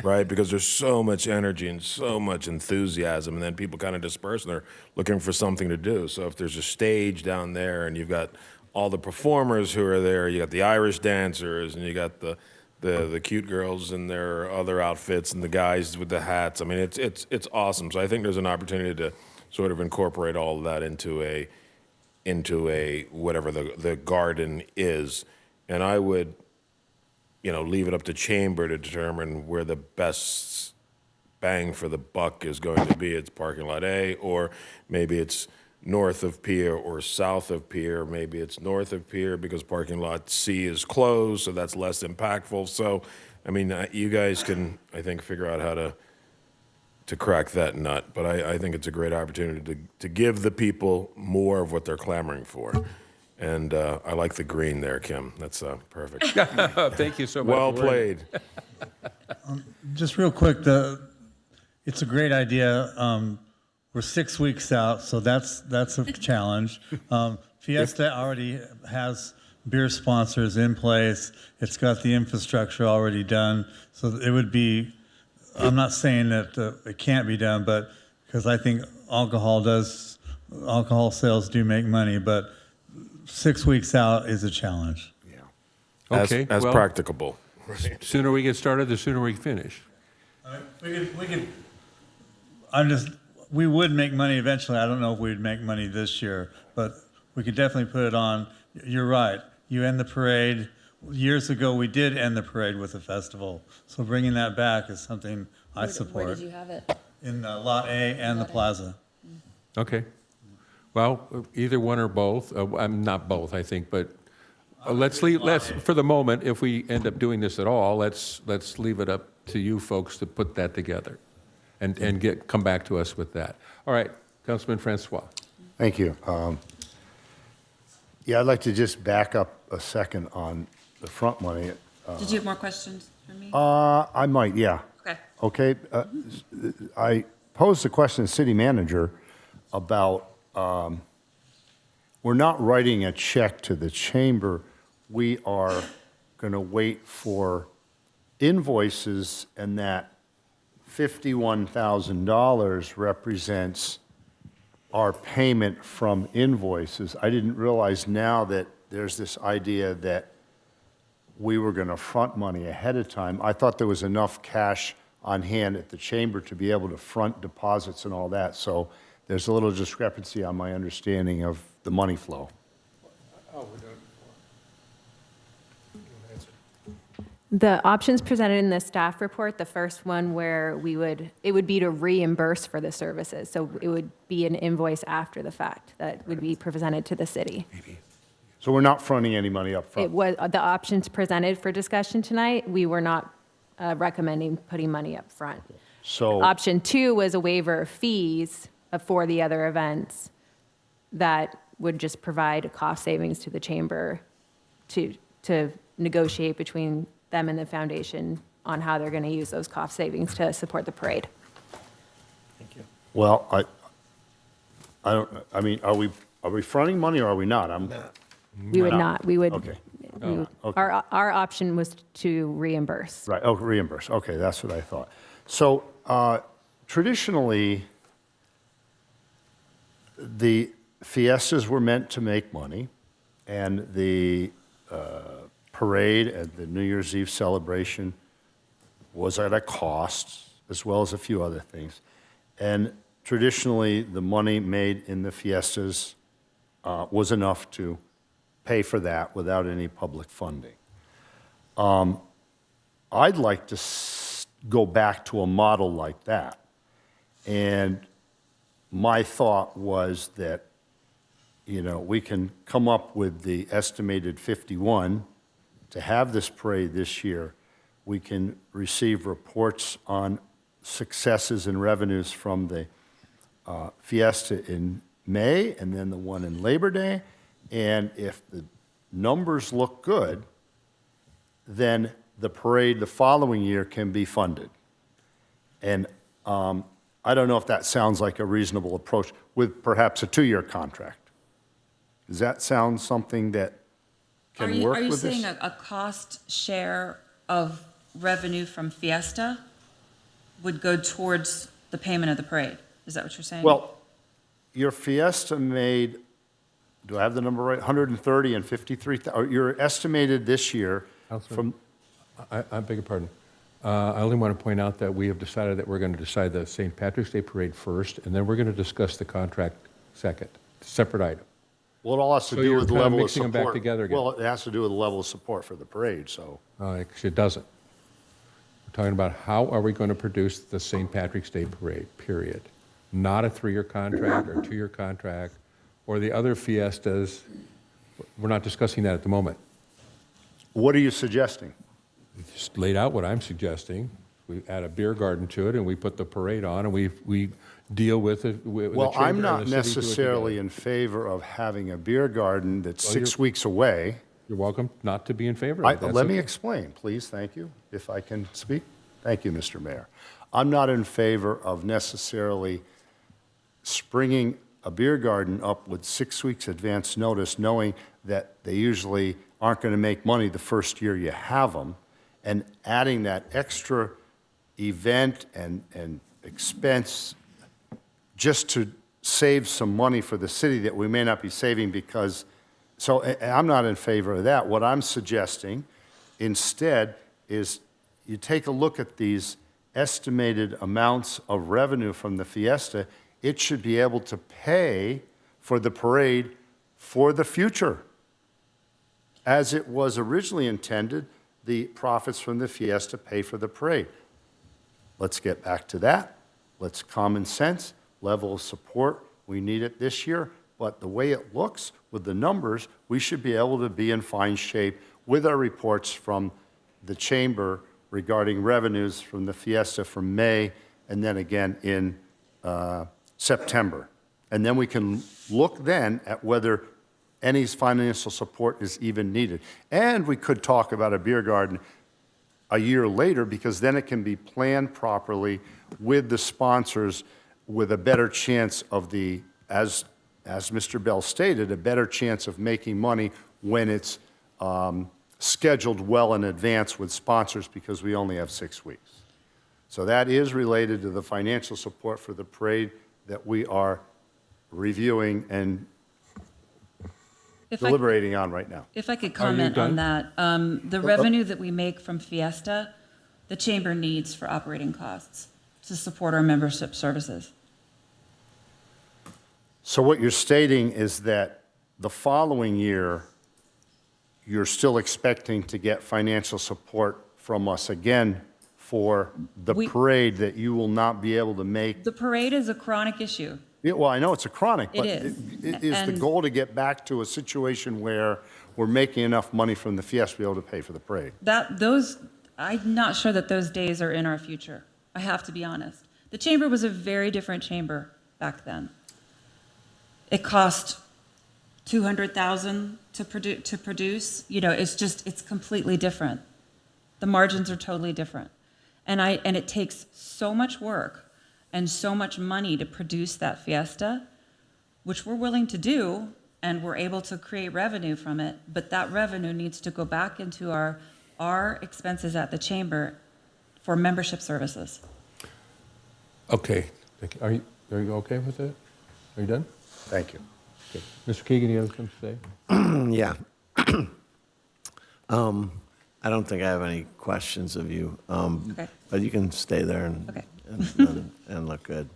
right? Because there's so much energy and so much enthusiasm, and then people kind of disperse and they're looking for something to do. So if there's a stage down there and you've got all the performers who are there, you got the Irish dancers and you got the cute girls in their other outfits and the guys with the hats. I mean, it's awesome. So I think there's an opportunity to sort of incorporate all of that into a whatever the garden is. And I would, leave it up to Chamber to determine where the best bang for the buck is going to be. It's parking lot A, or maybe it's north of Pier or south of Pier. Maybe it's north of Pier because parking lot C is closed, so that's less impactful. So, I mean, you guys can, I think, figure out how to crack that nut. But I think it's a great opportunity to give the people more of what they're clamoring for. And I like the green there, Kim. That's perfect. Thank you so much. Well played. Just real quick, it's a great idea. We're 6 weeks out, so that's a challenge. Fiesta already has beer sponsors in place. It's got the infrastructure already done. So it would be, I'm not saying that it can't be done, but because I think alcohol sales do make money, but 6 weeks out is a challenge. Yeah. Okay, as well, practicable. Sooner we get started, the sooner we finish. We would make money eventually. I don't know if we'd make money this year, but we could definitely put it on. You're right. You end the parade. Years ago, we did end the parade with a festival. So bringing that back is something I support. Where did you have it? in Lot A and the plaza. Okay. Well, either one or both, I'm not both, I think, but let's, for the moment, if we end up doing this at all, let's leave it up to you folks to put that together and come back to us with that. All right, Councilman Francois. Thank you. Yeah, I'd like to just back up a second on the front money. Did you have more questions for me? I might, yeah. Okay. Okay. I posed a question to the city manager about, we're not writing a check to the chamber. We are going to wait for invoices, and that $51,000 represents our payment from invoices. I didn't realize now that there's this idea that we were going to front money ahead of time. I thought there was enough cash on hand at the chamber to be able to front deposits and all that. So there's a little discrepancy on my understanding of the money flow. The options presented in the staff report, the first one where it would be to reimburse for the services. So it would be an invoice after the fact that would be presented to the city. So we're not fronting any money up front? It was, the options presented for discussion tonight, we were not recommending putting money up front. So Option 2 was a waiver of fees for the other events that would just provide cost savings to the chamber to negotiate between them and the foundation on how they're going to use those cost savings to support the parade. well, I mean, are we fronting money or are we not? We would not. We would. Okay. Our option was to reimburse. Right, oh, reimburse, okay, that's what I thought. So traditionally, the fiestas were meant to make money, and the parade and the New Year's Eve celebration was at a cost, as well as a few other things. And traditionally, the money made in the fiestas was enough to pay for that without any public funding. I'd like to go back to a model like that. And my thought was that, we can come up with the estimated 51 to have this parade this year. We can receive reports on successes and revenues from the fiesta in May and then the one in Labor Day. And if the numbers look good, then the parade the following year can be funded. And I don't know if that sounds like a reasonable approach with perhaps a 2-year contract. Does that sound something that can work with this? Are you saying a cost share of revenue from Fiesta would go towards the payment of the parade? Is that what you're saying? Well, your Fiesta made, do I have the number right? 130 and 53,000. You're estimated this year from. I beg your pardon. I only want to point out that we have decided that we're going to decide the St. Patrick's Day Parade first, and then we're going to discuss the contract second, separate item. Well, it all has to So do you're with the kind of level of mixing them support. back together again. Well, it has to do with the level of support for the parade, so. Actually, it doesn't. We're talking about how are we going to produce the St. Patrick's Day Parade, period. Not a 3-year contract or 2-year contract or the other fiestas. We're not discussing that at the moment. What are you suggesting? Just laid out what I'm suggesting. We add a beer garden to it and we put the parade on and we deal with it. Well, I'm not necessarily in favor of having a beer garden that's 6 weeks away. You're welcome not to be in favor of that. Let me explain, please, thank you, if I can speak. Thank you, Mr. Mayor. I'm not in favor of necessarily springing a beer garden up with 6 weeks advance notice, knowing that they usually aren't going to make money the first year you have them, and adding that extra event and expense just to save some money for the city that we may not be saving because, so I'm not in favor of that. What I'm suggesting instead is you take a look at these estimated amounts of revenue from the fiesta. It should be able to pay for the parade for the future. As it was originally intended, the profits from the fiesta pay for the parade. Let's get back to that. Let's common sense, level of support. We need it this year, but the way it looks with the numbers, we should be able to be in fine shape with our reports from the chamber regarding revenues from the Fiesta from May and then again in September. And then we can look then at whether any financial support is even needed. And we could talk about a beer garden a year later, because then it can be planned properly with the sponsors with a better chance of the, as Mr. Bell stated, a better chance of making money when it's scheduled well in advance with sponsors, because we only have 6 weeks. So that is related to the financial support for the parade that we are reviewing and deliberating on right now. If I could comment on that, the revenue that we make from Fiesta, the chamber needs for operating costs to support our membership services. So what you're stating is that the following year, you're still expecting to get financial support from us again for the parade that you will not be able to make? The parade is a chronic issue. Yeah, well, I know it's a chronic, but It is. Is the goal to get back to a situation where we're making enough money from the Fiesta to be able to pay for the parade? I'm not sure that those days are in our future. I have to be honest. The chamber was a very different chamber back then. It cost $200,000 to produce. You know, it's completely different. The margins are totally different, and it takes so much work and so much money to produce that Fiesta, which we're willing to do, and we're able to create revenue from it. But that revenue needs to go back into our expenses at the chamber for membership services. Okay. Thank you. Are you okay with that? Are you done? Thank you. Okay. Mr. Keegan, you have something to say? Yeah. I don't think I have any questions of you, Okay. but you can stay there and, Okay. and look good.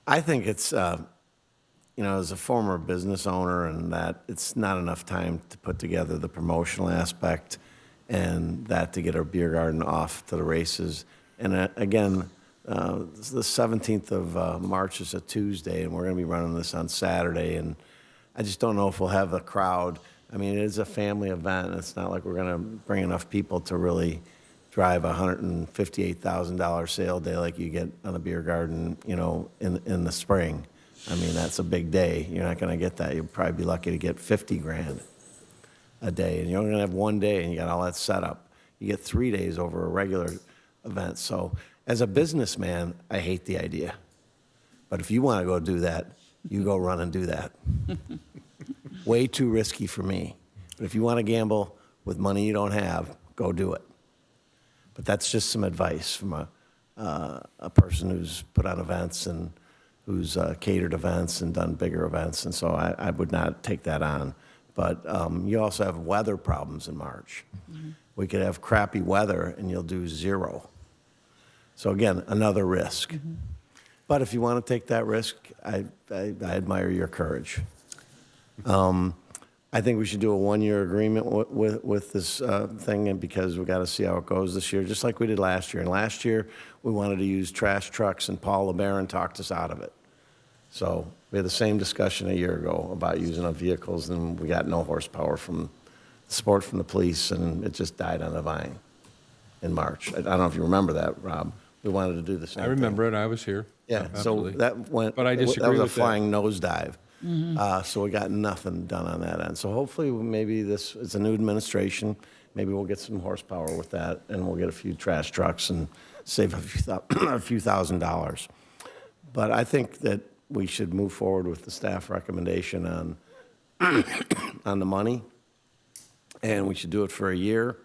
I think it's, as a former business owner and that, it's not enough time to put together the promotional aspect and that to get our beer garden off to the races. And again, the 17th of March is a Tuesday, and we're going to be running this on Saturday, and I just don't know if we'll have the crowd. I mean, it is a family event. It's not like we're going to bring enough people to really drive a $158,000 sale day like you get on a beer garden, in the spring. I mean, that's a big day. You're not going to get that. You'll probably be lucky to get 50 grand a day, and you're only going to have one day, and you got all that set up. You get 3 days over a regular event. So as a businessman, I hate the idea. But if you want to go do that, you go run and do that. Way too risky for me. But if you want to gamble with money you don't have, go do it. But that's just some advice from a person who's put on events and who's catered events and done bigger events. And so I would not take that on. But you also have weather problems in March. Mm-hmm. We could have crappy weather and you'll do zero. So again, another risk. Mm-hmm. But if you want to take that risk, I admire your courage. I think we should do a one-year agreement with this thing, and because we got to see how it goes this year, just like we did last year. And last year, we wanted to use trash trucks, and Paul LeBaron talked us out of it. So we had the same discussion a year ago about using our vehicles, and we got no horsepower from support from the police, and it just died on the vine in March. I don't know if you remember that, Rob. We wanted to do the same thing. I remember it. I was here. Yeah, Absolutely. So that went. But I disagree that was with a flying nosedive. Mm-hmm. So we got nothing done on that end. So hopefully, maybe this is a new administration. Maybe we'll get some horsepower with that, and we'll get a few trash trucks and save a few $1,000s. But I think that we should move forward with the staff recommendation on on the money, and we should do it for a year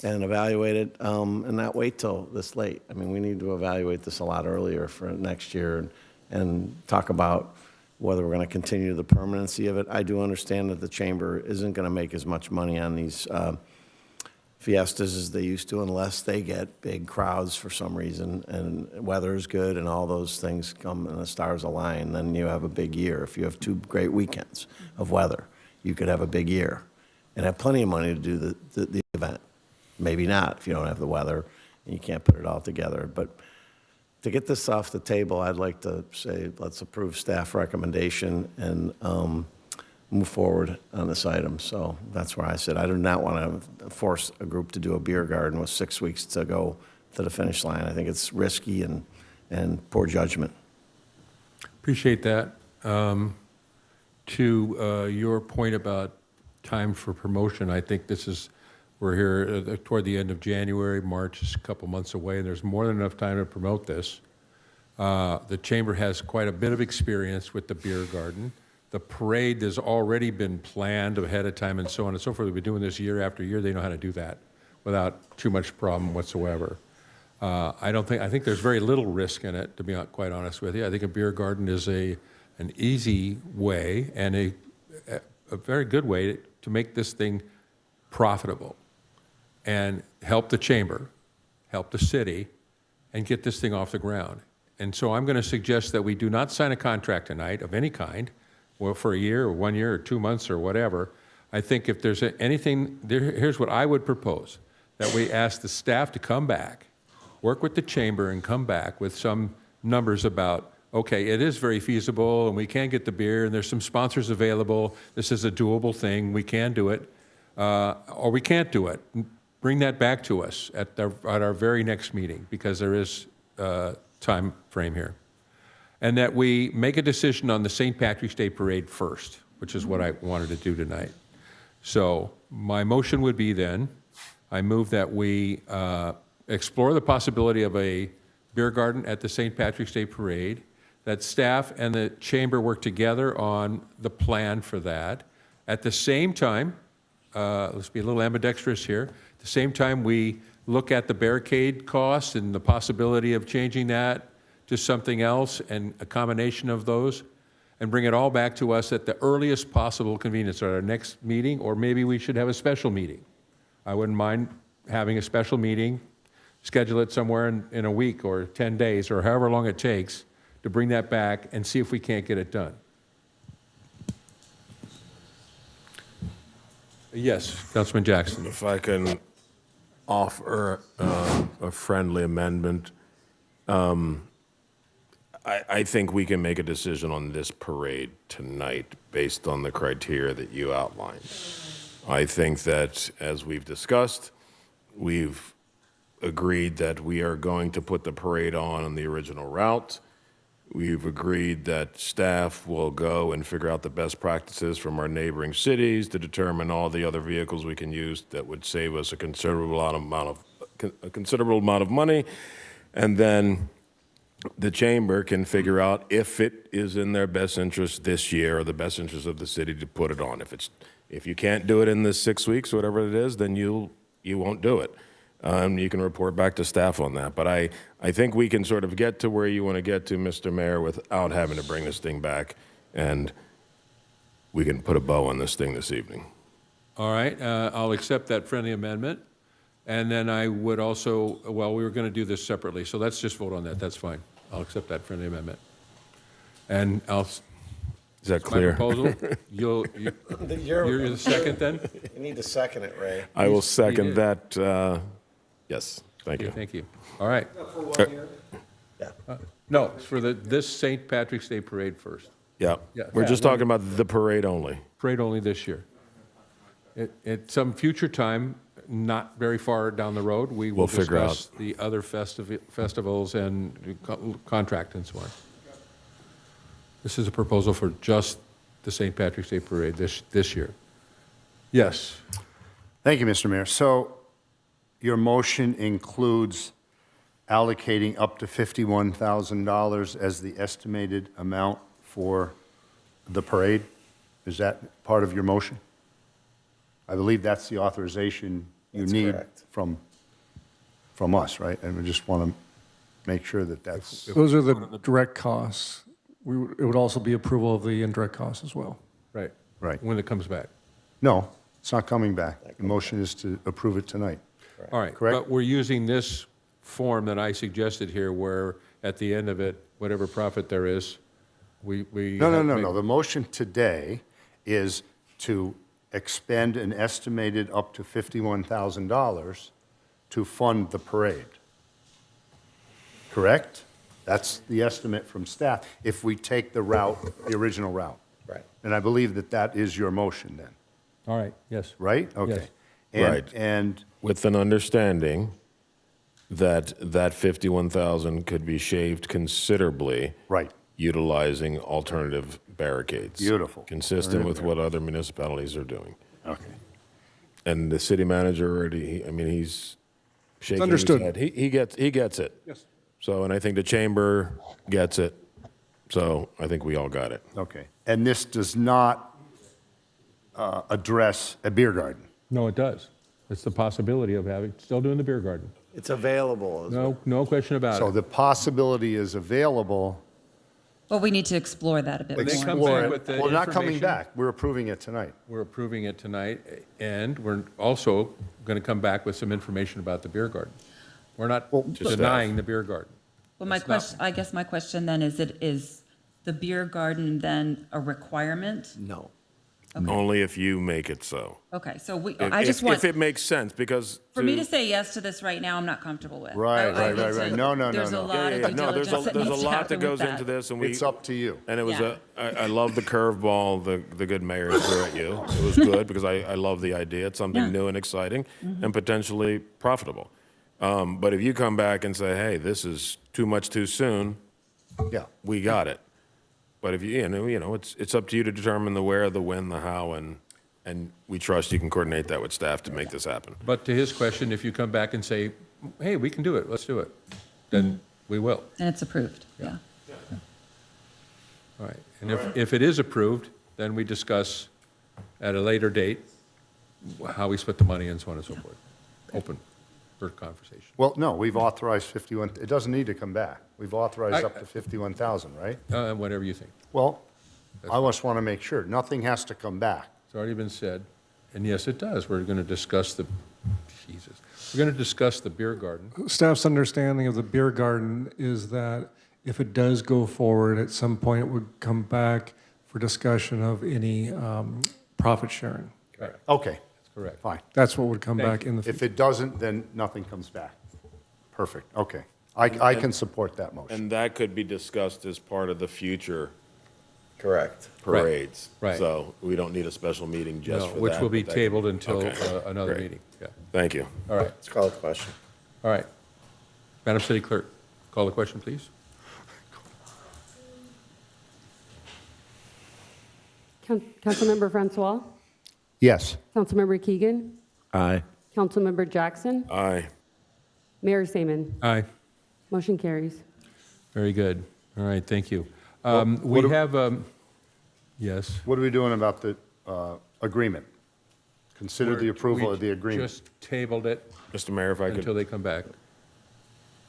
and evaluate it, and not wait till this late. I mean, we need to evaluate this a lot earlier for next year and talk about whether we're going to continue the permanency of it. I do understand that the chamber isn't going to make as much money on these fiestas as they used to unless they get big crowds for some reason, and weather is good and all those things come and the stars align, then you have a big year. If you have 2 great weekends of weather, you could have a big year and have plenty of money to do the event. Maybe not if you don't have the weather and you can't put it all together. But to get this off the table, I'd like to say, let's approve staff recommendation and move forward on this item. So that's where I said, I do not want to force a group to do a beer garden with 6 weeks to go to the finish line. I think it's risky and poor judgment. Appreciate that. To your point about time for promotion, I think we're here toward the end of January. March is a couple months away, and there's more than enough time to promote this. The chamber has quite a bit of experience with the beer garden. The parade has already been planned ahead of time and so on and so forth. We've been doing this year after year. They know how to do that without too much problem whatsoever. I think there's very little risk in it, to be quite honest with you. I think a beer garden is an easy way and a very good way to make this thing profitable and help the chamber, help the city, and get this thing off the ground. And so I'm going to suggest that we do not sign a contract tonight of any kind, well, for a year or 1 year or 2 months or whatever. I think if there's anything, here's what I would propose, that we ask the staff to come back, work with the chamber and come back with some numbers about, okay, it is very feasible and we can get the beer and there's some sponsors available. This is a doable thing. We can do it. Or we can't do it. Bring that back to us at our very next meeting, because there is a time frame here. And that we make a decision on the St. Patrick's Day Parade first, which is what I wanted to do tonight. So my motion would be then, I move that we explore the possibility of a beer garden at the St. Patrick's Day Parade, that staff and the chamber work together on the plan for that. At the same time, let's be a little ambidextrous here, at the same time we look at the barricade costs and the possibility of changing that to something else and a combination of those, and bring it all back to us at the earliest possible convenience at our next meeting, or maybe we should have a special meeting. I wouldn't mind having a special meeting, schedule it somewhere in a week or 10 days or however long it takes to bring that back and see if we can't get it done. Yes, Councilman Jackson. If I can offer a friendly amendment, I think we can make a decision on this parade tonight based on the criteria that you outlined. I think that, as we've discussed, we've agreed that we are going to put the parade on the original route. We've agreed that staff will go and figure out the best practices from our neighboring cities to determine all the other vehicles we can use that would save us a considerable amount of money. And then the chamber can figure out if it is in their best interest this year or the best interest of the city to put it on. If you can't do it in the 6 weeks, whatever it is, then you won't do it. You can report back to staff on that. But I think we can sort of get to where you want to get to, Mr. Mayor, without having to bring this thing back, and we can put a bow on this thing this evening. All right, I'll accept that friendly amendment. And then I would also, well, we were going to do this separately, so let's just vote on that. That's fine. I'll accept that friendly amendment. And is that clear? My proposal. You're the second then? You need to second it, Ray. I will second that. Yes, thank you. Thank you. All right. For 1 year? Yeah. No, it's for this St. Patrick's Day Parade first. Yeah, we're just talking about the parade only. Parade only this year. At some future time, not very far down the road, we will We'll figure out. discuss the other festivals and contract and so on. This is a proposal for just the St. Patrick's Day Parade this year. Yes. Thank you, Mr. Mayor. So your motion includes allocating up to $51,000 as the estimated amount for the parade? Is that part of your motion? I believe that's the authorization you need correct. from us, right? And we just want to make sure that that's... Those are the direct costs. It would also be approval of the indirect costs as well. Right. Right. When it comes back. No, it's not coming back. The motion is to approve it tonight. All right. Correct? But we're using this form that I suggested here where at the end of it, whatever profit there is, we No. The motion today is to expend an estimated up to $51,000 to fund the parade. correct? That's the estimate from staff, if we take the route, the original route. Right. And I believe that that is your motion then, All right, yes. right? Okay. Yes. And- Right. And, With an understanding that that 51,000 could be shaved considerably. right, Utilizing alternative barricades. Beautiful. Consistent with what other municipalities are doing. okay. And the city manager already, I mean, he's shaking his understood. head. He gets it. Yes. So, and I think the chamber gets it. So I think we all got it. Okay. And this does not address a beer garden? No, it does. It's the possibility of having, still doing the beer garden. It's available. No question about So it. the possibility is available. Well, we need to explore that a bit When they more. come Explore back it. with the Well, not coming information- back. We're approving it tonight. We're approving it tonight, and we're also going to come back with some information about the beer garden. We're not denying the beer garden. Well, my It's not- question, I guess my question then is the beer garden then a requirement? No. Only if you make it so. Okay, so If it makes sense, because. for me to say yes to this right now, I'm not comfortable with. Right, I right, need right, to- right. No, There's a lot of due No, there's diligence that there's a needs to lot happen that with goes into this, and we. It's up to you. And it was Yeah. I love the curveball the good mayor threw at you. It was good because I love the idea. It's something Yeah. new and exciting and potentially profitable. But if you come back and say, hey, this is too much too soon, Yeah. we got it. But if you know, it's up to you to determine the where, the when, the how, and we trust you can coordinate that with staff to make this happen. But to his question, if you come back and say, hey, we can do it, let's do it, then we will. And it's approved, yeah. All right. And if it is approved, then we discuss at a later date how we split the money and so on and so forth. Open for conversation. Well, no, we've authorized 51, it doesn't need to come back. We've authorized up to 51,000, right? Whatever you think. Well, I just want to make sure, nothing has to come back. It's already been said. And yes, it does. We're going to discuss we're going to discuss the beer garden. Staff's understanding of the beer garden is that if it does go forward, at some point it would come back for discussion of any profit sharing. Correct. Okay, That's correct. fine. That's what would come Thank back you. in the If future. it doesn't, then nothing comes back. Perfect, okay. I can support that motion. And that could be discussed as part of the future Correct. parades. Right. So we don't need a special meeting just No, for that. which will be but that- tabled until Okay, another great. meeting. Yeah. Thank you. All right. Let's call the question. All right. Madam City Clerk, call the question, please. Councilmember Francois, Yes. Councilmember Keegan, Aye. Councilmember Jackson, Aye. Mayor Seaman. Aye. Motion carries. Very good. All right, thank you. Well, We what do- have, yes. What are we doing about the agreement? Consider the approval We of the agreement. Just tabled it Mr. Mayor, if I until could, they come back.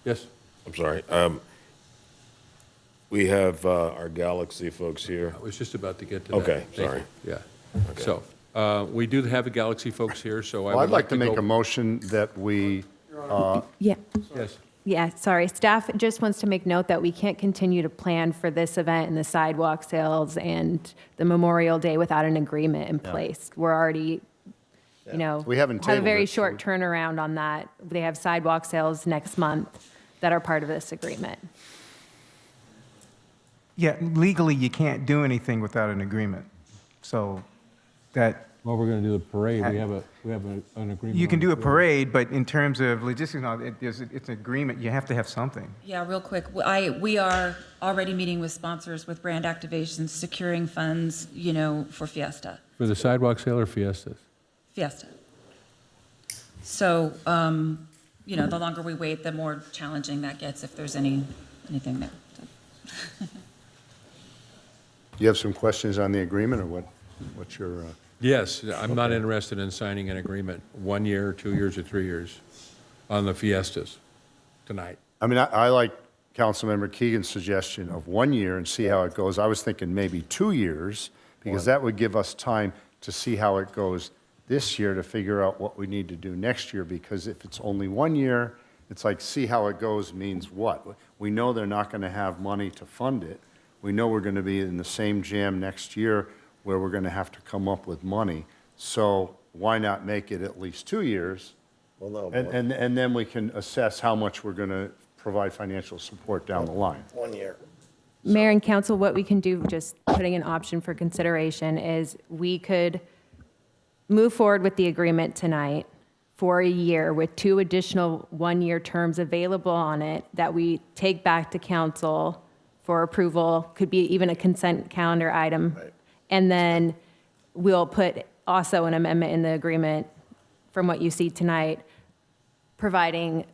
Yes? I'm sorry. We have our Galaxy folks here. I was just about to get to that. Okay, Thank sorry. you. Yeah. So, we do have the Galaxy folks here, so I Well, would I'd like to make go- a motion that we, Yeah. Yes. Yeah, sorry. Staff just wants to make note that we can't continue to plan for this event and the sidewalk sales and the Memorial Day without an agreement in place. We're already, We haven't have a tabled very it, so short turnaround on that. They have sidewalk sales next month that are part of this agreement. Yeah, legally, you can't do anything without an agreement. So that, Well, we're going to do the parade. We have an agreement. you can on do the a parade, but in terms of logistics, and all, it's an agreement, you have to have something. Yeah, real quick, we are already meeting with sponsors with brand activations, securing funds, for Fiesta. For the sidewalk sale or fiestas? Fiesta. So, the longer we wait, the more challenging that gets if there's anything there. you have some questions on the agreement, or what's your, Yes, I'm not interested in signing an agreement, 1 year, 2 years, or 3 years on the fiestas tonight. I mean, I like Councilmember Keegan's suggestion of 1 year and see how it goes. I was thinking maybe 2 years, because that would give us time to see how it goes this year to figure out what we need to do next year, because if it's only 1 year, it's like, see how it goes means what? We know they're not going to have money to fund it. We know we're going to be in the same jam next year where we're going to have to come up with money. So why not make it at least 2 years? Well, no. And then we can assess how much we're going to provide financial support down the line. 1 year. Mayor and council, what we can do, just putting an option for consideration, is we could move forward with the agreement tonight for a year with 2 additional 1-year terms available on it that we take back to council for approval, could be even a consent calendar item. And then we'll put also an amendment in the agreement from what you see tonight, providing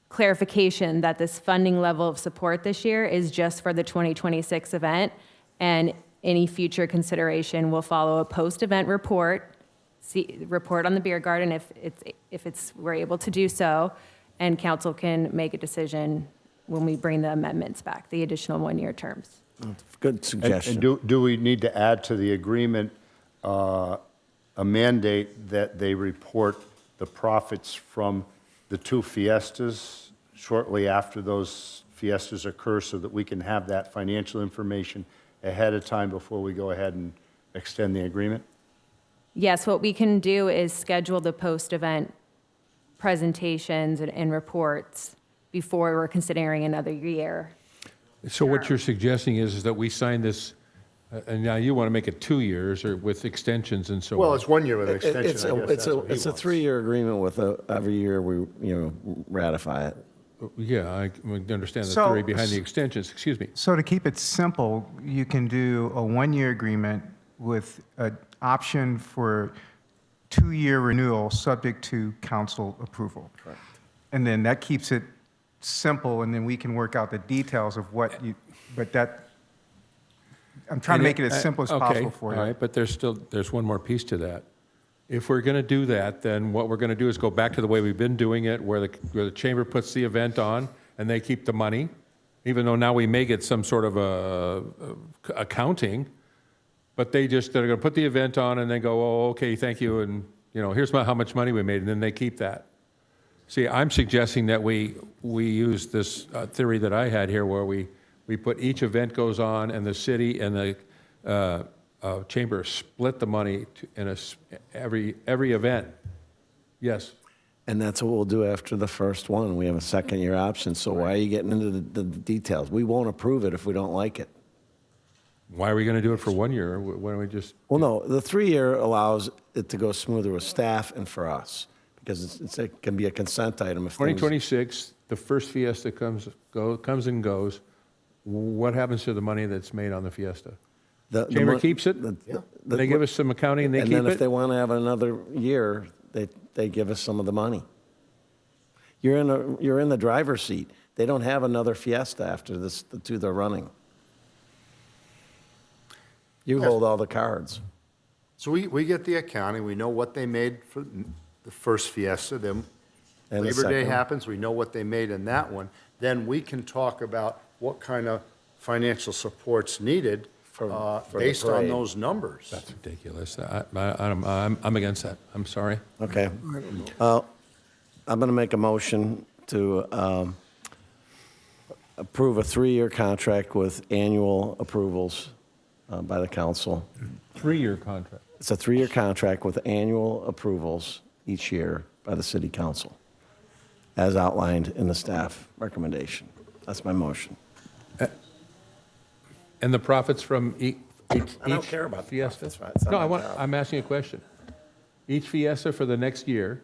clarification that this funding level of support this year is just for the 2026 event, and any future consideration will follow a post-event report, report on the beer garden if we're able to do so, and council can make a decision when we bring the amendments back, the additional 1-year terms. Good suggestion. And do we need to add to the agreement a mandate that they report the profits from the 2 fiestas shortly after those fiestas occur so that we can have that financial information ahead of time before we go ahead and extend the agreement? Yes, what we can do is schedule the post-event presentations and reports before we're considering another year. So what you're suggesting is that we sign this, and now you want to make it 2 years or with extensions and so on. Well, it's 1 year with an extension. It's I guess that's what he a wants. 3-year agreement with every year we, ratify it. Yeah, I understand the So- theory behind the extensions, excuse me. So to keep it simple, you can do a 1-year agreement with an option for 2-year renewal, subject to council approval. Correct. And then that keeps it simple, and then we can work out the details of what you, but that, I'm trying to make it as simple as possible for you. All right, but there's one more piece to that. If we're going to do that, then what we're going to do is go back to the way we've been doing it, where the chamber puts the event on and they keep the money, even though now we may get some sort of accounting, but they're going to put the event on and then go, oh, okay, thank you, and here's how much money we made, and then they keep that. See, I'm suggesting that we use this theory that I had here, where we put each event goes on, and the city and the chamber split the money in every event. Yes. And that's what we'll do after the first one. We have a 2nd-year option, so why are you getting into the details? We won't approve it if we don't like it. Why are we going to do it for 1 year? Why don't we just? Well, no, the 3-year allows it to go smoother with staff and for us, because it can be a consent item if things. 2026, the first fiesta comes and goes. What happens to the money that's made on the fiesta? The Chamber mon- keeps it? They give us some accounting and they keep it? And then if they want to have another year, they give us some of the money. You're in the driver's seat. They don't have another fiesta after the 2 they're running. You hold all the cards. So we get the accounting, we know what they made for the first fiesta, then And the Labor Day second. happens, we know what they made in that one. Then we can talk about what kind of financial support's needed For the based on parade. those numbers. That's ridiculous. I'm against that. I'm sorry. Okay. I'm going to make a motion to approve a 3-year contract with annual approvals by the council. 3-year contract. It's a 3-year contract with annual approvals each year by the city council, as outlined in the staff recommendation. That's my motion. And the profits from each I don't each care about the fiesta? profits, right? It's not No, my job. I'm asking a question. Each fiesta for the next year,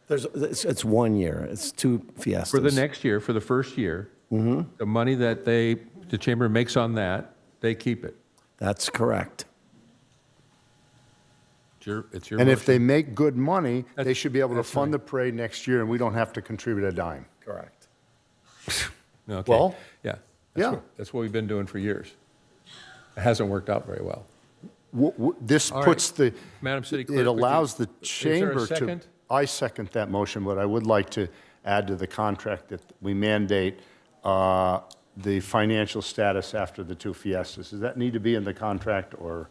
It's 1 year. It's 2 fiestas. for the next year, for the first year, the money that the chamber makes on that, they keep it. That's correct. It's your And if motion. they make good money, they That's- should be able to that's fund fine. the parade next year, and we don't have to contribute a dime. Correct. Okay. Well, Yeah. yeah. That's what we've been doing for years. It hasn't worked out very well. This All right. puts the, Madam City Clerk, it would you- allows the is there a chamber to. second? I second that motion, but I would like to add to the contract that we mandate the financial status after the 2 fiestas. Does that need to be in the contract, or?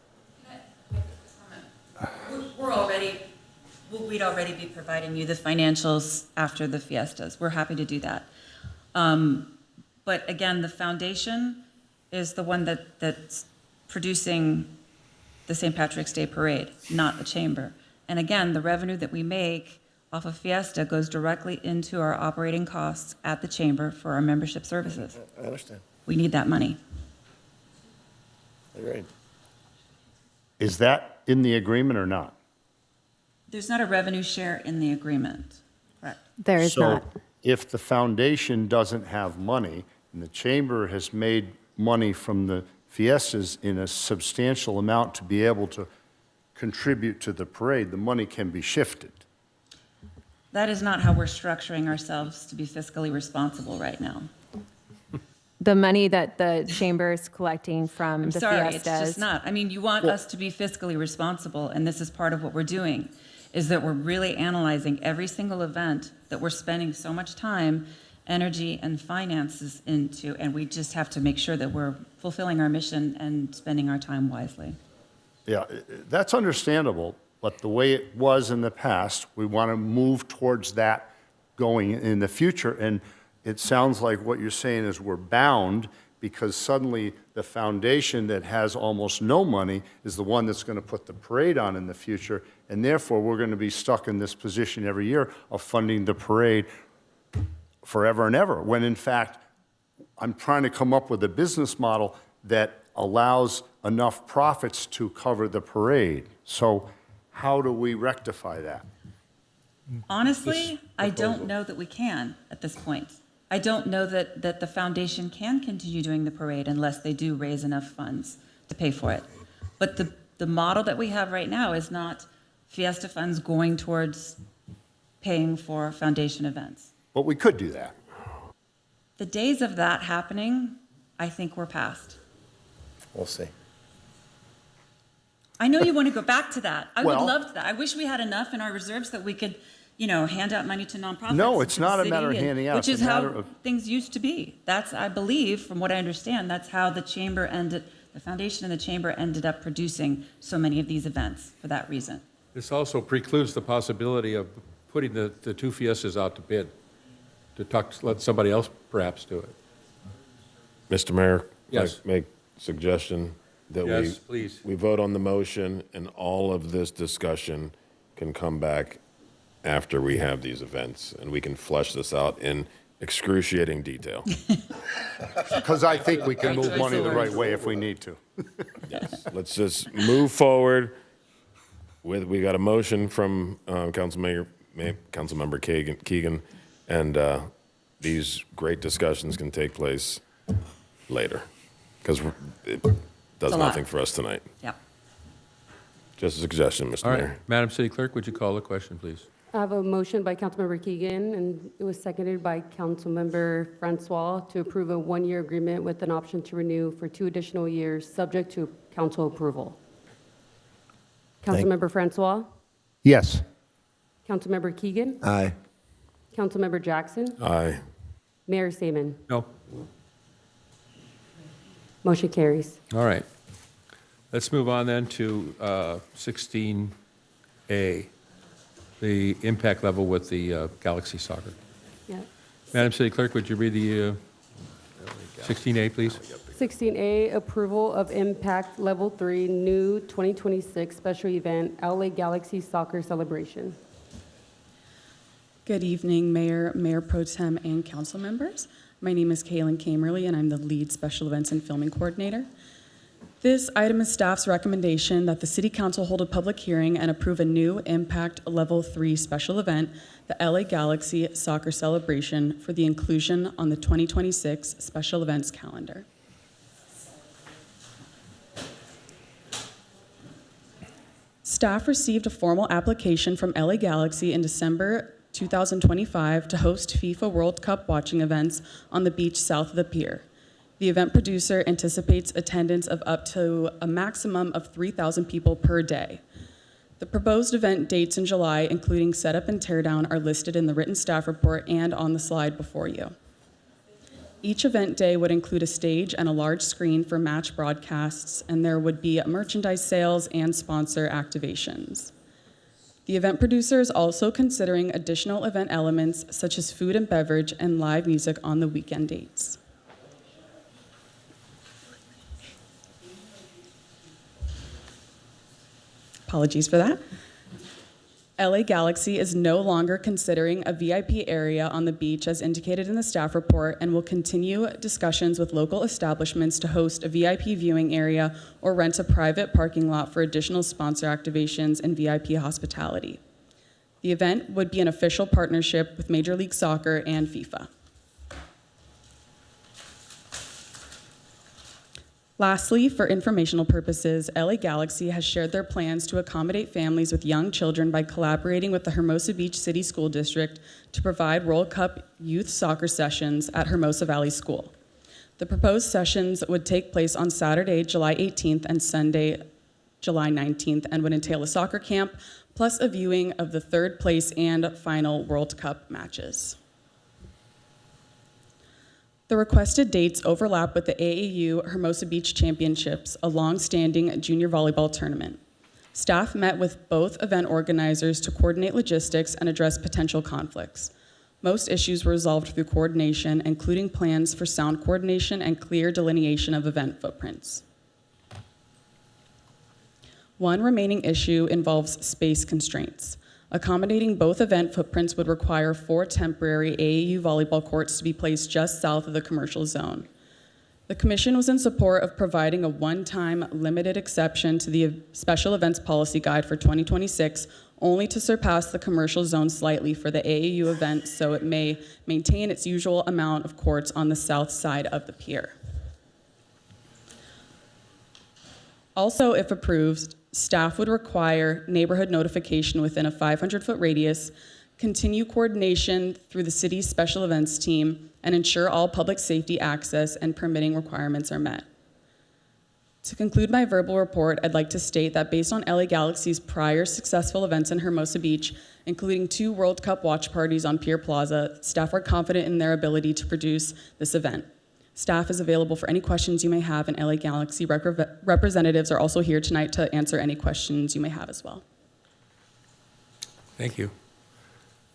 We'd already be providing you the financials after the fiestas. We're happy to do that. But again, the foundation is the one that's producing the St. Patrick's Day Parade, not the chamber. And again, the revenue that we make off of Fiesta goes directly into our operating costs at the chamber for our membership services. I understand. We need that money. Agreed. Is that in the agreement or not? There's not a revenue share in the agreement, correct? There is not. So if the foundation doesn't have money, and the chamber has made money from the fiestas in a substantial amount to be able to contribute to the parade, the money can be shifted. That is not how we're structuring ourselves to be fiscally responsible right now. The money that the chamber is collecting from I'm the sorry, fiestas. it's just not. I mean, you want us to be fiscally responsible, and this is part of what we're doing, is that we're really analyzing every single event that we're spending so much time, energy, and finances into, and we just have to make sure that we're fulfilling our mission and spending our time wisely. Yeah, that's understandable, but the way it was in the past, we want to move towards that going in the future. And it sounds like what you're saying is we're bound because suddenly the foundation that has almost no money is the one that's going to put the parade on in the future. And therefore, we're going to be stuck in this position every year of funding the parade forever and ever, when in fact, I'm trying to come up with a business model that allows enough profits to cover the parade. So how do we rectify that? Honestly, I don't know that we can at this point. I don't know that the foundation can continue doing the parade unless they do raise enough funds to pay for it. But the model that we have right now is not Fiesta funds going towards paying for foundation events. But we could do that. The days of that happening, I think we're past. We'll see. I know you want to go back to that. I would Well- love that. I wish we had enough in our reserves that we could, hand out money to nonprofits. No, it's to the not a city, matter of handing out, Which it's is a how matter of- things used to be. That's, I believe, from what I understand, that's how the foundation and the chamber ended up producing so many of these events for that reason. This also precludes the possibility of putting the two fiestas out to bid, let somebody else perhaps do it. Mr. Mayor, Yes. I make suggestion that Yes, please. we vote on the motion and all of this discussion can come back after we have these events and we can flesh this out in excruciating detail. Because I think we can move money the right way if we need to. Yes. Let's just move forward we got a motion from Councilmember Keegan, and these great discussions can take place later because it does a lot. nothing for us tonight. Yep. Just a suggestion, Mr. All right, Mayor. Madam City Clerk, would you call the question, please? I have a motion by Councilmember Keegan, and it was seconded by Councilmember Francois to approve a one-year agreement with an option to renew for 2 additional years, subject to council approval. Councilmember Francois? Yes. Councilmember Keegan? Aye. Councilmember Jackson? Aye. Mayor Seaman? No? Motion carries. All right. Let's move on then to 16A, the impact level with the Galaxy Soccer. Yeah. Madam City Clerk, would you read the 16A, please? 16A, approval of impact level 3, new 2026 special event, LA Galaxy Soccer Celebration. Good evening, Mayor Pro Tem, and council members. My name is Kaylin Kamerly, and I'm the lead special events and filming coordinator. This item is staff's recommendation that the City Council hold a public hearing and approve a new Impact Level 3 special event, the LA Galaxy Soccer Celebration, for the inclusion on the 2026 special events calendar. Staff received a formal application from LA Galaxy in December 2025 to host FIFA World Cup watching events on the beach south of the pier. The event producer anticipates attendance of up to a maximum of 3,000 people per day. The proposed event dates in July, including setup and teardown, are listed in the written staff report and on the slide before you. Each event day would include a stage and a large screen for match broadcasts, and there would be merchandise sales and sponsor activations. The event producer is also considering additional event elements such as food and beverage and live music on the weekend dates. Apologies for that. LA Galaxy is no longer considering a VIP area on the beach as indicated in the staff report and will continue discussions with local establishments to host a VIP viewing area or rent a private parking lot for additional sponsor activations and VIP hospitality. The event would be an official partnership with Major League Soccer and FIFA. Lastly, for informational purposes, LA Galaxy has shared their plans to accommodate families with young children by collaborating with the Hermosa Beach City School District to provide World Cup youth soccer sessions at Hermosa Valley School. The proposed sessions would take place on Saturday, July 18th and Sunday, July 19th, and would entail a soccer camp plus a viewing of the third place and final World Cup matches. The requested dates overlap with the AAU Hermosa Beach Championships, a long-standing junior volleyball tournament. Staff met with both event organizers to coordinate logistics and address potential conflicts. Most issues were resolved through coordination, including plans for sound coordination and clear delineation of event footprints. One remaining issue involves space constraints. Accommodating both event footprints would require 4 temporary AAU volleyball courts to be placed just south of the commercial zone. The Commission was in support of providing a one-time limited exception to the Special Events Policy Guide for 2026, only to surpass the commercial zone slightly for the AAU event so it may maintain its usual amount of courts on the south side of the pier. Also, if approved, staff would require neighborhood notification within a 500-foot radius, continue coordination through the city's special events team, and ensure all public safety access and permitting requirements are met. To conclude my verbal report, I'd like to state that based on LA Galaxy's prior successful events in Hermosa Beach, including 2 World Cup watch parties on Pier Plaza, staff are confident in their ability to produce this event. Staff is available for any questions you may have, and LA Galaxy representatives are also here tonight to answer any questions you may have as well. Thank you.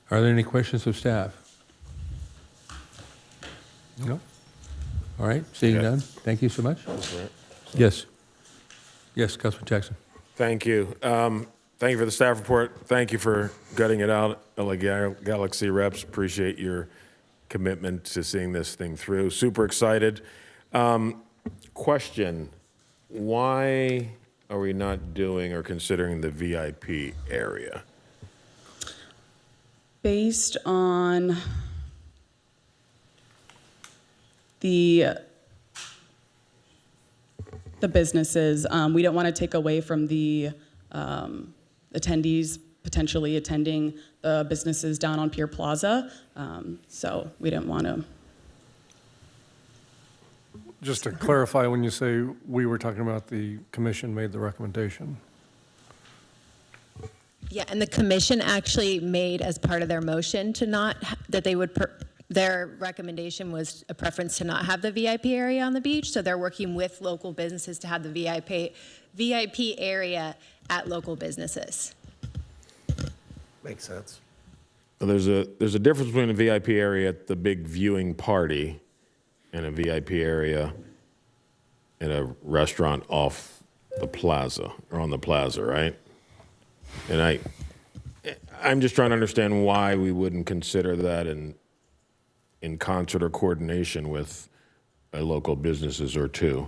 Are there any questions of staff? No? All right, seeing none, thank you so much. Yes. Yes, Councilman Jackson. Thank you. Thank you for the staff report. Thank you for gutting it out. LA Galaxy reps, appreciate your commitment to seeing this thing through. Super excited. Question, why are we not doing or considering the VIP area? Based on the businesses, we don't want to take away from the attendees potentially attending the businesses down on Pier Plaza, so we didn't want to. Just to clarify, when you say we were talking about the commission made the recommendation. Yeah, and the commission actually made as part of their motion to not, that they would, their recommendation was a preference to not have the VIP area on the beach, so they're working with local businesses to have the VIP area at local businesses. Makes sense. There's a difference between a VIP area at the big viewing party and a VIP area in a restaurant off the plaza or on the plaza, right? And I'm just trying to understand why we wouldn't consider that in concert or coordination with local businesses or two.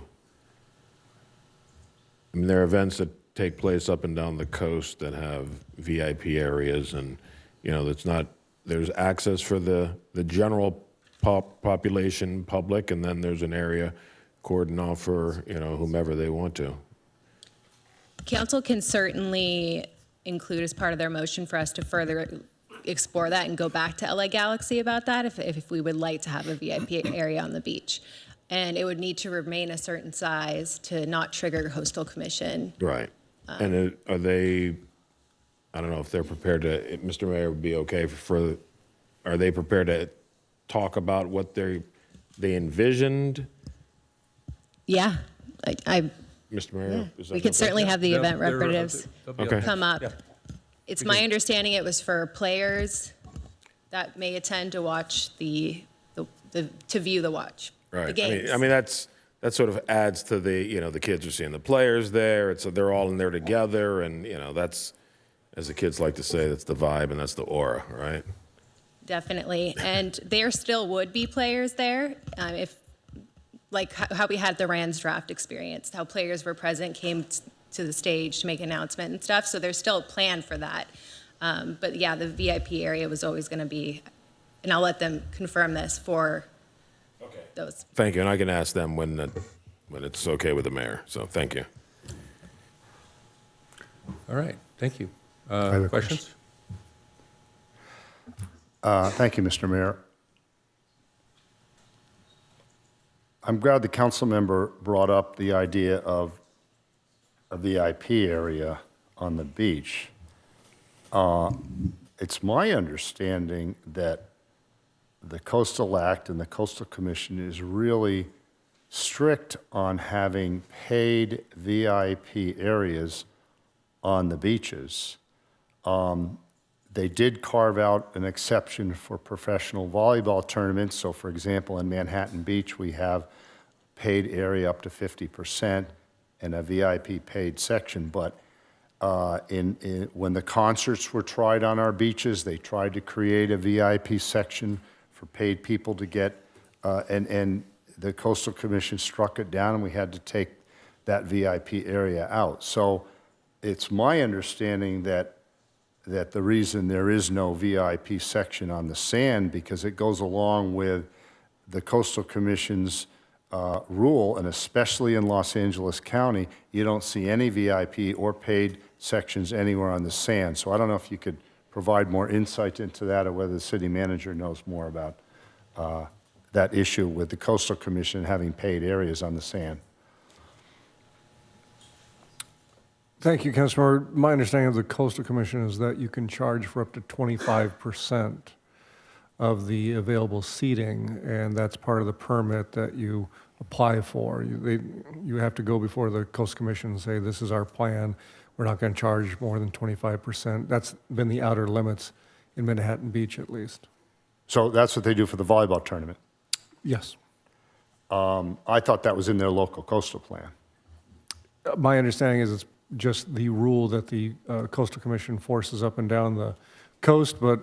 I mean, there are events that take place up and down the coast that have VIP areas, and there's access for the general population, public, and then there's an area cordoned off for whomever they want to. Council can certainly include as part of their motion for us to further explore that and go back to LA Galaxy about that if we would like to have a VIP area on the beach. And it would need to remain a certain size to not trigger coastal commission. Right. And are they, I don't know if they're prepared to, Mr. Mayor would be okay are they prepared to talk about what they envisioned? Yeah, Mr. Mayor, is that we could okay? certainly have the event representatives Okay. come up. It's my understanding it was for players that may attend to watch to view the watch. Right. The games. I mean that sort of adds to the kids are seeing the players there. They're all in there together, and as the kids like to say, that's the vibe and that's the aura, right? Definitely. And there still would be players there, if, like how we had the Rams draft experience, how players were present, came to the stage to make an announcement and stuff. So there's still a plan for that. But yeah, the VIP area was always going to be, and I'll let them confirm this for those. Thank you, and I can ask them when it's okay with the mayor, so thank you. All right, thank you. have a Questions? Thank you, Mr. Mayor. I'm glad the council member brought up the idea of a VIP area on the beach. It's my understanding that the Coastal Act and the Coastal Commission is really strict on having paid VIP areas on the beaches. They did carve out an exception for professional volleyball tournaments. So for example, in Manhattan Beach, we have paid area up to 50% and a VIP paid section. But when the concerts were tried on our beaches, they tried to create a VIP section for paid people to get, and the Coastal Commission struck it down, and we had to take that VIP area out. So it's my understanding that the reason there is no VIP section on the sand, because it goes along with the Coastal Commission's rule, and especially in Los Angeles County, you don't see any VIP or paid sections anywhere on the sand. So I don't know if you could provide more insight into that, or whether the city manager knows more about that issue with the Coastal Commission having paid areas on the sand. Thank you, Councilmember. My understanding of the Coastal Commission is that you can charge for up to 25% of the available seating, and that's part of the permit that you apply for. You have to go before the Coastal Commission and say, this is our plan. We're not going to charge more than 25%. That's been the outer limits in Manhattan Beach, at least. So that's what they do for the volleyball tournament? Yes. I thought that was in their local coastal plan. My understanding is it's just the rule that the Coastal Commission forces up and down the coast, but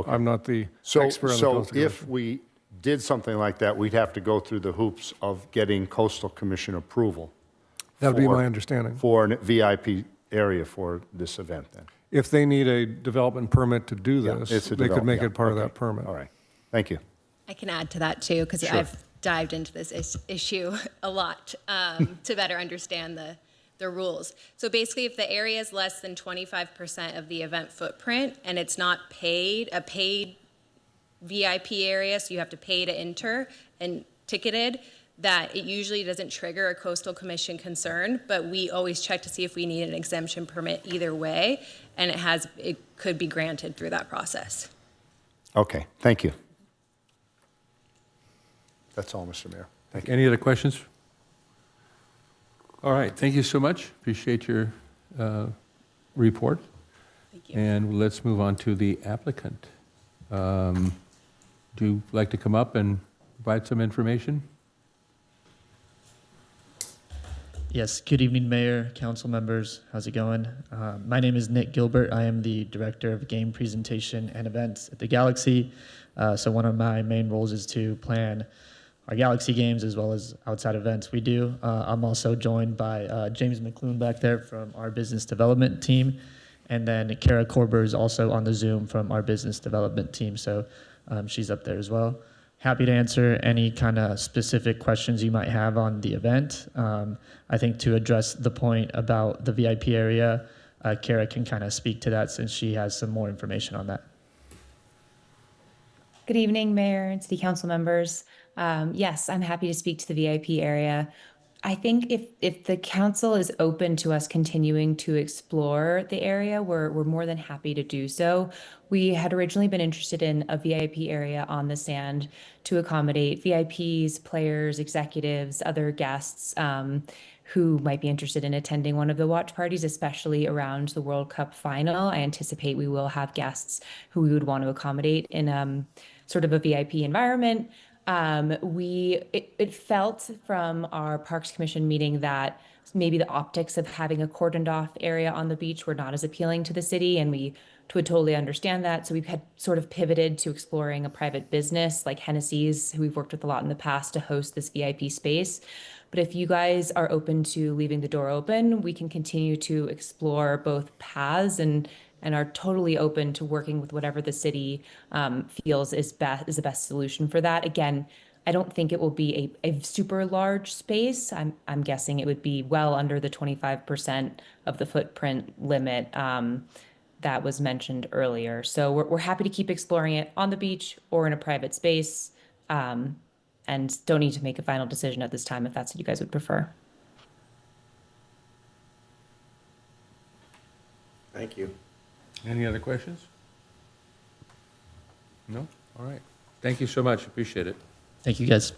I'm not the expert on the Coastal Commission. If we did something like that, we'd have to go through the hoops of getting Coastal Commission approval. That would be my understanding. For a VIP area for this event, then. If they need a development permit to do this, they could make it part of that permit. All right. Thank you. I can add to that too, because Sure. I've dived into this issue a lot to better understand the rules. So basically, if the area is less than 25% of the event footprint and it's not a paid VIP area, so you have to pay to enter and ticketed, that it usually doesn't trigger a Coastal Commission concern, but we always check to see if we need an exemption permit either way, and it could be granted through that process. Okay, thank you. That's all, Mr. Mayor. Thank you. Any other questions? All right, thank you so much. Appreciate your report. Thank you. And let's move on to the applicant. Do you like to come up and provide some information? Yes, good evening, Mayor, council members. How's it going? My name is Nick Gilbert. I am the Director of Game Presentation and Events at the Galaxy. So one of my main roles is to plan our Galaxy games as well as outside events we do. I'm also joined by James McClune back there from our business development team. And then Kara Korber is also on the Zoom from our business development team. So she's up there as well. Happy to answer any kind of specific questions you might have on the event. I think to address the point about the VIP area, Kara can kind of speak to that since she has some more information on that. Good evening, Mayor and City Council members. Yes, I'm happy to speak to the VIP area. I think if the council is open to us continuing to explore the area, we're more than happy to do so. We had originally been interested in a VIP area on the sand to accommodate VIPs, players, executives, other guests who might be interested in attending one of the watch parties, especially around the World Cup final. I anticipate we will have guests who we would want to accommodate in sort of a VIP environment. It felt from our Parks Commission meeting that maybe the optics of having a cordoned off area on the beach were not as appealing to the city, and we would totally understand that. So we've had sort of pivoted to exploring a private business like Hennessy's, who we've worked with a lot in the past, to host this VIP space. But if you guys are open to leaving the door open, we can continue to explore both paths and are totally open to working with whatever the city feels is the best solution for that. Again, I don't think it will be a super large space. I'm guessing it would be well under the 25% of the footprint limit that was mentioned earlier. So we're happy to keep exploring it on the beach or in a private space, and don't need to make a final decision at this time if that's what you guys would prefer. Thank you. Any other questions? No? All right. Thank you so much. Appreciate it. Thank you, guys.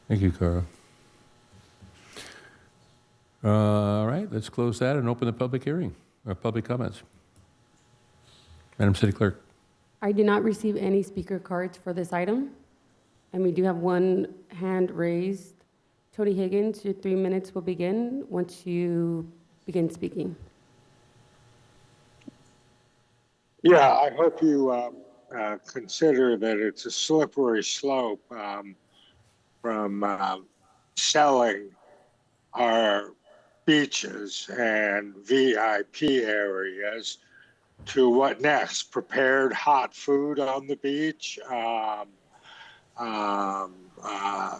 Thank you, Cara. All right, let's close that and open the public hearing, or public comments. Madam City Clerk. I did not receive any speaker cards for this item, and we do have one hand raised. Tony Higgins, your 3 minutes will begin once you begin speaking. Yeah, I hope you consider that it's a slippery slope from selling our beaches and VIP areas to what next? Prepared hot food on the beach,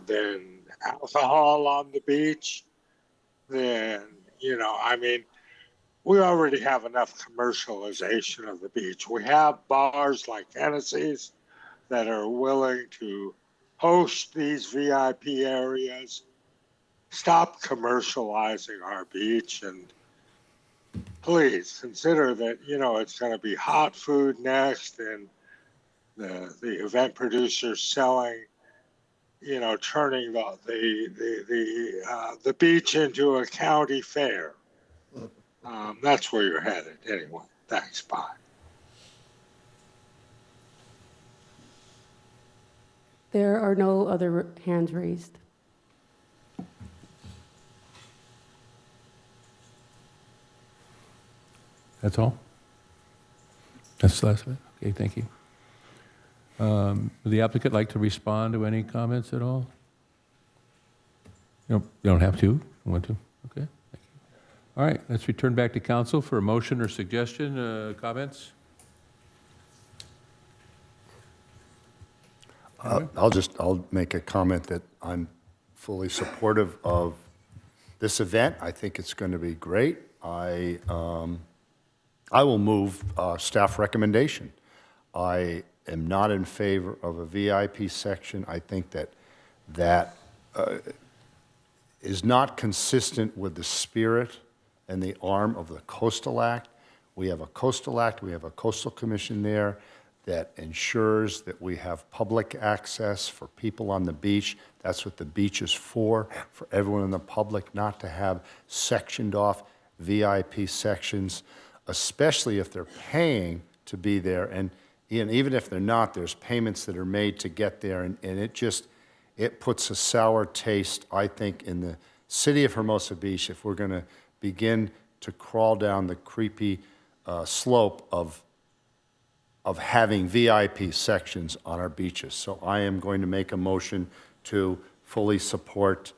then alcohol on the beach, then, I mean, we already have enough commercialization of the beach. We have bars like Hennessy's that are willing to host these VIP areas. Stop commercializing our beach, and please consider that, it's going to be hot food next, and the event producer selling, turning the beach into a county fair. That's where you're headed anyway. Thanks, bye. There are no other hands raised. That's all? That's the last of it? Okay, thank you. Would the applicant like to respond to any comments at all? You don't have to. You want to? Okay, thank you. All right, let's return back to council for a motion or suggestion, comments? I'll make a comment that I'm fully supportive of this event. I think it's going to be great. I will move staff recommendation. I am not in favor of a VIP section. I think that is not consistent with the spirit and the arm of the Coastal Act. We have a Coastal Act, we have a Coastal Commission there that ensures that we have public access for people on the beach. That's what the beach is for everyone in the public, not to have sectioned off VIP sections, especially if they're paying to be there. And even if they're not, there's payments that are made to get there, and it puts a sour taste, I think, in the city of Hermosa Beach if we're going to begin to crawl down the creepy slope of having VIP sections on our beaches. So I am going to make a motion to fully support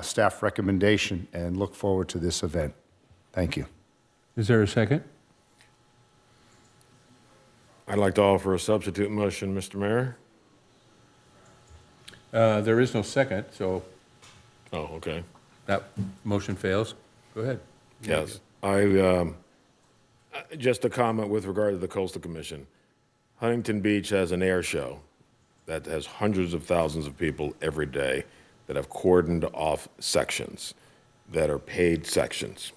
staff recommendation and look forward to this event. Thank you. Is there a second? I'd like to offer a substitute motion, Mr. Mayor. There is no second, so Oh, okay. that motion fails. Go ahead. Yes. Just a comment with regard to the Coastal Commission. Huntington Beach has an air show that has hundreds of thousands of people every day that have cordoned off sections that are paid sections.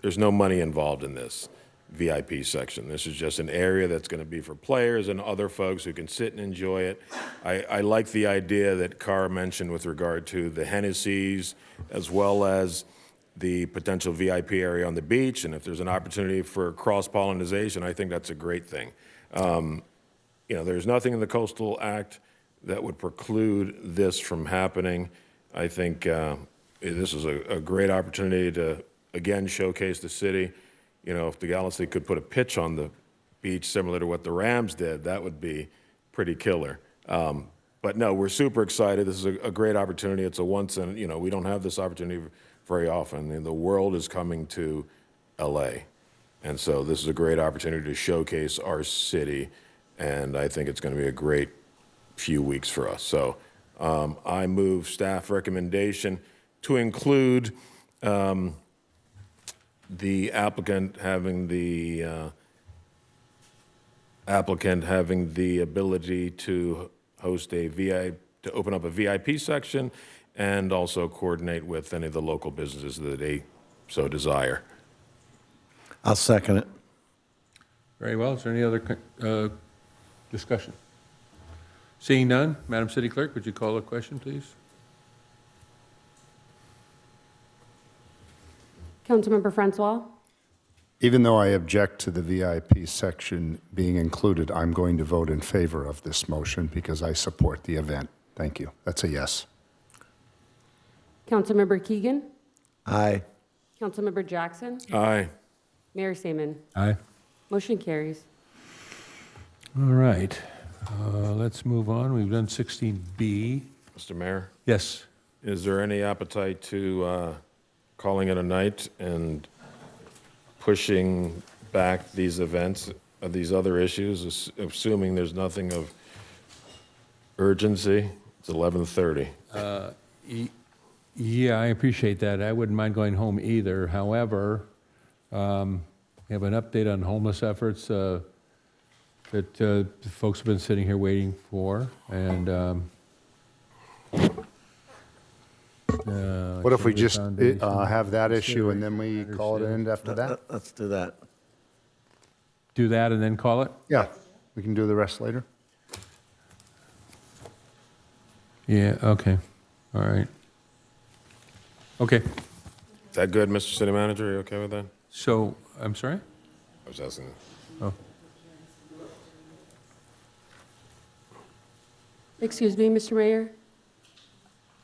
There's no money involved in this VIP section. This is just an area that's going to be for players and other folks who can sit and enjoy it. I like the idea that Cara mentioned with regard to the Hennessy's as well as the potential VIP area on the beach, and if there's an opportunity for cross-pollination, I think that's a great thing. There's nothing in the Coastal Act that would preclude this from happening. I think this is a great opportunity to, again, showcase the city. You know, if the Galaxy could put a pitch on the beach similar to what the Rams did, that would be pretty killer. But no, we're super excited. This is a great opportunity. It's a once in, you know, we don't have this opportunity very often. And the world is coming to LA. And so this is a great opportunity to showcase our city. And I think it's going to be a great few weeks for us. So I move staff recommendation to include the applicant having the ability to host to open up a VIP section and also coordinate with any of the local businesses that they so desire. I'll second it. Very well. Is there any other discussion? Seeing none, Madam City Clerk, would you call the question, please? Councilmember Francois? Even though I object to the VIP section being included, I'm going to vote in favor of this motion because I support the event. Thank you. That's a yes. Councilmember Keegan? Aye. Councilmember Jackson? Aye. Mayor Seaman? Aye. Motion carries. All right. Let's move on. We've done 16B. Mr. Mayor, Yes. is there any appetite to calling it a night and pushing back these events, these other issues, assuming there's nothing of urgency? It's 11:30. Yeah, I appreciate that. I wouldn't mind going home either. However, we have an update on homeless efforts that folks have been sitting here waiting for. And What if we just Foundation, have that issue and then we call it an end after that? Let's do that. do that and then call it? Yeah, we can do the rest later. Yeah, okay. All right. Okay. Is that good, Mr. City Manager? Are you okay with that? So, I'm sorry? I was asking. Oh. Excuse me, Mr. Mayor.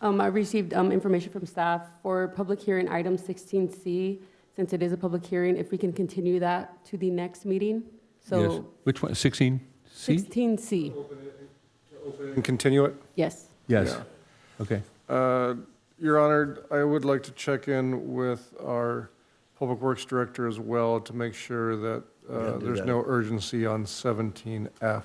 I received information from staff for public hearing item 16C, since it is a public hearing, if we can continue that to the next meeting. Yes. So Which one, 16C? 16C, And continue it? yes. Yes. Okay. Your Honor, I would like to check in with our Public Works Director as well to make sure that do there's that. no urgency on 17F.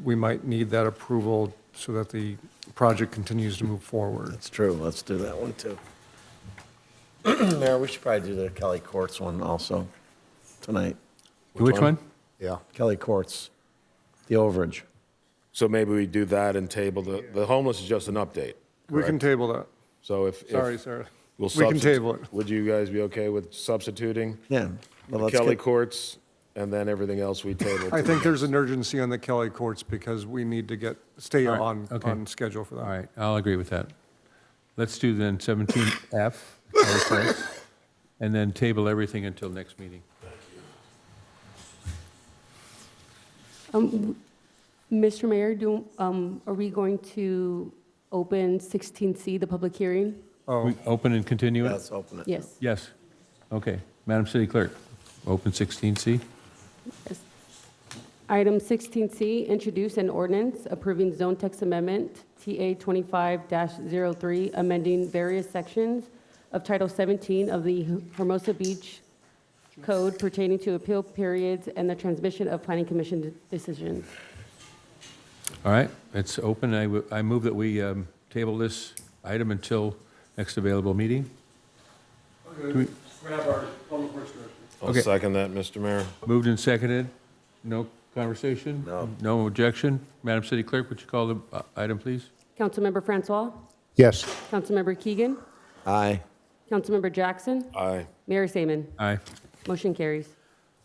We might need that approval so that the project continues to move forward. That's true. Let's do that one too. Mayor, we should probably do the Kelly Courts one also tonight. Which one? Yeah. Kelly Courts, the overage. So maybe we do that and table the homeless is just an update. We can correct? table that. So if. Sorry, Sarah. We'll We can substitu- table it. Would you guys be okay with substituting Yeah. Well, the let's Kelly get, Courts and then everything else we tabled? I think there's an urgency on the Kelly Courts because we need to stay All right, on okay. schedule for that. All right, I'll agree with that. Let's do then 17F, Kelly Courts, and then table everything until next meeting. Mr. Mayor, are we going to open 16C, the public hearing? We open and continue it? let's open it. Yes. Yes. Okay. Madam City Clerk, open 16C. Yes. Item 16C, introduce an ordinance approving zone text amendment, TA 25-03, amending various sections of Title 17 of the Hermosa Beach Code pertaining to appeal periods and the transmission of planning commission decisions. All right, it's open. I move that we table this item until next available meeting. Okay, grab our Public Works Director. I'll Okay. second that, Mr. Mayor. Moved and seconded. No conversation? No. No objection? Madam City Clerk, would you call the item, please? Councilmember Francois? Yes. Councilmember Keegan? Aye. Councilmember Jackson? Aye. Mayor Seaman? Aye. Motion carries.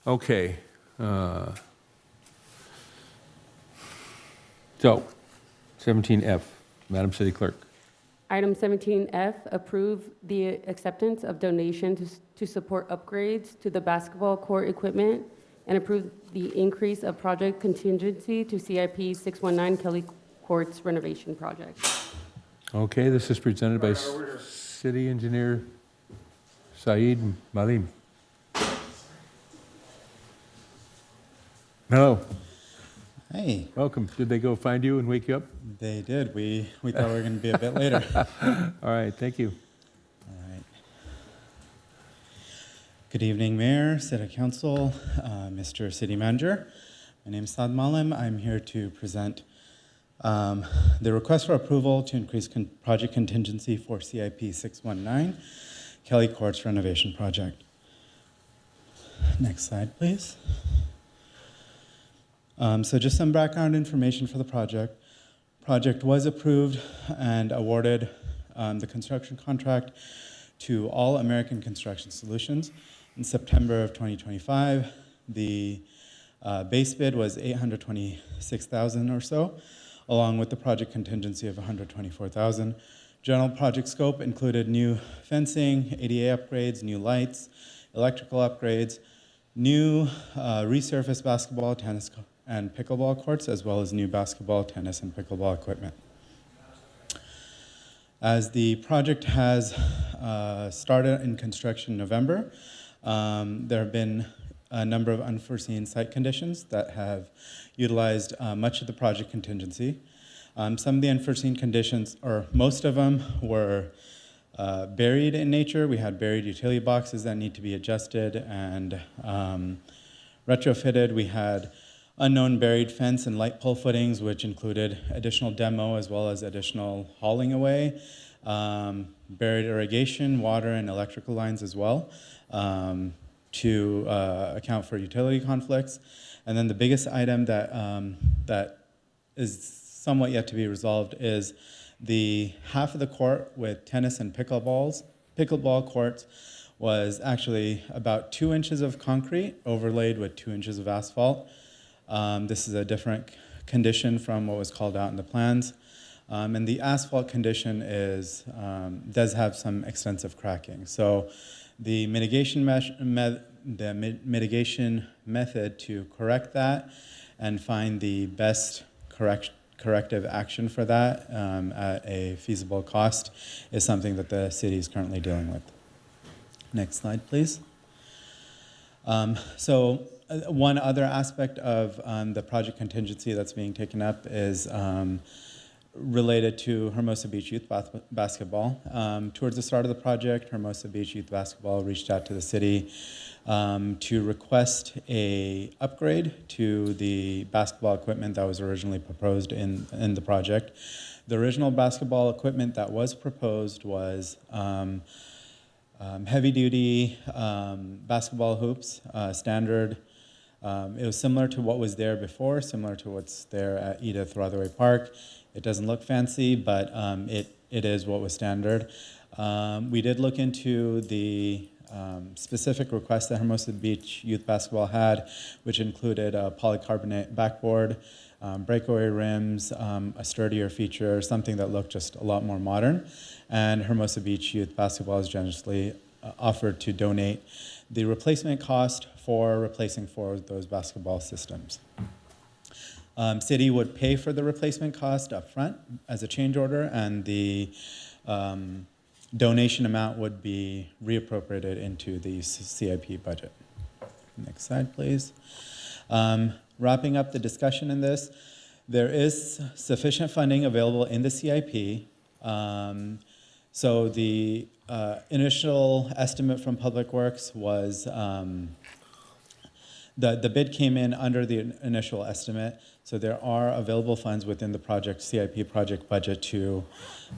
Okay. So, 17F, Madam City Clerk. Item 17F, approve the acceptance of donations to support upgrades to the basketball court equipment and approve the increase of project contingency to CIP 619 Kelly Courts renovation project. Okay, this is presented by City Engineer Saeed Malim. Hello. Hey. Welcome. Did they go find you and wake you up? They did. We thought we were going to be a bit later. All right, thank you. All right. Good evening, Mayor, City Council, Mr. City Manager. My name is Saad Malim. I'm here to present the request for approval to increase project contingency for CIP 619, Kelly Courts renovation project. Next slide, please. So just some background information for the project. Project was approved and awarded the construction contract to All American Construction Solutions in September of 2025. The base bid was $826,000 or so, along with the project contingency of $124,000. General project scope included new fencing, ADA upgrades, new lights, electrical upgrades, new resurfaced basketball, tennis, and pickleball courts, as well as new basketball, tennis, and pickleball equipment. As the project has started in construction in November, there have been a number of unforeseen site conditions that have utilized much of the project contingency. Some of the unforeseen conditions, or most of them, were buried in nature. We had buried utility boxes that need to be adjusted and retrofitted. We had unknown buried fence and light pole footings, which included additional demo as well as additional hauling away, buried irrigation, water, and electrical lines as well, to account for utility conflicts. And then the biggest item that is somewhat yet to be resolved is the half of the court with tennis and pickleball courts was actually about 2 inches of concrete overlaid with 2 inches of asphalt. This is a different condition from what was called out in the plans. And the asphalt condition does have some extensive cracking. So the mitigation method to correct that and find the best corrective action for that at a feasible cost is something that the city is currently dealing with. Next slide, please. One other aspect of the project contingency that's being taken up is related to Hermosa Beach Youth Basketball. Towards the start of the project, Hermosa Beach Youth Basketball reached out to the city to request an upgrade to the basketball equipment that was originally proposed in the project. The original basketball equipment that was proposed was heavy-duty basketball hoops, standard. It was similar to what was there before, similar to what's there at Edith Rothway Park. It doesn't look fancy, but it is what was standard. We did look into the specific request that Hermosa Beach Youth Basketball had, which included a polycarbonate backboard, breakaway rims, a sturdier feature, something that looked just a lot more modern. And Hermosa Beach Youth Basketball has generously offered to donate the replacement cost for replacing 4 of those basketball systems. City would pay for the replacement cost up front as a change order, and the donation amount would be reappropriated into the CIP budget. Next slide, please. Wrapping up the discussion in this, there is sufficient funding available in the CIP. So the initial estimate from Public Works was, the bid came in under the initial estimate, so there are available funds within the project CIP project budget to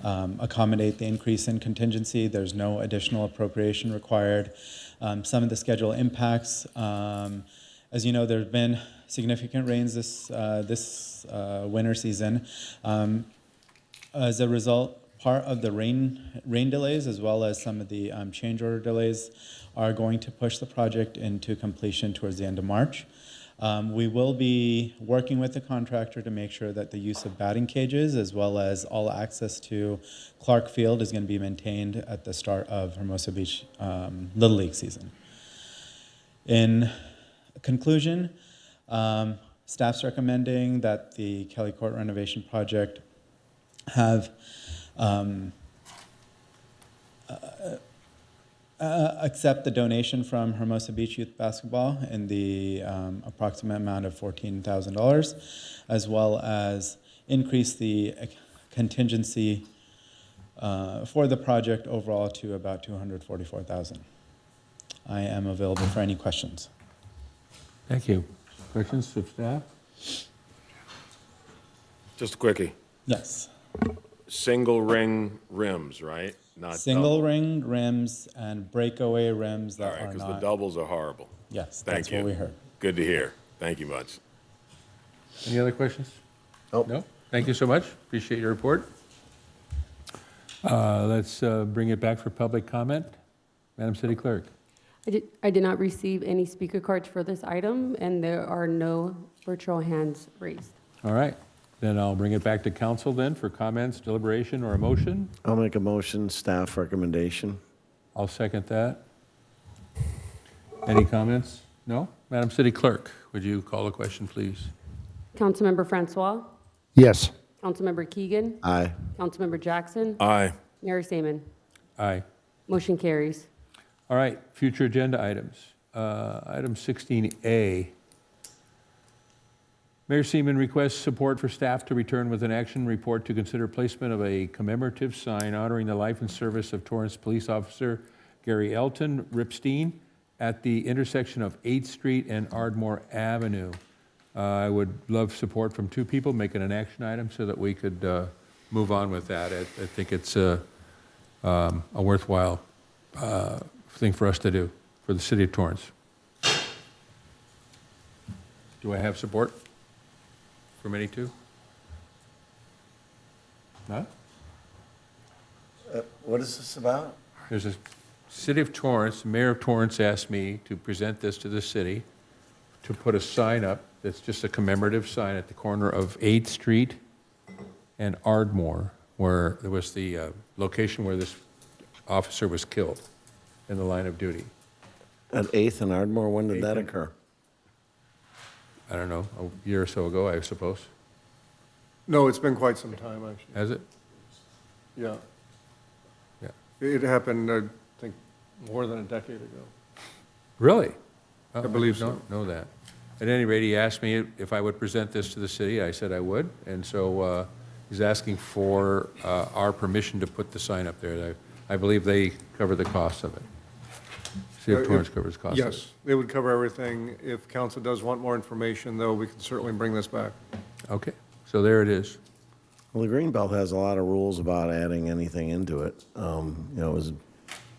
accommodate the increase in contingency. There's no additional appropriation required. Some of the schedule impacts, as you know, there have been significant rains this winter season. As a result, part of the rain delays, as well as some of the change order delays, are going to push the project into completion towards the end of March. We will be working with the contractor to make sure that the use of batting cages, as well as all access to Clark Field, is going to be maintained at the start of Hermosa Beach Little League season. In conclusion, staff's recommending that the Kelly Court renovation project have Accept the donation from Hermosa Beach Youth Basketball in the approximate amount of $14,000, as well as increase the contingency for the project overall to about $244,000. I am available for any questions. Thank you. Questions of staff? Just a quickie. Yes. Single ring rims, right? Not Single double. ring rims and breakaway rims All that right, are because not. the doubles are horrible. Yes, Thank that's you. what we heard. Good to hear. Thank you much. Any other questions? Nope. No? Thank you so much. Appreciate your report. Let's bring it back for public comment. Madam City Clerk. I did not receive any speaker cards for this item, and there are no virtual hands raised. All right. Then I'll bring it back to council then for comments, deliberation, or a motion. I'll make a motion, staff recommendation. I'll second that. Any comments? No? Madam City Clerk, would you call the question, please? Councilmember Francois, Yes. Councilmember Keegan, Aye. Councilmember Jackson, Aye. Mayor Seaman. Aye. Motion carries. All right, future agenda items. Item 16A. Mayor Seaman requests support for staff to return with an action report to consider placement of a commemorative sign honoring the life and service of Torrance Police Officer Gary Elton Ripstein at the intersection of 8th Street and Ardmore Avenue. I would love support from two people, make it an action item so that we could move on with that. I think it's a worthwhile thing for us to do for the city of Torrance. Do I have support from any two? No? What is this about? There's a city of Torrance, Mayor of Torrance asked me to present this to the city, to put a sign up that's just a commemorative sign at the corner of 8th Street and Ardmore, where there was the location where this officer was killed in the line of duty. At 8th and Ardmore, when did that 8th and- occur? I don't know, a year or so ago, I suppose. No, it's been quite some time, actually. Has it? Yeah. Yeah. It happened, I think, more than a decade ago. Really? Oh, I believe don't know that. At any rate, he asked me if I would present this to the city. I said I would, and so he's asking for our permission to put the sign up there. I believe they cover the cost of it. City of Torrance covers the cost of it. Yes, it would cover everything. If council does want more information, though, we can certainly bring this back. Okay, so there it is. Well, the Greenbelt has a lot of rules about adding anything into it. It was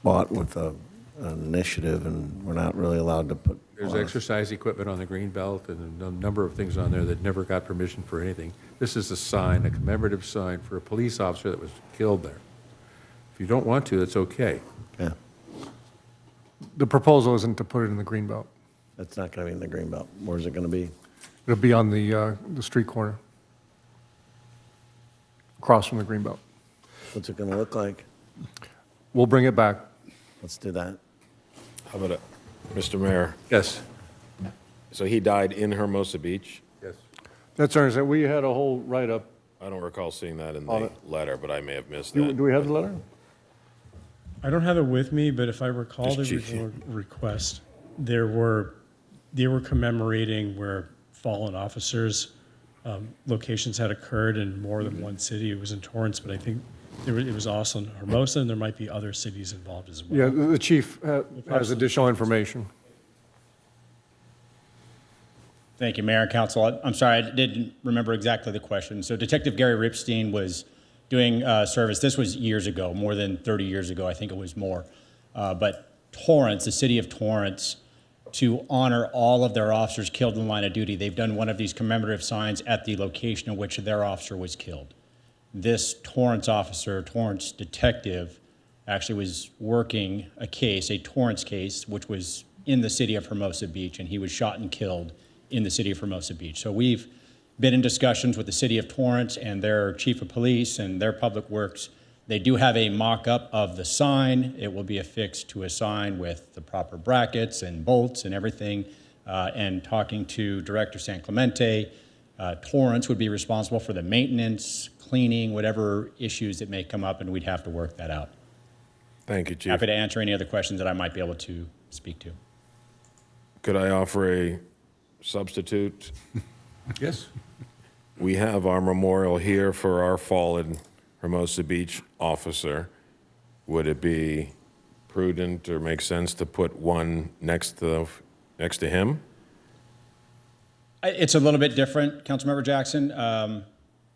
bought with an initiative, and we're not really allowed to put. There's exercise equipment on the green belt and a number of things on there that never got permission for anything. This is a sign, a commemorative sign for a police officer that was killed there. If you don't want to, it's okay. Yeah, The proposal isn't to put it in the green belt. that's not going to be in the Greenbelt. Where's it going to be? It'll be on the street corner, across from the green belt. What's it going to look like? We'll bring it back. Let's do that. How about it? Mr. Mayor, Yes. so he died in Hermosa Beach? Yes. That's our, we had a whole write-up. I don't recall seeing that in On the it. letter, but I may have missed Do that. we have the letter? I don't have it with me, but if I recall the Just original request, they were commemorating where fallen officers' locations had occurred in more than one city. It was in Torrance, but I think it was also in Hermosa, and there might be other cities involved as well. Yeah, the chief has additional information. Thank you, Mayor and Council. I'm sorry, I didn't remember exactly the question. So Detective Gary Ripstein was doing service. This was years ago, more than 30 years ago. I think it was more. But Torrance, the city of Torrance, to honor all of their officers killed in the line of duty, they've done one of these commemorative signs at the location in which their officer was killed. This Torrance officer, Torrance detective, actually was working a case, a Torrance case, which was in the city of Hermosa Beach, and he was shot and killed in the city of Hermosa Beach. So we've been in discussions with the city of Torrance and their chief of police and their public works. They do have a mock-up of the sign. It will be affixed to a sign with the proper brackets and bolts and everything. And talking to Director San Clemente, Torrance would be responsible for the maintenance, cleaning, whatever issues that may come up, and we'd have to work that out. Thank you, Chief. Happy to answer any other questions that I might be able to speak to. Could I offer a substitute? Yes? We have our memorial here for our fallen Hermosa Beach officer. Would it be prudent or make sense to put one next to him? It's a little bit different, Councilmember Jackson.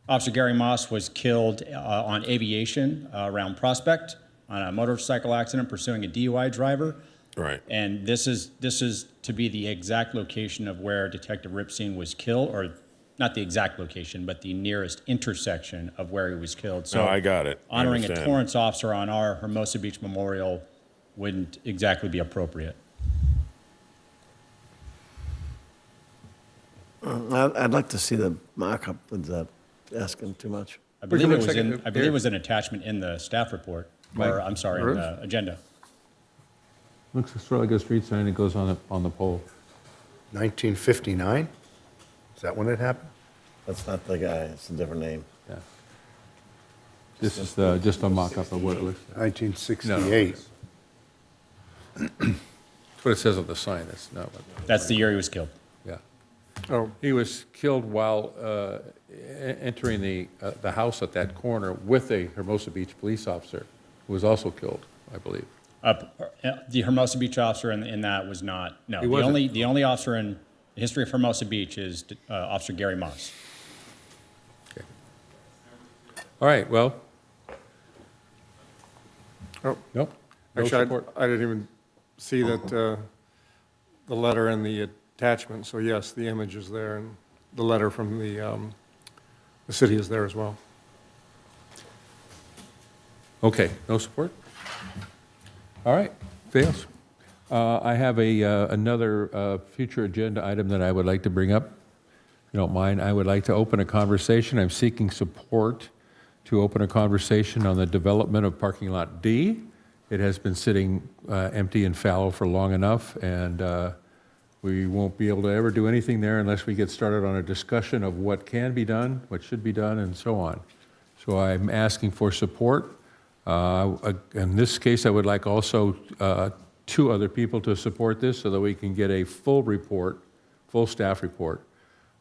Officer Gary Moss was killed on aviation around Prospect on a motorcycle accident pursuing a DUI driver. Right. And this is to be the exact location of where Detective Ripstein was killed, or not the exact location, but the nearest intersection of where he was killed. So No, I got it. I honoring a understand. Torrance officer on our Hermosa Beach Memorial wouldn't exactly be appropriate. I'd like to see the mock-up. Is that asking too much? I believe it was an attachment in the staff report, Mike, or I'm sorry, in the agenda. Looks sort of like a street sign that goes on the pole. 1959? Is that when it happened? That's not the guy, it's a different name. Yeah. This is just a mock-up of what it looks like. 1968. That's what it says on the sign. That's not what. That's the year he was killed. Yeah. Oh, He was killed while entering the house at that corner with a Hermosa Beach police officer who was also killed, I believe. The Hermosa Beach officer in that was not, no. He wasn't. The only officer in the history of Hermosa Beach is Officer Gary Moss. Okay. All right, well. Oh. Nope. No actually, support. I didn't even see that the letter and the attachment. So yes, the image is there, and the letter from the city is there as well. Okay, no support? All right, fails. I have another future agenda item that I would like to bring up. If you don't mind, I would like to open a conversation. I'm seeking support to open a conversation on the development of parking lot D. It has been sitting empty and fallow for long enough, and we won't be able to ever do anything there unless we get started on a discussion of what can be done, what should be done, and so on. So I'm asking for support. In this case, I would like also 2 other people to support this so that we can get a full report, full staff report.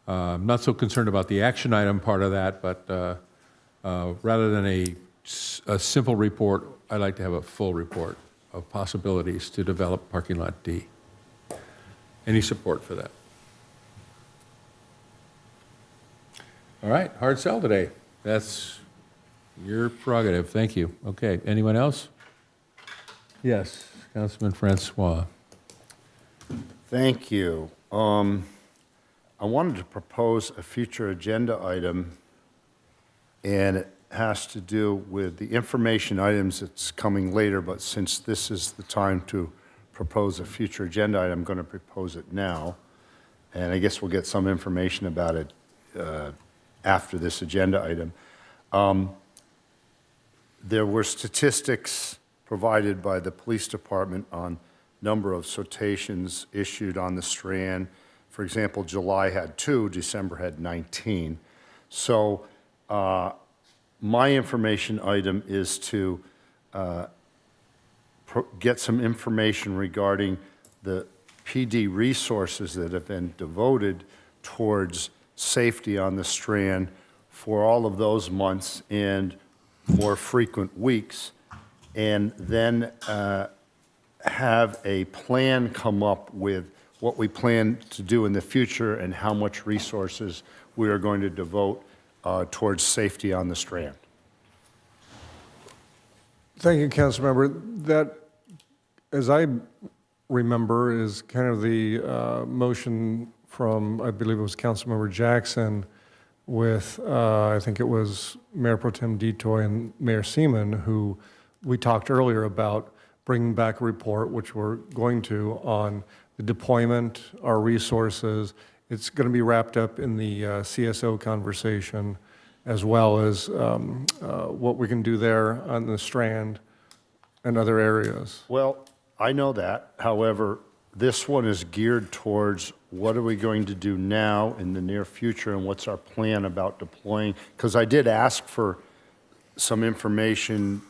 I'm not so concerned about the action item part of that, but rather than a simple report, I'd like to have a full report of possibilities to develop parking lot D. Any support for that? All right, hard sell today. That's your prerogative. Thank you. Okay, anyone else? Yes, Councilman Francois. Thank you. I wanted to propose a future agenda item, and it has to do with the information items that's coming later, but since this is the time to propose a future agenda item, I'm going to propose it now, and I guess we'll get some information about it after this agenda item. There were statistics provided by the police department on number of citations issued on the Strand. For example, July had 2, December had 19. So my information item is to get some information regarding the PD resources that have been devoted towards safety on the Strand for all of those months and more frequent weeks, and then have a plan come up with what we plan to do in the future and how much resources we are going to devote towards safety on the Strand. Thank you, Councilmember. That, as I remember, is kind of the motion from, I believe it was Councilmember Jackson with, I think it was Mayor Pro Tem Detoy and Mayor Seaman, who we talked earlier about bringing back a report, which we're going to, on the deployment, our resources. It's going to be wrapped up in the CSO conversation, as well as what we can do there on the Strand and other areas. Well, I know that. However, This one is geared towards what are we going to do now in the near future and what's our plan about deploying? Because I did ask for some information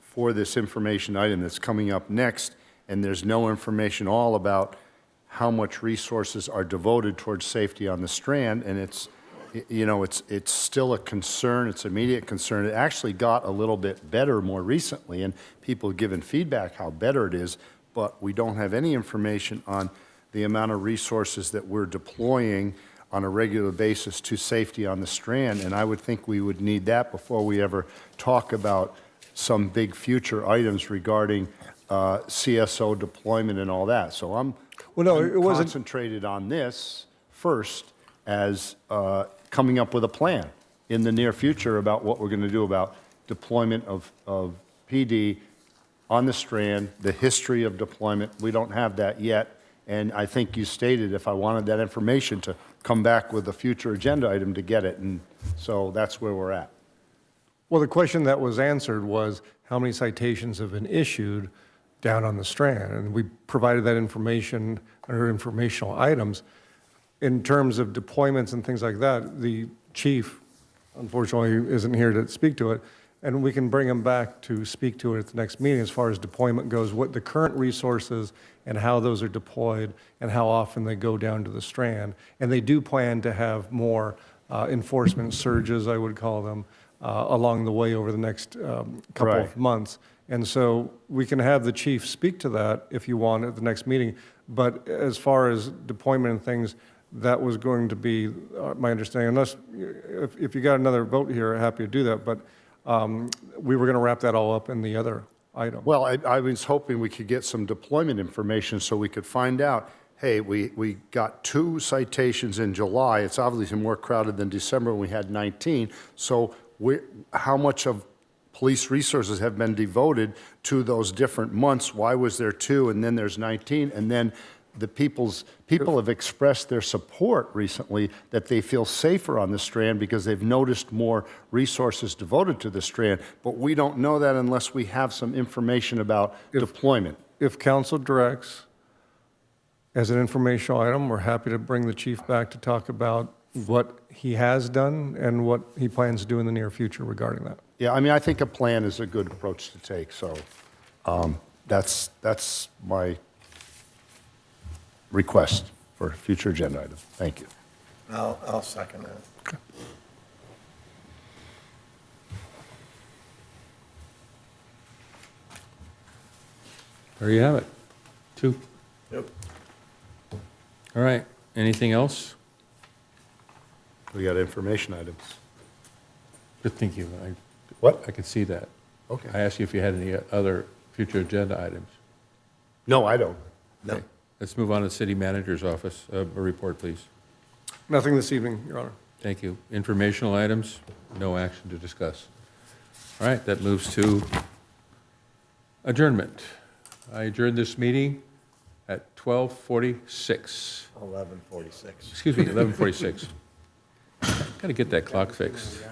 for this information item that's coming up next, and there's no information all about how much resources are devoted towards safety on the Strand, and it's still a concern, it's an immediate concern. It actually got a little bit better more recently, and people have given feedback how better it is, but we don't have any information on the amount of resources that we're deploying on a regular basis to safety on the Strand, and I would think we would need that before we ever talk about some big future items regarding CSO deployment and all that. So I'm concentrated on this first as coming up with a plan in the near future about what we're going to do about deployment of PD on the Strand, the history of deployment. We don't have that yet. And I think you stated if I wanted that information to come back with a future agenda item to get it. And so that's where we're at. Well, the question that was answered was how many citations have been issued down on the Strand? And we provided that information under informational items. In terms of deployments and things like that, the chief, unfortunately, isn't here to speak to it, and we can bring him back to speak to it at the next meeting as far as deployment goes, what the current resources and how those are deployed and how often they go down to the Strand. And they do plan to have more enforcement surges, I would call them, along the way over the next couple of months. And so we can have the chief speak to that if you want at the next meeting. But as far as deployment and things, that was going to be my understanding. Unless, if you got another vote here, happy to do that. But we were going to wrap that all up in the other item. Well, I was hoping we could get some deployment information so we could find out, hey, we got 2 citations in July. It's obviously more crowded than December when we had 19. So how much of police resources have been devoted to those different months? Why was there 2 and then there's 19? And then the people have expressed their support recently that they feel safer on the Strand because they've noticed more resources devoted to the Strand. But we don't know that unless we have some information about deployment. If council directs, as an informational item, we're happy to bring the chief back to talk about what he has done and what he plans to do in the near future regarding that. Yeah, I mean, I think a plan is a good approach to take. So that's my request for a future agenda item. Thank you. I'll second that. Okay. There you have it. 2. Yep. All right. Anything else? We got information items. Good thinking. What? I could see that. Okay. I asked you if you had any other future agenda items. No, I don't. No. Okay. Let's move on to the city manager's office. A report, please. Nothing this evening, Your Honor. Thank you. Informational items, no action to discuss. All right, that moves to adjournment. I adjourned this meeting at 12:46. 11:46. Excuse me, 11:46. Got to get that clock fixed.